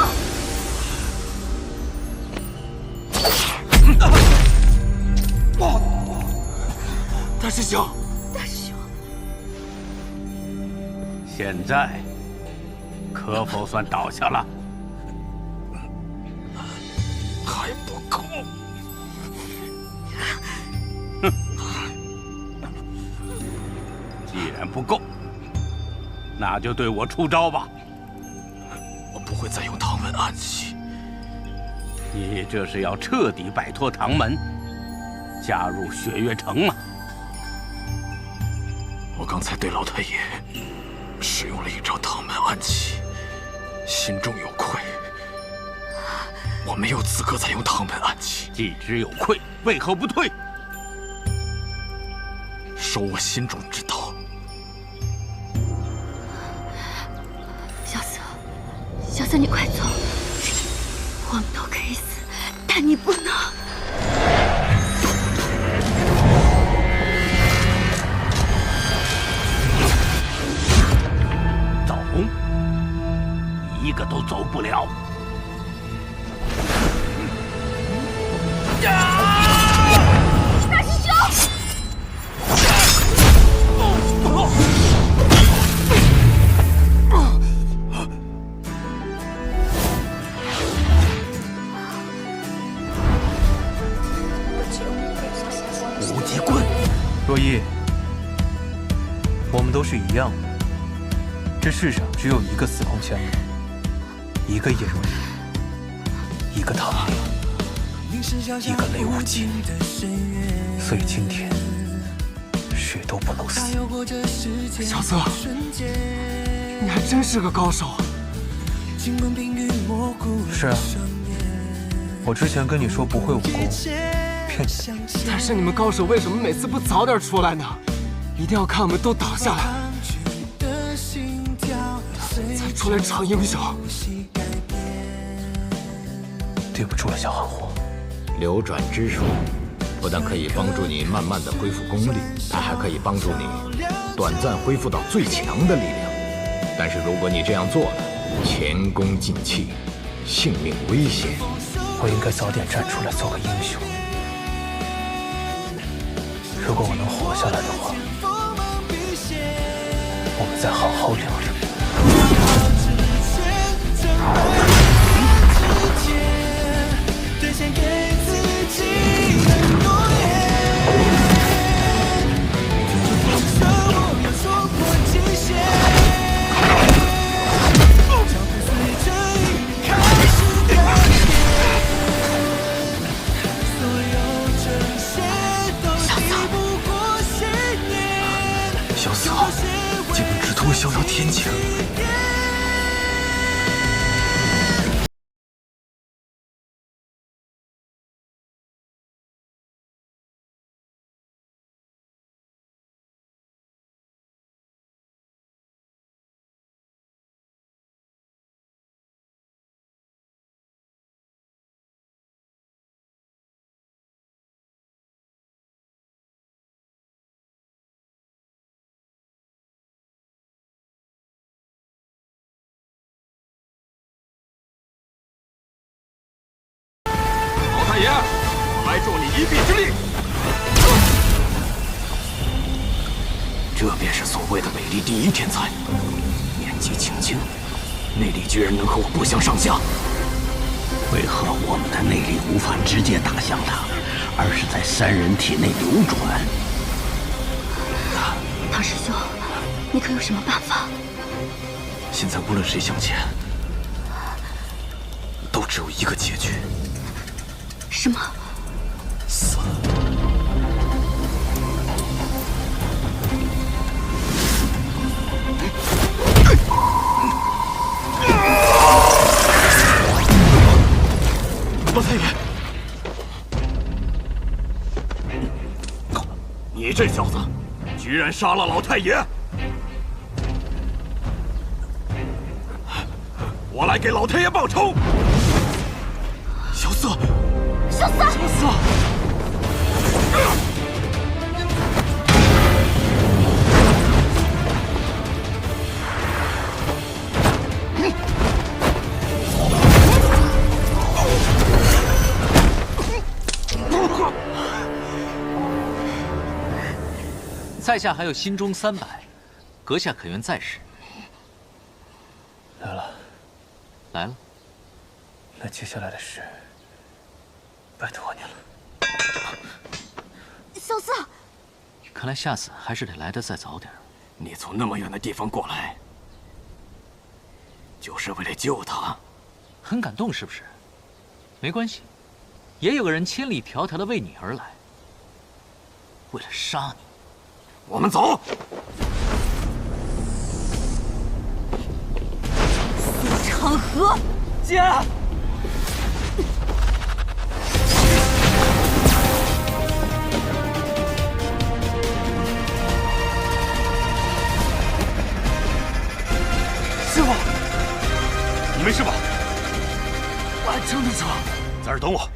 大师兄！大师兄！现在可否算倒下了？还不够。哼！既然不够，那就对我出招吧。我不会再用唐门暗器。你这是要彻底摆脱唐门，加入雪月城吗？我刚才对老太爷使用了一招唐门暗器，心中有愧。我没有资格再用唐门暗器。既知有愧，为何不退？守我心中之刀。萧瑟，瑟，你快走！我们都可以死，但你不能。走，一个都走不了。大师兄！无极棍，若依，我们都是一样的。这世上只有一个司空千里，一个叶若依，一个唐明，一个雷无极。所以今天谁都不能死。小瑟，你还真是个高手。是啊，我之前跟你说不会武功，骗你。但是你们高手为什么每次不早点出来呢？一定要看我们都倒下来，才出来逞英雄。对不住了，小韩火。流转之术不但可以帮助你慢慢的恢复功力，它还可以帮助你短暂恢复到最强的力量。但是如果你这样做了，前功尽弃，性命危险。我应该早点站出来做个英雄。如果我能活下来的话，我们再好好聊聊。萧瑟，竟能直通逍遥天境。太爷，我来助你一臂之力。这便是所谓的美丽第一天才，年纪轻轻，内力居然能和我不相上下。为何我们的内力无法直接打向他，而是在三人体内流转？唐师兄，你可有什么办法？现在无论谁向前，都只有一个结局。什么？死。老太爷，你这小子居然杀了老太爷！我来给老太爷报仇！萧瑟，萧瑟，萧瑟！在下还有心中300，阁下可愿再试？来了，来了。那接下来的事，拜托你了。萧瑟，看来下次还是得来得再早点。你从那么远的地方过来，就是为了救他？很感动是不是？没关系，也有个人千里迢迢的为你而来，为了杀你。我们走。苏长河，姐。师傅，你们没事吧？我还撑得住。在这儿等我。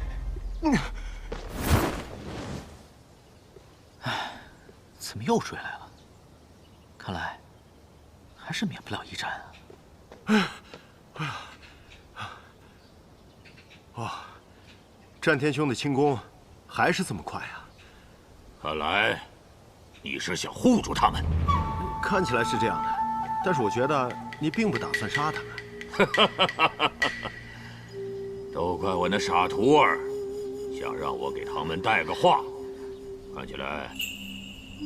怎么又追来了？看来还是免不了一战啊！哦，战天兄的轻功还是这么快啊！看来你是想护住他们。看起来是这样的，但是我觉得你并不打算杀他们。都怪我那傻徒儿，想让我给他们带个话。看起来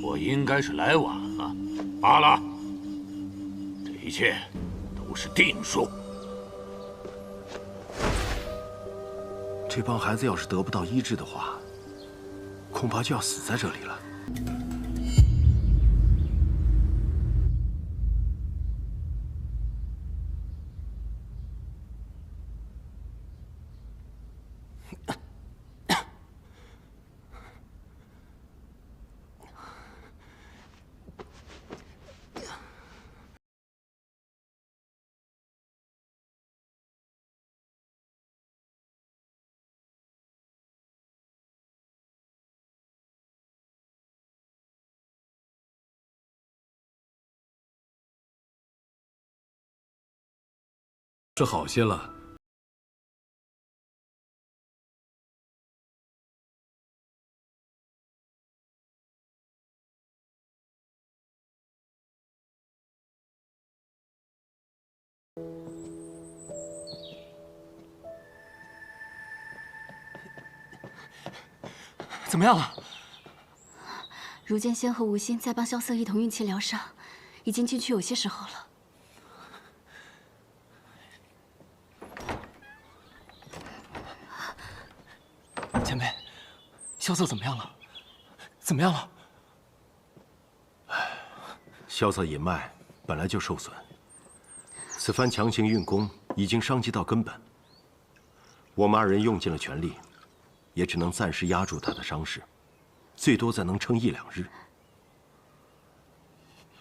我应该是来晚了。罢了，这一切都是定数。这帮孩子要是得不到医治的话，恐怕就要死在这里了。是好些了。怎么样了？如剑仙和吴心在帮萧瑟一同运气疗伤，已经进去有些时候了。前辈，萧瑟怎么样了？怎么样了？萧瑟隐脉本来就受损，此番强行运功已经伤及到根本。我们二人用尽了全力，也只能暂时压住他的伤势，最多再能撑1、2日。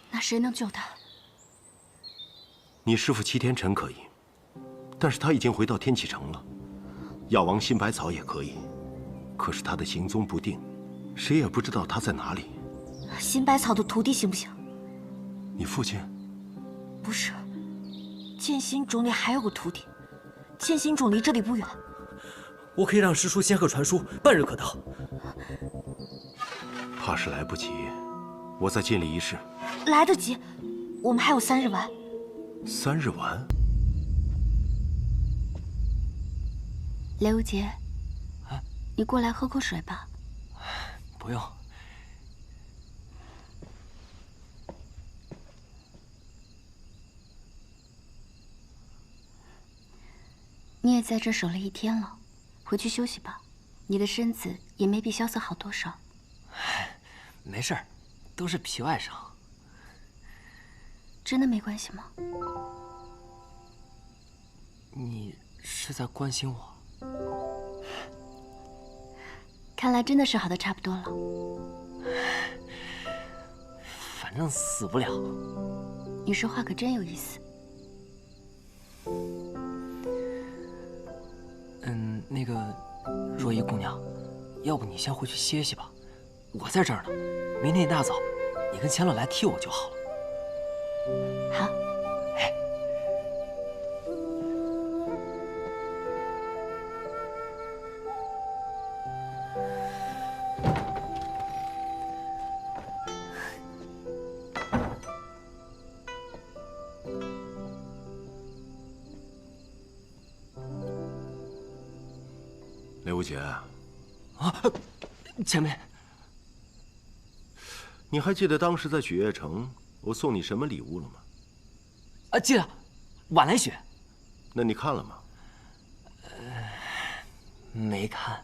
那谁能救他？你师父齐天辰可以，但是他已经回到天启城了。药王辛百草也可以，可是他的行踪不定，谁也不知道他在哪里。辛百草的徒弟行不行？你父亲？不是，剑心冢里还有个徒弟，剑心冢离这里不远。我可以让师叔仙鹤传书，半日可到。怕是来不及，我再尽力一试。来得及，我们还有3日玩。3日玩？雷无杰，你过来喝口水吧。不用。你也在这守了1天了，回去休息吧。你的身子也没比萧瑟好多少。没事儿，都是皮外伤。真的没关系吗？你是在关心我？看来真的是好的差不多了。反正死不了。你说话可真有意思。那个若依姑娘，要不你先回去歇息吧，我在这儿呢。明天一大早，你跟千乐来替我就好了。好。哎。雷无杰，啊，前辈，你还记得当时在雪月城我送你什么礼物了吗？啊，记得，晚来雪。那你看了吗？没看。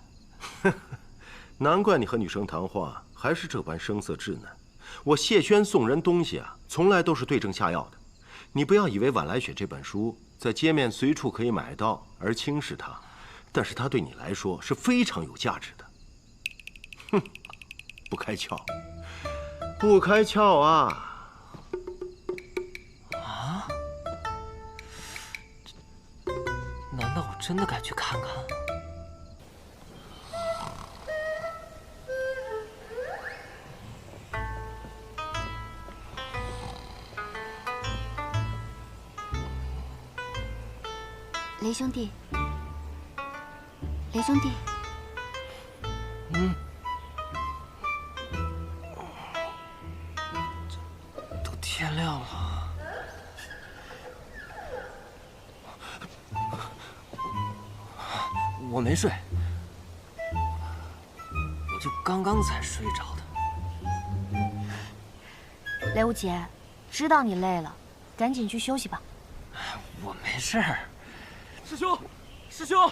难怪你和女生谈话还是这般声色稚嫩。我谢轩送人东西啊，从来都是对症下药的。你不要以为《晚来雪》这本书在街面随处可以买到而轻视它，但是它对你来说是非常有价值的。哼，不开窍，不开窍啊！啊？道我真的该去看看？雷兄弟，雷兄弟，都天亮了。我没睡，我就刚刚才睡着的。雷无杰，知道你累了，赶紧去休息吧。我没事儿。师兄，师兄，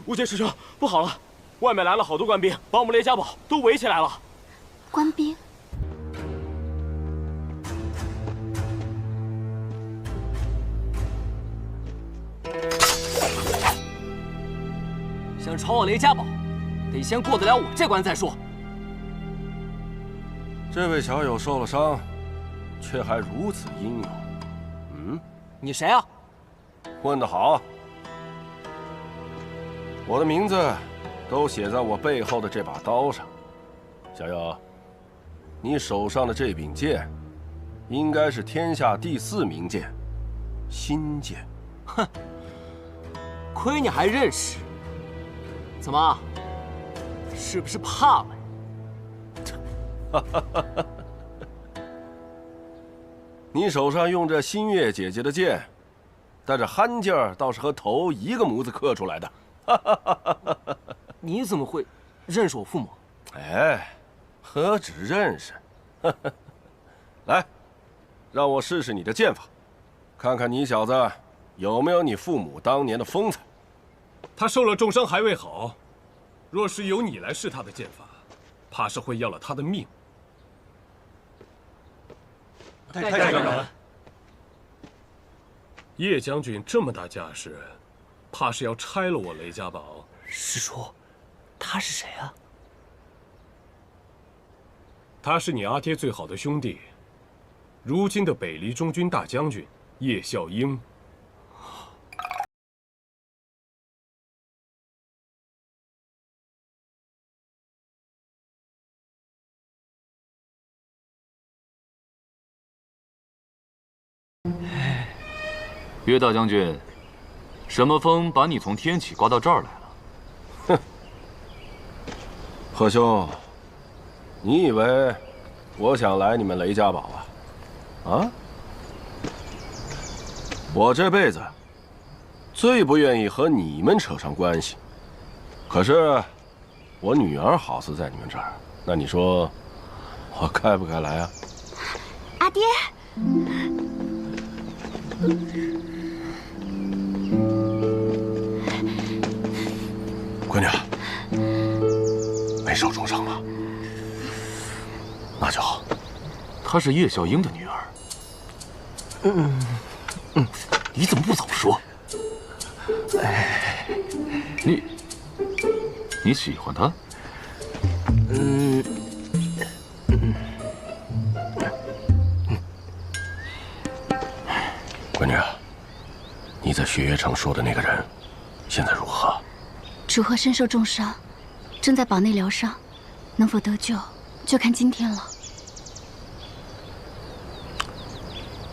无杰师兄，不好了，外面来了好多官兵，把我们雷家堡都围起来了。官兵？想闯我雷家堡，得先过得了我这关再说。这位小友受了伤，却还如此英勇。你谁啊？问得好。我的名字都写在我背后的这把刀上。小友，你手上的这柄剑，应该是天下第4名剑——心剑。哼，亏你还认识。怎么？是不是怕了？你手上用着新月姐姐的剑，但这憨劲儿倒是和头一个模子刻出来的。你怎么会认识我父母？哎，何止认识？来，让我试试你的剑法，看看你小子有没有你父母当年的风采。他受了重伤还未好，若是由你来试他的剑法，怕是会要了他的命。太长了。叶将军这么大架势，怕是要拆了我雷家堡。师叔，他是谁啊？他是你阿爹最好的兄弟，如今的北离中军大将军叶孝英。岳大将军，什么风把你从天启刮到这儿来了？哼，贺兄，你以为我想来你们雷家堡啊？啊？我这辈子最不愿意和你们扯上关系，可是我女儿好似在你们这儿，那你说我该不该来啊？阿爹。闺女，没受重伤吧？那就好。她是叶孝英的女儿。你怎么不早说？你喜欢她？闺女，你在雪月城说的那个人，现在如何？楚河身受重伤，正在堡内疗伤，能否得救，就看今天了。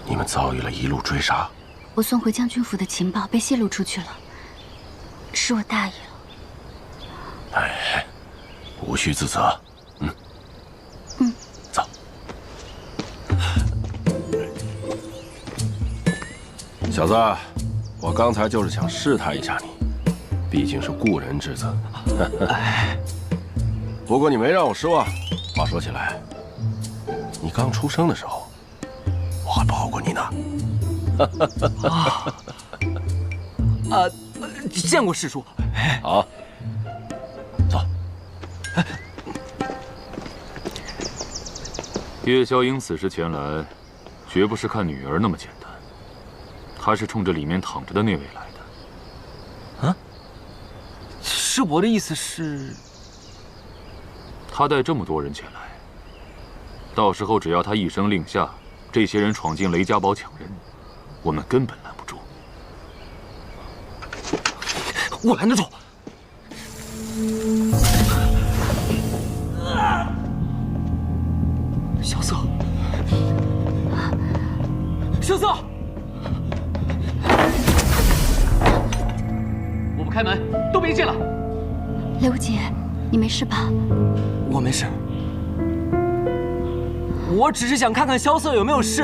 你们遭遇了一路追杀，我送回将军府的情报被泄露出去了，是我大意了。哎，无需自责。走。小子，我刚才就是想试探一下你。毕竟是故人之子，不过你没让我失望。话说起来，你刚出生的时候，我还抱过你呢。见过师叔。好，走。叶孝英此时前来，绝不是看女儿那么简单，他是冲着里面躺着的那位来的。啊？师伯的意思是，他带这么多人前来，到时候只要他一声令下，这些人闯进雷家堡抢人，我们根本拦不住。我拦得住。萧瑟，萧瑟，我不开门，都别进了。雷无节，你没事吧？我没事，我只是想看看萧瑟有没有事。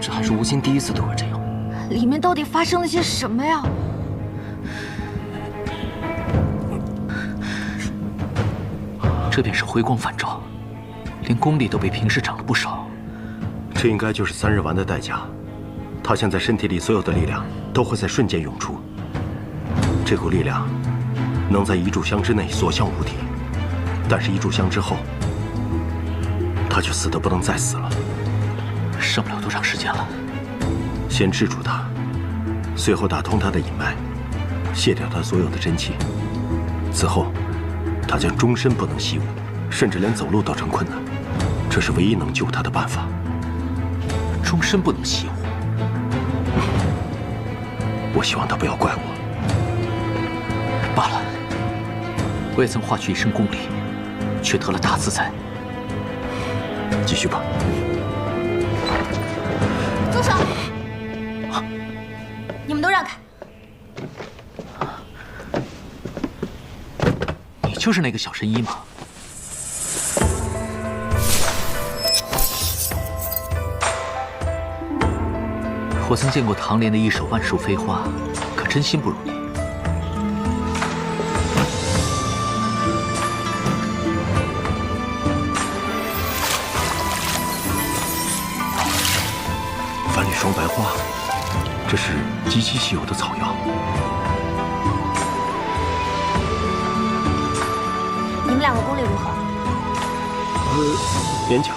这还是吴昕第一次对我这样。里面到底发生了些什么呀？这便是回光返照，连功力都比平时涨了不少。这应该就是3日丸的代价。他现在身体里所有的力量都会在瞬间涌出，这股力量能在1炷香之内所向无敌，但是1炷香之后，他就死得不能再死了。剩不了多长时间了。先制住他，随后打通他的隐脉，卸掉他所有的真气。此后，他将终身不能习武，甚至连走路都成困难。这是唯一能救他的办法。终身不能习武。我希望他不要怪我。罢了，我也曾化去一身功力，却得了大自在。继续吧。住手！你们都让开！你就是那个小神医吗？我曾见过唐莲的一手万术飞花，可真心不如你。凡里双白花，这是极其稀有的草药。你们2个功力如何？勉强，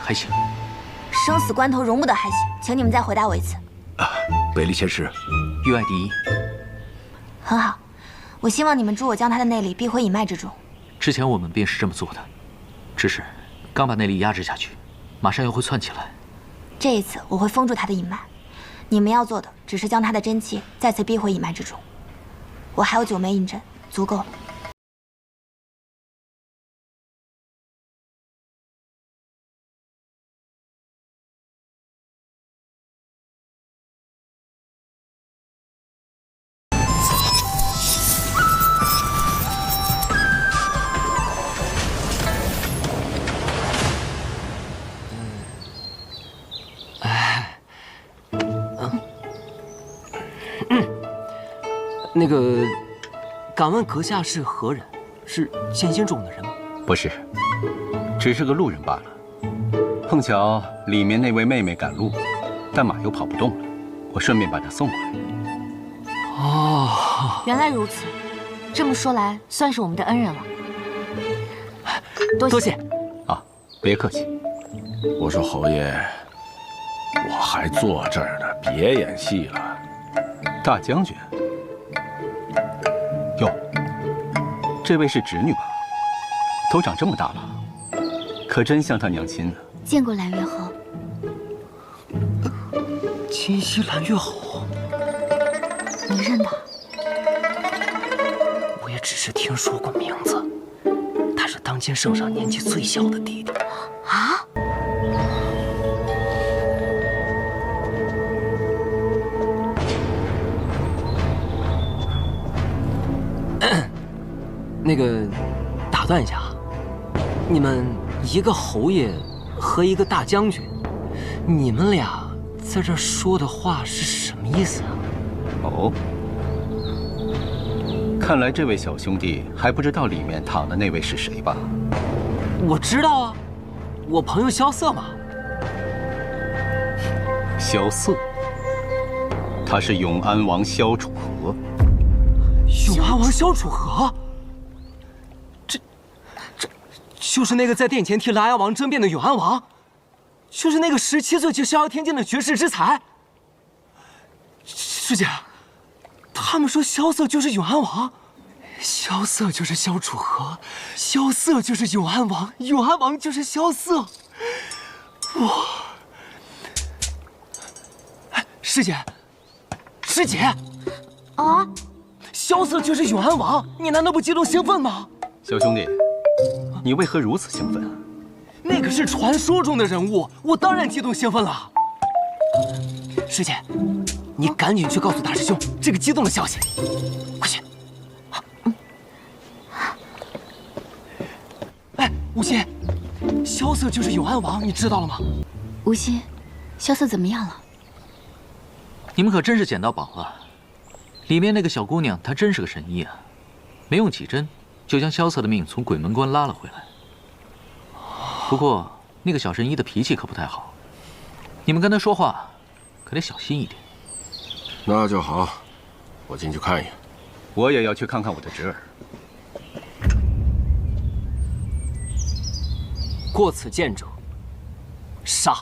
还行。生死关头容不得还行，请你们再回答我一次。北离前世，域外第一。很好，我希望你们助我将他的内力逼回隐脉之中。之前我们便是这么做的，只是刚把内力压制下去，马上又会窜起来。这一次我会封住他的隐脉，你们要做的只是将他的真气再次逼回隐脉之中。我还有9枚印阵，足够了。那个，敢问阁下是何人？是剑仙中的人吗？不是，只是个路人罢了。碰巧里面那位妹妹赶路，但马又跑不动了，我顺便把她送过来。哦，原来如此。这么说来，算是我们的恩人了。多谢。啊，别客气。我说侯爷，我还坐这儿呢，别演戏了。大将军。哟，这位是侄女吧？都长这么大了，可真像她娘亲呢。见过蓝月侯。今夕蓝月侯，你认他？我也只是听说过名字。他是当今圣上年纪最小的弟弟。啊？那个，打断一下，你们一个侯爷和一个大将军，你们俩在这说的话是什么意思啊？哦，看来这位小兄弟还不知道里面躺的那位是谁吧？我知道啊，我朋友萧瑟嘛。萧瑟，他是永安王萧楚河。永安王萧楚河？这就是那个在殿前替琅琊王争辩的永安王，就是那个17岁就逍遥天境的绝世之才。师姐，他们说萧瑟就是永安王，萧瑟就是萧楚河，萧瑟就是永安王，永安王就是萧瑟。哇！哎，师姐，师姐，啊！萧瑟就是永安王，你难道不激动兴奋吗？小兄弟，你为何如此兴奋啊？那可是传说中的人物，我当然激动兴奋了。师姐，你赶紧去告诉大师兄这个激动的消息，快去！哎，无心，萧瑟就是永安王，你知道了吗？无心，萧瑟怎么样了？你们可真是捡到宝了。里面那个小姑娘，她真是个神医啊，没用几针就将萧瑟的命从鬼门关拉了回来。不过那个小神医的脾气可不太好，你们跟他说话可得小心一点。那就好，我进去看一眼。我也要去看看我的侄儿。过此见者，杀！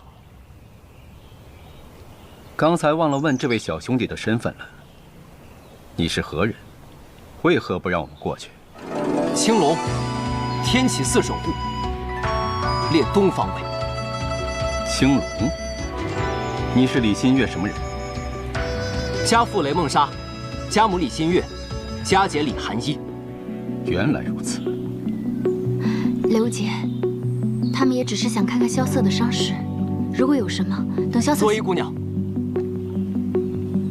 刚才忘了问这位小兄弟的身份了，你是何人？为何不让我们过去？青龙，天启寺守护，列东方卫。青龙，你是李新月什么人？家父雷梦莎，家母李新月，家姐李寒衣。原来如此。雷无姐，他们也只是想看看萧瑟的伤势，如果有什么，等萧瑟。佐伊姑娘，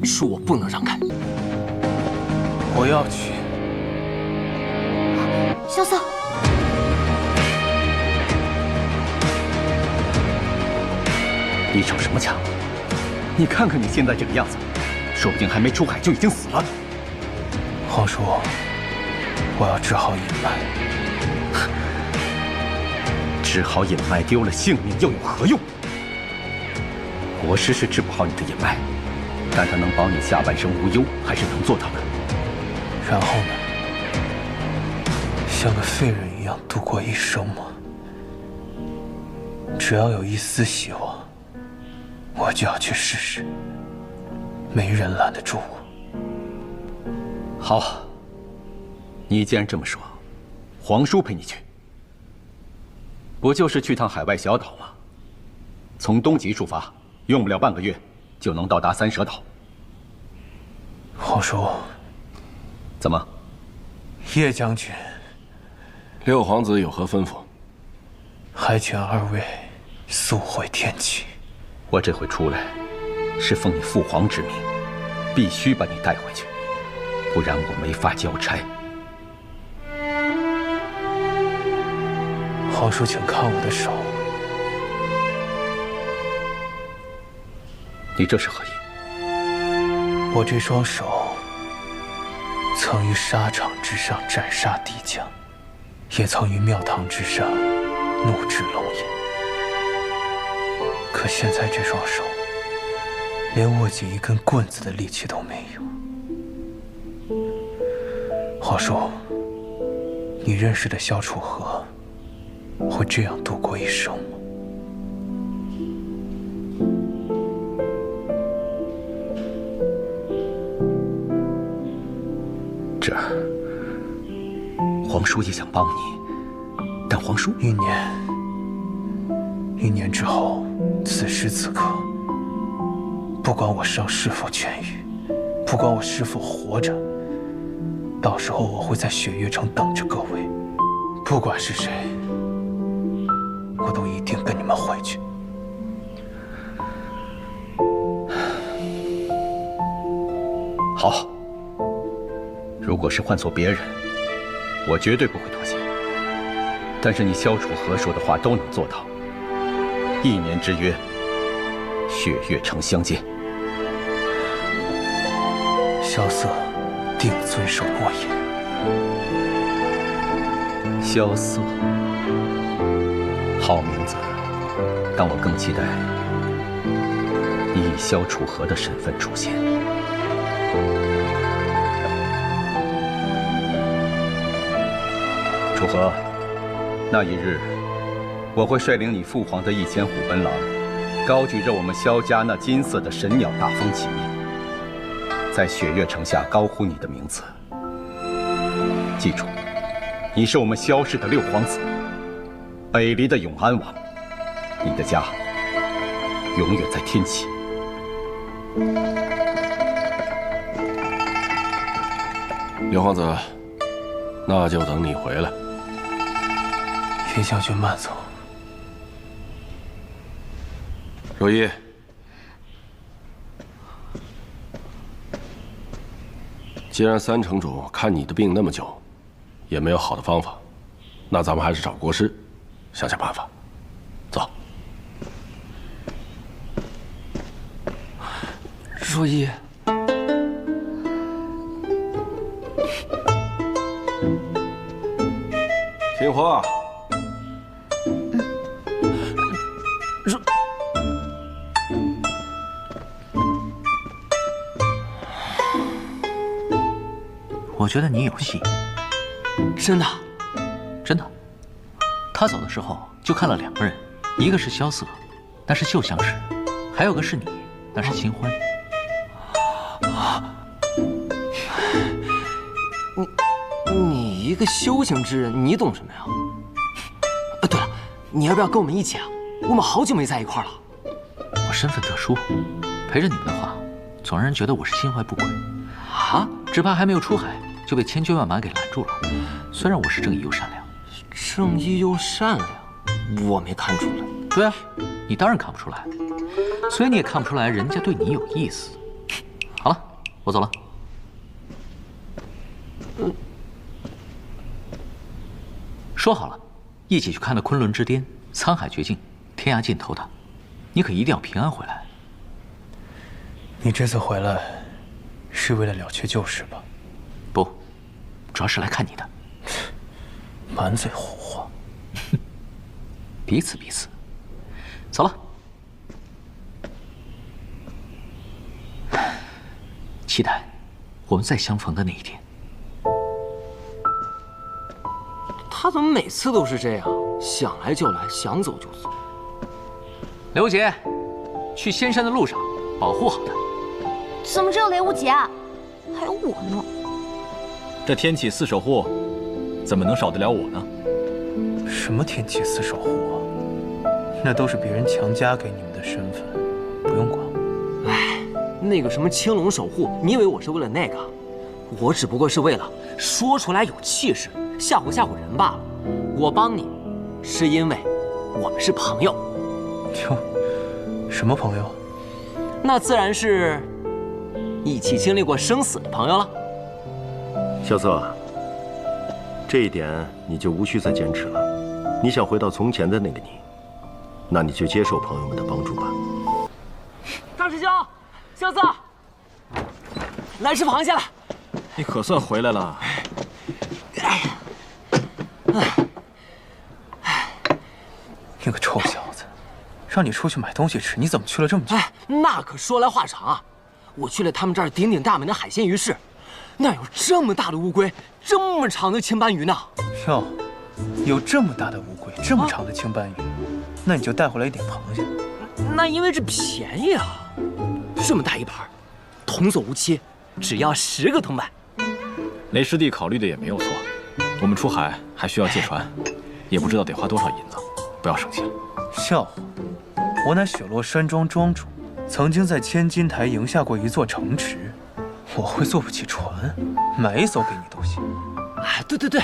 恕我不能让开。我要去。萧瑟，你逞什么强？你看看你现在这个样子，说不定还没出海就已经死了。皇叔，我要治好隐脉。治好隐脉丢了性命又有何用？国师是治不好你的隐脉，但他能保你下半生无忧，还是能做到的。然后呢？像个废人一样度过一生吗？只要有一丝希望，我就要去试试。没人拦得住我。好，你既然这么说，皇叔陪你去。不就是去趟海外小岛吗？从东极出发，用不了半个月，就能到达三蛇岛。皇叔，怎么？叶将军，六皇子有何吩咐？还请二位速回天启。我这回出来，是奉你父皇之命，必须把你带回去，不然我没法交差。皇叔，请看我的手。你这是何意？我这双手曾于沙场之上斩杀敌将，也曾于庙堂之上怒斥龙颜。可现在这双手，连握紧一根棍子的力气都没有。皇叔，你认识的萧楚河会这样度过一生吗？这皇叔也想帮你，但皇叔1年之后，此时此刻，不管我伤是否痊愈，不管我是否活着，到时候我会在雪月城等着各位，不管是谁，我都一定跟你们回去。好，如果是换做别人，我绝对不会妥协。但是你萧楚河说的话都能做到，1年之约，雪月城相见。萧瑟定遵守诺言。萧瑟，好名字，但我更期待你以萧楚河的身份出现。楚河，那一日，我会率领你父皇的1000虎贲狼，高举着我们萧家那金色的神鸟大风旗，在雪月城下高呼你的名字。记住，你是我们萧氏的6皇子，北离的永安王，你的家永远在天启。刘皇子，那就等你回来。叶将军慢走。若依，既然三城主看你的病那么久，也没有好的方法，那咱们还是找国师，想想办法。走。若依，听话。我觉得你有戏。真的？真的。他走的时候就看了2个人，一个是萧瑟，那是旧相识；还有个是你，那是新欢。你一个修行之人，你懂什么呀？对了，你要不要跟我们一起啊？我们好久没在一块了。我身份特殊，陪着你们的话，总让人觉得我是心怀不轨。啊？只怕还没有出海，就被千军万马给拦住了。虽然我是正义又善良，正义又善良，我没看出来。对啊，你当然看不出来，所以你也看不出来人家对你有意思。好了，我走了。说好了，一起去看那昆仑之巅、沧海绝境、天涯尽头的，你可一定要平安回来。你这次回来，是为了了却旧事吧？不，主要是来看你的。满嘴胡话。彼此彼此。走了。期待我们再相逢的那一天。他怎么每次都是这样，想来就来，想走就走？雷无节，去仙山的路上保护好他。怎么只有雷无节啊？还有我呢。这天启4守护，怎么能少得了我呢？什么天启4守护啊？那都是别人强加给你们的身份，不用管我。哎，那个什么青龙守护，你以为我是为了那个？我只不过是为了说出来有气势，吓唬吓唬人罢了。我帮你，是因为我们是朋友。哟，什么朋友？那自然是一起经历过生死的朋友了。萧瑟，这一点你就无需再坚持了。你想回到从前的那个你，那你就接受朋友们的帮助吧。大师兄，萧瑟，来吃螃蟹了。你可算回来了。你个臭小子，让你出去买东西吃，你怎么去了这么久？哎，那可说来话长啊。我去了他们这儿鼎鼎大名的海鲜鱼市，那有这么大的乌龟，这么长的青斑鱼呢。哟，有这么大的乌龟，这么长的青斑鱼，那你就带回来一点螃蟹。那因为这便宜啊，这么大一盘，童叟无欺，只要10个铜板。雷师弟考虑的也没有错，我们出海还需要借船，也不知道得花多少银子，不要生气了。笑话，我乃雪落山庄庄主，曾经在千金台赢下过一座城池，我会坐不起船，买一艘给你都行。啊，对对对，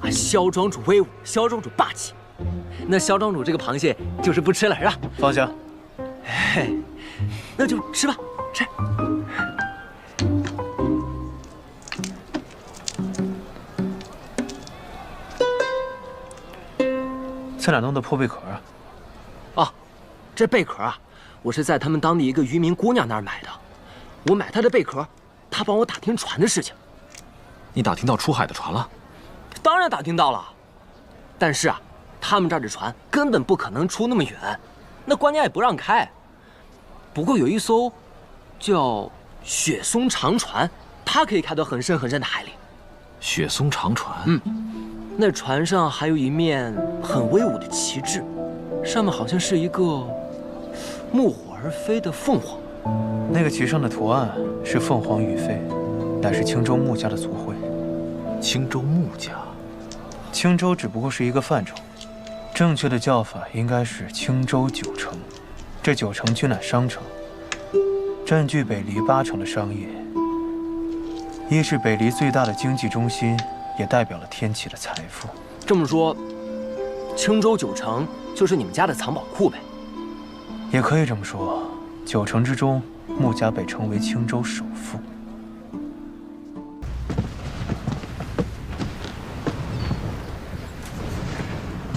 啊，萧庄主威武，萧庄主霸气。那萧庄主这个螃蟹就是不吃了是吧？放下。嘿，那就吃吧，吃。在哪弄的破贝壳啊？哦，这贝壳啊，我是在他们当地一个渔民姑娘那儿买的。我买她的贝壳，她帮我打听船的事情。你打听到出海的船了？当然打听到了，但是啊，他们这儿的船根本不可能出那么远，那官家也不让开。不过有一艘叫雪松长船，它可以开到很深很深的海里。雪松长船？嗯。那船上还有一面很威武的旗帜，上面好像是一个木火而飞的凤凰。那个旗上的图案是凤凰羽飞，乃是青州穆家的族徽。青州穆家？青州只不过是一个范畴，正确的叫法应该是青州9城。这9城均乃商城，占据北离8成的商业。一是北离最大的经济中心，也代表了天启的财富。这么说，青州9城就是你们家的藏宝库呗？也可以这么说。9城之中，穆家被称为青州首富。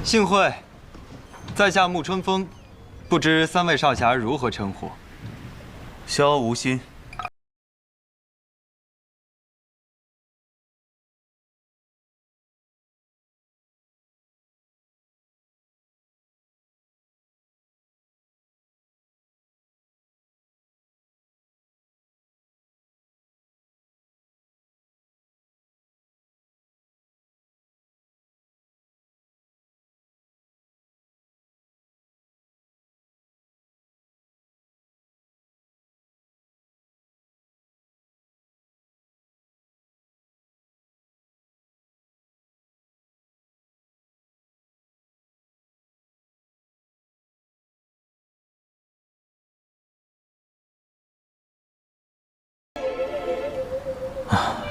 幸会，在下穆春风，不知3位少侠如何称呼？萧无心。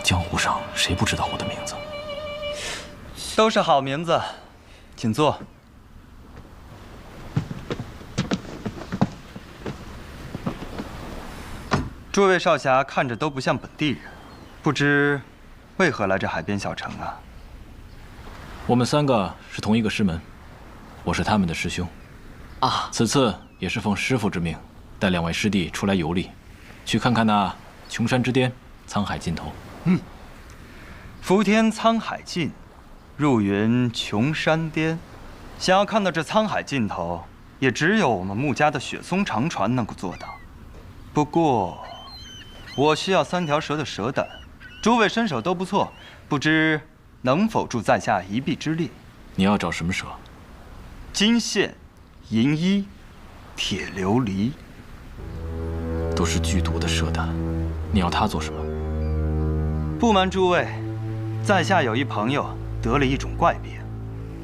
江湖上谁不知道我的名字？都是好名字，请坐。诸位少侠看着都不像本地人，不知为何来这海边小城啊？我们3个是同一个师门，我是他们的师兄。啊，此次也是奉师父之命，带2位师弟出来游历，去看看那琼山之巅、沧海尽头。伏天沧海尽，入云琼山巅。想要看到这沧海尽头，也只有我们穆家的雪松长船能够做到。不过，我需要3条蛇的蛇胆，诸位身手都不错，不知能否助在下一臂之力？你要找什么蛇？金线、银衣、铁琉璃，都是剧毒的蛇胆，你要它做什么？不瞒诸位，在下有一朋友得了一种怪病，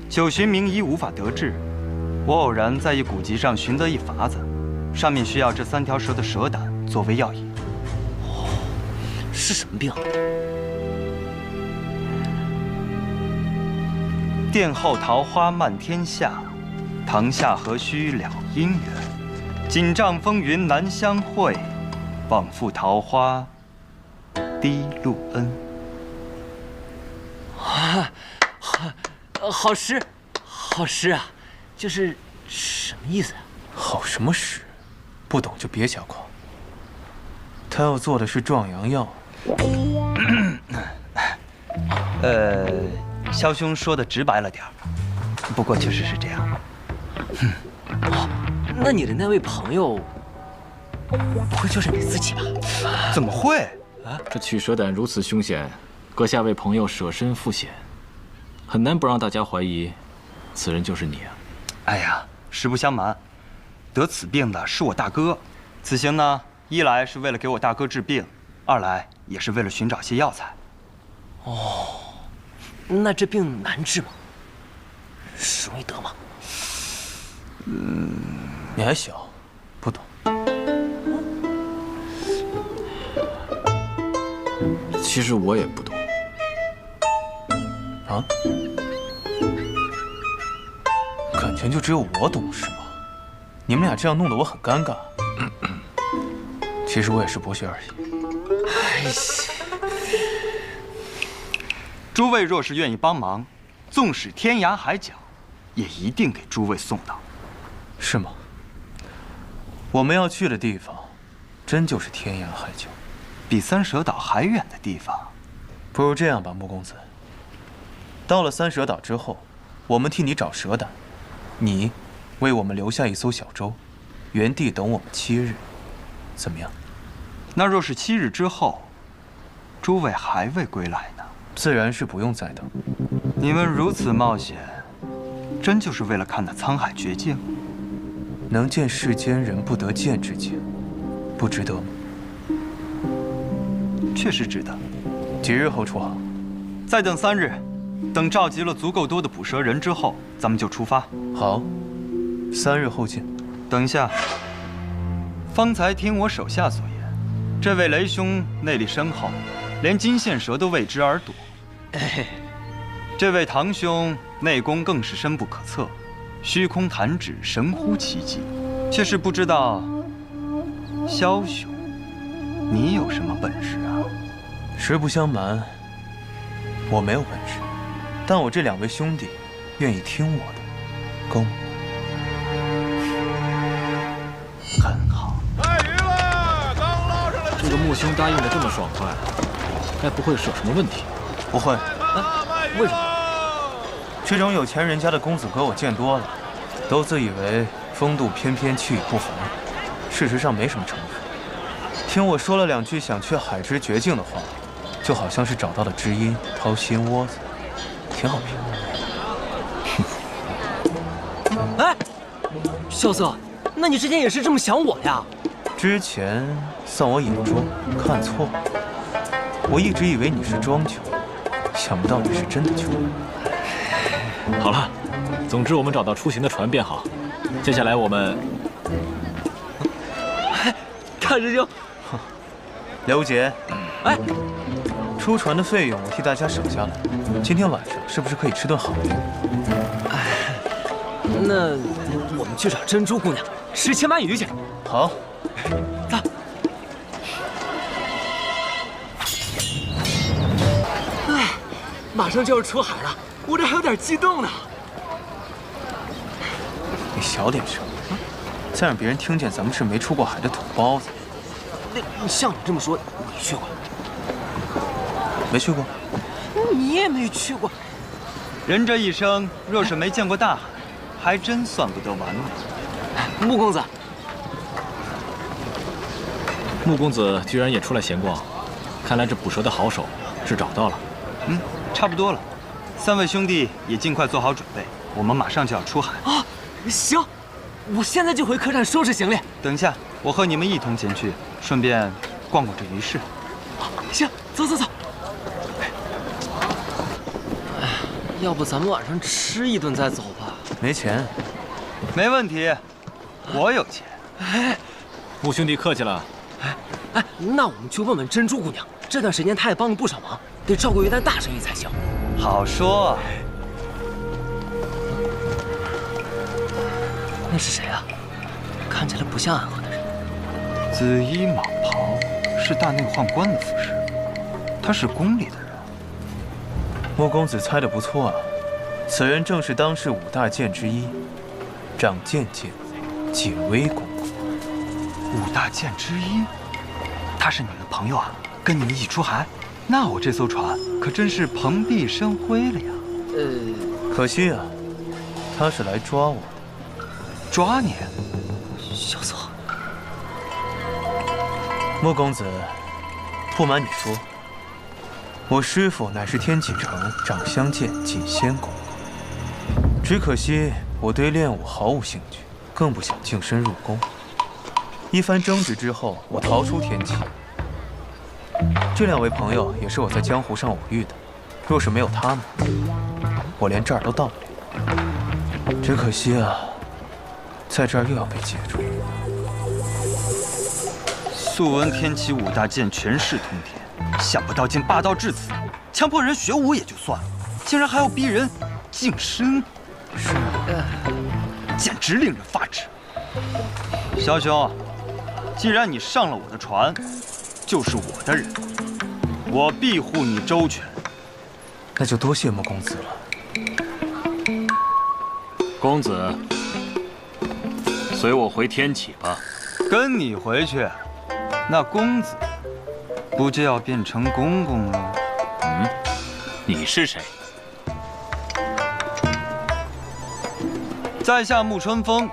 久寻名医无法得治。我偶然在一古籍上寻得一法子，上面需要这3条蛇的蛇胆作为药引。哦，是什么病？殿后桃花漫天下，堂下何须了姻缘？锦帐风云难相会，枉负桃花滴露恩。好诗，好诗啊！就是什么意思啊？好什么诗？不懂就别瞎夸。他要做的是壮阳药。萧兄说的直白了点儿，不过确实是这样。那你的那位朋友，不会就是你自己吧？怎么会？这取蛇胆如此凶险，阁下为朋友舍身赴险，很难不让大家怀疑，此人就是你啊！哎呀，实不相瞒，得此病的是我大哥。此行呢，一来是为了给我大哥治病，二来也是为了寻找些药材。哦，那这病难治吗？容易得吗？你还小，不懂。其实我也不懂。啊？感情就只有我懂是吗？你们俩这样弄得我很尴尬。其实我也是博学而已。诸位若是愿意帮忙，纵使天涯海角，也一定给诸位送到。是吗？我们要去的地方，真就是天涯海角，比三蛇岛还远的地方。不如这样吧，穆公子。到了三蛇岛之后，我们替你找蛇胆，你为我们留下一艘小舟，原地等我们7日，怎么样？那若是7日之后，诸位还未归来呢？自然是不用再等。你们如此冒险，真就是为了看那沧海绝境？能见世间人不得见之境，不值得吗？确实值得。几日后出航？再等3日，等召集了足够多的捕蛇人之后，咱们就出发。好，3日后见。等一下，方才听我手下所言，这位雷兄内力深厚，连金线蛇都为之而躲。这位堂兄内功更是深不可测，虚空弹指，神乎其技。却是不知道，枭雄，你有什么本事啊？实不相瞒，我没有本事，但我这2位兄弟愿意听我的，公。很好。卖鱼了，刚捞上来。这个木兄答应的这么爽快，该不会是有什么问题？不会。为什么？这种有钱人家的公子哥我见多了，都自以为风度翩翩，气宇不凡，事实上没什么成分。听我说了2句想去海之绝境的话，就好像是找到了知音，掏心窝子，挺好评。哎，萧瑟，那你之前也是这么想我呀？之前算我眼拙，看错了。我一直以为你是装穷，想不到你是真的穷。好了，总之我们找到出行的船便好。接下来我们，大师兄，刘无杰，哎，出船的费用我替大家省下来。今天晚上是不是可以吃顿好的？那我们去找珍珠姑娘吃千鳗鱼去。好，走。哎，马上就要出海了，我这还有点激动呢。你小点声，再让别人听见咱们是没出过海的土包子。那像你这么说，你去过？没去过。你也没去过。人这一生若是没见过大海，还真算不得完美。穆公子，穆公子居然也出来闲逛，看来这捕蛇的好手是找到了。差不多了。3位兄弟也尽快做好准备，我们马上就要出海。啊，行，我现在就回客栈收拾行李。等一下，我和你们一同前去，顺便逛逛这鱼市。行，走走走。要不咱们晚上吃一顿再走吧？没钱。没问题，我有钱。哎，穆兄弟客气了。哎，那我们去问问珍珠姑娘，这段时间她也帮了不少忙，得照顾一单大生意才行。好说。那是谁啊？看起来不像暗河的人。紫衣蟒袍是大内宦官的服饰，他是宫里的人。穆公子猜得不错啊，此人正是当世5大剑之一，掌剑剑，解威功。5大剑之一，他是你们的朋友啊？跟你们一起出海？那我这艘船可真是蓬荜生辉了呀。可惜啊，他是来抓我的。抓你？萧瑟。穆公子，不瞒你说，我师父乃是天启城掌香剑锦仙宫，只可惜我对练武毫无兴趣，更不想净身入宫。一番争执之后，我逃出天启。这2位朋友也是我在江湖上偶遇的，若是没有他们，我连这儿都到不了。只可惜啊，在这儿又要被截住。素闻天启5大剑权势通天，想不到竟霸道至此，强迫人学武也就算了，竟然还要逼人净身，是，简直令人发指。萧兄，既然你上了我的船，就是我的人，我庇护你周全。那就多谢穆公子了。公子，随我回天启吧。跟你回去，那公子不就要变成公公了？你是谁？在下穆春风，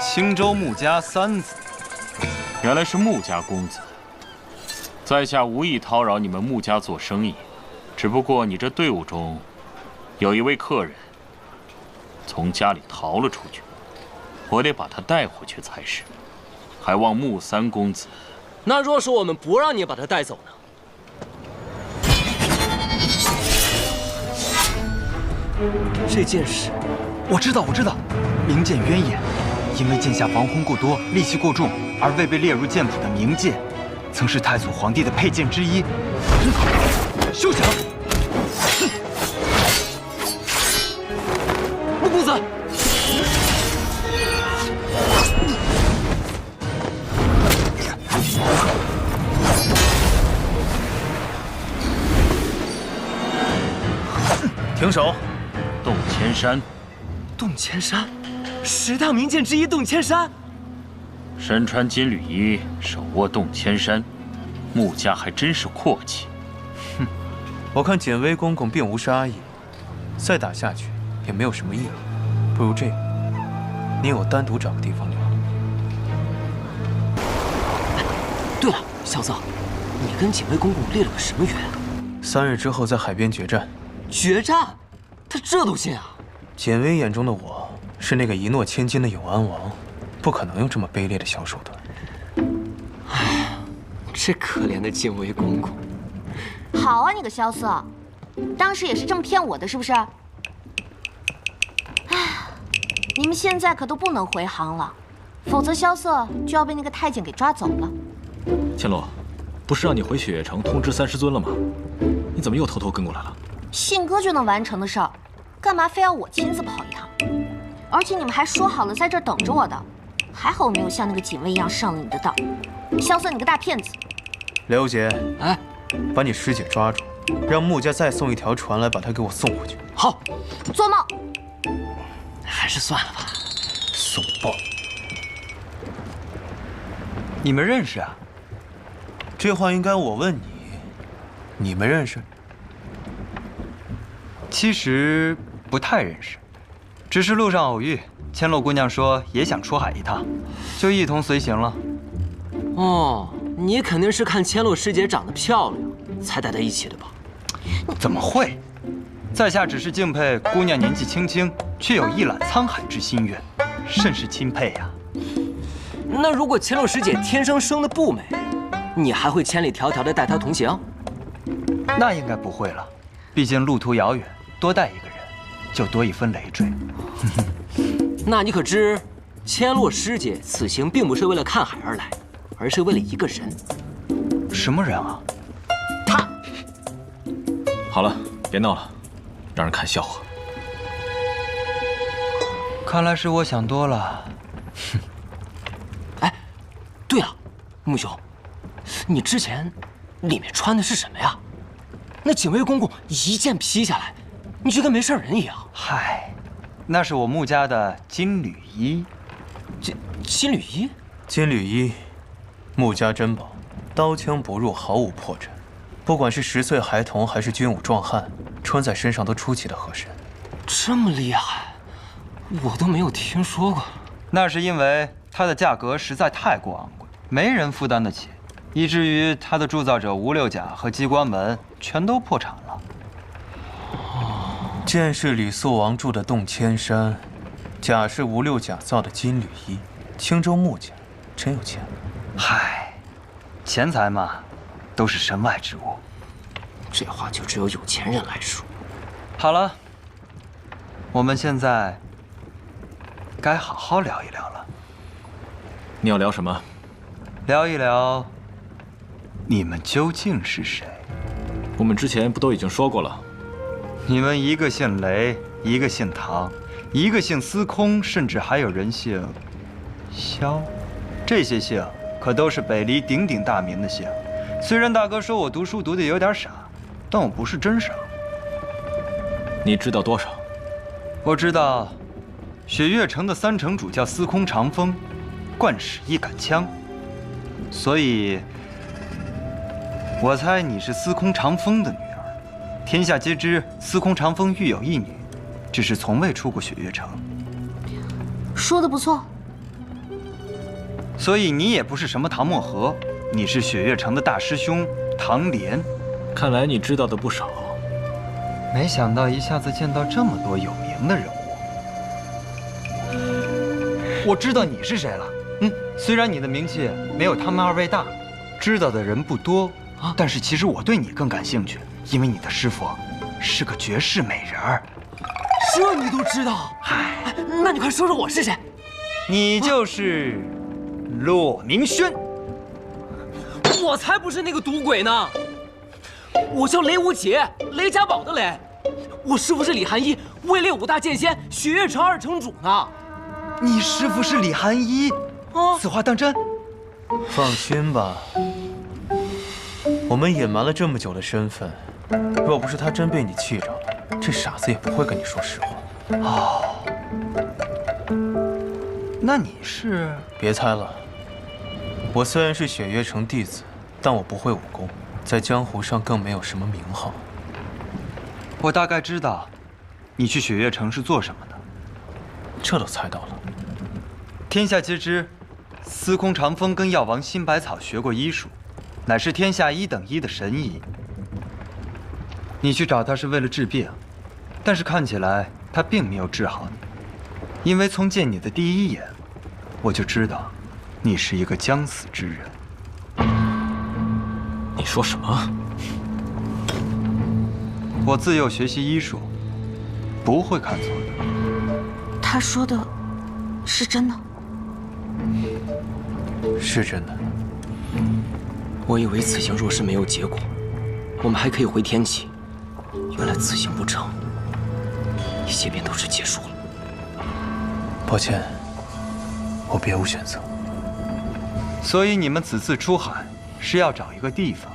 青州穆家3子。原来是穆家公子。在下无意叨扰你们穆家做生意，只不过你这队伍中有一位客人从家里逃了出去，我得把他带回去才是。还望穆3公子。那若是我们不让你把他带走呢？这件事，我知道，明剑渊眼，因为剑下防轰过多，戾气过重，而未被列入剑谱的明剑，曾是太祖皇帝的佩剑之一。休想！穆公子，停手！洞千山，洞千山，10大名剑之一，洞千山。身穿金缕衣，手握洞千山，穆家还真是阔气。哼，我看简威公公并无杀意，再打下去也没有什么意义。不如这样，你我单独找个地方聊。对了，小子，你跟简威公公立了个什么约？3日之后在海边决战。决战？他这都信啊？简威眼中的我是那个一诺千金的永安王，不可能用这么卑劣的小手段。唉，这可怜的简威公公。好啊，你个萧瑟，当时也是这么骗我的，是不是？唉，你们现在可都不能回航了，否则萧瑟就要被那个太监给抓走了。千洛，不是让你回雪月城通知3师尊了吗？你怎么又偷偷跟过来了？信哥就能完成的事儿，干嘛非要我亲自跑一趟？而且你们还说好了在这儿等着我的，还好我没有像那个警卫一样上了你的当。萧瑟，你个大骗子！刘杰，哎，把你师姐抓住，让穆家再送一条船来，把她给我送回去。好。做梦！还是算了吧。怂包！你们认识啊？这话应该我问你，你们认识？其实不太认识，只是路上偶遇，千洛姑娘说也想出海一趟，就一同随行了。哦，你肯定是看千洛师姐长得漂亮，才带她一起的吧？怎么会？在下只是敬佩姑娘年纪轻轻，却有一览沧海之心愿，甚是钦佩呀。那如果千洛师姐天生生的不美，你还会千里迢迢的带她同行？那应该不会了，毕竟路途遥远，多带一个人，就多一分累赘。那你可知，千洛师姐此行并不是为了看海而来，而是为了一个人。什么人啊？他。好了，别闹了，让人看笑话。看来是我想多了。哎，对了，穆兄，你之前里面穿的是什么呀？那警卫公公一剑劈下来，你就跟没事人一样。嗨，那是我穆家的金缕衣。金缕衣？金缕衣，穆家珍宝，刀枪不入，毫无破绽。不管是10岁孩童还是军武壮汉，穿在身上都出奇的合身。这么厉害，我都没有听说过。那是因为它的价格实在太过昂贵，没人负担得起，以至于它的铸造者吴六甲和机关门全都破产了。剑是李肃王铸的洞千山，甲是吴六甲造的金缕衣。青州穆家真有钱。嗨，钱财嘛，都是身外之物。这话就只有有钱人来说。好了，我们现在该好好聊一聊了。你要聊什么？聊一聊你们究竟是谁？我们之前不都已经说过了？你们一个姓雷，一个姓唐，一个姓司空，甚至还有人姓萧。这些姓可都是北离鼎鼎大名的姓。虽然大哥说我读书读得有点傻，但我不是真傻。你知道多少？我知道，雪月城的3城主叫司空长风，惯使一杆枪，所以我猜你是司空长风的女儿。天下皆知，司空长风育有一女，只是从未出过雪月城。说得不错。所以你也不是什么唐漠河，你是雪月城的大师兄唐莲。看来你知道的不少。没想到一下子见到这么多有名的人物。我知道你是谁了。虽然你的名气没有他们2位大，知道的人不多，但是其实我对你更感兴趣，因为你的师傅是个绝世美人儿。这你都知道？嗨，那你快说说我是谁？你就是骆明轩。我才不是那个赌鬼呢！我叫雷无节，雷家堡的雷。我师父是李寒一，位列5大剑仙，雪月城2城主呢。你师父是李寒一？此话当真？放心吧，我们隐瞒了这么久的身份，若不是他真被你气着了，这傻子也不会跟你说实话。哦，那你是？别猜了，我虽然是雪月城弟子，但我不会武功，在江湖上更没有什么名号。我大概知道，你去雪月城是做什么的。这都猜到了。天下皆知，司空长风跟药王辛百草学过医术，乃是天下1等1的神医。你去找他是为了治病，但是看起来他并没有治好你，因为从见你的第一眼，我就知道，你是一个将死之人。你说什么？我自幼学习医术，不会看错的。他说的是真的？是真的。我以为此行若是没有结果，我们还可以回天启。原来此行不成，一切便都是结束了。抱歉，我别无选择。所以你们此次出海是要找一个地方，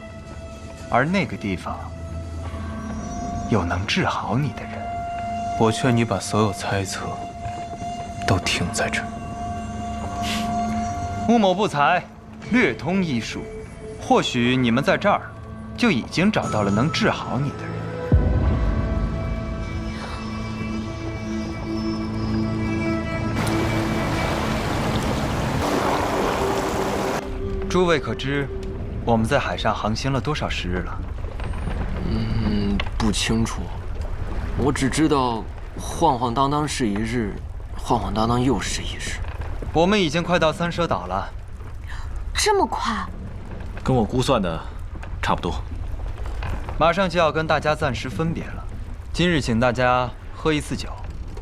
而那个地方有能治好你的人。我劝你把所有猜测都停在这儿。穆某不才，略通医术，或许你们在这儿就已经找到了能治好你的人。诸位可知，我们在海上航行了多少时日了？不清楚。我只知道，晃晃荡荡是一日，晃晃荡荡又是一日。我们已经快到三蛇岛了。这么快？跟我估算的差不多。马上就要跟大家暂时分别了，今日请大家喝一次酒，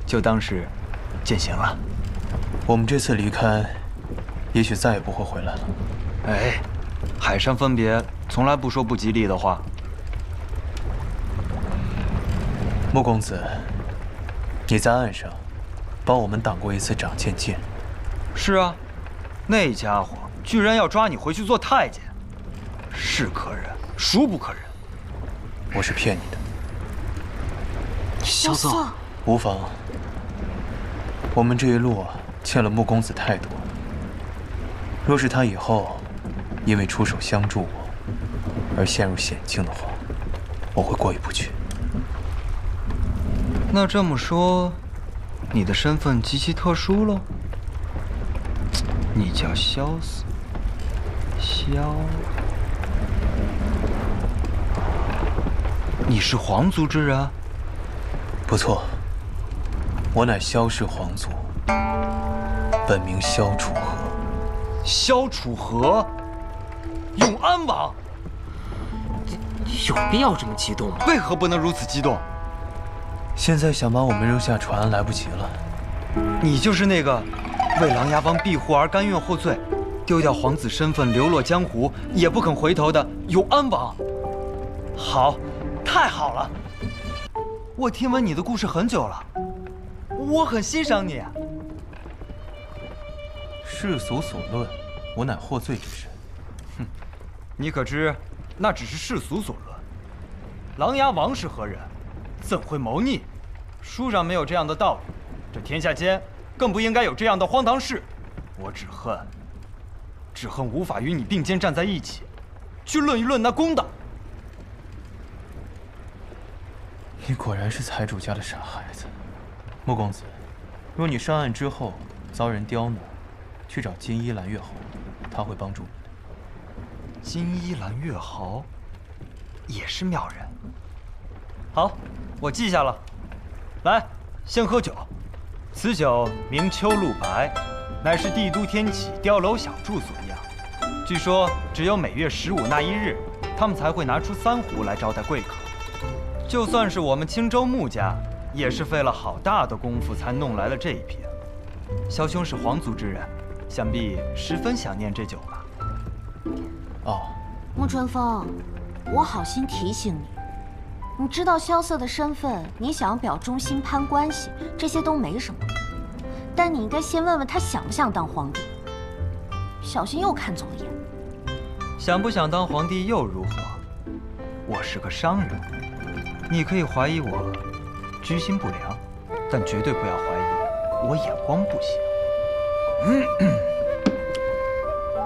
就当是践行了。我们这次离开，也许再也不会回来了。哎，海上分别从来不说不吉利的话。穆公子，你在岸上帮我们挡过一次长剑剑。是啊，那家伙居然要抓你回去做太监，是可忍，孰不可忍？我是骗你的。萧瑟，无妨。我们这一路欠了穆公子太多，若是他以后因为出手相助我而陷入险境的话，我会过意不去。那这么说，你的身份极其特殊喽？你叫萧瑟，你是皇族之人？不错，我乃萧氏皇族，本名萧楚河。萧楚河，永安王。有必要这么激动吗？为何不能如此激动？现在想把我们扔下船，来不及了。你就是那个为琅琊王庇护而甘愿获罪，丢掉皇子身份流落江湖也不肯回头的永安王。好，太好了！我听闻你的故事很久了，我很欣赏你。世俗所论，我乃获罪之身。哼，你可知那只是世俗所论？琅琊王是何人？怎会谋逆？书上没有这样的道理，这天下间更不应该有这样的荒唐事。我只恨无法与你并肩站在一起，去论一论那公道。你果然是财主家的傻孩子，穆公子。若你上岸之后遭人刁难，去找金衣兰月侯，他会帮助你的。金衣兰月侯也是妙人。好，我记下了。来，先喝酒。此酒名秋露白，乃是帝都天启碉楼小筑所酿。据说只有每月15那一日，他们才会拿出3壶来招待贵客。就算是我们青州穆家，也是费了好大的功夫才弄来了这一瓶。萧兄是皇族之人，想必十分想念这酒吧？哦，穆春风，我好心提醒你，你知道萧瑟的身份，你想要表忠心攀关系，这些都没什么。但你应该先问问他想不想当皇帝，小心又看走了眼。想不想当皇帝又如何？我是个商人，你可以怀疑我居心不良，但绝对不要怀疑我眼光不行。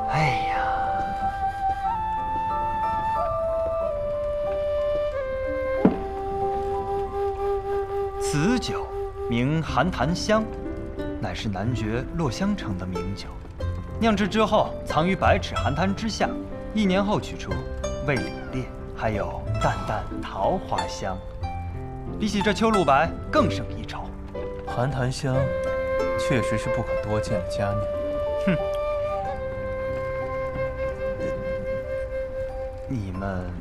哎呀，此酒名寒檀香，乃是男爵落香城的名酒。酿制之后，藏于百尺寒潭之下，1年后取出，味凛冽，还有淡淡桃花香，比起这秋露白更胜一筹。寒檀香，确实是不可多见的佳酿。哼，你们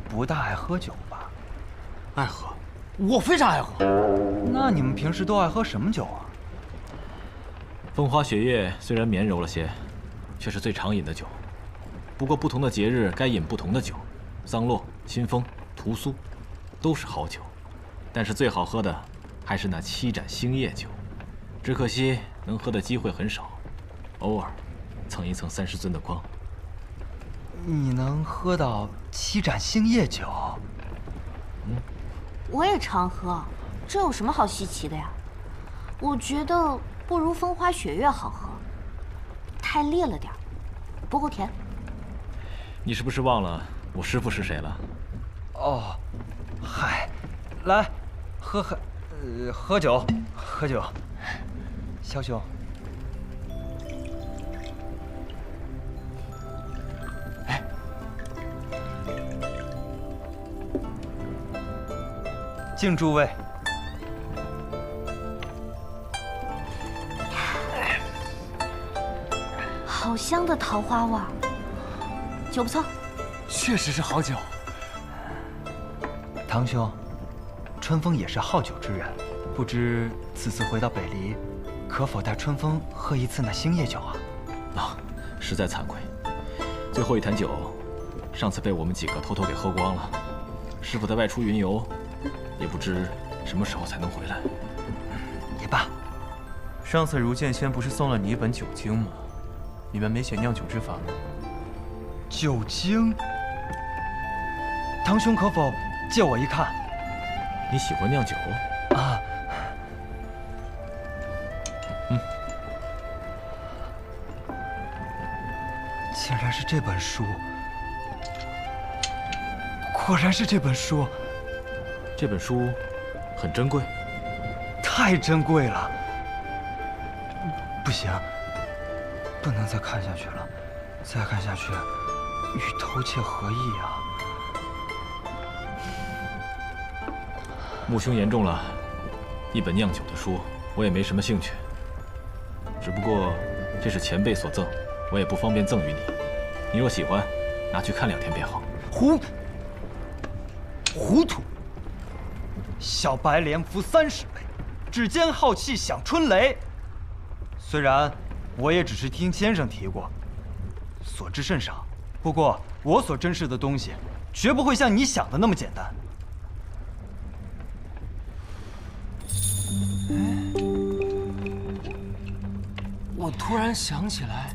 不大爱喝酒吧？爱喝，我非常爱喝。那你们平时都爱喝什么酒啊？风花雪月虽然绵柔了些，却是最常饮的酒。不过不同的节日该饮不同的酒，桑落、清风、屠苏，都是好酒。但是最好喝的还是那7盏星夜酒，只可惜能喝的机会很少，偶尔蹭一蹭30尊的光。你能喝到7盏星夜酒？我也常喝，这有什么好稀奇的呀？我觉得不如风花雪月好喝，太烈了点，不够甜。你是不是忘了我师父是谁了？哦，嗨，来，喝酒，喝酒，萧兄。敬诸位。好香的桃花味儿，酒不错，确实是好酒。堂兄，春风也是好酒之人，不知此次回到北离，可否带春风喝一次那星夜酒啊？啊，实在惭愧，最后一坛酒，上次被我们几个偷偷给喝光了。师傅在外出云游，也不知什么时候才能回来。也罢，上次如剑仙不是送了你一本酒经吗？你们没写酿酒之法吗？酒经？堂兄可否借我一看？你喜欢酿酒啊？竟然是这本书！果然是这本书。这本书很珍贵，太珍贵了。不行，不能再看下去了，再看下去与偷窃何异啊！穆兄言重了，一本酿酒的书，我也没什么兴趣。只不过这是前辈所赠，我也不方便赠与你。你若喜欢，拿去看2天便好。糊涂！小白连服30杯，指尖好气响春雷。虽然我也只是听先生提过，所知甚少。不过我所珍视的东西，绝不会像你想的那么简单。我突然想起来，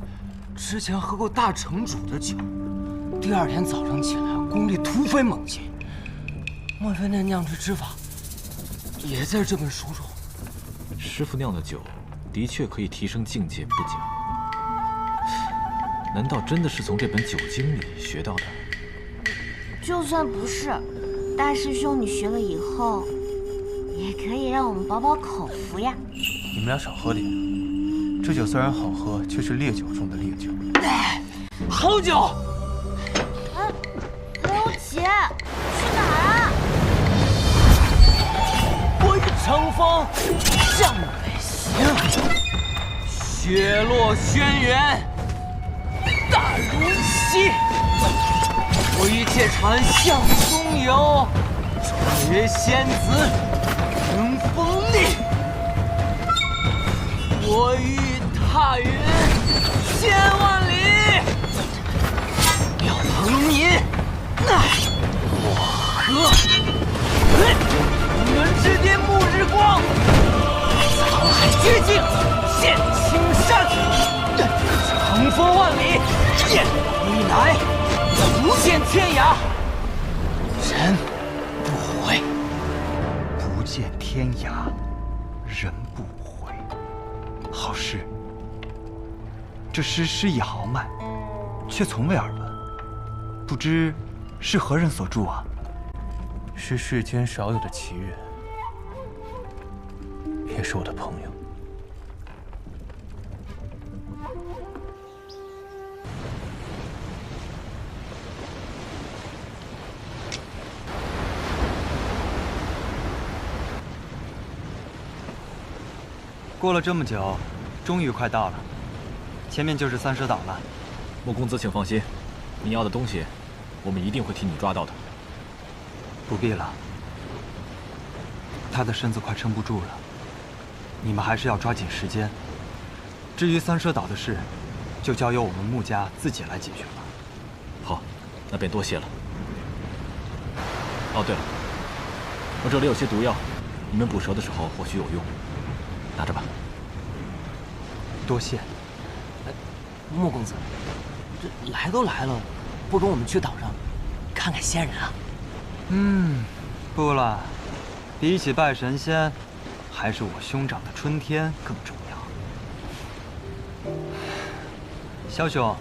之前喝过大城主的酒，第2天早上起来功力突飞猛进。莫非那酿制之法也在这本书中？师傅酿的酒的确可以提升境界不假，难道真的是从这本酒经里学到的？就算不是，大师兄你学了以后，也可以让我们饱饱口福呀。你们俩少喝点，这酒虽然好喝，却是烈酒中的烈酒。好酒！刘琦，去哪儿啊？我欲乘风向北行，雪落轩辕大如昔。我欲借船向东游，穿越仙子迎风逆。我欲踏云千万里，要腾你里，你乃无见天涯，人不悔。不见天涯，人不悔。好诗，这诗意豪迈，却从未耳闻，不知是何人所著啊？是世间少有的奇人，也是我的朋友。过了这么久，终于快到了。前面就是三蛇岛了。穆公子，请放心，你要的东西，我们一定会替你抓到的。不必了，他的身子快撑不住了，你们还是要抓紧时间。至于三蛇岛的事，就交由我们穆家自己来解决吧。好，那便多谢了。哦，对了，我这里有些毒药，你们捕蛇的时候或许有用，拿着吧。多谢。穆公子，这来都来了，不如我们去岛上看看仙人啊。不了，比起拜神仙，还是我兄长的春天更重要。枭兄，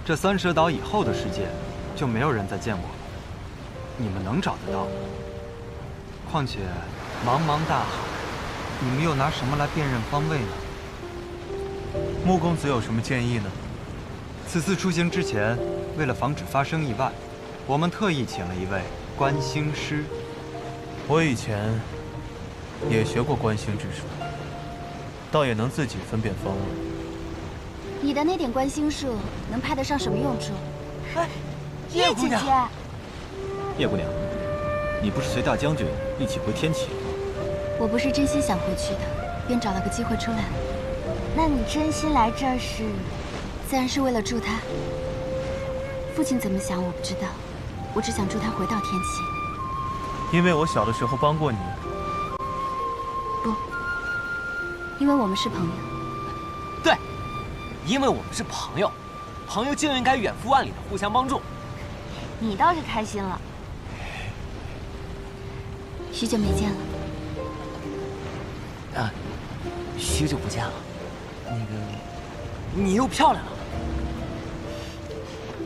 这三蛇岛以后的世界，就没有人再见过了。你们能找得到吗？况且，茫茫大海，你们又拿什么来辨认方位呢？穆公子有什么建议呢？此次出行之前，为了防止发生意外，我们特意请了一位观星师。我以前也学过观星之术，倒也能自己分辨方位。你的那点观星术能派得上什么用处？叶姐姐，叶姑娘，你不是随大将军一起回天启了吗？我不是真心想回去的，便找了个机会出来了。那你真心来这儿是？自然是为了助他。父亲怎么想我不知道，我只想助他回到天启。因为我小的时候帮过你。不，因为我们是朋友。对，因为我们是朋友，朋友就应该远赴万里的互相帮助。你倒是开心了。许久没见了。啊，许久不见了。那个，你又漂亮了。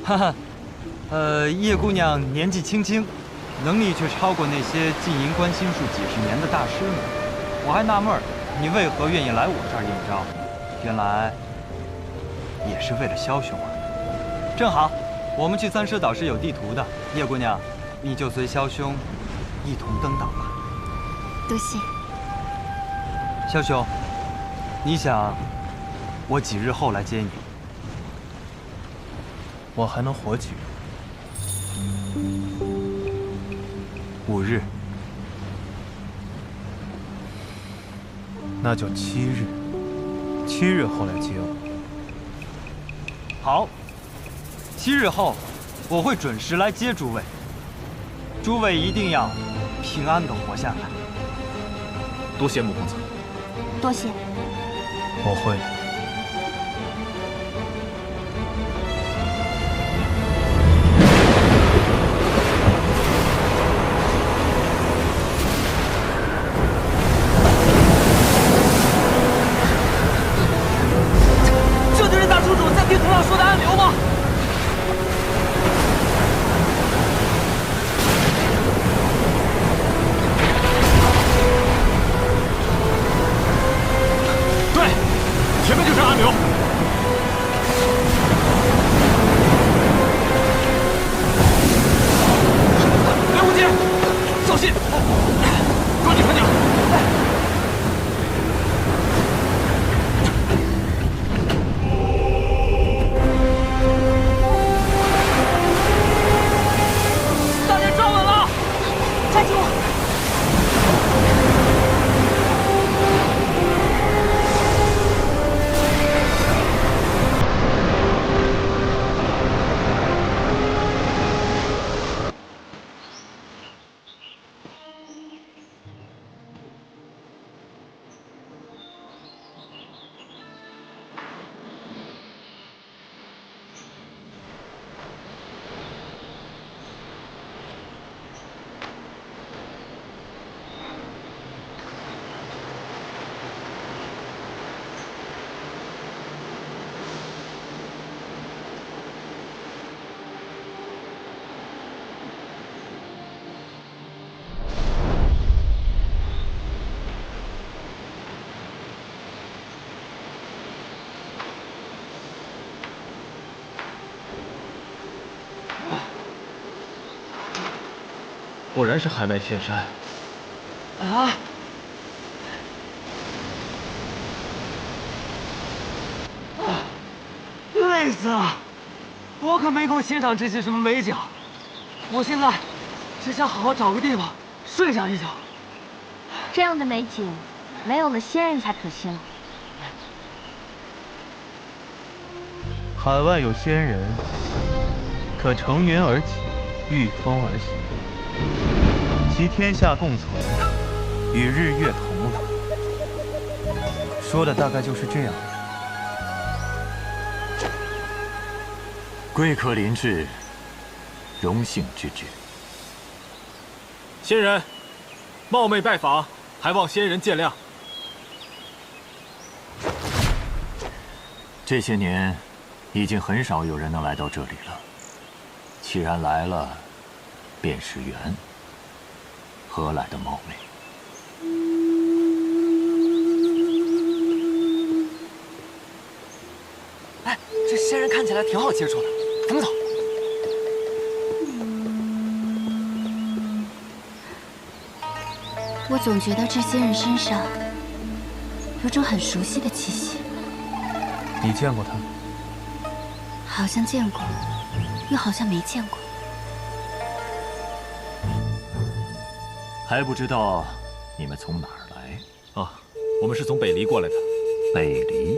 哈哈，叶姑娘年纪轻轻，能力却超过那些浸淫观心术几十年的大师们。我还纳闷儿，你为何愿意来我这儿应招？原来也是为了枭雄啊！正好，我们去三蛇岛是有地图的。叶姑娘，你就随枭兄一同登岛吧。多谢。枭兄，你想我几日后来接你？我还能活几日？5日。那就7日。7日后来接我。好，7日后我会准时来接诸位。诸位一定要平安地活下来。多谢穆公子。多谢。我会的。这就是大叔主在地图上说的暗流吗？对，前面就是暗流。梁无忌，小心！抓紧，快点！果然是海外仙山。啊！累死了！我可没空欣赏这些什么美景。我现在只想好好找个地方睡上一觉。这样的美景，没有了仙人才可惜了。海外有仙人，可乘云而起，御风而行，其天下共存，与日月同荣。说的大概就是这样。贵客临至，荣幸之至。仙人，冒昧拜访，还望仙人见谅。这些年，已经很少有人能来到这里了。既然来了，便是缘，何来的冒昧？哎，这仙人看起来挺好接触的，咱们走。我总觉得这仙人身上有种很熟悉的气息。你见过他？好像见过，又好像没见过。还不知道你们从哪儿来？啊，我们是从北离过来的。北离，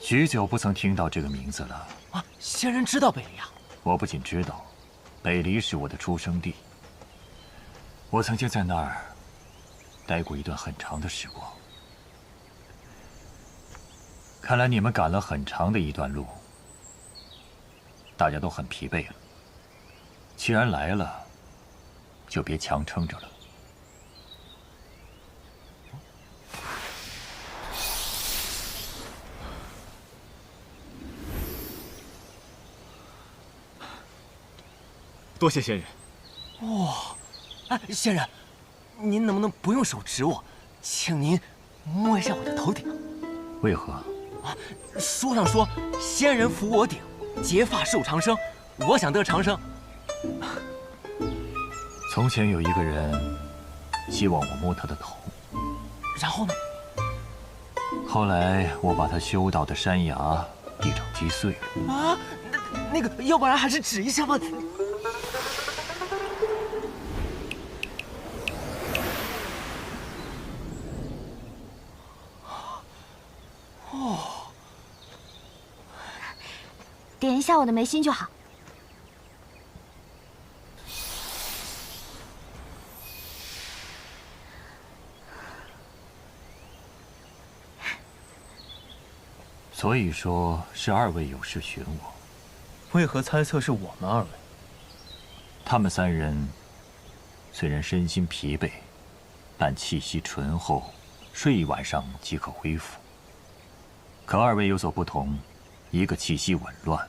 许久不曾听到这个名字了。啊，仙人知道北离啊？我不仅知道，北离是我的出生地。我曾经在那儿待过一段很长的时光。看来你们赶了很长的一段路，大家都很疲惫了。既然来了，就别强撑着了。多谢仙人。哇，哎，仙人，您能不能不用手指我，请您摸一下我的头顶？为何？啊，书上说仙人扶我顶，结发寿长生，我想得长生。从前有一个人希望我摸他的头，然后呢？后来我把他修到的山崖地上击碎了。啊，那个，要不然还是指一下吧。哦，点一下我的眉心就好。所以说是二位有事寻我，为何猜测是我们二位？他们三人虽然身心疲惫，但气息醇厚，睡一晚上即可恢复。可二位有所不同，一个气息紊乱，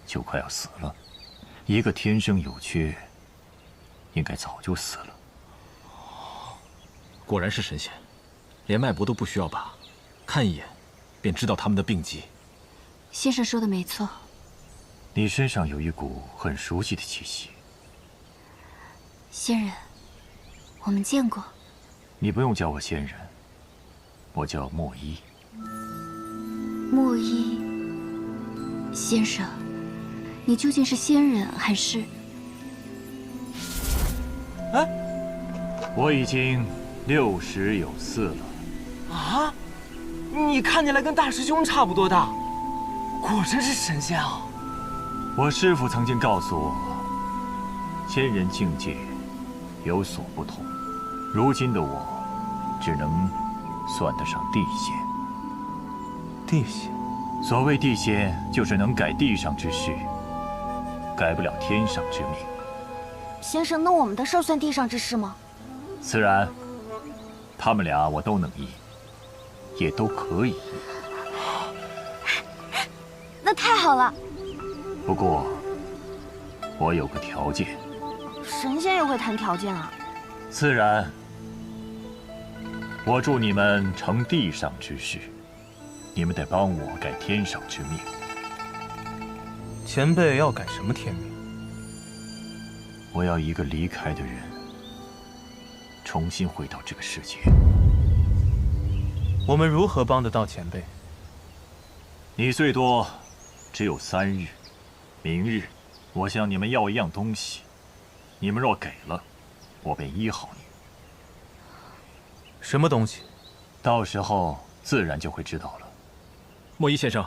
就快要死了；一个天生有缺，应该早就死了。果然是神仙，连脉搏都不需要拔，看一眼便知道他们的病机。先生说的没错，你身上有一股很熟悉的气息。仙人，我们见过。你不用叫我仙人，我叫莫一。莫一先生，你究竟是仙人还是？哎，我已经60有4了。啊，你看起来跟大师兄差不多大，果真是神仙啊！我师父曾经告诉我，仙人境界有所不同。如今的我，只能算得上地仙。地仙，所谓地仙，就是能改地上之事，改不了天上之命。先生，那我们的事算地上之事吗？自然，他们俩我都能医，也都可以医。那太好了。不过，我有个条件。神仙也会谈条件啊？自然，我助你们成地上之事，你们得帮我改天上之命。前辈要改什么天命？我要一个离开的人，重新回到这个世界。我们如何帮得到前辈？你最多只有3日，明日我向你们要一样东西，你们若给了，我便医好你。什么东西？到时候自然就会知道了。莫一先生，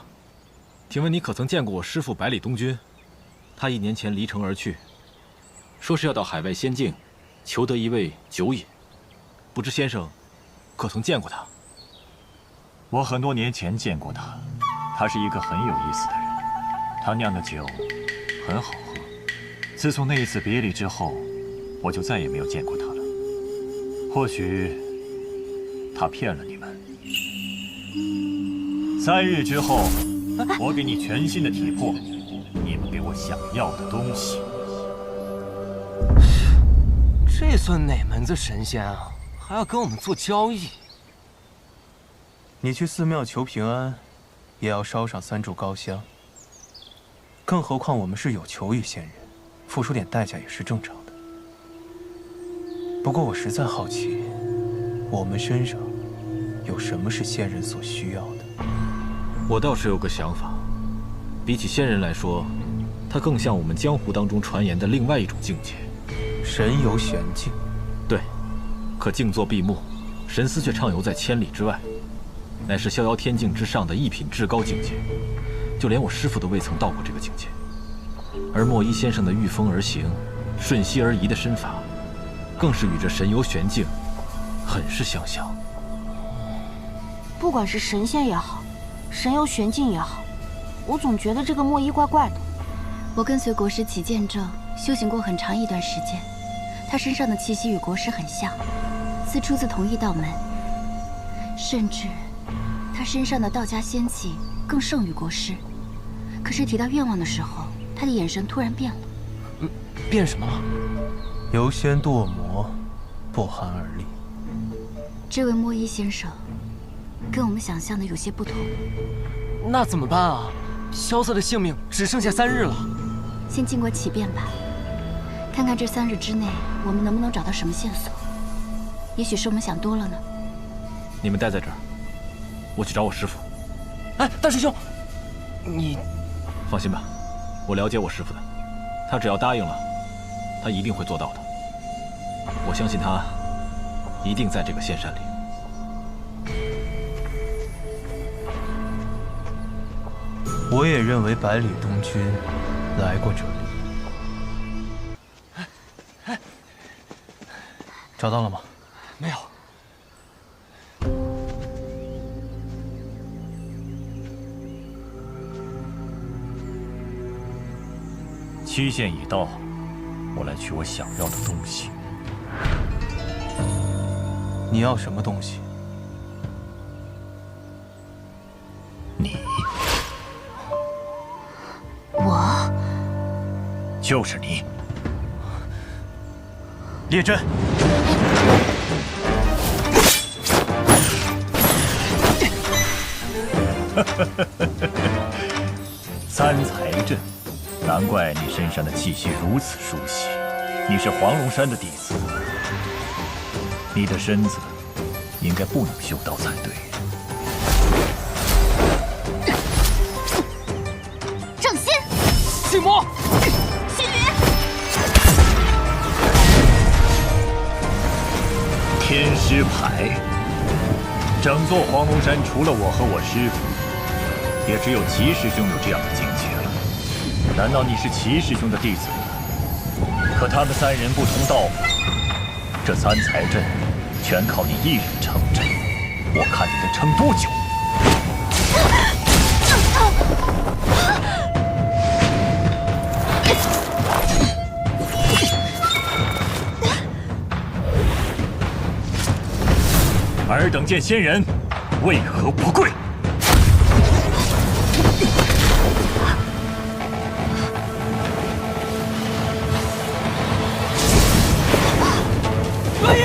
请问你可曾见过我师父百里东君？他1年前离城而去，说是要到海外仙境，求得一味酒饮。不知先生可曾见过他？我很多年前见过他，他是一个很有意思的人。他酿的酒很好喝。自从那一次别离之后，我就再也没有见过他了。或许他骗了你们。3日之后，我给你全新的体魄，你们给我想要的东西。这算哪门子神仙啊？还要跟我们做交易？你去寺庙求平安，也要烧上3炷高香。更何况我们是有求于仙人，付出点代价也是正常的。不过我实在好奇，我们身上有什么是仙人所需要的？我倒是有个想法，比起仙人来说，他更像我们江湖当中传言的另外一种境界——神游玄境。对，可静坐闭目，神思却畅游在千里之外，乃是逍遥天境之上的一品至高境界。就连我师父都未曾到过这个境界。而莫一先生的御风而行、瞬息而移的身法，更是与这神游玄境很是相像。不管是神仙也好，神游玄境也好，我总觉得这个莫一怪怪的。我跟随国师起剑咒，修行过很长一段时间，他身上的气息与国师很像，似出自同一道门，甚至他身上的道家仙气更胜于国师。可是提到愿望的时候，他的眼神突然变了。变什么了？由仙堕魔，不寒而栗。这位莫一先生，跟我们想象的有些不同。那怎么办啊？萧瑟的性命只剩下3日了。先经过起变吧，看看这3日之内我们能不能找到什么线索。也许是我们想多了呢。你们待在这儿，我去找我师父。哎，大师兄，你放心吧，我了解我师父的，他只要答应了，他一定会做到的。我相信他一定在这个仙山里。我也认为百里东君来过这里。找到了吗？没有。期限已到，我来取我想要的东西。你要什么东西？你。我。就是你。列阵。三才阵。难怪你身上的气息如此熟悉，你是黄龙山的弟子，你的身子应该不能修道才对。正心，心魔，心云，天师牌。整座黄龙山除了我和我师父，也只有齐师兄有这样的境界了。难道你是齐师兄的弟子？可他们3人不同道法，这3才阵全靠你一人撑着，我看你能撑多久？尔等见仙人，为何不跪？洛伊，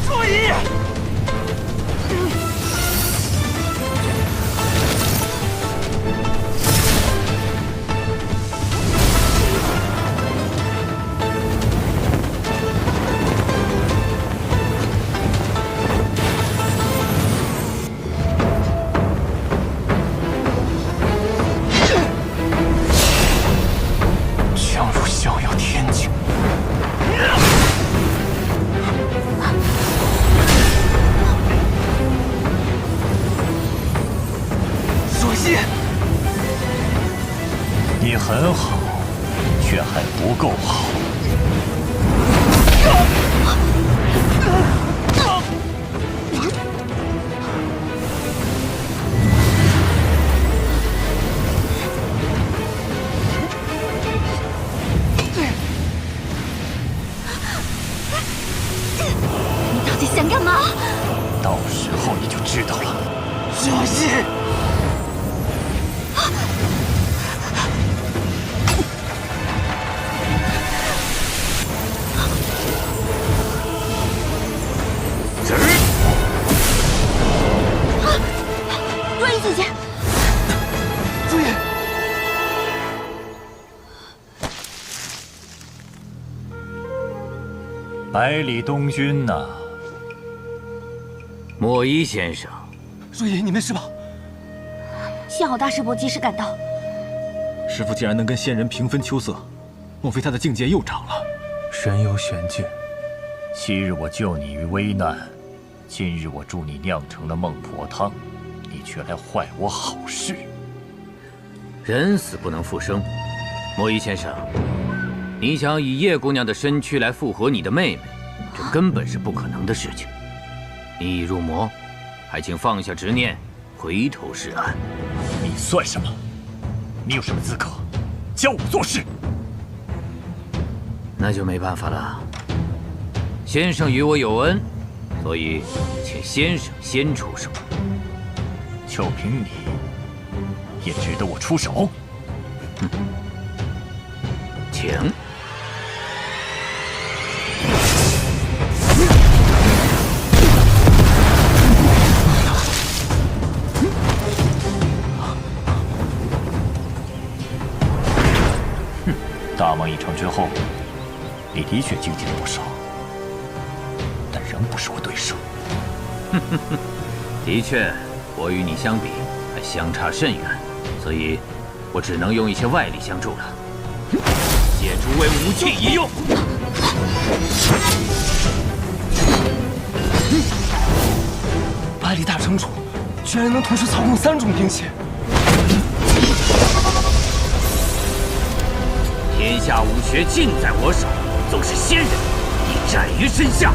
洛伊，很好，却还不够好。你到底想干嘛？到时候你就知道了。小心！若依姐姐，注意！百里东君呐，莫一先生，若依，你没事吧？幸好大师伯及时赶到。师父竟然能跟仙人平分秋色，莫非他的境界又长了？神有玄境。昔日我救你于危难，今日我助你酿成了孟婆汤，你却来坏我好事。人死不能复生，莫一先生，你想以叶姑娘的身躯来复活你的妹妹，这根本是不可能的事情。你已入魔，还请放下执念，回头是岸。你算什么？你有什么资格教我做事？那就没办法了。先生与我有恩，所以请先生先出手。就凭你，也值得我出手？请。大梦一场之后，你的确精进了不少，但仍不是我对手。的确，我与你相比还相差甚远，所以我只能用一些外力相助了。借诸位武器一用。百里大城主居然能同时操控3种兵器。天下武学尽在我手，纵是仙人，亦斩于身下。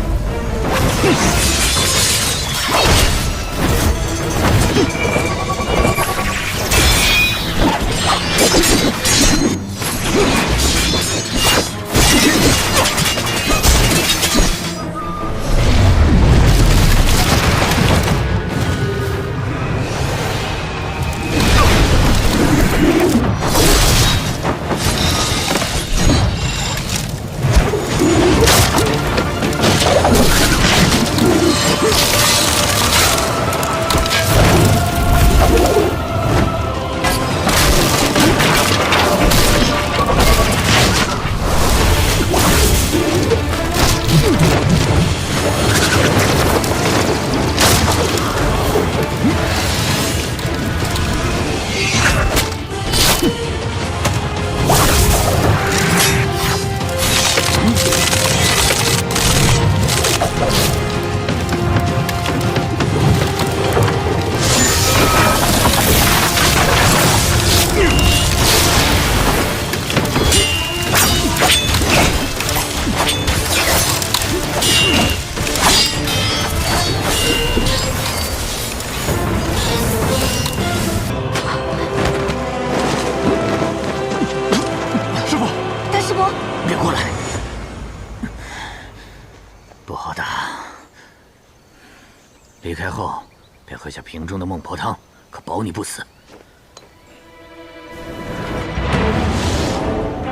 离开后，便喝下瓶中的孟婆汤，可保你不死。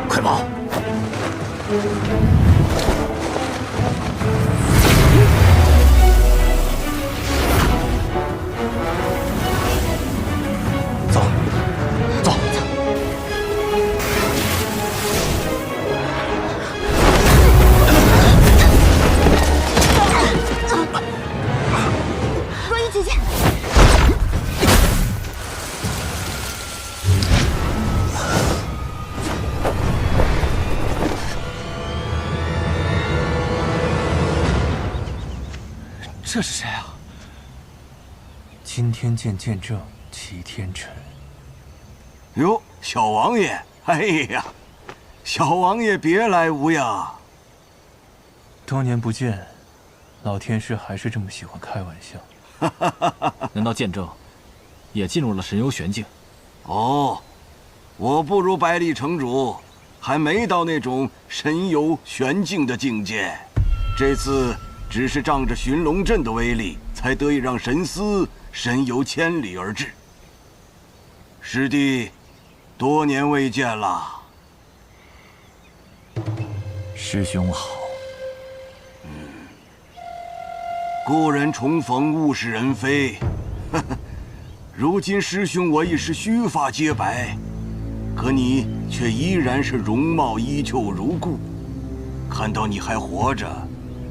快跑！走，走。若依姐姐，这是谁啊？今天见见证齐天辰。哟，小王爷，哎呀，小王爷别来无恙。多年不见，老天师还是这么喜欢开玩笑。难道剑正也进入了神游玄境？哦，我不如百里城主，还没到那种神游玄境的境界。这次只是仗着寻龙阵的威力，才得以让神司神游千里而至。师弟，多年未见了。师兄好。故人重逢，物是人非。如今师兄我已是须发皆白，可你却依然是容貌依旧如故。看到你还活着，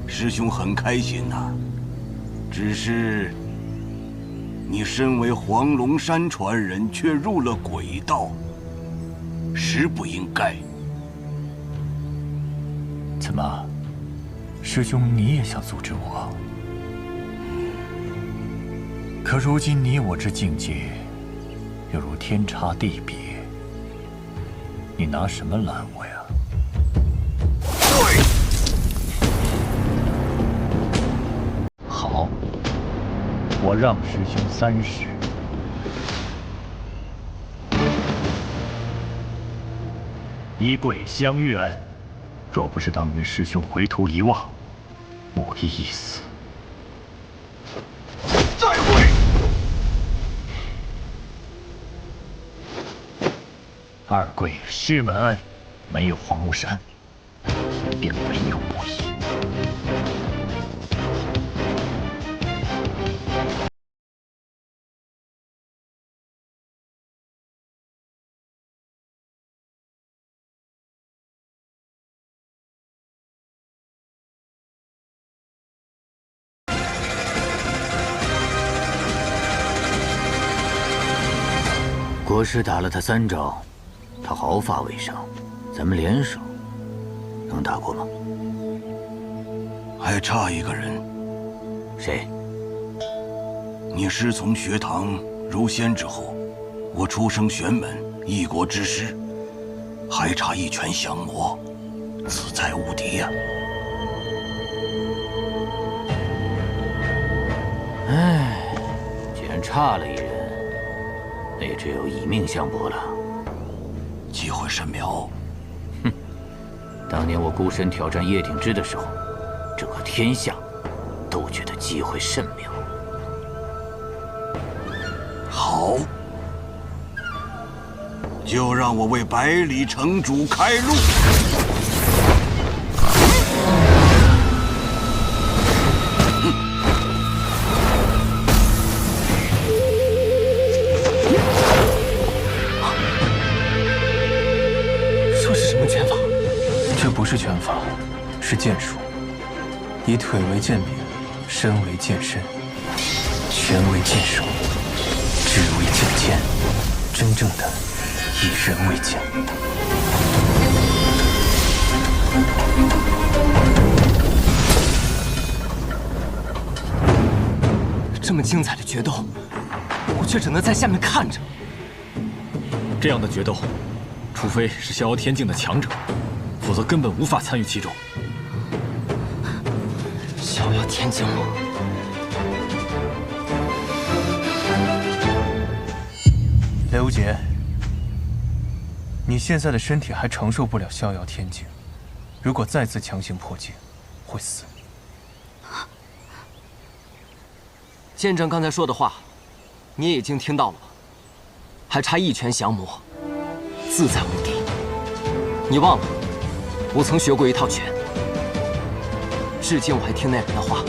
师兄很开心呐。只是你身为黄龙山传人，却入了鬼道，实不应该。怎么，师兄你也想阻止我？可如今你我之境界，犹如天差地别，你拿什么拦我呀？好，我让师兄30。衣柜相愿，若不是当年师兄回头一望，我亦死。再会。二贵师门恩，没有黄龙山，便没有我意。国师打了他3招，他毫发未伤。咱们联手，能打过吗？还差一个人。谁？你师从学堂入仙之后，我出生玄门，一国之师，还差一拳降魔，自在无敌呀！唉，既然差了一人，那也只有以命相搏了。机会甚渺。哼，当年我孤身挑战叶挺之的时候，整个天下都觉得机会甚渺。好，就让我为百里城主开路。不是拳法，是剑术。以腿为剑柄，身为剑身，拳为剑手，指为剑尖，真正的以人为剑。这么精彩的决斗，我却只能在下面看着。这样的决斗，除非是逍遥天境的强者，否则根本无法参与其中。逍遥天境吗？雷无杰，你现在的身体还承受不了逍遥天境，如果再次强行破境，会死。剑正刚才说的话，你也已经听到了吧？还差一拳降魔，自在无敌。你忘了？我曾学过一套拳，至今我还听那人的话。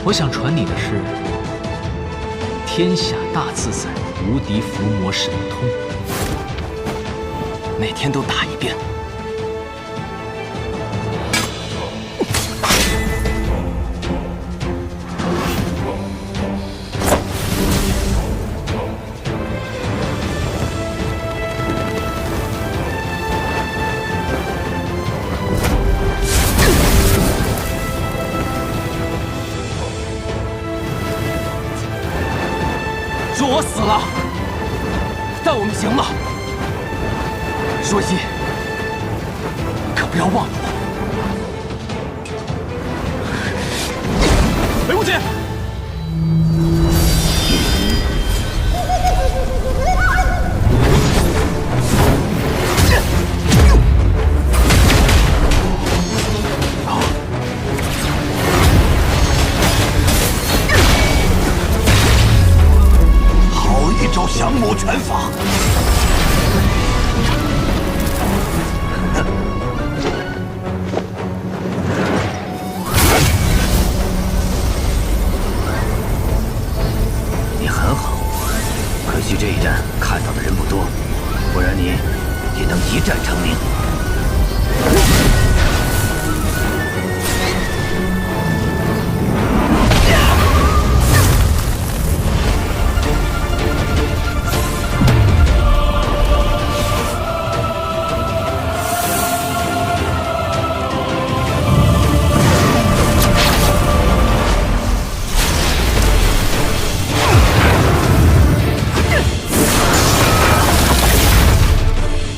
我想传你的是天下大自在，无敌伏魔神通，每天都打一遍。说我死了，但我们赢了。若曦，可不要忘了我。雷无极，好一招降魔拳法！你很好，可惜这一战看到的人不多，不然你也能一战成名。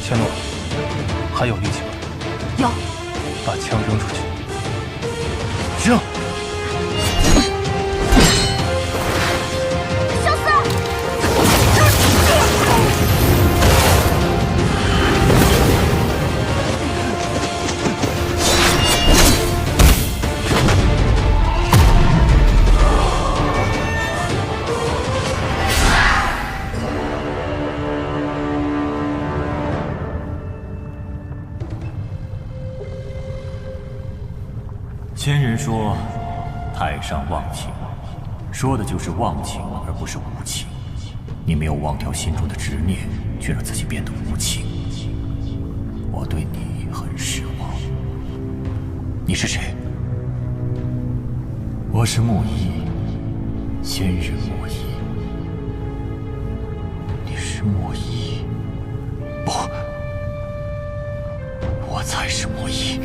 千诺，还有力气吗？有。把枪扔出去。扔！萧瑟！前人说太上忘情，说的就是忘情，而不是无情。你没有忘掉心中的执念，却让自己变得无情。我对你很失望。你是谁？我是莫一，仙人莫一。你是莫一？不，我才是莫一。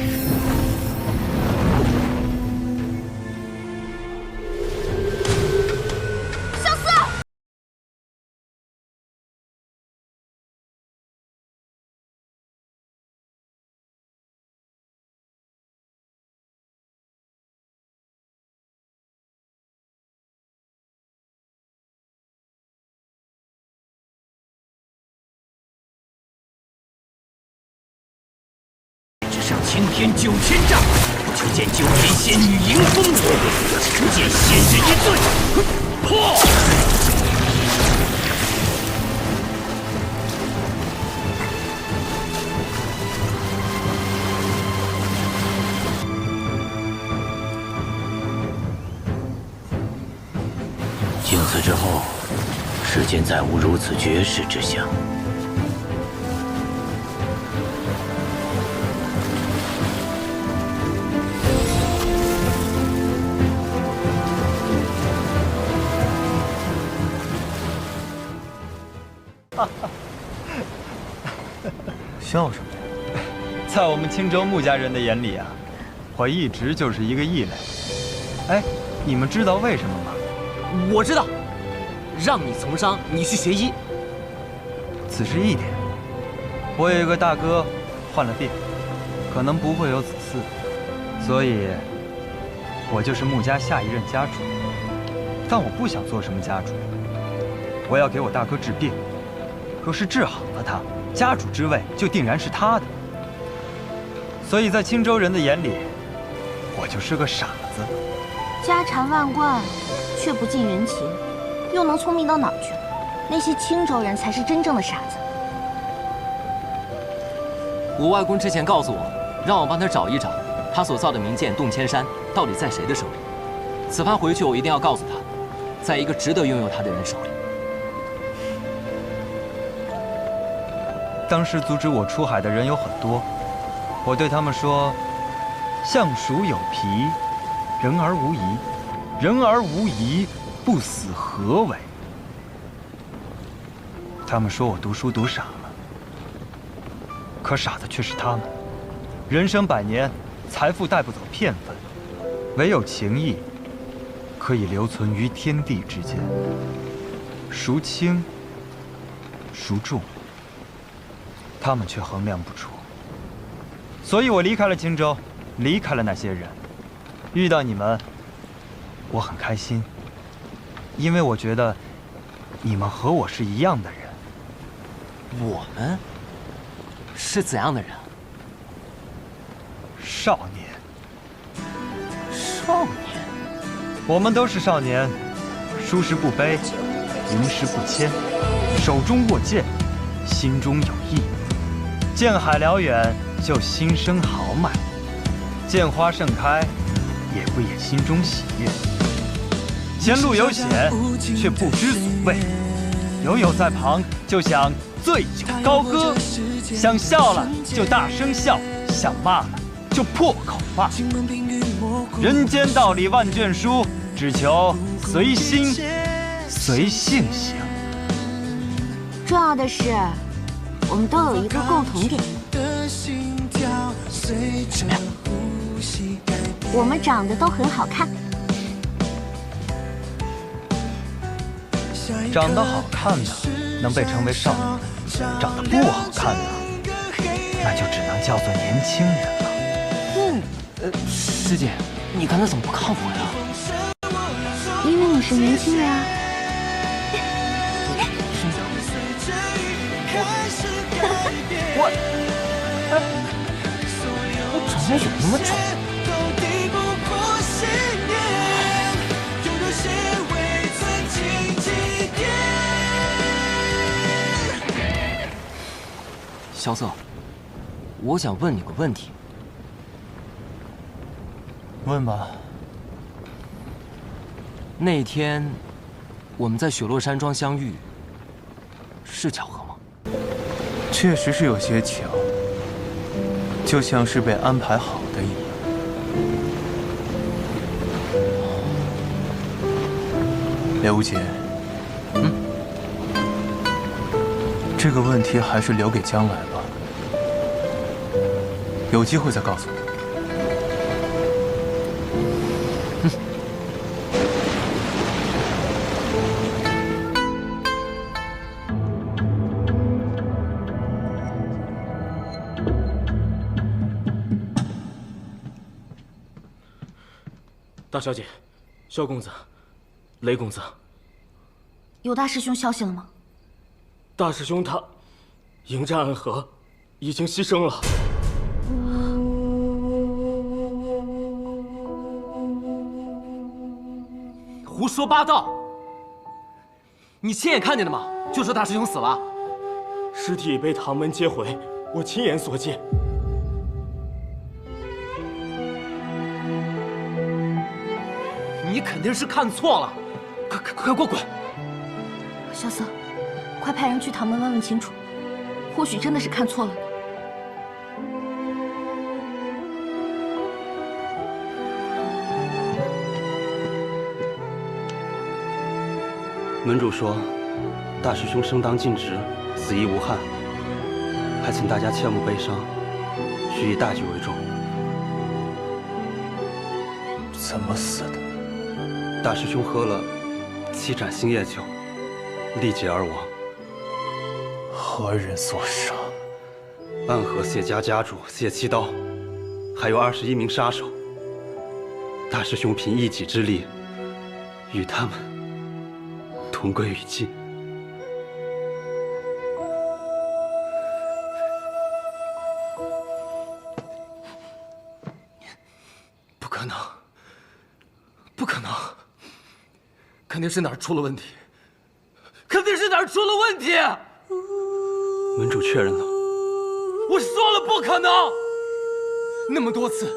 青天9000丈，就见9天仙女迎风舞，只见仙人一醉，破！经此之后，世间再无如此绝世之相。笑什么？在我们青州穆家人的眼里啊，我一直就是一个异类。哎，你们知道为什么吗？我知道，让你从商，你去学医。此事一点，我有一个大哥患了病，可能不会有子嗣，所以我就是穆家下一任家主。但我不想做什么家主，我要给我大哥治病。若是治好了他，家主之位就定然是他的。所以在青州人的眼里，我就是个傻子。家产万贯，却不近人情，又能聪明到哪儿去？那些青州人才是真正的傻子。我外公之前告诉我，让我帮他找一找，他所造的名剑洞千山到底在谁的手里。此番回去，我一定要告诉他，在一个值得拥有他的人手里。当时阻止我出海的人有很多，我对他们说：“相鼠有皮，人而无仪，人而无仪，不死何为？”他们说我读书读傻了，可傻的却是他们。人生100年，财富带不走片分，唯有情谊可以留存于天地之间。孰轻孰重？他们却衡量不出。所以我离开了荆州，离开了那些人。遇到你们，我很开心，因为我觉得你们和我是一样的人。我们是怎样的人？少年。少年。我们都是少年，书时不卑，吟时不谦，手中握剑，心中有意。见海辽远，就心生豪迈；见花盛开，也不掩心中喜悦。前路有险，却不知所谓；友友在旁，就想醉酒高歌；想笑了就大声笑，想骂了就破口骂。人间道理万卷书，只求随心随性行。重要的是，我们都有一个共同点。什么呀？我们长得都很好看。长得好看的能被称为少年，长得不好看的，那就只能叫做年轻人了。师姐，你刚才怎么不看我呀？因为你是年轻人啊。我长得有那么丑？萧瑟，我想问你个问题。问吧。那天我们在雪落山庄相遇，是巧合吗？确实是有些巧，就像是被安排好的一样。刘姐，这个问题还是留给将来吧，有机会再告诉你。大小姐，萧公子，雷公子，有大师兄消息了吗？大师兄他迎战暗河，已经牺牲了。胡说八道！你亲眼看见的吗？就说大师兄死了，尸体已被唐门接回，我亲眼所见。你肯定是看错了，快给我滚！萧瑟，快派人去唐门问问清楚，或许真的是看错了。门主说，大师兄生当尽职，死亦无憾，还请大家切莫悲伤，需以大局为重。怎么死的？大师兄喝了7盏星夜酒，力竭而亡。何人所杀？暗河谢家家主谢七刀，还有21名杀手。大师兄凭一己之力，与他们同归于尽。不可能，不可能！肯定是哪儿出了问题，肯定是哪儿出了问题！门主确认了。我说了不可能！那么多次，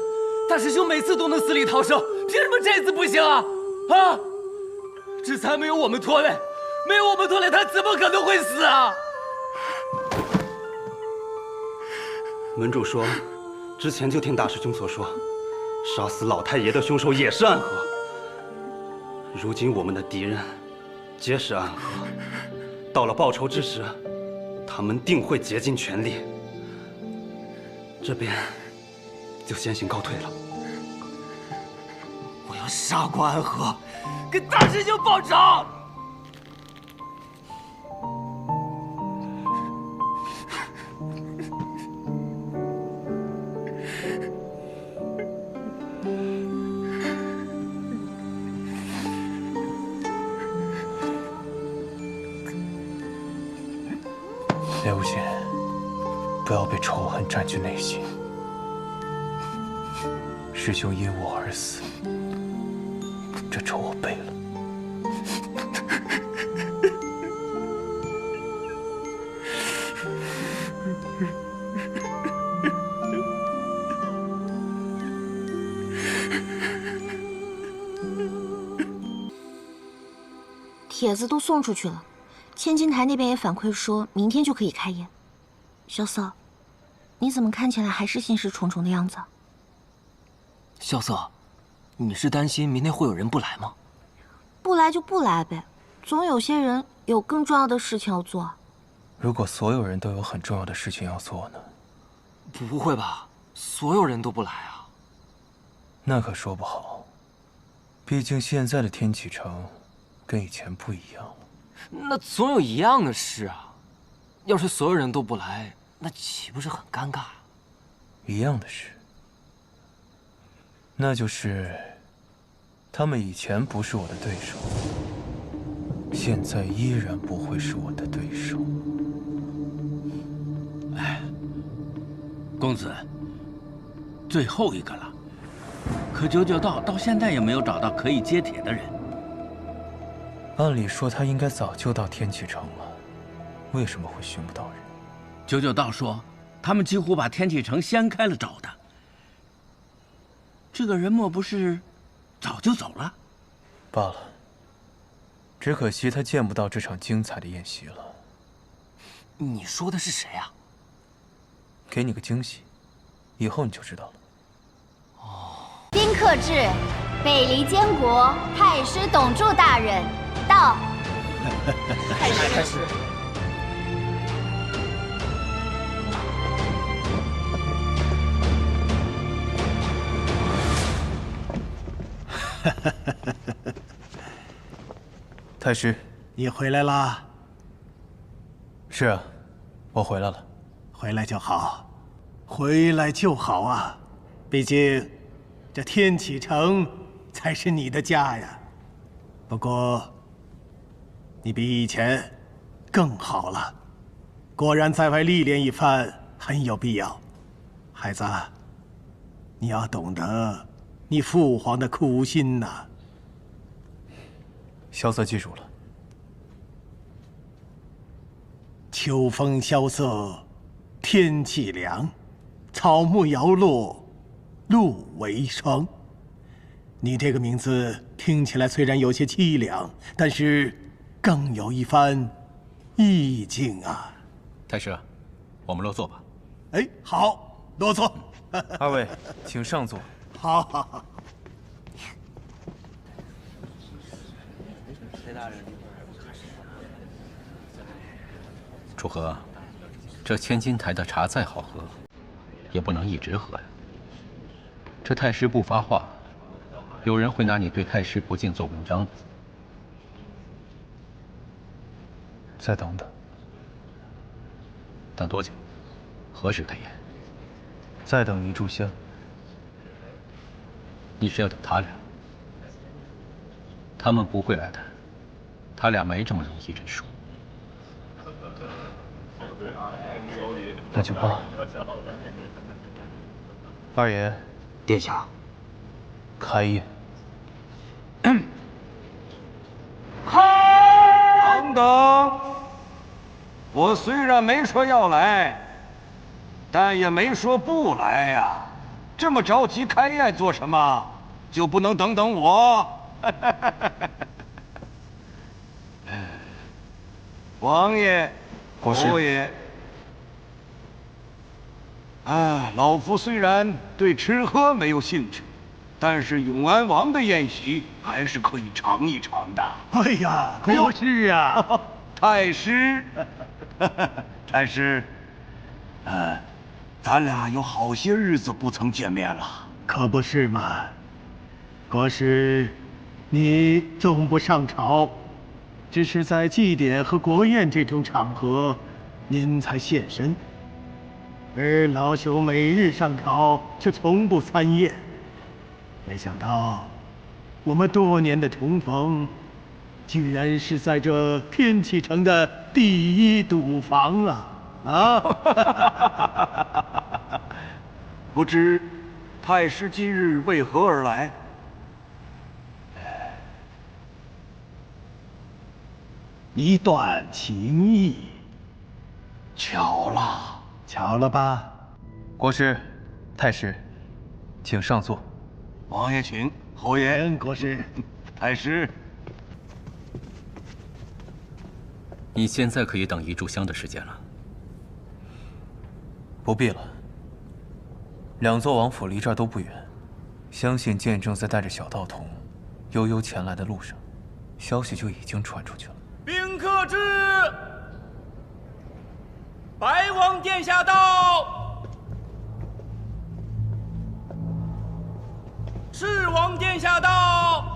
大师兄每次都能死里逃生，凭什么这次不行啊？啊！这才没有我们拖累，没有我们拖累，他怎么可能会死啊？门主说，之前就听大师兄所说，杀死老太爷的凶手也是暗河。如今我们的敌人皆是暗河，到了报仇之时，他们定会竭尽全力。这边就先行告退了。我要杀过暗河，给大师兄报仇！刘瑾，不要被仇恨占据内心。师兄因我而死，这仇我背了。帖子都送出去了，千金台那边也反馈说明天就可以开宴。萧瑟，你怎么看起来还是心事重重的样子？萧瑟，你是担心明天会有人不来吗？不来就不来呗，总有些人有更重要的事情要做。如果所有人都有很重要的事情要做呢？不会吧，所有人都不来啊？那可说不好，毕竟现在的天启城跟以前不一样了。那总有一样的事啊，要是所有人都不来，那岂不是很尴尬？一样的事，那就是他们以前不是我的对手，现在依然不会是我的对手。哎，公子，最后一个了，可九九道到现在也没有找到可以接帖的人。按理说他应该早就到天启城了，为什么会寻不到人？九九道说，他们几乎把天启城掀开了找他。这个人莫不是早就走了？罢了，只可惜他见不到这场精彩的宴席了。你说的是谁啊？给你个惊喜，以后你就知道了。宾客至，北离监国太师董柱大人到。太师。太师，你回来啦？是啊，我回来了。回来就好，回来就好啊！毕竟，这天启城才是你的家呀。不过，你比以前更好了，果然在外历练一番很有必要。孩子，你要懂得你父皇的苦心呐。萧瑟记住了。秋风萧瑟，天气凉，草木摇落，露为霜。你这个名字听起来虽然有些凄凉，但是更有一番意境啊。太师，我们落座吧。哎，好，落座。二位，请上座。好好好。楚河，这千金台的茶再好喝，也不能一直喝呀。这太师不发话，有人会拿你对太师不敬做文章的。再等等。等多久？何时开宴？再等一炷香。你是要等他俩？他们不会来的，他俩没这么容易认输。那就罢。二爷，殿下，开宴。等等，我虽然没说要来，但也没说不来呀。这么着急开宴做什么？就不能等等我？王爷，侯爷。老夫虽然对吃喝没有兴趣，但是永安王的宴席还是可以尝一尝的。哎呀，国师啊，太师，太师，咱俩有好些日子不曾见面了，可不是嘛？国师，你总不上朝，只是在祭典和国宴这种场合，您才现身。而老朽每日上朝，却从不参宴。没想到，我们多年的重逢，居然是在这天启城的第一赌房啊！啊！不知太师今日为何而来？一段情谊，巧了，巧了吧？国师，太师，请上座。王爷请，侯爷，国师，太师。你现在可以等一炷香的时间了。不必了。两座王府离这儿都不远，相信剑正在带着小道童悠悠前来的路上，消息就已经传出去了。宾客至，白王殿下到，赤王殿下到。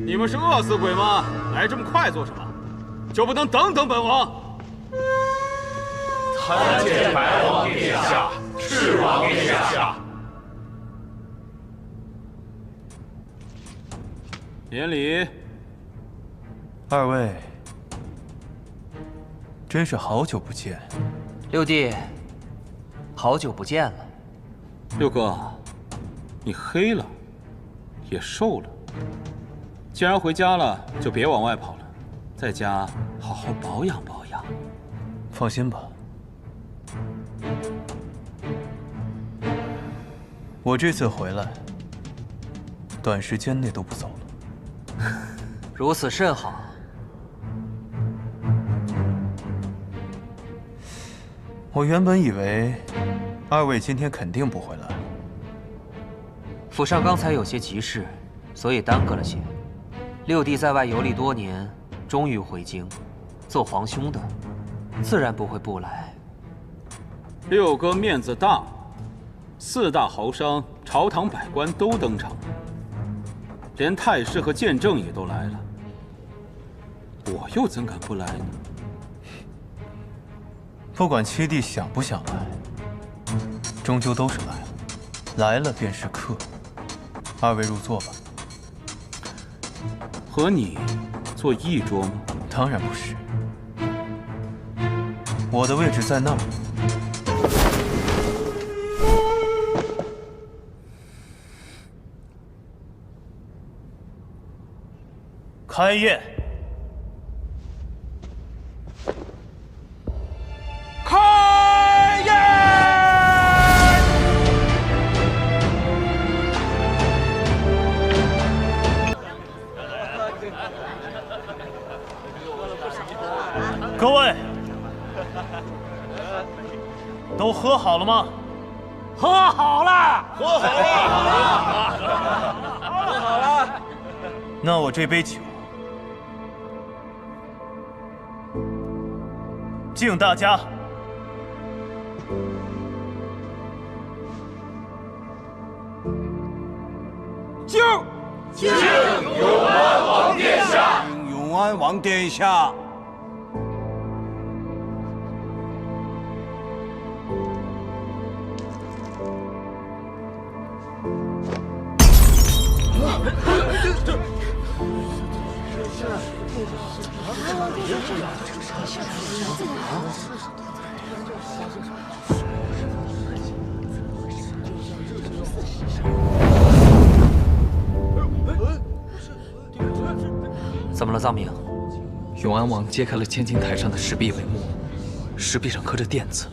你们是饿死鬼吗？来这么快做什么？就不能等等本王？参见白王殿下，赤王殿下。免礼。二位，真是好久不见。六弟，好久不见了。六哥，你黑了，也瘦了。既然回家了，就别往外跑了，在家好好保养保养。放心吧，我这次回来，短时间内都不走了。如此甚好。我原本以为二位今天肯定不回来。府上刚才有些急事，所以耽搁了些。六弟在外游历多年，终于回京，做皇兄的，自然不会不来。六哥面子大，四大豪商、朝堂百官都登场，连太师和剑正也都来了，我又怎敢不来呢？不管七弟想不想来，终究都是来了，来了便是客。二位入座吧。和你坐一桌吗？当然不是，我的位置在那儿。开宴。开宴！各位，都喝好了吗？喝好了，喝好了，喝好了。那我这杯酒，敬大家。敬永安王殿下，永安王殿下。怎么了，藏明？永安王揭开了千金台上的石壁帷幕，石壁上刻着“殿”字。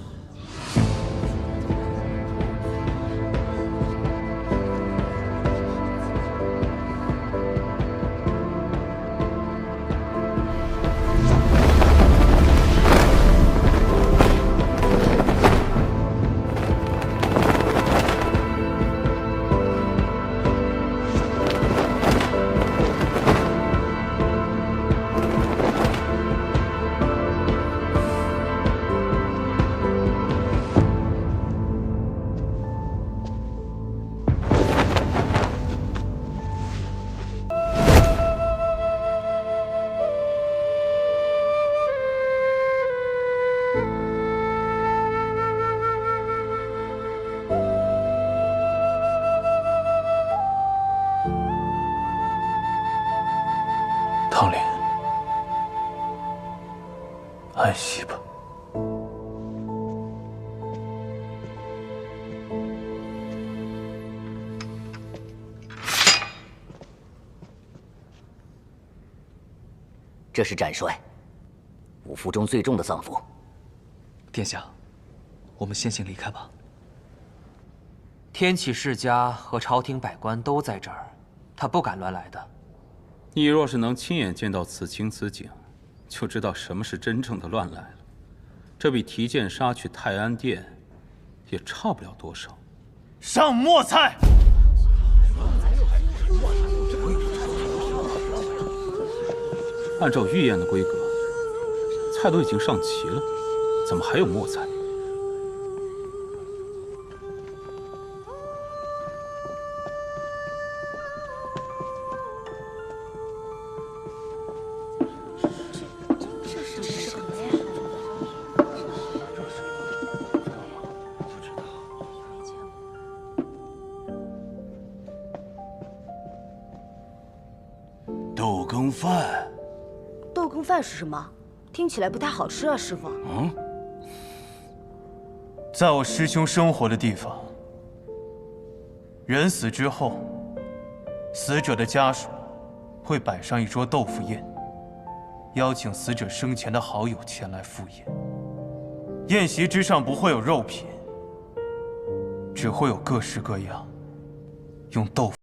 唐林，安息吧。这是展帅五服中最重的丧服。殿下，我们先行离开吧。天启世家和朝廷百官都在这儿，他不敢乱来的。你若是能亲眼见到此情此景，就知道什么是真正的乱来了。这比提剑杀去泰安殿，也差不了多少。上墨菜。按照御宴的规格，菜都已经上齐了，怎么还有墨菜？豆羹饭。豆羹饭是什么？听起来不太好吃啊，师傅。在我师兄生活的地方，人死之后，死者的家属会摆上一桌豆腐宴，邀请死者生前的好友前来赴宴。宴席之上不会有肉品，只会有各式各样用豆腐。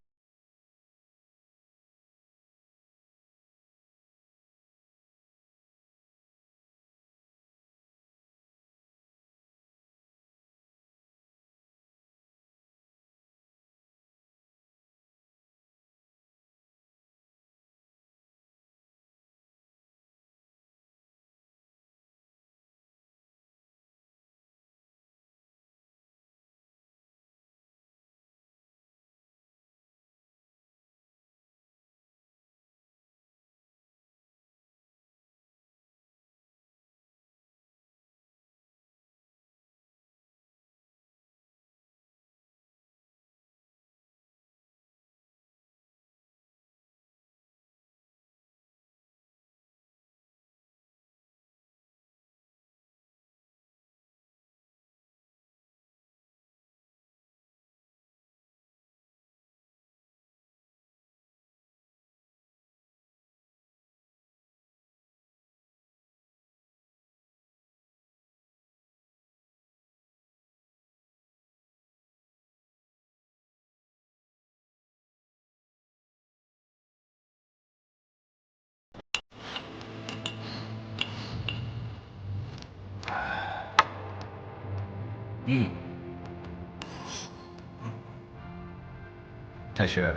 太师，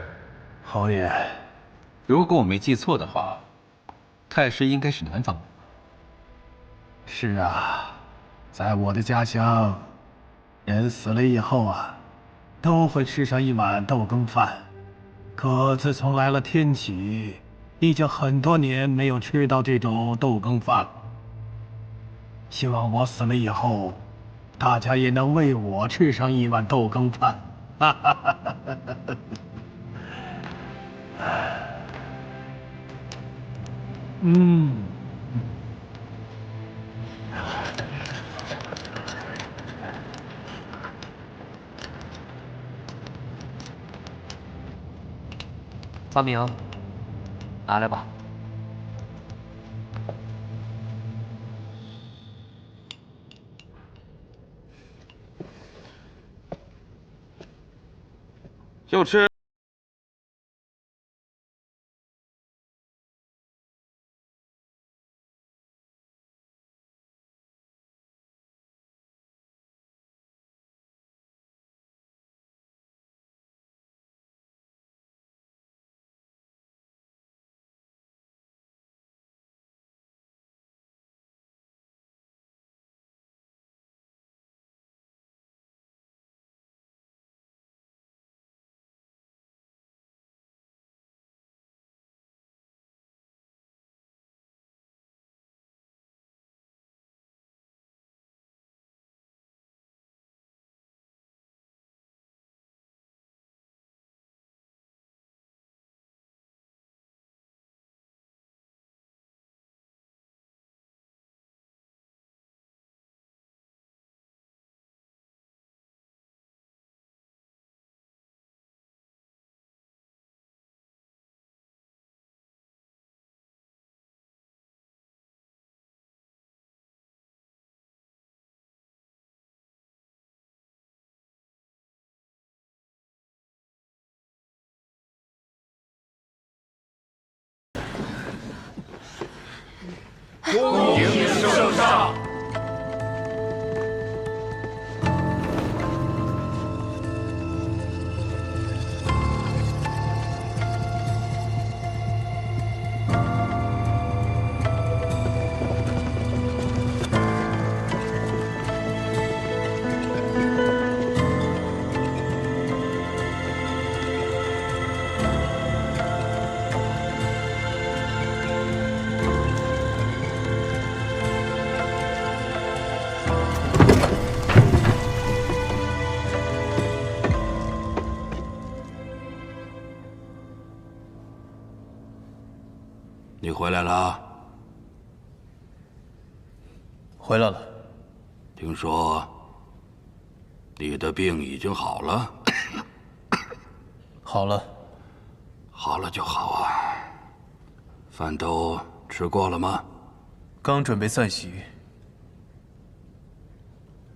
侯爷，如果我没记错的话，太师应该是南方人。是啊，在我的家乡，人死了以后啊，都会吃上一碗豆羹饭。可自从来了天启，已经很多年没有吃到这种豆羹饭了。希望我死了以后，大家也能为我吃上一碗豆羹饭。哈哈哈哈哈！发明，拿来吧。就吃。恭迎圣上。你回来了？回来了。听说你的病已经好了？好了。好了就好啊。饭都吃过了吗？刚准备散席。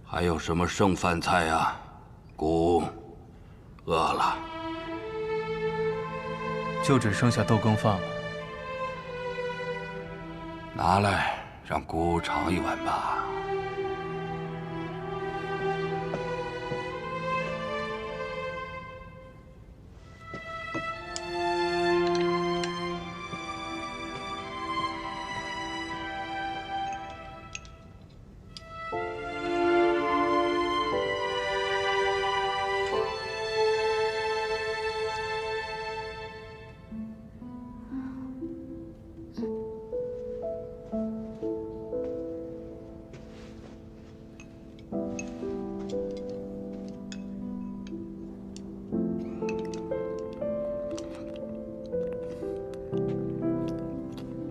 还有什么剩饭菜呀？姑饿了。就只剩下豆羹饭了。拿来，让姑尝一碗吧。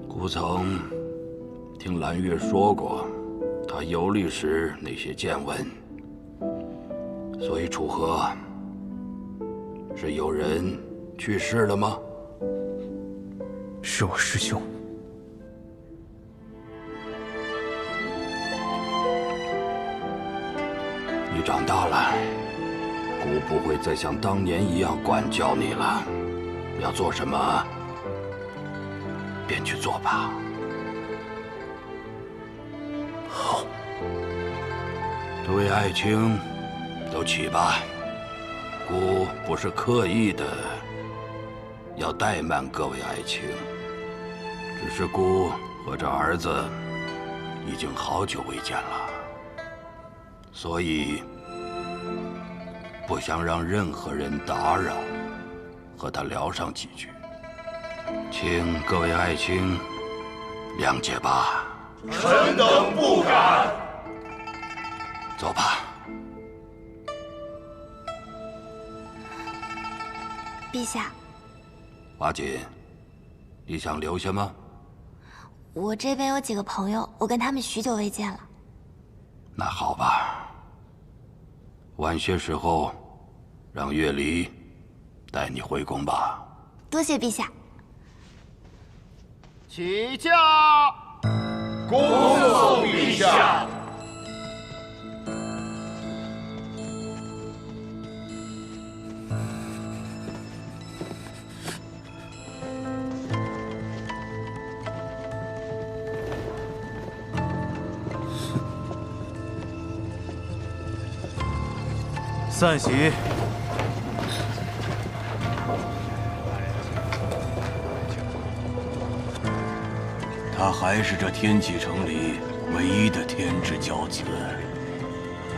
不曾听蓝月说过他游历时那些见闻，所以楚河是有人去世了吗？是我师兄。你长大了，姑不会再像当年一样管教你了。要做什么，便去做吧。好。诸位爱卿，都起吧。姑不是刻意的要怠慢各位爱卿，只是姑和这儿子已经好久未见了，所以不想让任何人打扰，和他聊上几句，请各位爱卿谅解吧。臣等不敢。走吧。陛下，华锦，你想留下吗？我这边有几个朋友，我跟他们许久未见了。那好吧，晚些时候让月离带你回宫吧。多谢陛下。起驾！恭送陛下。散席。他还是这天启城里唯一的天之骄子，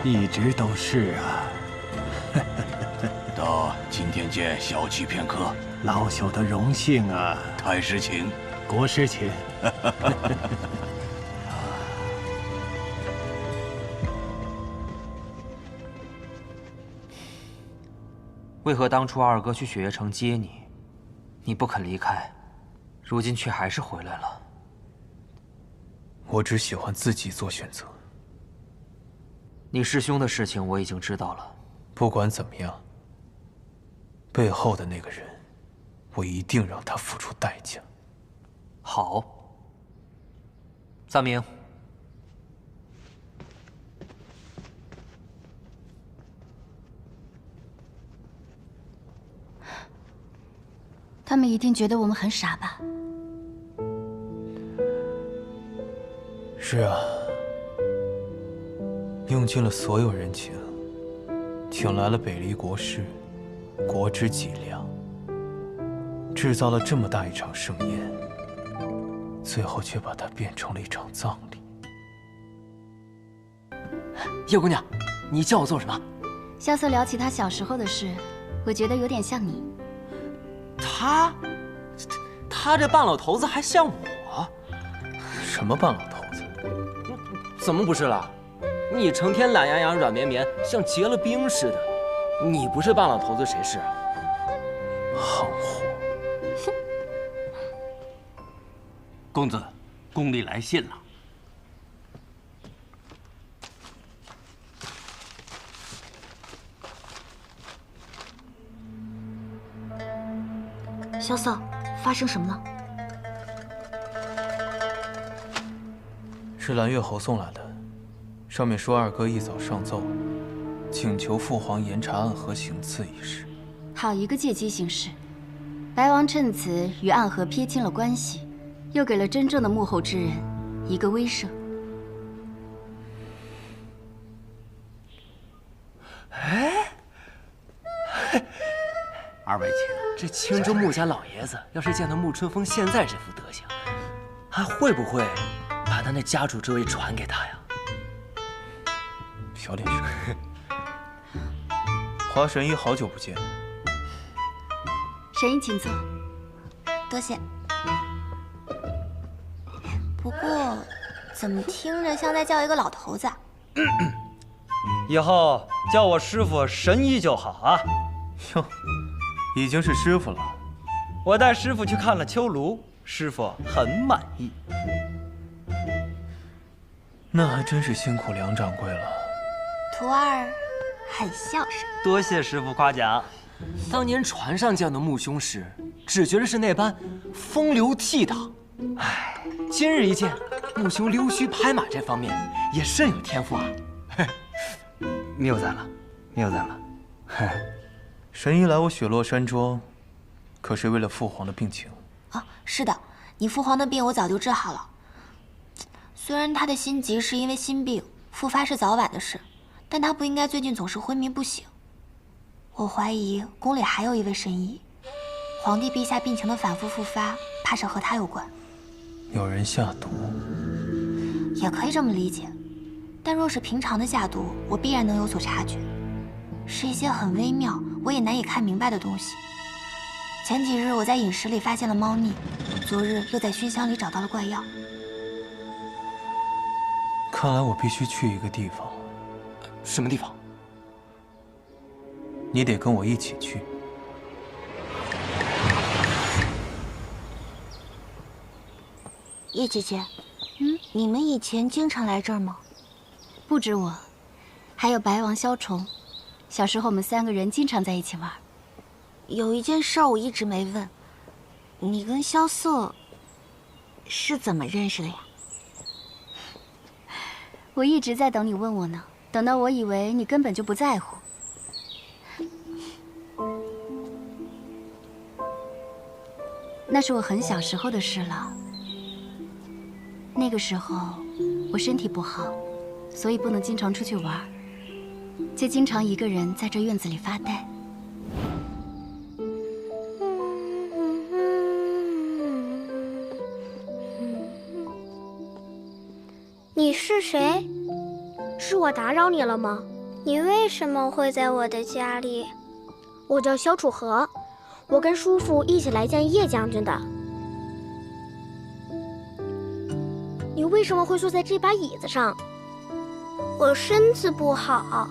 一直都是啊。到今天见小憩片刻，老朽的荣幸啊。太师请，国师请。为何当初二哥去雪月城接你，你不肯离开，如今却还是回来了？我只喜欢自己做选择。你师兄的事情我已经知道了。不管怎么样，背后的那个人，我一定让他付出代价。好，赞明。他们一定觉得我们很傻吧？是啊，用尽了所有人情，请来了北离国师，国之脊梁，制造了这么大一场盛宴，最后却把它变成了一场葬礼。叶姑娘，你叫我做什么？萧瑟聊起他小时候的事，我觉得有点像你。他这半老头子还像我？什么半老头子？怎么不是了？你成天懒洋洋、软绵绵，像结了冰似的。你不是半老头子，谁是啊？行货！公子，宫里来信了。萧瑟，发生什么了？是蓝月侯送来的，上面说二哥一早上奏，请求父皇严查暗河行刺一事。好一个借机行事！白王趁此与暗河撇清了关系，又给了真正的幕后之人一个威慑。二位请。这青州穆家老爷子要是见到穆春风现在这副德行，还会不会把他那家主之位传给他呀？小点声。华神医，好久不见。神医，请坐。多谢。不过，怎么听着像在叫一个老头子啊？以后叫我师傅神医就好啊。哟，已经是师傅了。我带师傅去看了秋庐，师傅很满意。那还真是辛苦梁掌柜了。徒儿很孝顺。多谢师傅夸奖。当年船上见到穆兄时，只觉得是那般风流倜傥。唉，今日一见，穆兄溜须拍马这方面也甚有天赋啊。谬赞了，谬赞了。神医来我雪落山庄，可是为了父皇的病情？啊，是的，你父皇的病我早就治好了。虽然他的心疾是因为心病，复发是早晚的事，但他不应该最近总是昏迷不醒。我怀疑宫里还有一位神医，皇帝陛下病情的反复复发，怕是和他有关。有人下毒？也可以这么理解，但若是平常的下毒，我必然能有所察觉，是一些很微妙，我也难以看明白的东西。前几日我在饮食里发现了猫腻，昨日又在熏香里找到了怪药。看来我必须去一个地方。什么地方？你得跟我一起去。叶姐姐，你们以前经常来这儿吗？不止我，还有白王萧崇。小时候我们3个人经常在一起玩。有一件事我一直没问，你跟萧瑟是怎么认识的呀？我一直在等你问我呢，等到我以为你根本就不在乎。那是我很小时候的事了。那个时候我身体不好，所以不能经常出去玩，就经常一个人在这院子里发呆。你是谁？是我打扰你了吗？你为什么会在我的家里？我叫萧楚河，我跟叔父一起来见叶将军的。你为什么会坐在这把椅子上？我身子不好，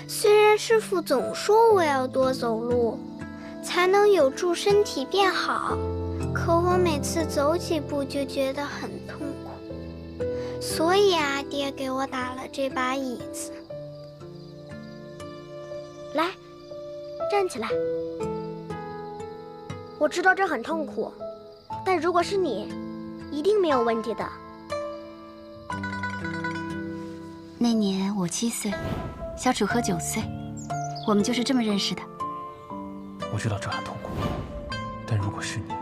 虽然师父总说我要多走路，才能有助身体变好，可我每次走几步就觉得很痛苦，所以阿爹给我打了这把椅子。来，站起来。我知道这很痛苦，但如果是你，一定没有问题的。那年我7岁，萧楚河9岁，我们就是这么认识的。我知道这很痛苦，但如果是你，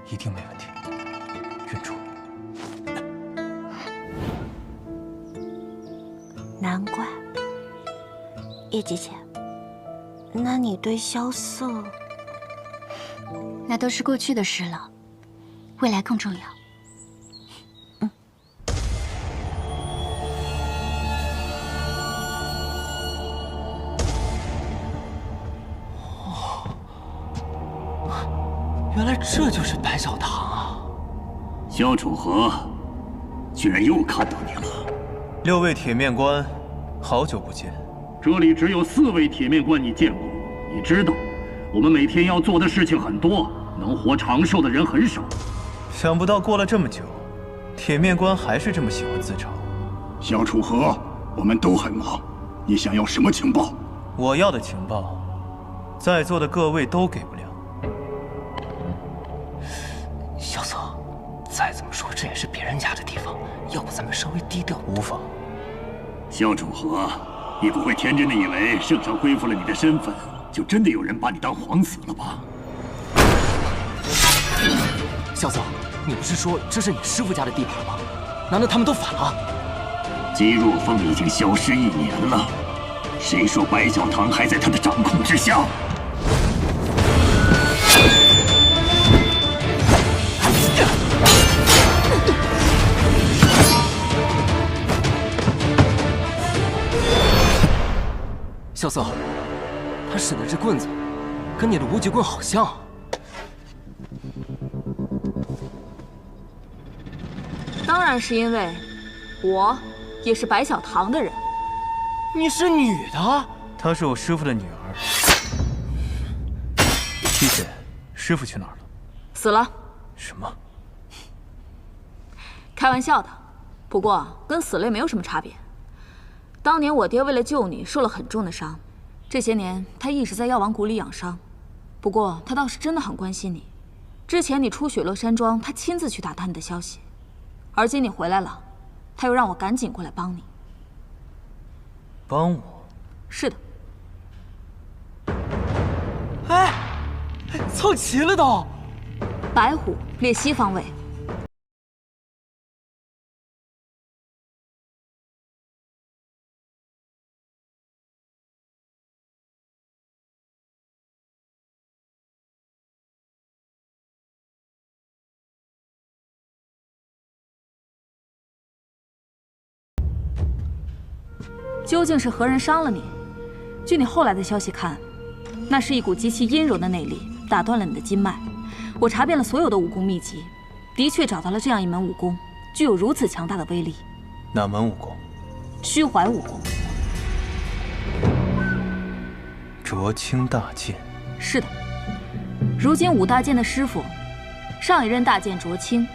一定没问题。认住。难怪。叶姐姐，那你对萧瑟……那都是过去的事了，未来更重要。原来这就是白小堂啊！萧楚河，居然又看到你了。6位铁面官，好久不见。这里只有4位铁面官你见过。你知道，我们每天要做的事情很多，能活长寿的人很少。想不到过了这么久，铁面官还是这么喜欢自嘲。萧楚河，我们都很忙，你想要什么情报？我要的情报，在座的各位都给不了。萧瑟，再怎么说这也是别人家的地方，要不咱们稍微低调？无妨。萧楚河，你不会天真的以为圣上恢复了你的身份，就真的有人把你当皇子了吧？萧瑟，你不是说这是你师父家的地盘吗？难道他们都反了？姬若风已经消失1年了，谁说白小堂还在他的掌控之下？萧瑟，他使的这棍子，跟你的无极棍好像。当然是因为，我也是白小堂的人。你是女的？她是我师父的女儿。七姐，师父去哪儿了？死了。什么？开玩笑的，不过跟死了也没有什么差别。当年我爹为了救你受了很重的伤，这些年他一直在药王谷里养伤。不过他倒是真的很关心你。之前你出雪落山庄，他亲自去打探你的消息。而今你回来了，他又让我赶紧过来帮你。帮我？是的。哎，凑齐了都。白虎列西方位。究竟是何人伤了你？据你后来的消息看，那是一股极其阴柔的内力打断了你的经脉。我查遍了所有的武功秘籍，的确找到了这样一门武功，具有如此强大的威力。哪门武功？虚怀武功。濯清大剑。是的，如今武大剑的师傅，上一任大剑濯清，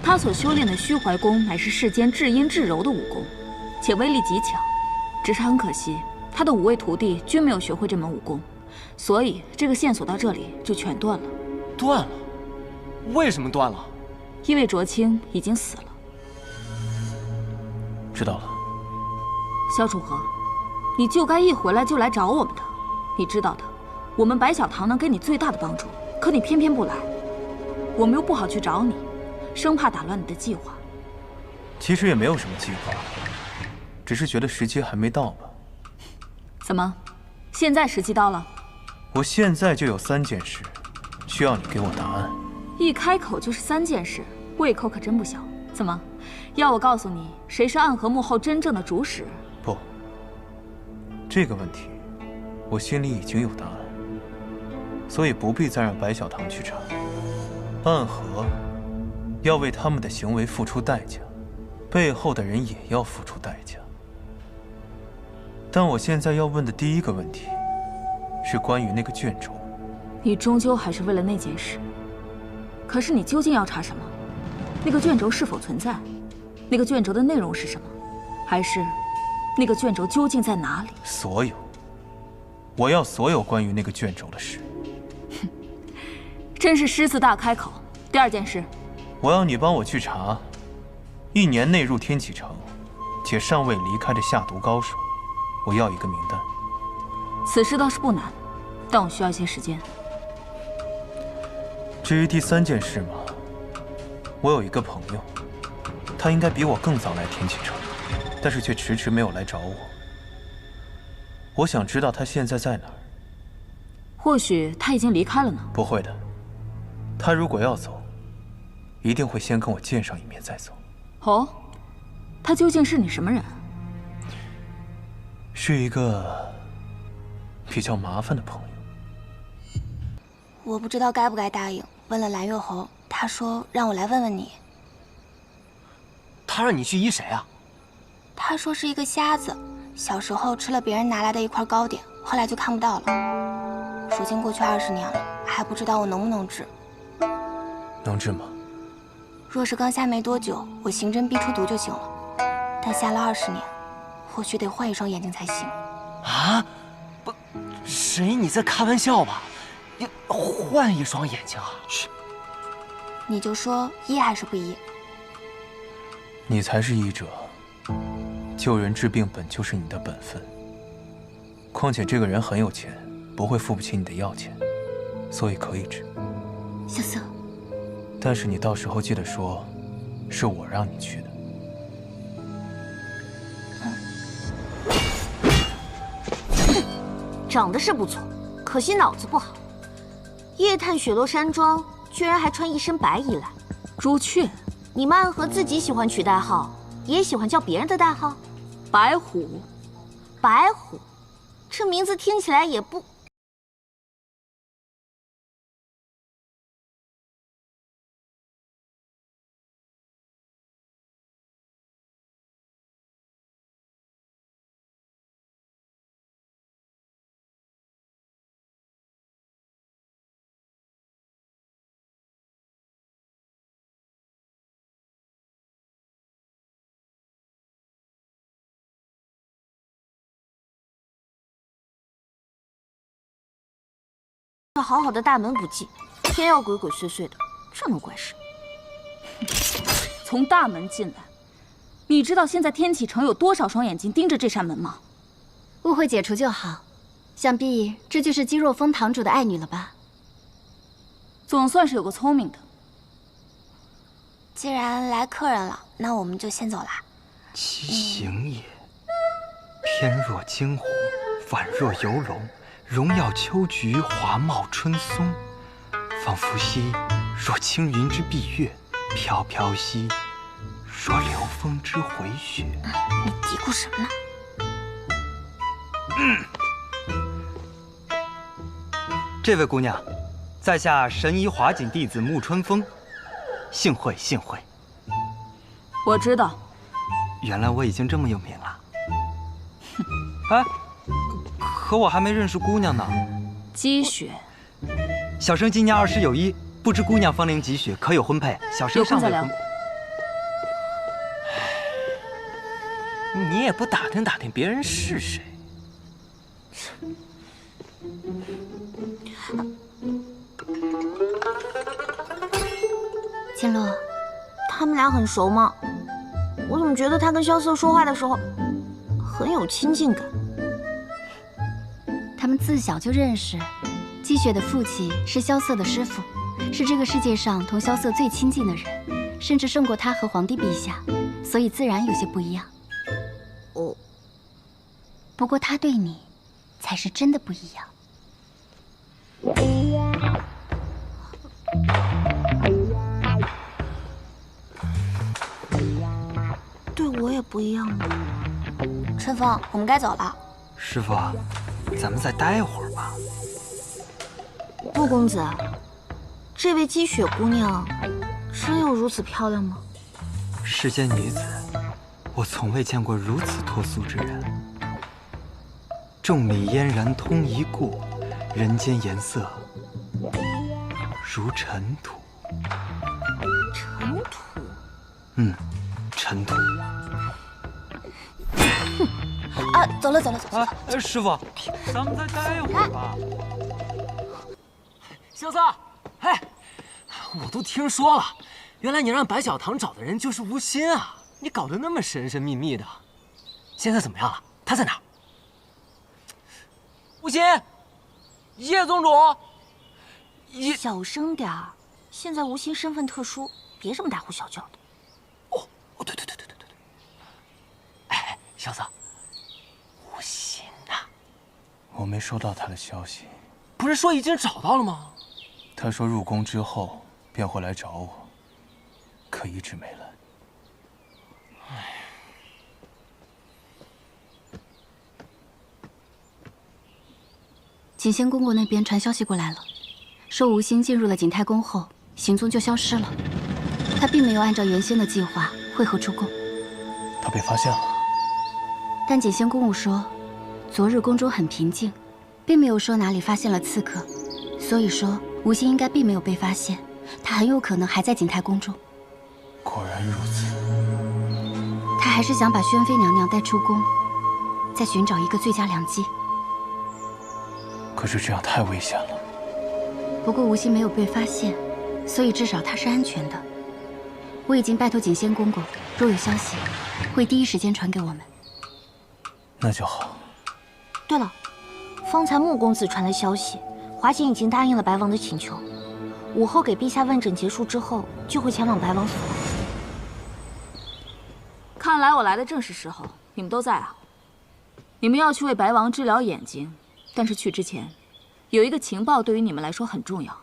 他所修炼的虚怀功乃是世间至阴至柔的武功，且威力极强。只是很可惜，他的5位徒弟均没有学会这门武功，所以这个线索到这里就全断了。断了？为什么断了？因为濯清已经死了。知道了。萧楚河，你就该一回来就来找我们的。你知道的，我们白小堂能给你最大的帮助，可你偏偏不来，我们又不好去找你，生怕打乱你的计划。其实也没有什么计划。只是觉得时机还没到吧？怎么，现在时机到了？我现在就有3件事，需要你给我答案。一开口就是3件事，胃口可真不小。怎么，要我告诉你谁是暗河幕后真正的主使？不，这个问题我心里已经有答案，所以不必再让白小堂去查。暗河要为他们的行为付出代价，背后的人也要付出代价。但我现在要问的第一个问题，是关于那个卷轴。你终究还是为了那件事。可是你究竟要查什么？那个卷轴是否存在？那个卷轴的内容是什么？还是那个卷轴究竟在哪里？所有，我要所有关于那个卷轴的事。哼，真是狮子大开口。第2件事，我要你帮我去查1年内入天启城且尚未离开的下毒高手。我要一个名单。此事倒是不难，但我需要一些时间。至于第3件事嘛，我有一个朋友，他应该比我更早来天启城。但是却迟迟没有来找我。我想知道他现在在哪儿。或许他已经离开了呢。不会的，他如果要走，一定会先跟我见上一面再走。哦，他究竟是你什么人？是一个比较麻烦的朋友。我不知道该不该答应。问了蓝月侯，他说让我来问问你。他让你去医谁啊？他说是一个瞎子，小时候吃了别人拿来的一块糕点，后来就看不到了。如今过去20年了，还不知道我能不能治。能治吗？若是刚瞎没多久，我行针逼出毒就行了。但瞎了20年，或许得换一双眼睛才行。啊？不，神医，你在开玩笑吧？你换一双眼睛啊？嘘，你就说医还是不医？你才是医者，救人治病本就是你的本分。况且这个人很有钱，不会付不起你的药钱，所以可以治。小瑟，但是你到时候记得说，是我让你去的。长得是不错，可惜脑子不好。夜探雪落山庄，居然还穿一身白衣来。朱雀，你们暗河自己喜欢取代号，也喜欢叫别人的代号？白虎，白虎，这名字听起来也不……这好好的大门不进，偏要鬼鬼祟祟的，这能怪谁？从大门进来，你知道现在天启城有多少双眼睛盯着这扇门吗？误会解除就好，想必这就是姬若风堂主的爱女了吧？总算是有个聪明的。既然来客人了，那我们就先走啦。其形也，翩若惊鸿，宛若游龙。荣耀秋菊，华茂春松，仿佛兮若青云之蔽月，飘飘兮若流风之回雪。你嘀咕什么呢？这位姑娘，在下神医华锦弟子沐春风，幸会幸会。我知道。原来我已经这么有名了。哎。可我还没认识姑娘呢。积雪，小生今年20有1，不知姑娘芳龄几许，可有婚配？小生尚未婚。你也不打听打听别人是谁？千洛，他们俩很熟吗？我怎么觉得他跟萧瑟说话的时候很有亲近感？他们自小就认识，积雪的父亲是萧瑟的师傅，是这个世界上同萧瑟最亲近的人，甚至胜过他和皇帝陛下，所以自然有些不一样。哦，不过他对你，才是真的不一样。对我也不一样吗？春风，我们该走了。师傅，咱们再待会儿吧。穆公子，这位积雪姑娘真有如此漂亮吗？世间女子，我从未见过如此脱俗之人。众里嫣然通一顾，人间颜色如尘土。尘土？尘土。啊，走了。师傅，咱们再待会儿吧。萧瑟，哎，我都听说了，原来你让白小棠找的人就是吴昕啊！你搞得那么神神秘秘的，现在怎么样了？他在哪儿？吴昕，叶宗主，小声点儿，现在吴昕身份特殊，别这么大呼小叫的。哦，对。哎，没收到他的消息。不是说已经找到了吗？他说入宫之后便会来找我，可一直没来。景仙公公那边传消息过来了，说吴兴进入了景泰宫后，行踪就消失了。他并没有按照原先的计划会合出宫。他被发现了。但景仙公公说，昨日宫中很平静，并没有说哪里发现了刺客，所以说吴兴应该并没有被发现，他很有可能还在景泰宫中。果然如此。他还是想把宣妃娘娘带出宫，再寻找一个最佳良机。可是这样太危险了。不过吴兴没有被发现，所以至少他是安全的。我已经拜托景仙公公，若有消息，会第一时间传给我们。那就好。对了，方才穆公子传来消息，华瑾已经答应了白王的请求，午后给陛下问诊结束之后，就会前往白王府。看来我来的正是时候，你们都在啊。你们要去为白王治疗眼睛，但是去之前，有一个情报对于你们来说很重要。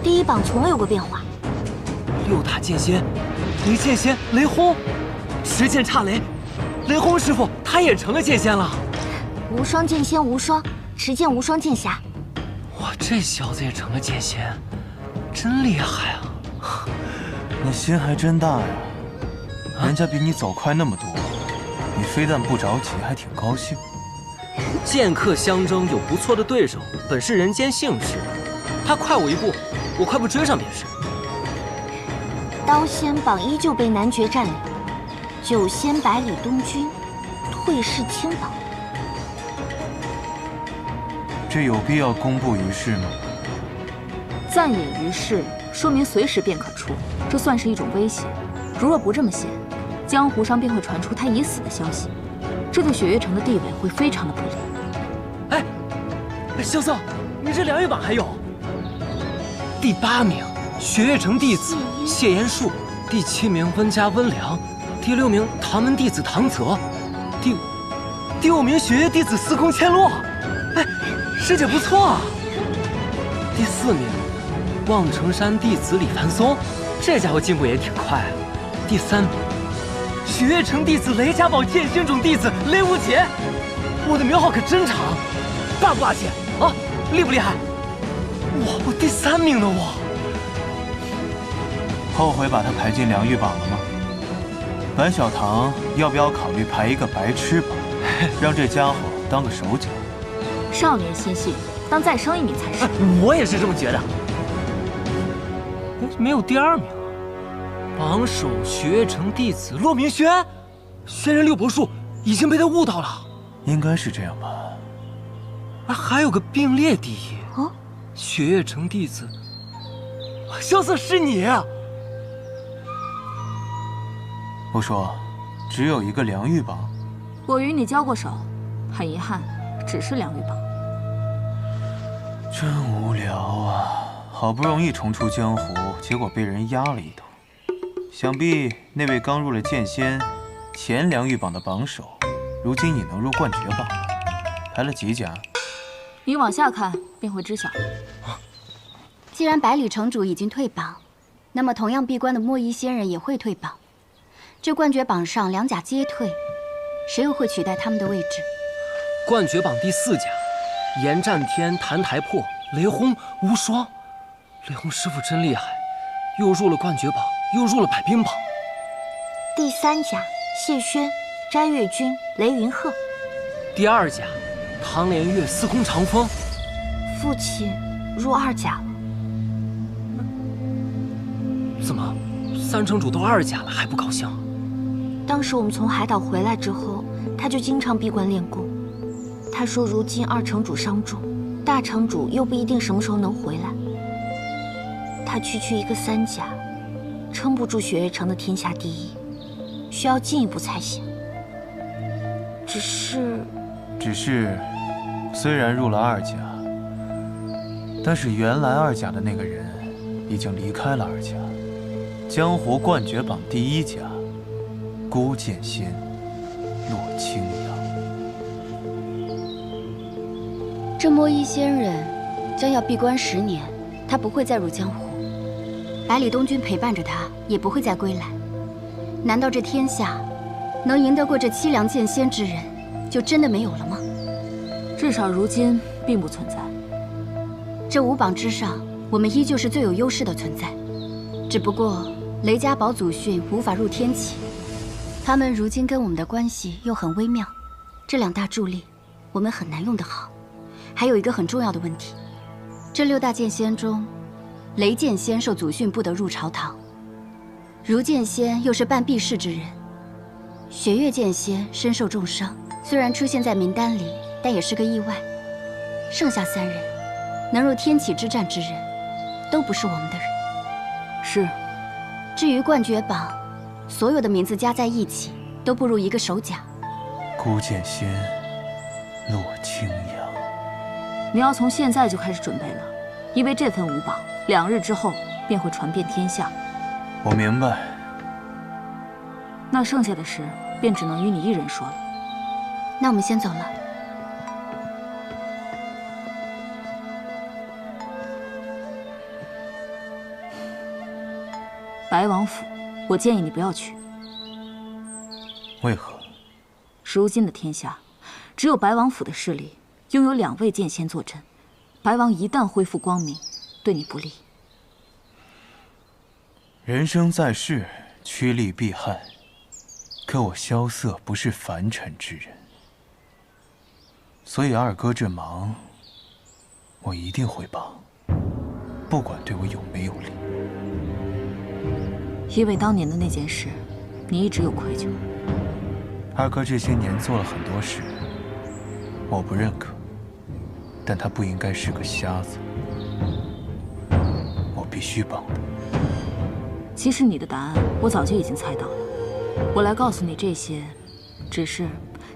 第一榜从未有过变化。六大剑仙，雷剑仙雷轰，10剑差雷，雷轰师傅他也成了剑仙了。无双剑仙无双，持剑无双剑侠。哇，这小子也成了剑仙，真厉害啊！你心还真大呀，人家比你走快那么多，你非但不着急，还挺高兴。剑客相争，有不错的对手，本是人间幸事。他快我一步，我快步追上便是。刀仙榜依旧被男爵占领，九仙百里东军退势清榜。这有必要公布于世吗？暂隐于世，说明随时便可出，这算是一种威胁。如若不这么写，江湖上便会传出他已死的消息，这对雪月城的地位会非常的不利。哎，萧瑟，你这良玉榜还有第8名雪月城弟子谢延树，第7名温家温良，第6名唐门弟子唐泽，第5名雪月弟子司空千落。哎，师姐不错啊。第4名望城山弟子李凡松，这家伙进步也挺快啊。第3名雪月城弟子雷家堡剑心种弟子雷无杰，我的名号可真长，霸不霸气啊？厉不厉害？我第3名呢，我后悔把他排进良玉榜了吗？白小棠要不要考虑排一个白痴榜，让这家伙当个手脚？少年心性，当再生一名才是。我也是这么觉得。没有第2名，榜首雪月城弟子骆明轩，轩辕六伯术已经被他误导了。应该是这样吧。还有个并列第一，雪月城弟子，萧瑟是你。我说，只有一个良玉榜。我与你交过手，很遗憾，只是良玉榜。真无聊啊！好不容易重出江湖，结果被人压了一头。想必那位刚入了剑仙、前良玉榜的榜首，如今已能入冠绝榜了。排了几甲？你往下看便会知晓。既然百里城主已经退榜，那么同样闭关的莫衣仙人也会退榜。这冠绝榜上2甲皆退，谁又会取代他们的位置？冠绝榜第4甲，严战天、谭台破、雷轰、无双。雷轰师傅真厉害，又入了冠绝榜，又入了百兵榜。第3甲，谢轩、斋月君、雷云鹤。第二甲，唐连月司空长风。父亲入2甲了。怎么，三城主都2甲了还不高兴？当时我们从海岛回来之后，他就经常闭关练功。他说，如今2城主伤重，大城主又不一定什么时候能回来。他区一个3甲，撑不住雪月城的天下第一，需要进一步才行。只是，虽然入了2甲，但是原来2甲的那个人已经离开了2甲，江湖冠绝榜第1甲，孤剑仙洛清扬。这摸一仙人将要闭关10年，他不会再入江湖。百里东君陪伴着他，也不会再归来。难道这天下能赢得过这凄凉剑仙之人，就真的没有了吗？至少如今并不存在。这5榜之上，我们依旧是最有优势的存在。只不过雷家堡祖训无法入天启，他们如今跟我们的关系又很微妙，这2大助力，我们很难用得好。还有一个很重要的问题，这6大剑仙中，雷剑仙受祖训不得入朝堂，如剑仙又是半避世之人，雪月剑仙身受重伤，虽然出现在名单里，但也是个意外。剩下3人，能入天启之战之人，都不是我们的人。是。至于冠绝榜，所有的名字加在一起，都不如一个手甲。孤剑仙洛清扬。你要从现在就开始准备了，因为这份5榜2日之后便会传遍天下。我明白。那剩下的事便只能与你一人说了。那我们先走了。白王府，我建议你不要去。为何？如今的天下，只有白王府的势力拥有2位剑仙坐镇，白王一旦恢复光明，对你不利。人生在世，趋利避害。可我萧瑟不是凡尘之人，所以2哥这忙，我一定会帮，不管对我有没有利。因为当年的那件事，你一直有愧疚。2哥这些年做了很多事，我不认可，但他不应该是个瞎子，我必须帮他。其实你的答案我早就已经猜到了，我来告诉你这些，只是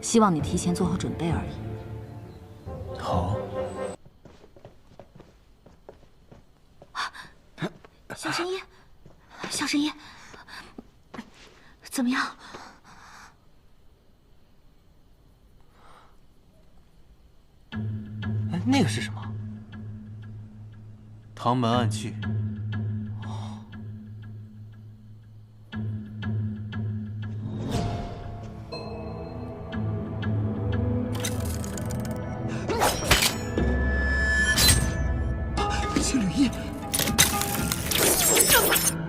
希望你提前做好准备而已。好。小神医，小神医，怎么样？哎，那个是什么？唐门暗器。青缕衣。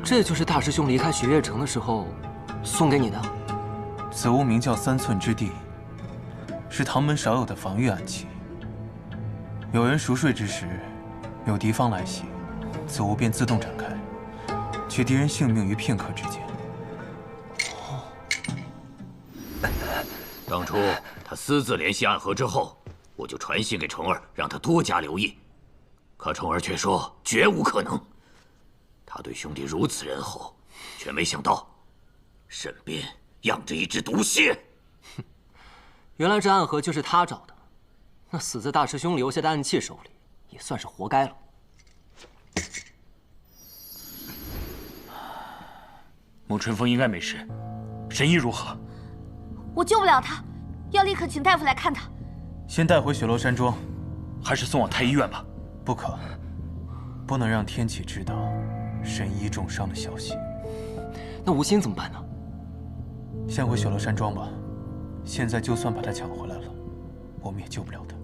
这就是大师兄离开雪月城的时候送给你的。此物名叫3寸之地，是唐门少有的防御暗器。有人熟睡之时，有敌方来袭，此物便自动展开，取敌人性命于片刻之间。当初他私自联系暗河之后，我就传信给虫儿，让他多加留意。可虫儿却说绝无可能。他对兄弟如此仁厚，却没想到身边养着一只毒蝎。哼，原来这暗河就是他找的。那死在大师兄留下的暗器手里，也算是活该了。沐春风应该没事，神医如何？我救不了他，要立刻请大夫来看他。先带回雪落山庄，还是送往太医院吧。不可，不能让天启知道神医重伤的消息。那吴昕怎么办呢？先回雪落山庄吧。现在就算把他抢回来了，我们也救不了他。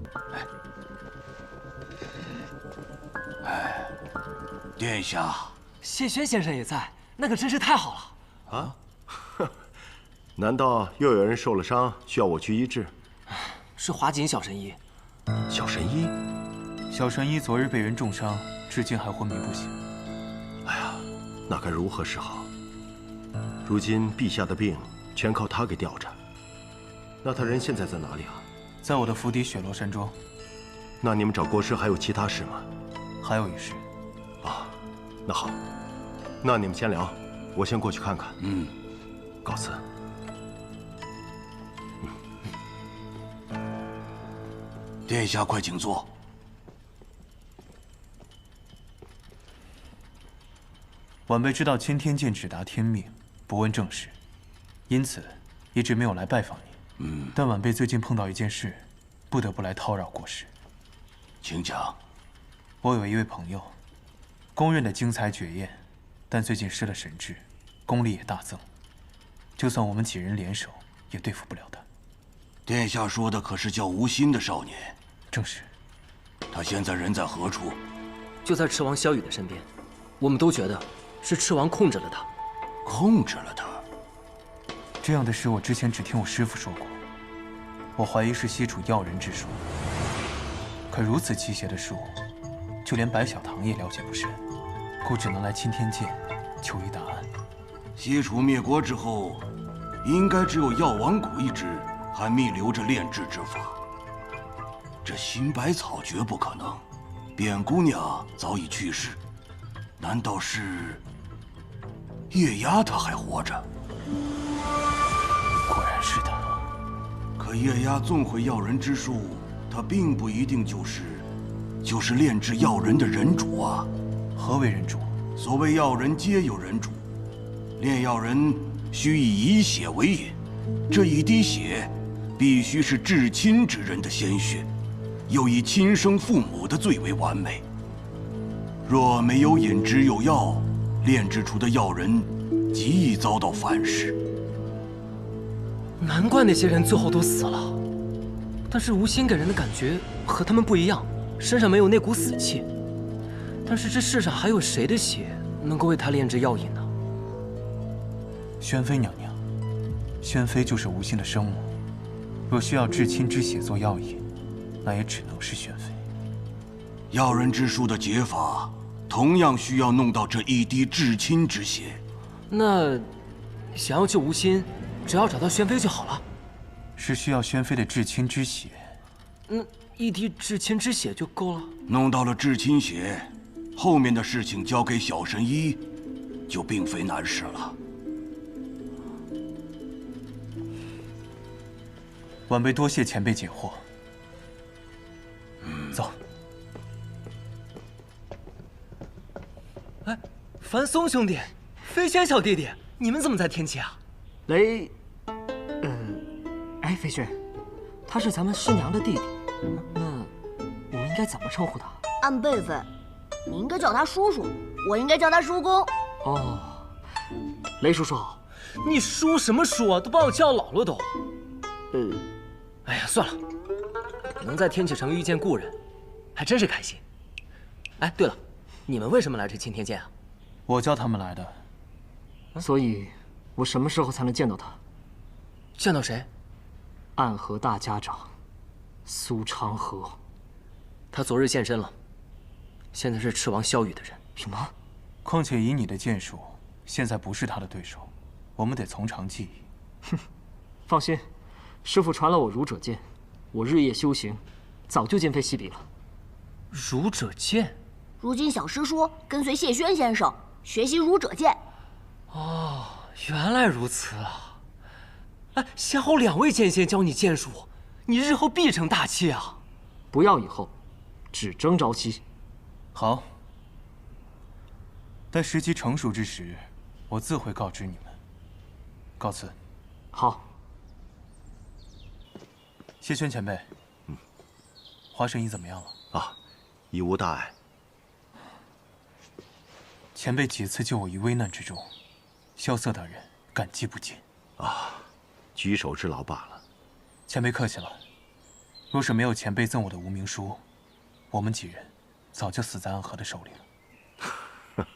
哎，殿下，谢轩先生也在，那可真是太好了。啊？难道又有人受了伤，需要我去医治？是华锦小神医。小神医？小神医昨日被人重伤，至今还昏迷不醒。哎呀，那该如何是好？如今陛下的病全靠他给吊着。那他人现在在哪里啊？在我的府邸雪落山庄。那你们找国师还有其他事吗？还有一事。啊，那好，那你们先聊，我先过去看看。告辞。殿下，快请坐。晚辈知道钦天监只答天命，不问政事，因此一直没有来拜访您。但晚辈最近碰到一件事，不得不来叨扰国师。请讲。我有一位朋友，公认的精才绝艳，但最近失了神智，功力也大增。就算我们几人联手，也对付不了他。殿下说的可是叫吴昕的少年？正是。他现在人在何处？就在赤王萧雨的身边。我们都觉得是赤王控制了他。控制了他？这样的事我之前只听我师父说过。我怀疑是西楚药人之术。可如此奇邪的术，就连白小棠也了解不深，故只能来钦天监求一答案。西楚灭国之后，应该只有药王谷一支还密留着炼制之法。这新百草绝不可能。卞姑娘早已去世，难道是月牙她还活着？果然是他。可月牙纵会药人之术，他并不一定就是炼制药人的人主啊。何为人主？所谓药人皆有人主，炼药人需以血为引，这一滴血必须是至亲之人的鲜血，又以亲生父母的最为完美。若没有引只有药，炼制出的药人极易遭到反噬。难怪那些人最后都死了。但是吴昕给人的感觉和他们不一样，身上没有那股死气。但是这世上还有谁的血能够为他炼制药引呢？宣妃娘娘，宣妃就是吴昕的生母。若需要至亲之血做药引，那也只能是宣妃。药人之术的解法，同样需要弄到这一滴至亲之血。那想要救吴昕，只要找到宣妃就好了。是需要宣妃的至亲之血。一滴至亲之血就够了。弄到了至亲血，后面的事情交给小神医，就并非难事了。晚辈多谢前辈解惑。走。哎，樊松兄弟，飞轩小弟弟，你们怎么在天启啊？哎，飞轩，他是咱们师娘的弟弟，那我们应该怎么称呼他？按辈分，你应该叫他叔叔，我应该叫他叔公。哦，雷叔叔，你叔什么叔啊？都把我叫老了都。哎呀，算了，能在天启城遇见故人，还真是开心。哎，对了，你们为什么来这钦天监啊？我叫他们来的。所以，我什么时候才能见到他？见到谁？暗河大家长，苏长河。他昨日现身了，现在是赤王萧雨的人。什么？况且以你的剑术，现在不是他的对手，我们得从长计议。哼，放心，师父传了我儒者剑，我日夜修行，早就今非昔比了。儒者剑？如今小师叔跟随谢轩先生学习儒者剑。哦，原来如此啊！哎，先后2位剑仙教你剑术，你日后必成大器啊！不要以后，只争朝夕。好，待时机成熟之时，我自会告知你们。告辞。好。谢轩前辈，华神医怎么样了？啊，已无大碍。前辈几次救我于危难之中，萧瑟大人感激不尽。啊，举手之劳罢了。前辈客气了。若是没有前辈赠我的无名书，我们几人早就死在暗河的手里了。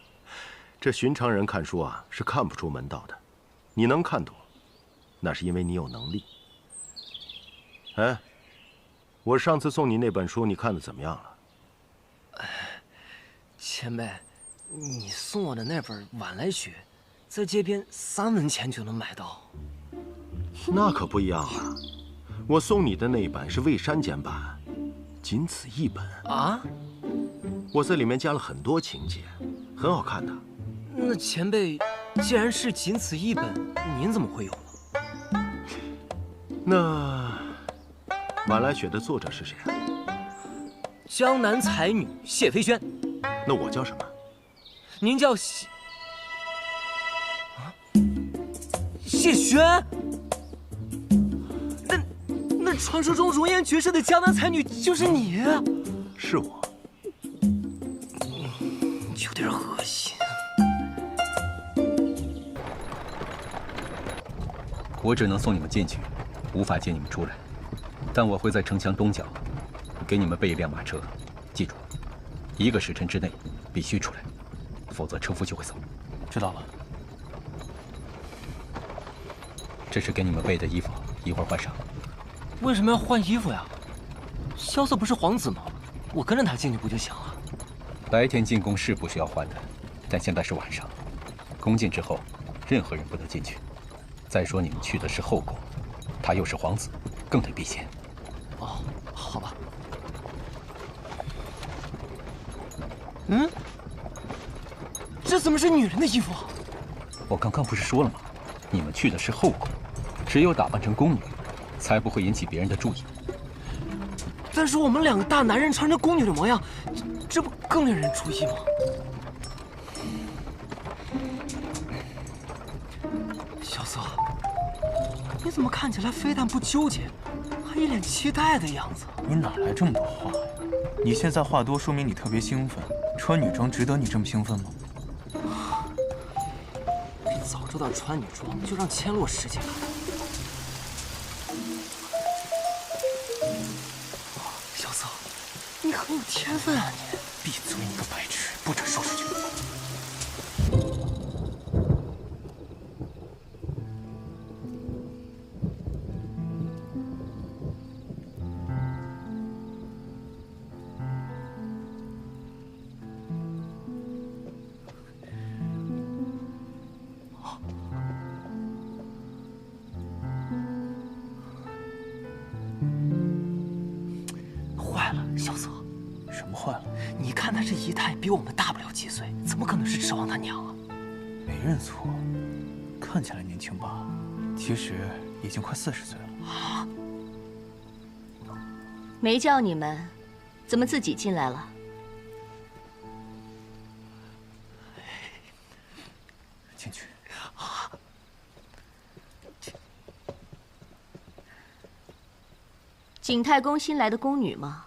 这寻常人看书啊，是看不出门道的。你能看懂，那是因为你有能力。哎，我上次送你那本书，你看的怎么样了？前辈，你送我的那本《晚来雪》，在街边3文钱就能买到。那可不一样啊！我送你的那版是未删减版，仅此一本啊！我在里面加了很多情节，很好看的。那前辈，既然是仅此一本，您怎么会有呢？那《晚来雪》的作者是谁啊？江南才女谢飞轩。那我叫什么？您叫谢轩。那传说中容颜绝世的江南才女就是你？是我。有点恶心。我只能送你们进去，无法接你们出来。但我会在城墙东角给你们备一辆马车，记住，1个时辰之内必须出来，否则车夫就会走。知道了。这是给你们备的衣服，一会儿换上。为什么要换衣服呀？萧瑟不是皇子吗？我跟着他进去不就行了？白天进宫是不需要换的，但现在是晚上，宫禁之后，任何人不得进去。再说你们去的是后宫，他又是皇子，更得避嫌。哦，好吧。嗯，这怎么是女人的衣服啊？我刚刚不是说了吗？你们去的是后宫，只有打扮成宫女，才不会引起别人的注意。但是我们2个大男人穿着宫女的模样，这不更令人注意吗？萧瑟，你怎么看起来非但不纠结，还一脸期待的样子？你哪来这么多话呀？你现在话多，说明你特别兴奋。穿女装值得你这么兴奋吗？早知道穿女装，就让千落师姐来。萧瑟，你很有天分啊你！闭嘴，你个白痴，不准说出去。萧瑟，什么坏了？你看他这仪态比我们大不了几岁，怎么可能是指望他娘啊？没认错，看起来年轻罢了，其实已经快40岁了。啊！没叫你们，怎么自己进来了？进去。景泰宫新来的宫女吗？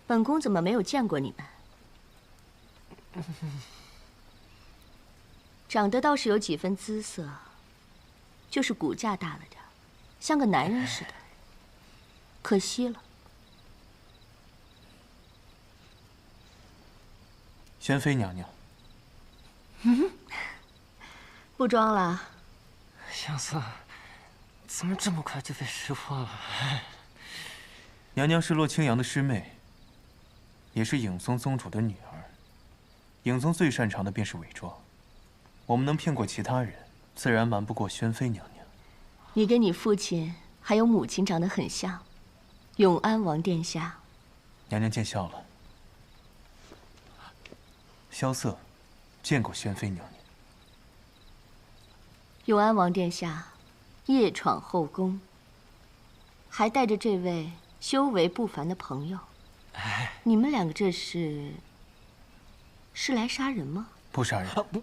本宫怎么没有见过你们？长得倒是有几分姿色，就是骨架大了点，像个男人似的，可惜了。宣妃娘娘，不装了。萧瑟，怎么这么快就被识破了？娘娘是洛清扬的师妹，也是影宗宗主的女儿。影宗最擅长的便是伪装，我们能骗过其他人，自然瞒不过宣妃娘娘。你跟你父亲还有母亲长得很像，永安王殿下。娘娘见笑了。萧瑟见过宣妃娘娘。永安王殿下夜闯后宫，还带着这位修为不凡的朋友。你们2个这是来杀人吗？不杀人，不，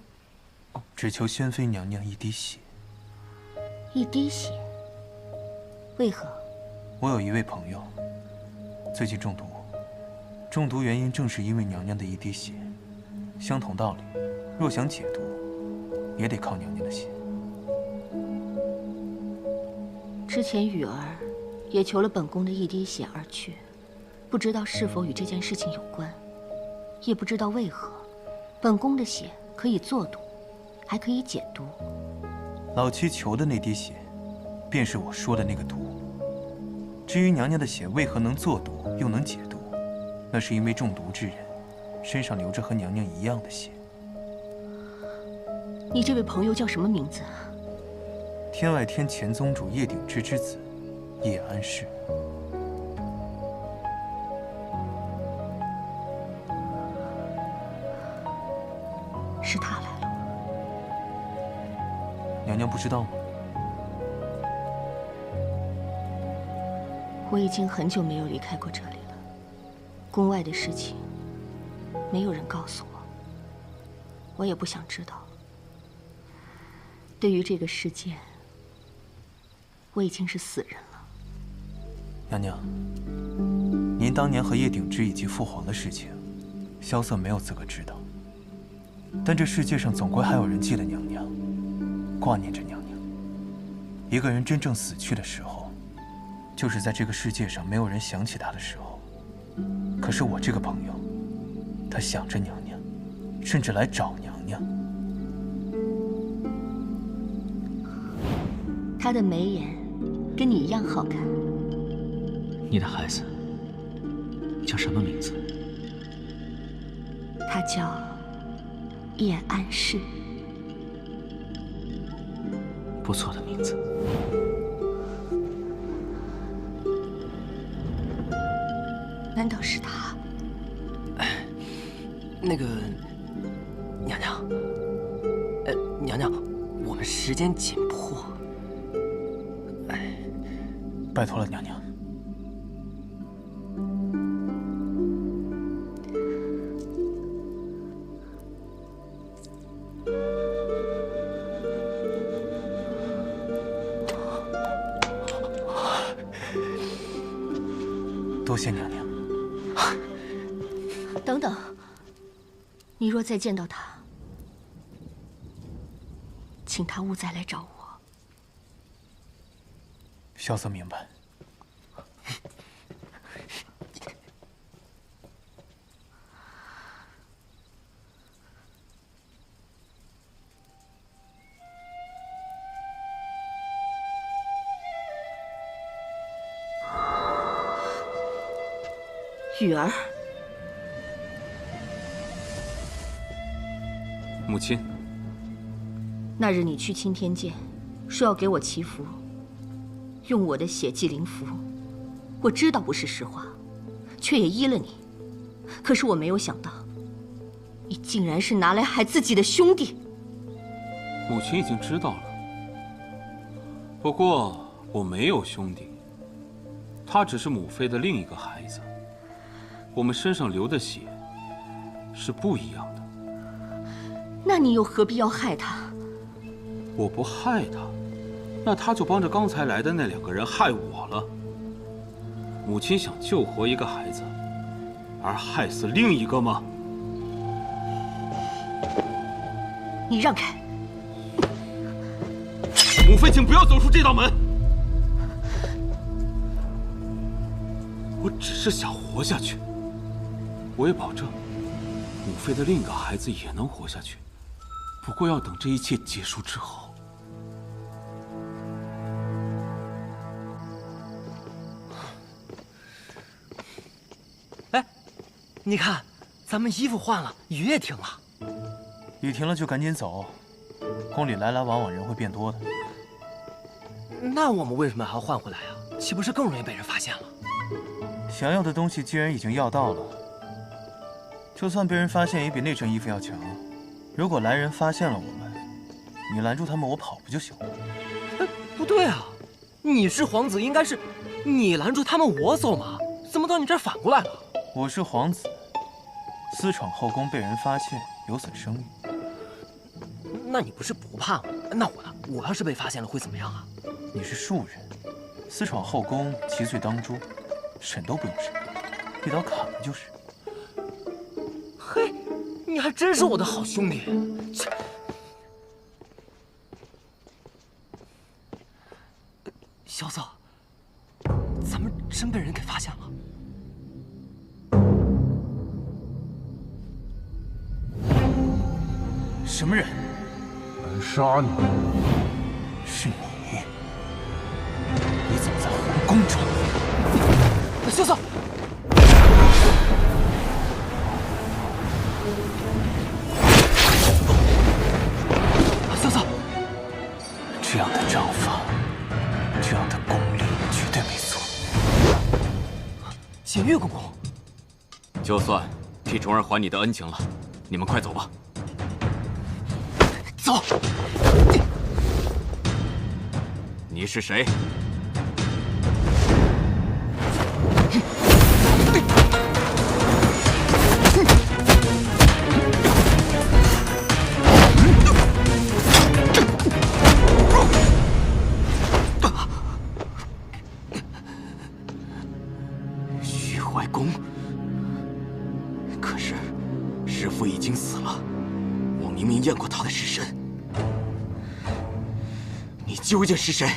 只求宣妃娘娘一滴血。一滴血？为何？我有一位朋友，最近中毒，中毒原因正是因为娘娘的一滴血。相同道理，若想解毒，也得靠娘娘的血。之前雨儿也求了本宫的一滴血而去，不知道是否与这件事情有关，也不知道为何，本宫的血可以作毒，还可以解毒。老七求的那滴血，便是我说的那个毒。至于娘娘的血为何能作毒又能解毒，那是因为中毒之人身上流着和娘娘一样的血。你这位朋友叫什么名字？天外天前宗主叶鼎之之子叶安世。是他来了。娘娘不知道吗？我已经很久没有离开过这里了。宫外的事情，没有人告诉我，我也不想知道。对于这个世界，我已经是死人了。娘娘，您当年和叶鼎之以及父皇的事情，萧瑟没有资格知道。但这世界上总归还有人记得娘娘，挂念着娘娘。一个人真正死去的时候，就是在这个世界上没有人想起他的时候。可是我这个朋友，他想着娘娘，甚至来找娘娘。他的眉眼跟你一样好看。你的孩子叫什么名字？他叫叶安世。不错的名字。难道是他？那个娘娘，娘娘，我们时间紧迫。拜托了，娘娘。多谢娘娘。等等，你若再见到他，请他勿再来找我。萧瑟明白。雨儿，母亲，那日你去青天剑，说要给我祈福，用我的血祭灵符。我知道不是实话，却也依了你。可是我没有想到，你竟然是拿来害自己的兄弟。母亲已经知道了，不过我没有兄弟，他只是母妃的另一个孩子。我们身上流的血是不一样的。那你又何必要害他？我不害他，那他就帮着刚才来的那2个人害我了。母亲想救活一个孩子，而害死另一个吗？你让开！母妃，请不要走出这道门。我只是想活下去。我也保证，母妃的另一个孩子也能活下去，不过要等这一切结束之后。哎，你看，咱们衣服换了，雨也停了。雨停了就赶紧走，宫里来来往往人会变多的。那我们为什么还要换回来啊？岂不是更容易被人发现了？想要的东西既然已经要到了，就算被人发现，也比那身衣服要强。如果来人发现了我们，你拦住他们，我跑不就行了？不对啊，你是皇子，应该是你拦住他们，我走嘛。怎么到你这儿反过来了？我是皇子，私闯后宫被人发现，有损声誉。那你不是不怕吗？那我呢？我要是被发现了会怎么样啊？你是庶人，私闯后宫，其罪当诛，审都不用审，一刀砍了就是。嘿，你还真是我的好兄弟。萧瑟，咱们真被人给发现了。什么人？来杀你！是你？你怎么在皇宫中？萧瑟，萧瑟，这样的掌法，这样的功力，绝对没错。剑月公公，就算替虫儿还你的恩情了，你们快走吧。走。你是谁？徐怀公。可是，师父已经死了，我明明验过他的尸身。你究竟是谁？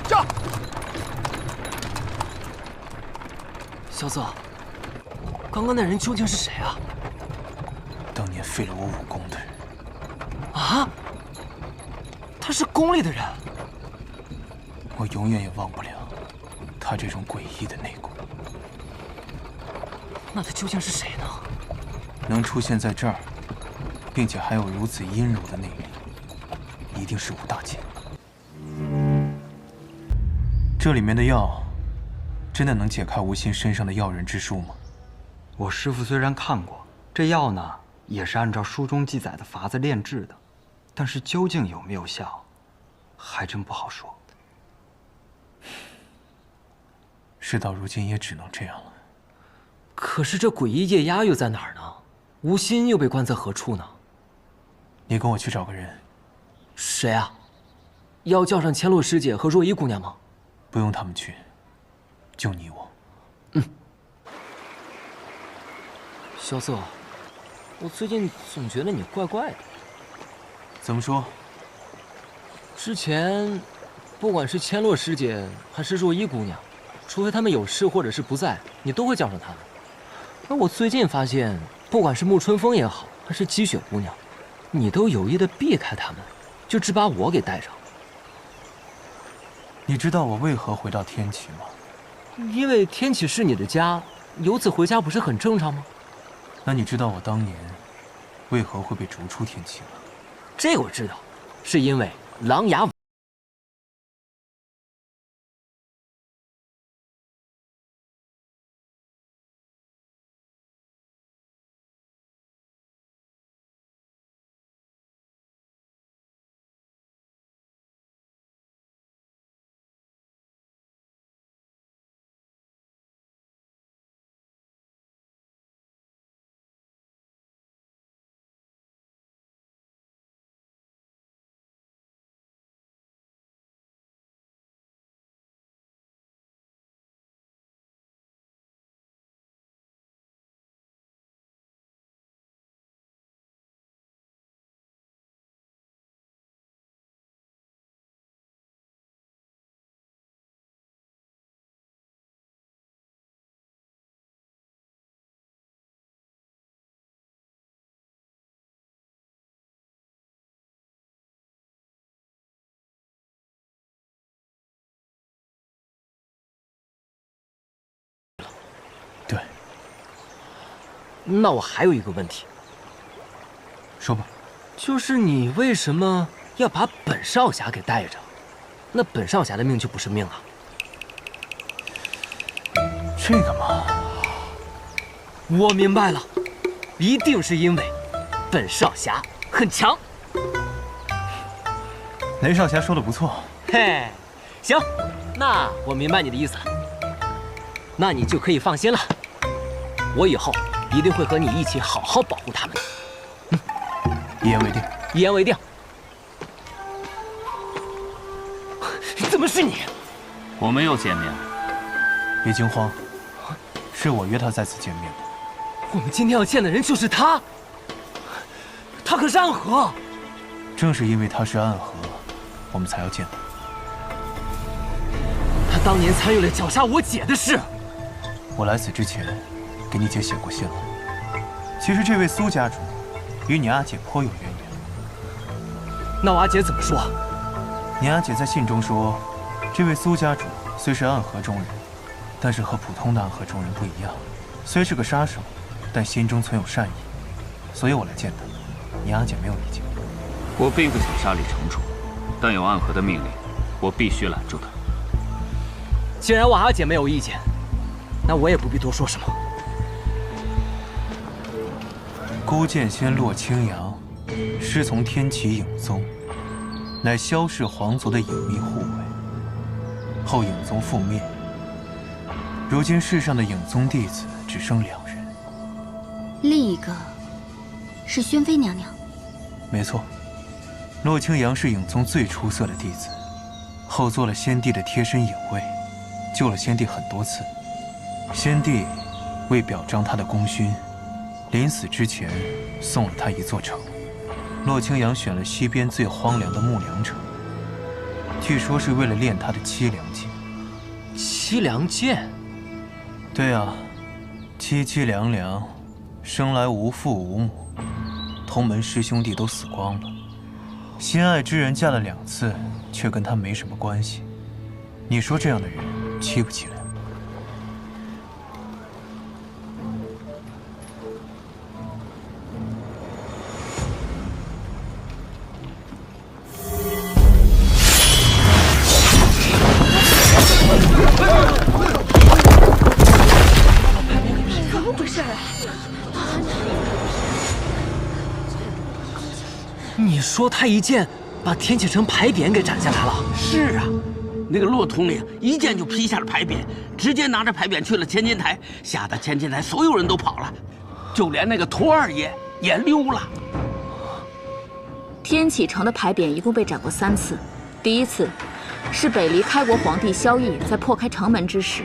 驾！萧瑟，刚刚那人究竟是谁啊？当年废了我武功的人。啊？他是宫里的人？我永远也忘不了他这种诡异的内功。那他究竟是谁呢？能出现在这儿，并且还有如此阴柔的内力，一定是武大剑。这里面的药，真的能解开吴昕身上的药人之术吗？我师父虽然看过，这药呢也是按照书中记载的法子炼制的，但是究竟有没有效，还真不好说。事到如今也只能这样了。可是这诡异夜鸦又在哪儿呢？吴昕又被关在何处呢？你跟我去找个人。谁啊？要叫上千落师姐和若依姑娘吗？不用他们去，就你我。萧瑟，我最近总觉得你怪怪的。怎么说？之前，不管是千落师姐还是若依姑娘，除非他们有事或者是不在，你都会叫上他们。而我最近发现，不管是沐春风也好，还是积雪姑娘，你都有意的避开他们，就只把我给带上。你知道我为何回到天启吗？因为天启是你的家，由此回家不是很正常吗？那你知道我当年为何会被逐出天启吗？这我知道，是因为琅琊。那我还有一个问题，说吧，就是你为什么要把本少侠给带着？那本少侠的命就不是命啊？这个嘛，我明白了，一定是因为本少侠很强。雷少侠说的不错。嘿，行，那我明白你的意思了，那你就可以放心了。我以后一定会和你一起好好保护他们的。一言为定。一言为定。怎么是你？我们又见面了。别惊慌，是我约他再次见面的。我们今天要见的人就是他，他可是暗河。正是因为他是暗河，我们才要见他。他当年参与了绞杀我姐的事。我来此之前，给你姐写过信了。其实这位苏家主，与你阿姐颇有渊源。那我阿姐怎么说？你阿姐在信中说，这位苏家主虽是暗河中人，但是和普通的暗河中人不一样。虽是个杀手，但心中存有善意，所以我来见他。你阿姐没有意见。我并不想杀李城主，但有暗河的命令，我必须拦住他。既然我阿姐没有意见，那我也不必多说什么。孤剑仙洛清扬，师从天启影宗，乃萧氏皇族的隐秘护卫。后影宗覆灭，如今世上的影宗弟子只剩2人。另一个是宣妃娘娘。没错，洛清扬是影宗最出色的弟子，后做了先帝的贴身影卫，救了先帝很多次。先帝为表彰他的功勋，临死之前送了他一座城。洛清扬选了西边最荒凉的木梁城，据说是为了练他的凄凉剑。凄凉剑？对啊，凄凄凉凉，生来无父无母，同门师兄弟都死光了，心爱之人嫁了2次，却跟他没什么关系。你说这样的人凄不凄凉？怎么回事啊？你说他一剑把天启城牌匾给斩下来了？是啊，那个骆统领一剑就劈下了牌匾，直接拿着牌匾去了千金台，吓得千金台所有人都跑了，就连那个托二爷也溜了。天启城的牌匾一共被斩过3次，第一次是北离开国皇帝萧绎在破开城门之时，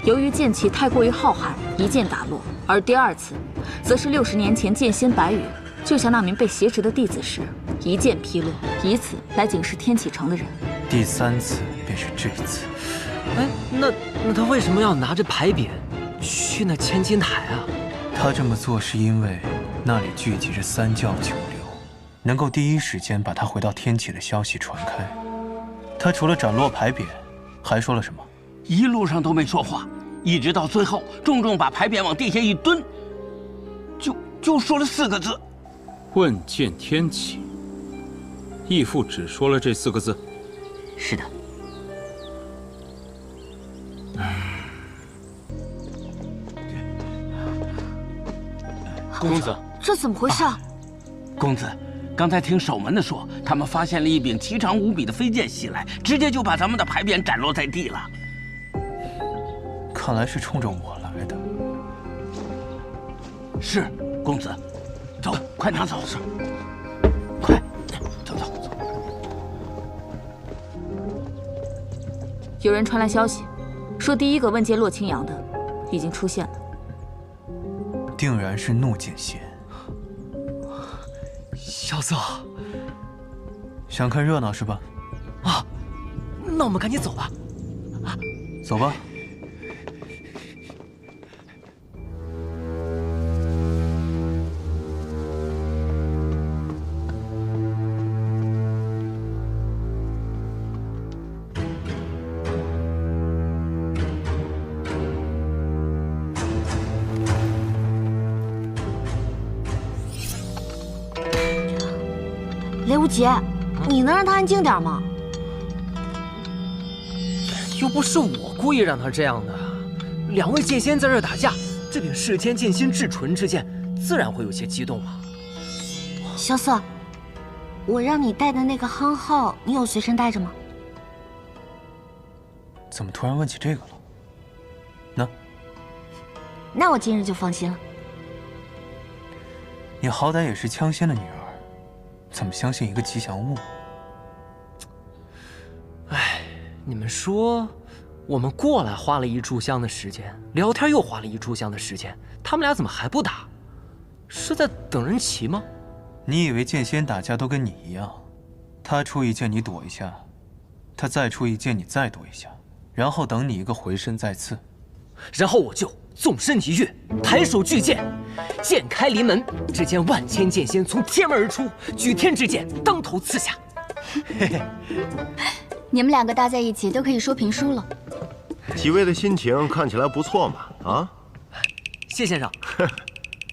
由于剑气太过于浩瀚，一剑打落；而第2次，则是60年前剑仙白羽救下那名被挟持的弟子时，一剑劈落，以此来警示天启城的人。第3次便是这一次。哎，那他为什么要拿着牌匾去那千金台啊？他这么做是因为那里聚集着3教9流，能够第一时间把他回到天启的消息传开。他除了斩落牌匾，还说了什么？一路上都没说话，一直到最后，重重把牌匾往地下一蹲，就说了4个字：问剑天启。义父只说了这4个字。是的。公子，这怎么回事啊？公子，刚才听守门的说，他们发现了一柄奇长无比的飞剑袭来，直接就把咱们的牌匾斩落在地了。看来是冲着我来的。是，公子，走，快拿走。是，快，走。有人传来消息，说第一个问界洛清扬的已经出现了。定然是怒剑仙。萧瑟，想看热闹是吧？啊，那我们赶紧走吧。走吧。如杰，你能让他安静点吗？又不是我故意让他这样的。两位剑仙在这打架，这柄世间剑心至纯之剑，自然会有些激动嘛。萧瑟，我让你带的那个夯号，你有随身带着吗？怎么突然问起这个了？呢？那我今日就放心了。你好歹也是枪仙的女儿，怎么相信一个吉祥物？哎，你们说，我们过来花了1炷香的时间，聊天又花了1炷香的时间，他们俩怎么还不打？是在等人齐吗？你以为剑仙打架都跟你一样？他出一剑你躲一下，他再出一剑你再躲一下，然后等你一个回身再刺，然后我就纵身一跃，抬手巨剑，剑开临门，只见万千剑仙从天门而出，举天之剑当头刺下。嘿嘿，你们两个搭在一起都可以说评书了。几位的心情看起来不错嘛，啊？谢先生。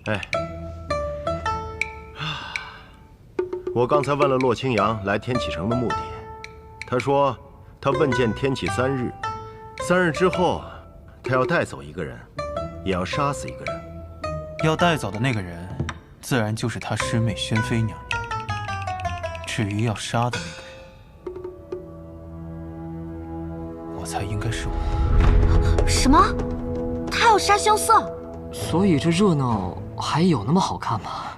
哎，我刚才问了洛清扬来天启城的目的，他说他问见天启3日，3日之后他要带走一个人，也要杀死一个人。要带走的那个人，自然就是他师妹宣妃娘娘。至于要杀的那个人，我猜应该是我。什么？他要杀萧瑟？所以这热闹还有那么好看吗？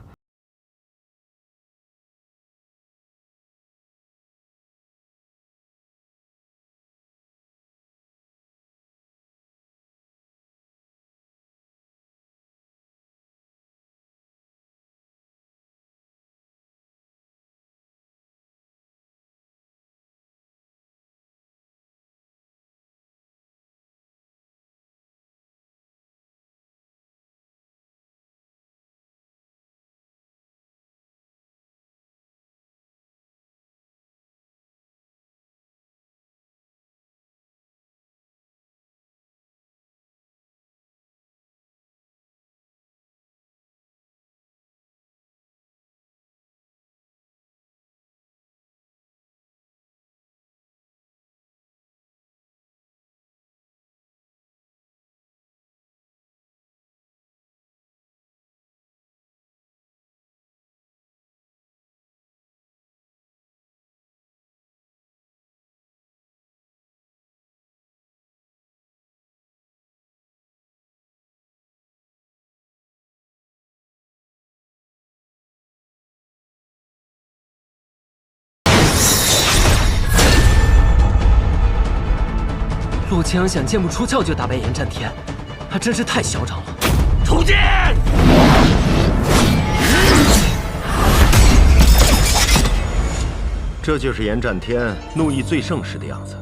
洛清扬想剑不出鞘就打败严战天，他真是太嚣张了。出剑！这就是严战天怒意最盛时的样子。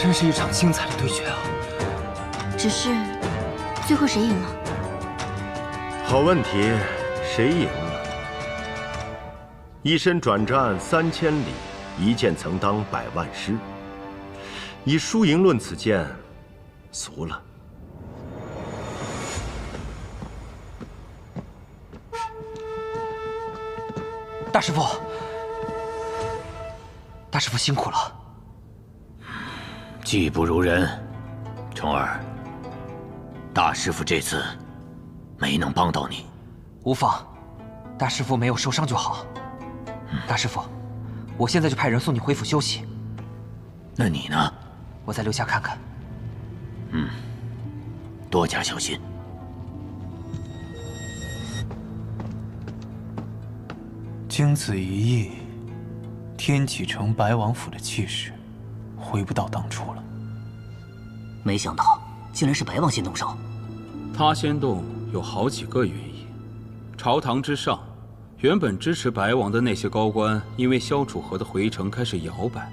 真是一场精彩的对决啊！只是，最后谁赢了？好问题，谁赢了？一身转战3000里，一剑曾当100万师。以输赢论此剑，俗了。大师傅，大师傅辛苦了。技不如人，虫儿，大师傅这次没能帮到你。无妨，大师傅没有受伤就好。大师傅，我现在就派人送你回府休息。那你呢？我再留下看看。多加小心。经此一役，天启城白王府的气势回不到当初了。没想到竟然是白王先动手。他先动有好几个原因，朝堂之上，原本支持白王的那些高官，因为萧楚河的回城开始摇摆。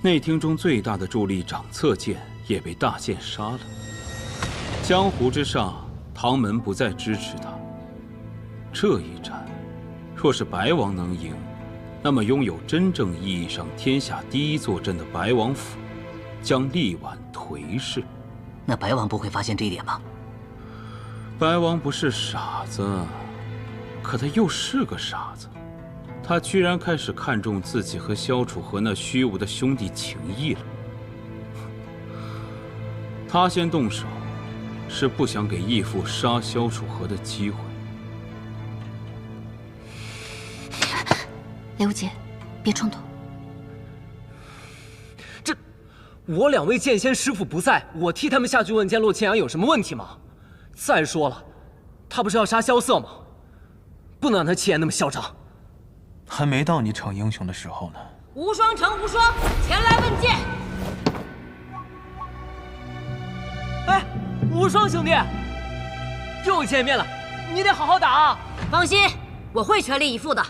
内廷中最大的助力长策谏也被大剑杀了。江湖之上，唐门不再支持他。这一战，若是白王能赢，那么拥有真正意义上天下第一坐镇的白王府，将力挽颓势。那白王不会发现这一点吧？白王不是傻子，可他又是个傻子。他居然开始看重自己和萧楚河那虚无的兄弟情谊了。他先动手，是不想给义父杀萧楚河的机会。雷无杰，别冲动。我2位剑仙师傅不在，我替他们下去问剑洛千阳有什么问题吗？再说了，他不是要杀萧瑟吗？不能让他气焰那么嚣张。还没到你逞英雄的时候呢。无双城无双，前来问剑。哎，无双兄弟，又见面了，你得好好打啊！放心，我会全力以赴的。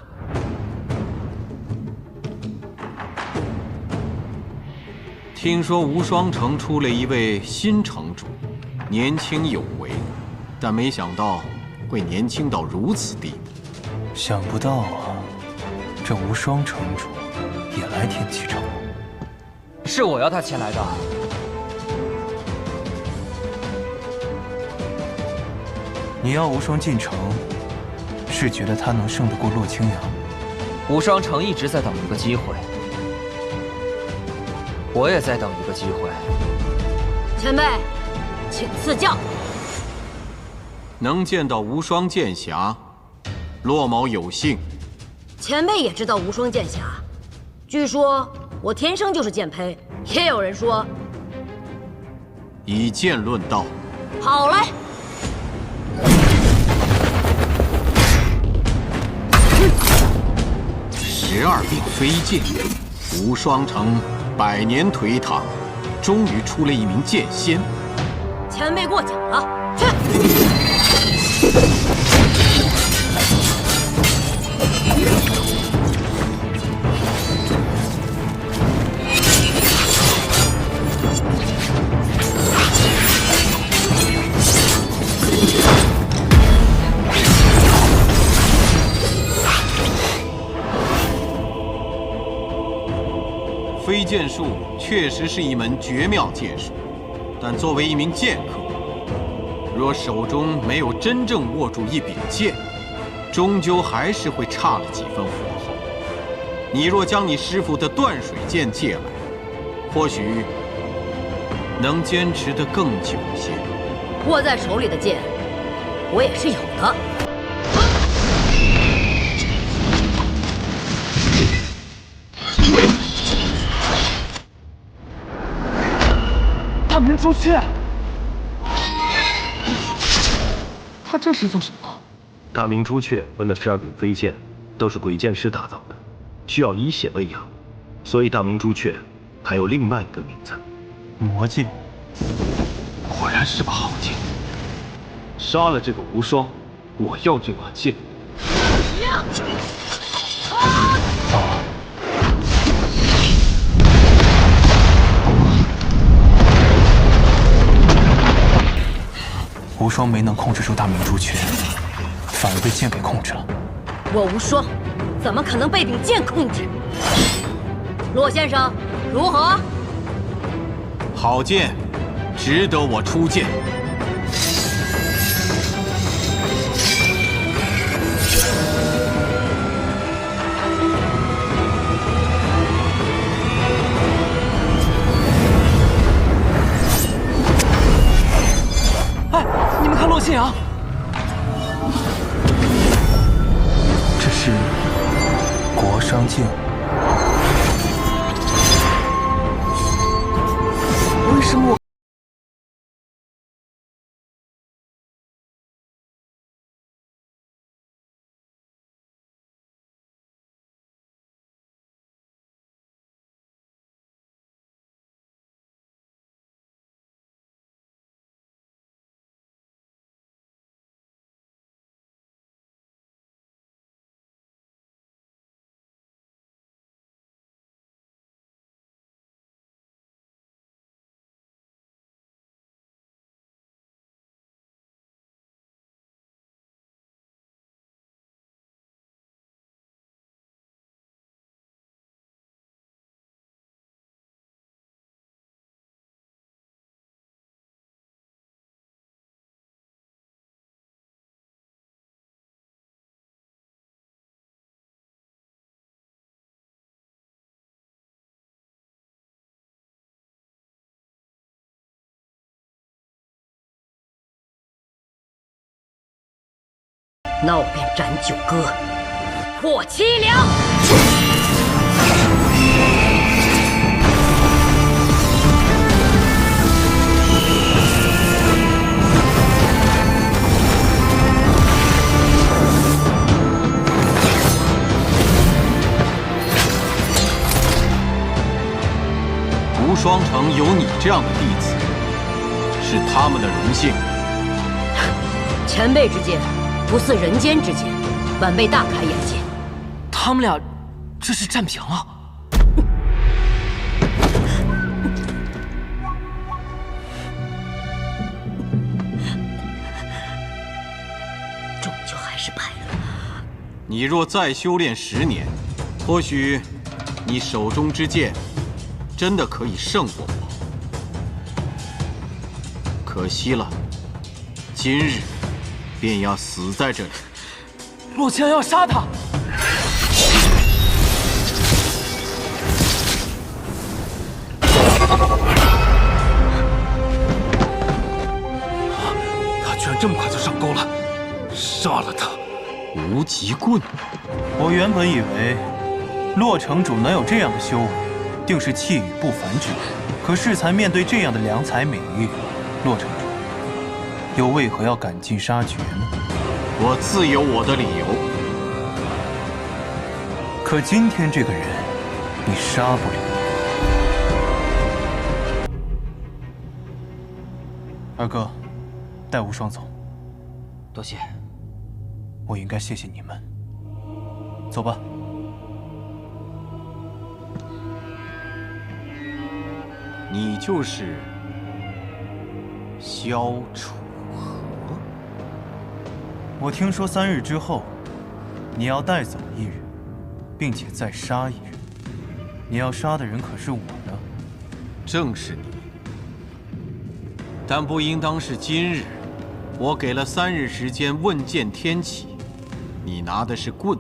听说无双城出了一位新城主，年轻有为，但没想到会年轻到如此地步。想不到啊，这无双城主也来天启城了。是我要他前来的。你要无双进城，是觉得他能胜得过洛清扬？无双城一直在等一个机会。我也在等一个机会。前辈，请赐教。能见到无双剑侠，洛某有幸。前辈也知道无双剑侠，据说我天生就是剑胚，也有人说以剑论道。好嘞。12柄飞剑，无双城100年颓唐，终于出了一名剑仙。前辈过奖了，去。飞剑术确实是一门绝妙剑术，但作为一名剑客，若手中没有真正握住一柄剑，终究还是会差了几分火候。你若将你师傅的断水剑借来，或许能坚持得更久些。握在手里的剑，我也是有的。大明朱雀，他这是做什么？大明朱雀和那12柄飞剑都是鬼剑师打造的，需要以血喂养，所以大明朱雀还有另外一个名字——魔剑。果然是把好剑。杀了这个无双，我要这把剑。无双没能控制住大明朱雀，反而被剑给控制了。我无双怎么可能被柄剑控制？洛先生，如何？好剑，值得我出剑。你们看洛清扬，这是国殇剑。为什么我？那我便斩九歌，破凄凉。无双城有你这样的弟子，是他们的荣幸。前辈之剑，不似人间之剑，晚辈大开眼界。他们俩这是战平了。终究还是败了。你若再修炼10年，或许你手中之剑真的可以胜过我。可惜了，今日便要死在这里。洛谦要杀他。他居然这么快就上钩了，杀了他！无极棍，我原本以为洛城主能有这样的修为，定是气宇不凡之人。可适才面对这样的良才美玉，洛城主又为何要赶尽杀绝呢？我自有我的理由。可今天这个人，你杀不了。二哥，带无双走。多谢。我应该谢谢你们。走吧。你就是萧楚河。我听说3日之后，你要带走一人，并且再杀一人。你要杀的人可是我呢？正是你。但不应当是今日。我给了3日时间问剑天启，你拿的是棍，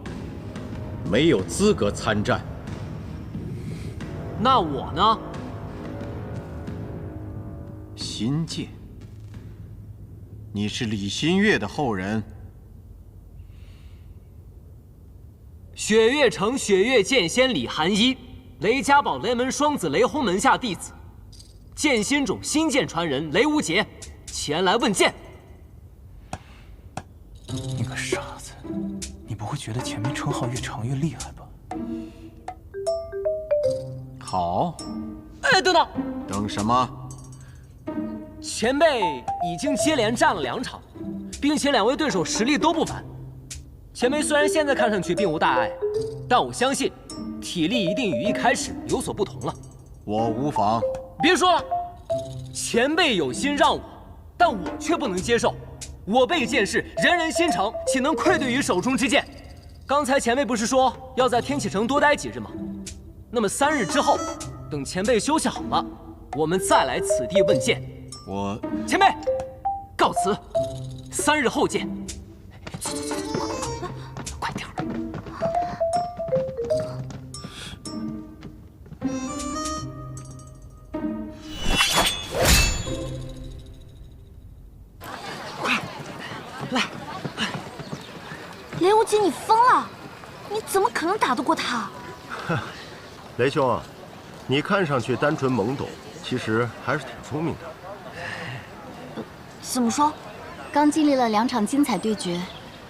没有资格参战。那我呢？新剑，你是李新月的后人。雪月城雪月剑仙李寒一，雷家堡雷门双子雷轰门下弟子，剑心种新剑传人雷无节前来问剑。你个傻子，你不会觉得前面称号越长越厉害吧？好。哎，等等。等什么？前辈已经接连战了2场，并且2位对手实力都不凡。前辈虽然现在看上去并无大碍，但我相信体力一定与一开始有所不同了。我无妨。别说了，前辈有心让我，但我却不能接受。我辈剑士人人心诚，岂能愧对于手中之剑？刚才前辈不是说要在天启城多待几日吗？那么3日之后，等前辈休息好了，我们再来此地问剑。前辈，告辞，3日后见。走，快点儿！快，来！雷无极，你疯了！你怎么可能打得过他？雷兄啊，你看上去单纯懵懂，其实还是挺聪明的。怎么说？刚经历了2场精彩对决，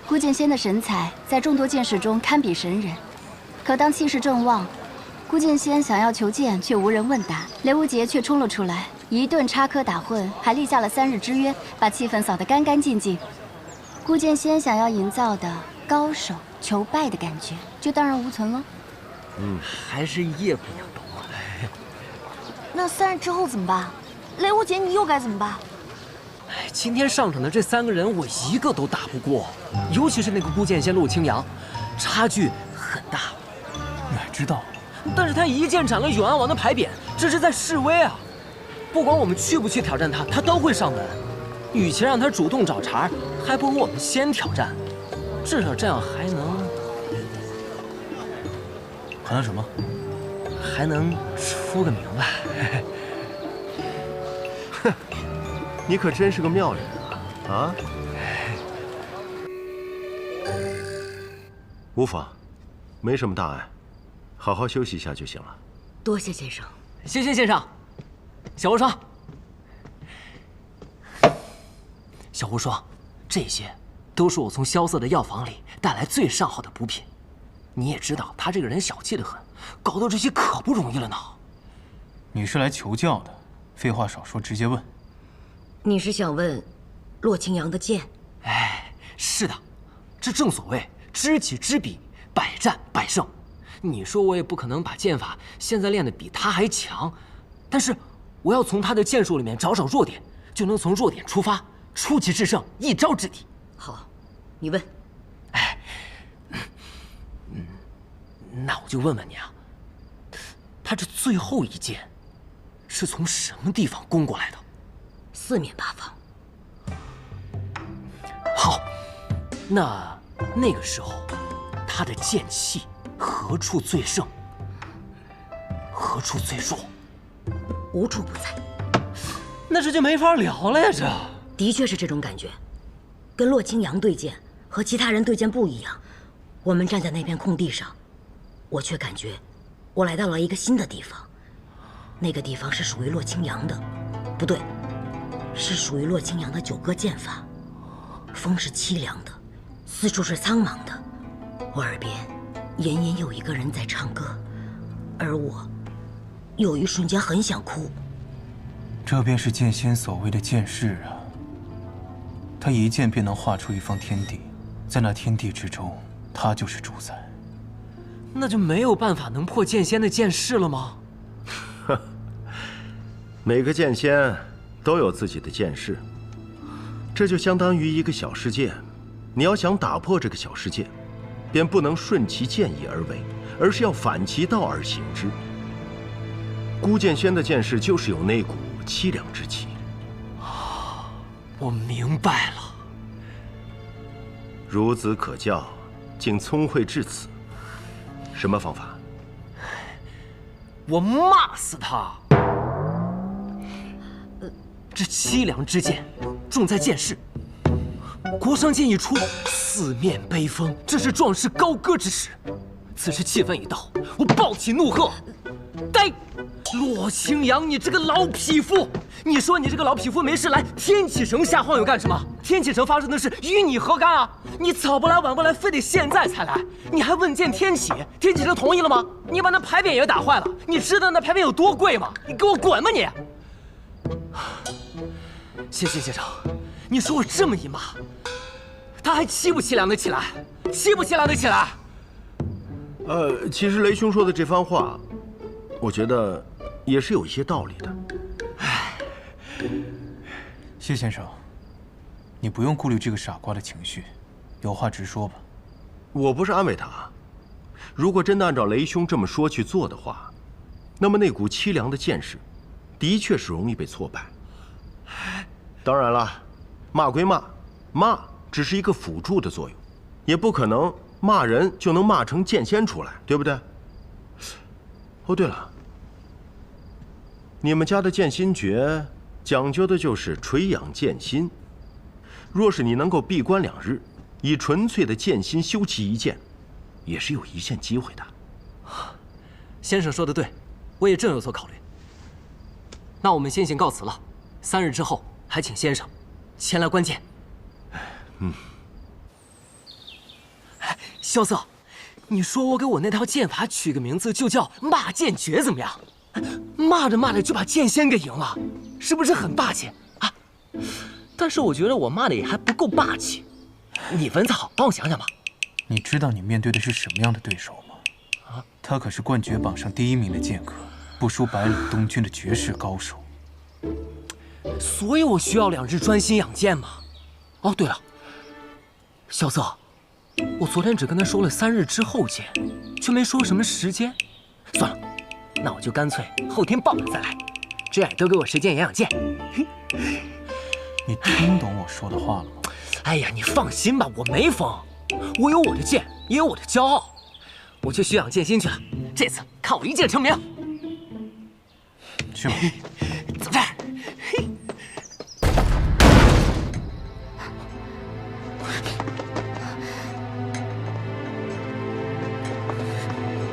顾剑仙的神采在众多剑士中堪比神人。可当气势正旺，顾剑仙想要求剑却无人问答，雷无节却冲了出来，一顿插科打诨，还立下了3日之约，把气氛扫得干干净净。顾剑仙想要营造的高手求败的感觉，就荡然无存了。还是叶姑娘懂我。那3日之后怎么办？雷无节，你又该怎么办？今天上场的这3个人，我一个都打不过，尤其是那个顾剑仙陆清扬，差距很大。你还知道？但是他一剑斩了永安王的牌匾，这是在示威啊！不管我们去不去挑战他，他都会上门。与其让他主动找茬，还不如我们先挑战，至少这样还能什么？还能出个名白。哼，你可真是个妙人啊！啊！无妨，没什么大碍，好好休息一下就行了。多谢先生。谢谢先生。小无双，小无双，这些都是我从萧瑟的药房里带来最上好的补品。你也知道，他这个人小气得很，搞到这些可不容易了呢。你是来求教的，废话少说，直接问。你是想问洛清扬的剑？哎，是的，这正所谓知己知彼，百战百胜。你说我也不可能把剑法现在练得比他还强，但是我要从他的剑术里面找找弱点，就能从弱点出发，出奇制胜，一招制敌。好，你问。哎，那我就问问你啊，他这最后一剑是从什么地方攻过来的？四面八方。好，那个时候，他的剑气何处最盛，何处最弱？无处不在。那这就没法聊了呀！这的确是这种感觉，跟洛清扬对剑和其他人对剑不一样。我们站在那片空地上，我却感觉我来到了一个新的地方。那个地方是属于洛清扬的，不对，是属于洛清扬的9个剑法。风是凄凉的，四处是苍茫的，我耳边隐隐有一个人在唱歌，而我有一瞬间很想哭。这便是剑仙所谓的剑势啊！他一剑便能画出一方天地，在那天地之中，他就是主宰。那就没有办法能破剑仙的剑势了吗？每个剑仙都有自己的剑势，这就相当于一个小世界。你要想打破这个小世界，便不能顺其剑意而为，而是要反其道而行之。孤剑仙的剑势就是有那股凄凉之气。我明白了。孺子可教，竟聪慧至此。什么方法？我骂死他！这凄凉之剑，重在剑势。国殇剑一出，四面悲风，这是壮士高歌之时。此时气氛一到，我暴起怒喝：“呆！洛清扬，你这个老匹夫！你说你这个老匹夫没事来天启城瞎晃悠干什么？天启城发生的事与你何干啊？你早不来晚不来，非得现在才来，你还问见天启？天启城同意了吗？你把那牌匾也打坏了，你知道那牌匾有多贵吗？你给我滚吧你！”先生，你说我这么一骂，他还凄不凄凉的起来？凄不凄凉的起来？其实雷兄说的这番话，我觉得也是有一些道理的。谢先生，你不用顾虑这个傻瓜的情绪，有话直说吧。我不是安慰他，如果真的按照雷兄这么说去做的话，那么那股凄凉的剑势，的确是容易被挫败。当然了，骂归骂，骂只是一个辅助的作用，也不可能骂人就能骂成剑仙出来，对不对？哦，对了，你们家的剑心诀讲究的就是垂养剑心。若是你能够闭关2日，以纯粹的剑心修其一剑，也是有一线机会的。先生说的对，我也正有所考虑。那我们先行告辞了，3日之后还请先生前来观剑。萧瑟，你说我给我那套剑法取个名字就叫骂剑诀怎么样？骂着骂着就把剑仙给赢了，是不是很霸气啊？但是我觉得我骂的也还不够霸气。你文字好，帮我想想吧。你知道你面对的是什么样的对手吗？他可是冠绝榜上第1名的剑客，不输百里东军的绝世高手。所以我需要2日专心养剑嘛。哦，对了，萧瑟，我昨天只跟他说了3日之后见，却没说什么时间。算了，那我就干脆后天傍晚再来，这样多给我时间养剑。你听懂我说的话了吗？哎呀，你放心吧，我没疯，我有我的剑，也有我的骄傲，我去学养剑心去了。这次看我一剑成名。去吧。走这儿。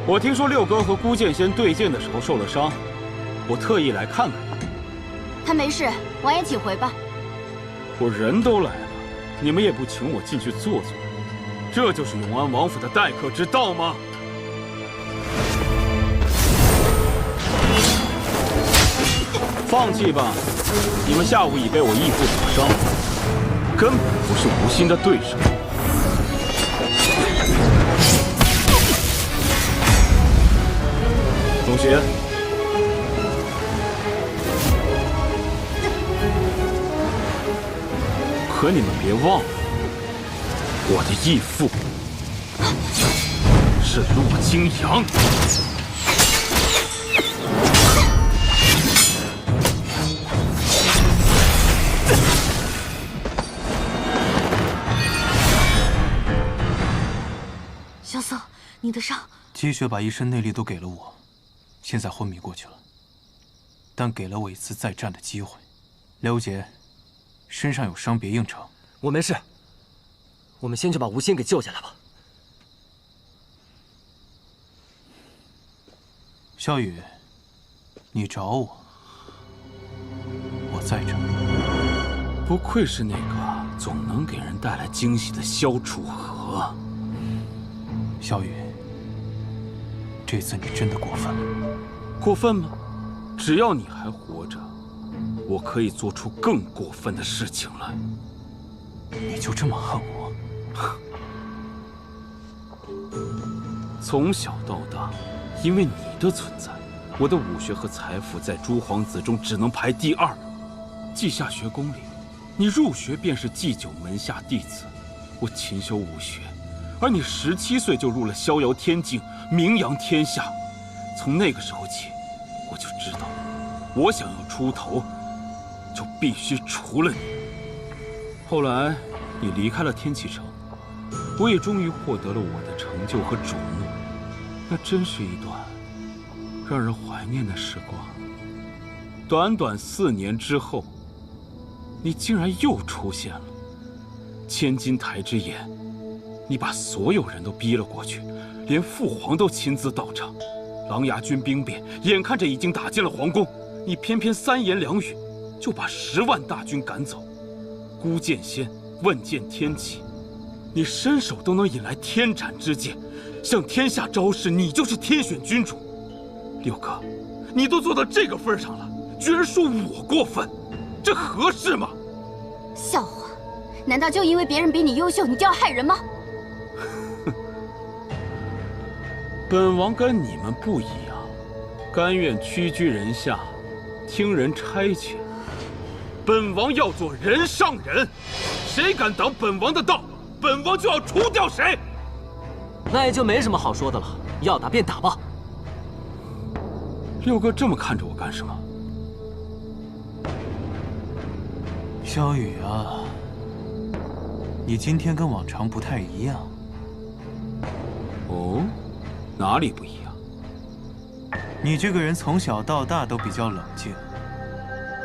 我听说六哥和孤剑仙对剑的时候受了伤，我特意来看看你。他没事，王爷请回吧。我人都来了，你们也不请我进去坐坐，这就是永安王府的待客之道吗？放弃吧，你们下午已被我义父所伤，根本不是吴昕的对手。同学，可你们别忘了，我的义父是骆金阳。萧瑟，你的伤……积雪把一身内力都给了我，现在昏迷过去了，但给了我一次再战的机会。刘杰，身上有伤别硬撑。我没事，我们先去把吴昕给救下来吧。萧雨，你找我，我在这。不愧是那个总能给人带来惊喜的萧楚河。萧雨，这次你真的过分了。过分吗？只要你还活着，我可以做出更过分的事情来。你就这么恨我？从小到大，因为你的存在，我的武学和财富在诸皇子中只能排第2。稷下学宫里，你入学便是祭酒门下弟子，我勤修武学，而你17岁就入了逍遥天境，名扬天下。从那个时候起，我就知道，我想要出头，就必须除了你。后来，你离开了天启城，我也终于获得了我的成就和瞩目。那真是一段让人怀念的时光。短短4年之后，你竟然又出现了。千金台之眼，你把所有人都逼了过去，连父皇都亲自到场。琅琊军兵变，眼看着已经打进了皇宫，你偏偏3言2语就把10万大军赶走。孤剑仙问剑天启，你伸手都能引来天斩之剑，向天下昭示你就是天选君主。六哥，你都做到这个份上了，居然说我过分，这合适吗？笑话！难道就因为别人比你优秀，你就要害人吗？本王跟你们不一样，甘愿屈居人下，听人差遣。本王要做人上人，谁敢挡本王的道，本王就要除掉谁。那也就没什么好说的了，要打便打吧。六哥这么看着我干什么？萧雨啊，你今天跟往常不太一样。哦，哪里不一样？你这个人从小到大都比较冷静，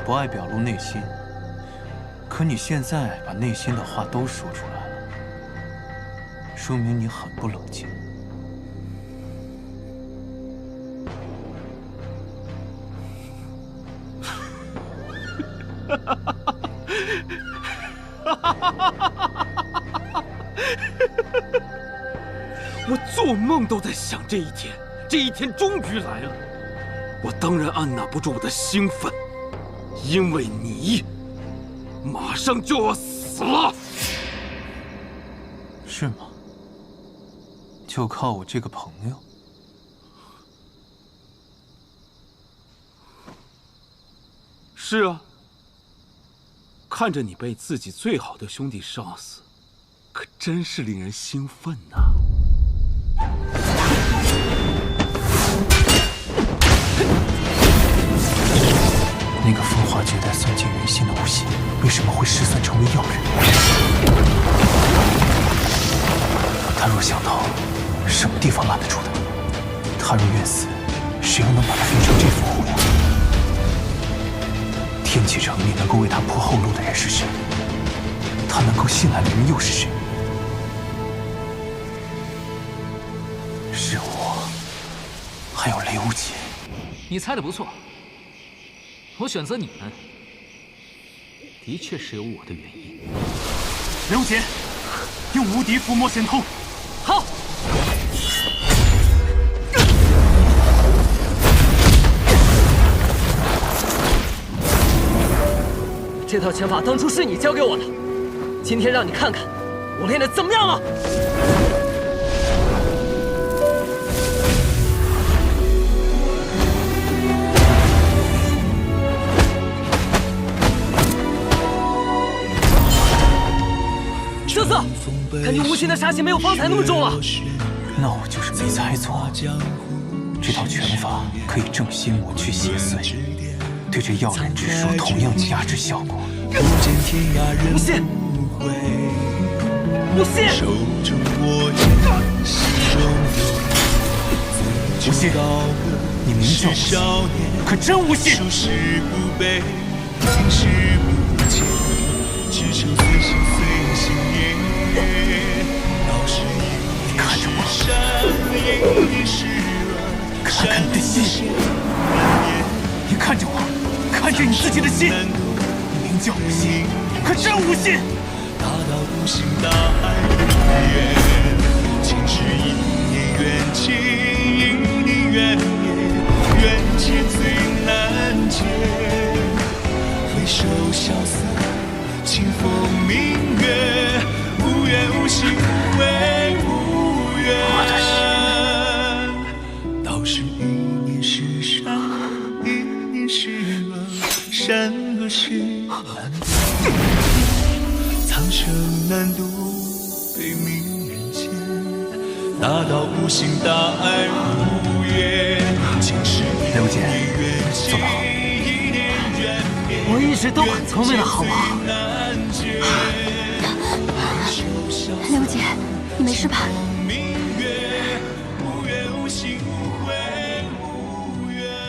不爱表露内心。可你现在把内心的话都说出来了，说明你很不冷静。我做梦都在想这一天，这一天终于来了。我当然按捺不住我的兴奋，因为你马上就要死了。是吗？就靠我这个朋友？是啊，看着你被自己最好的兄弟杀死，可真是令人兴奋呐。那个风华绝代、算计人心的吴昕，为什么会失算成为药人？他若想逃，什么地方拦得住他？他若愿死，谁又能把他变成这副模样？天启城里能够为他铺后路的人是谁？他能够信赖的人又是谁？是我，还有雷无极。你猜的不错，我选择你们，的确是有我的原因。雷无极，用无敌伏魔神通。好。这套拳法当初是你教给我的，今天让你看看我练的怎么样了。瑟瑟，感觉无心的杀气没有方才那么重了。那我就是没猜错，这套拳法可以正心魔去邪祟。 对这药人之术同样有压制效果。无心，无心，无心，你名叫无心，可真无心！你看着我，看看你的心，你看着我。 看着你自己的心，你名叫无心，可真无心！大道无心，大爱无缘，情是一念缘起，一念缘灭，缘千最难解。回首萧瑟，清风明月，无缘无心，无为无缘。道是一念是善，一念是恶。 善恶是难渡，苍生难渡，悲悯人间。大道无心，大爱无缘。雷无极，做得好。我一直都很聪明的，好不好？雷无极，你没事吧？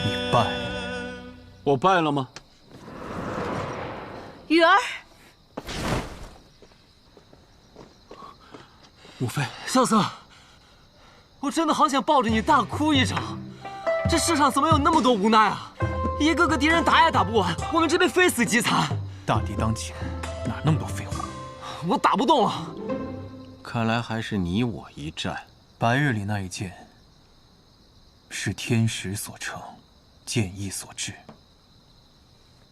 你败。我败了吗？ 雨儿，母妃，瑟瑟，我真的好想抱着你大哭一场。这世上怎么有那么多无奈啊？一个个敌人打也打不完，我们这边非死即残。大敌当前，哪那么多废话？我打不动了。看来还是你我一战。白日里那一剑，是天时所成，剑意所致。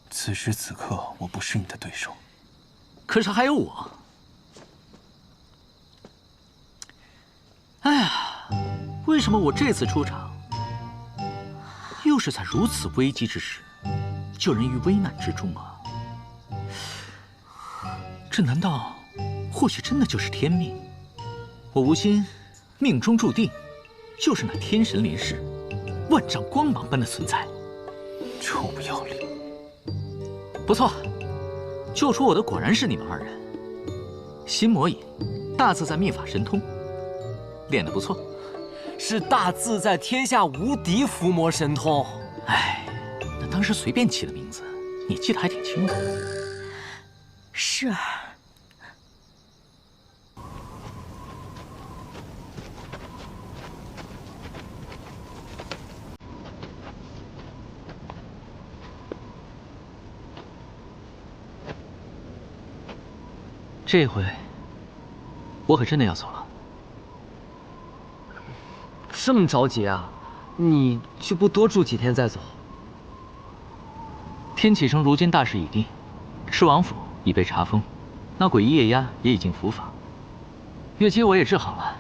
此时此刻，我不是你的对手。可是还有我。哎呀，为什么我这次出场，又是在如此危机之时，救人于危难之中啊？这难道或许真的就是天命？我无心，命中注定，就是那天神临世，万丈光芒般的存在。臭不要脸！ 不错，救出我的果然是你们二人。心魔影，大自在秘法神通，练得不错。是大自在天下无敌伏魔神通。哎，那当时随便起的名字，你记得还挺清楚。是儿。这回，我可真的要走了。这么着急啊？你就不多住几天再走？天启城如今大势已定，狮王府已被查封，那诡异夜鸦也已经伏法。月姬我也治好了，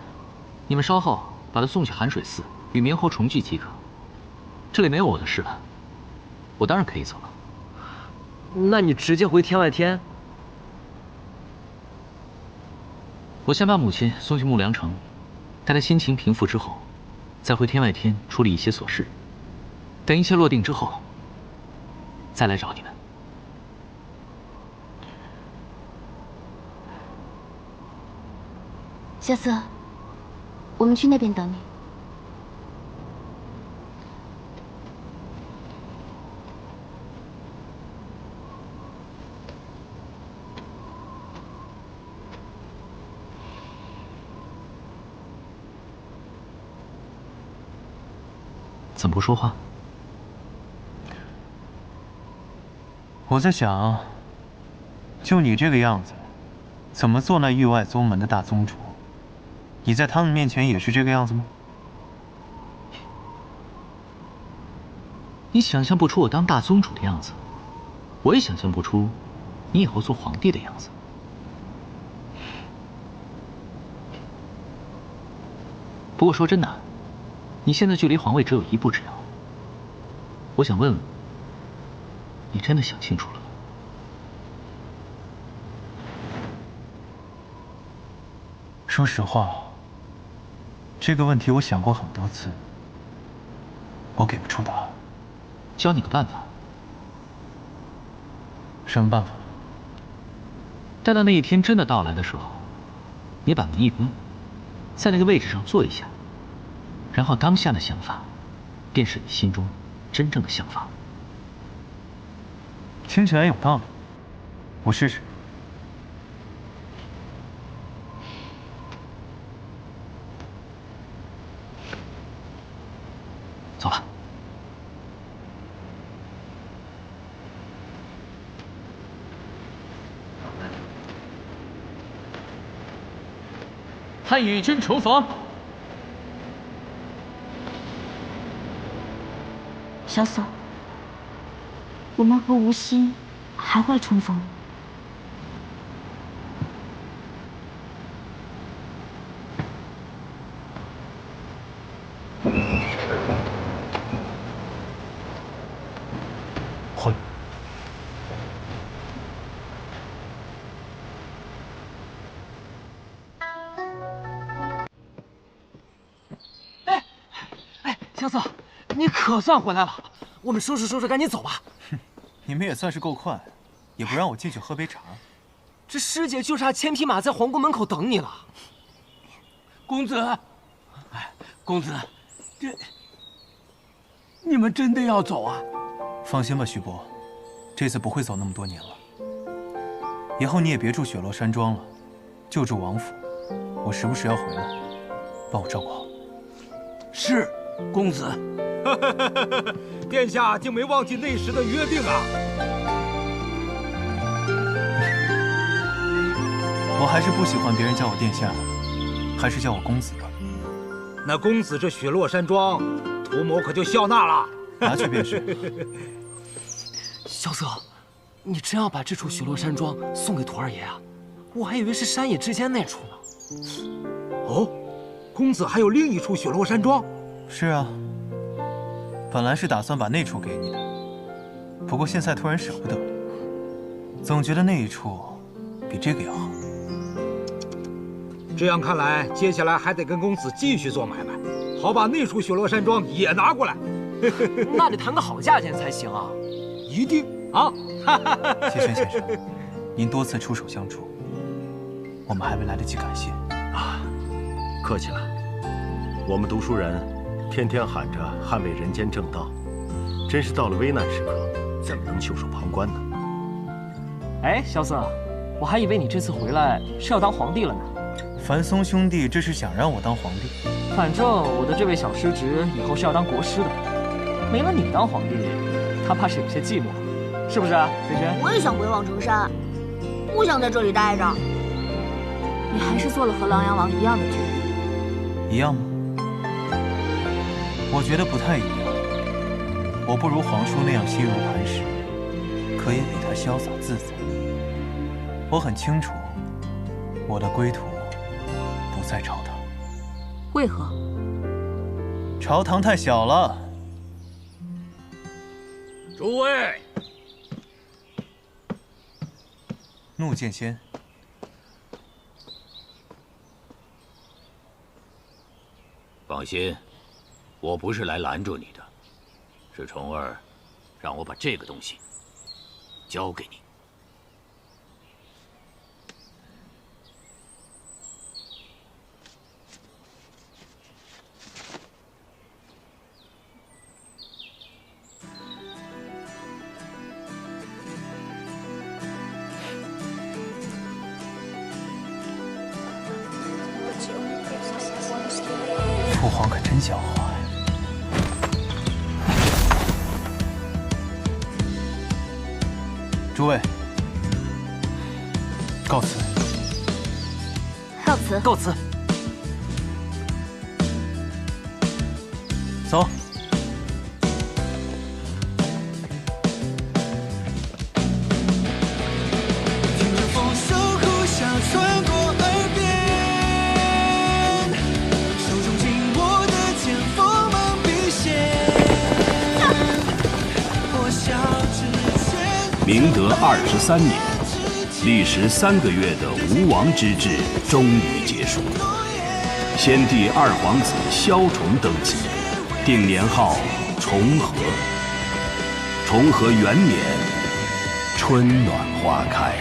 你们稍后把他送去寒水寺，与明侯重聚即可。这里没有我的事了，我当然可以走了。那你直接回天外天？ 我先把母亲送去木良城，待她心情平复之后，再回天外天处理一些琐事。等一切落定之后，再来找你们。小瑟，我们去那边等你。怎么不说话？我在想，就你这个样子，怎么做那域外宗门的大宗主？你在他们面前也是这个样子吗？你想象不出我当大宗主的样子，我也想象不出你以后做皇帝的样子。不过说真的，你现在距离皇位只有一步之遥。我想问问，你真的想清楚了吗？说实话，这个问题我想过很多次，我给不出答案。教你个办法。什么办法？待到那一天真的到来的时候，你把门一关，在那个位置上坐一下，然后当下的想法，便是你心中真正的想法。听起来有道理，我试试。走吧。太乙君筹房。萧瑟，我们和吴昕还会重逢。混！萧瑟，你可算回来了，我们收拾收拾，赶紧走吧。哼，你们也算是够快，也不让我进去喝杯茶。这师姐就差千匹马在皇宫门口等你了。公子，哎，公子，这你们真的要走啊？放心吧，徐伯，这次不会走那么多年了。以后你也别住雪落山庄了，就住王府。我时不时要回来，帮我照顾好。是。公子，殿下竟没忘记那时的约定啊！我还是不喜欢别人叫我殿下，还是叫我公子吧。那公子这雪落山庄，图谋可就笑纳了。拿去便是。萧瑟，你真要把这处雪落山庄送给徒儿爷啊？我还以为是山野之间那处呢。哦，公子还有另一处雪落山庄？是啊，本来是打算把那处给你的，不过现在突然舍不得，总觉得那一处比这个要好。这样看来，接下来还得跟公子继续做买卖，好把那处雪落山庄也拿过来。那得谈个好价钱才行啊！一定啊！谢轩先生，您多次出手相助，我们还没来得及感谢啊。客气了，我们读书人天天喊着捍卫人间正道，真是到了危难时刻，怎么能袖手旁观呢？哎，萧瑟，我还以为你这次回来是要当皇帝了呢。樊松兄弟这是想让我当皇帝？反正我的这位小师侄以后是要当国师的，没了你当皇帝，他怕是有些寂寞，是不是啊，飞轩？我也想回望城山，不想在这里待着。你还是做了和琅琊王一样的决定。一样吗？我觉得不太一样。我不如皇叔那样心如磐石，可也比他潇洒自在。我很清楚，我的归途不在朝堂。为何？朝堂太小了。诸位，怒剑仙。放心，我不是来拦住你的，是虫儿让我把这个东西交给你。父皇可真狡猾呀！诸位，告辞。告辞。告辞。走。听着风声呼啸穿过耳边，手中紧握的剑锋芒毕现。破晓之前，明德23年，历时3个月的吴王之治终于结束。先帝二皇子萧崇登基，定年号重和。重和元年，春暖花开。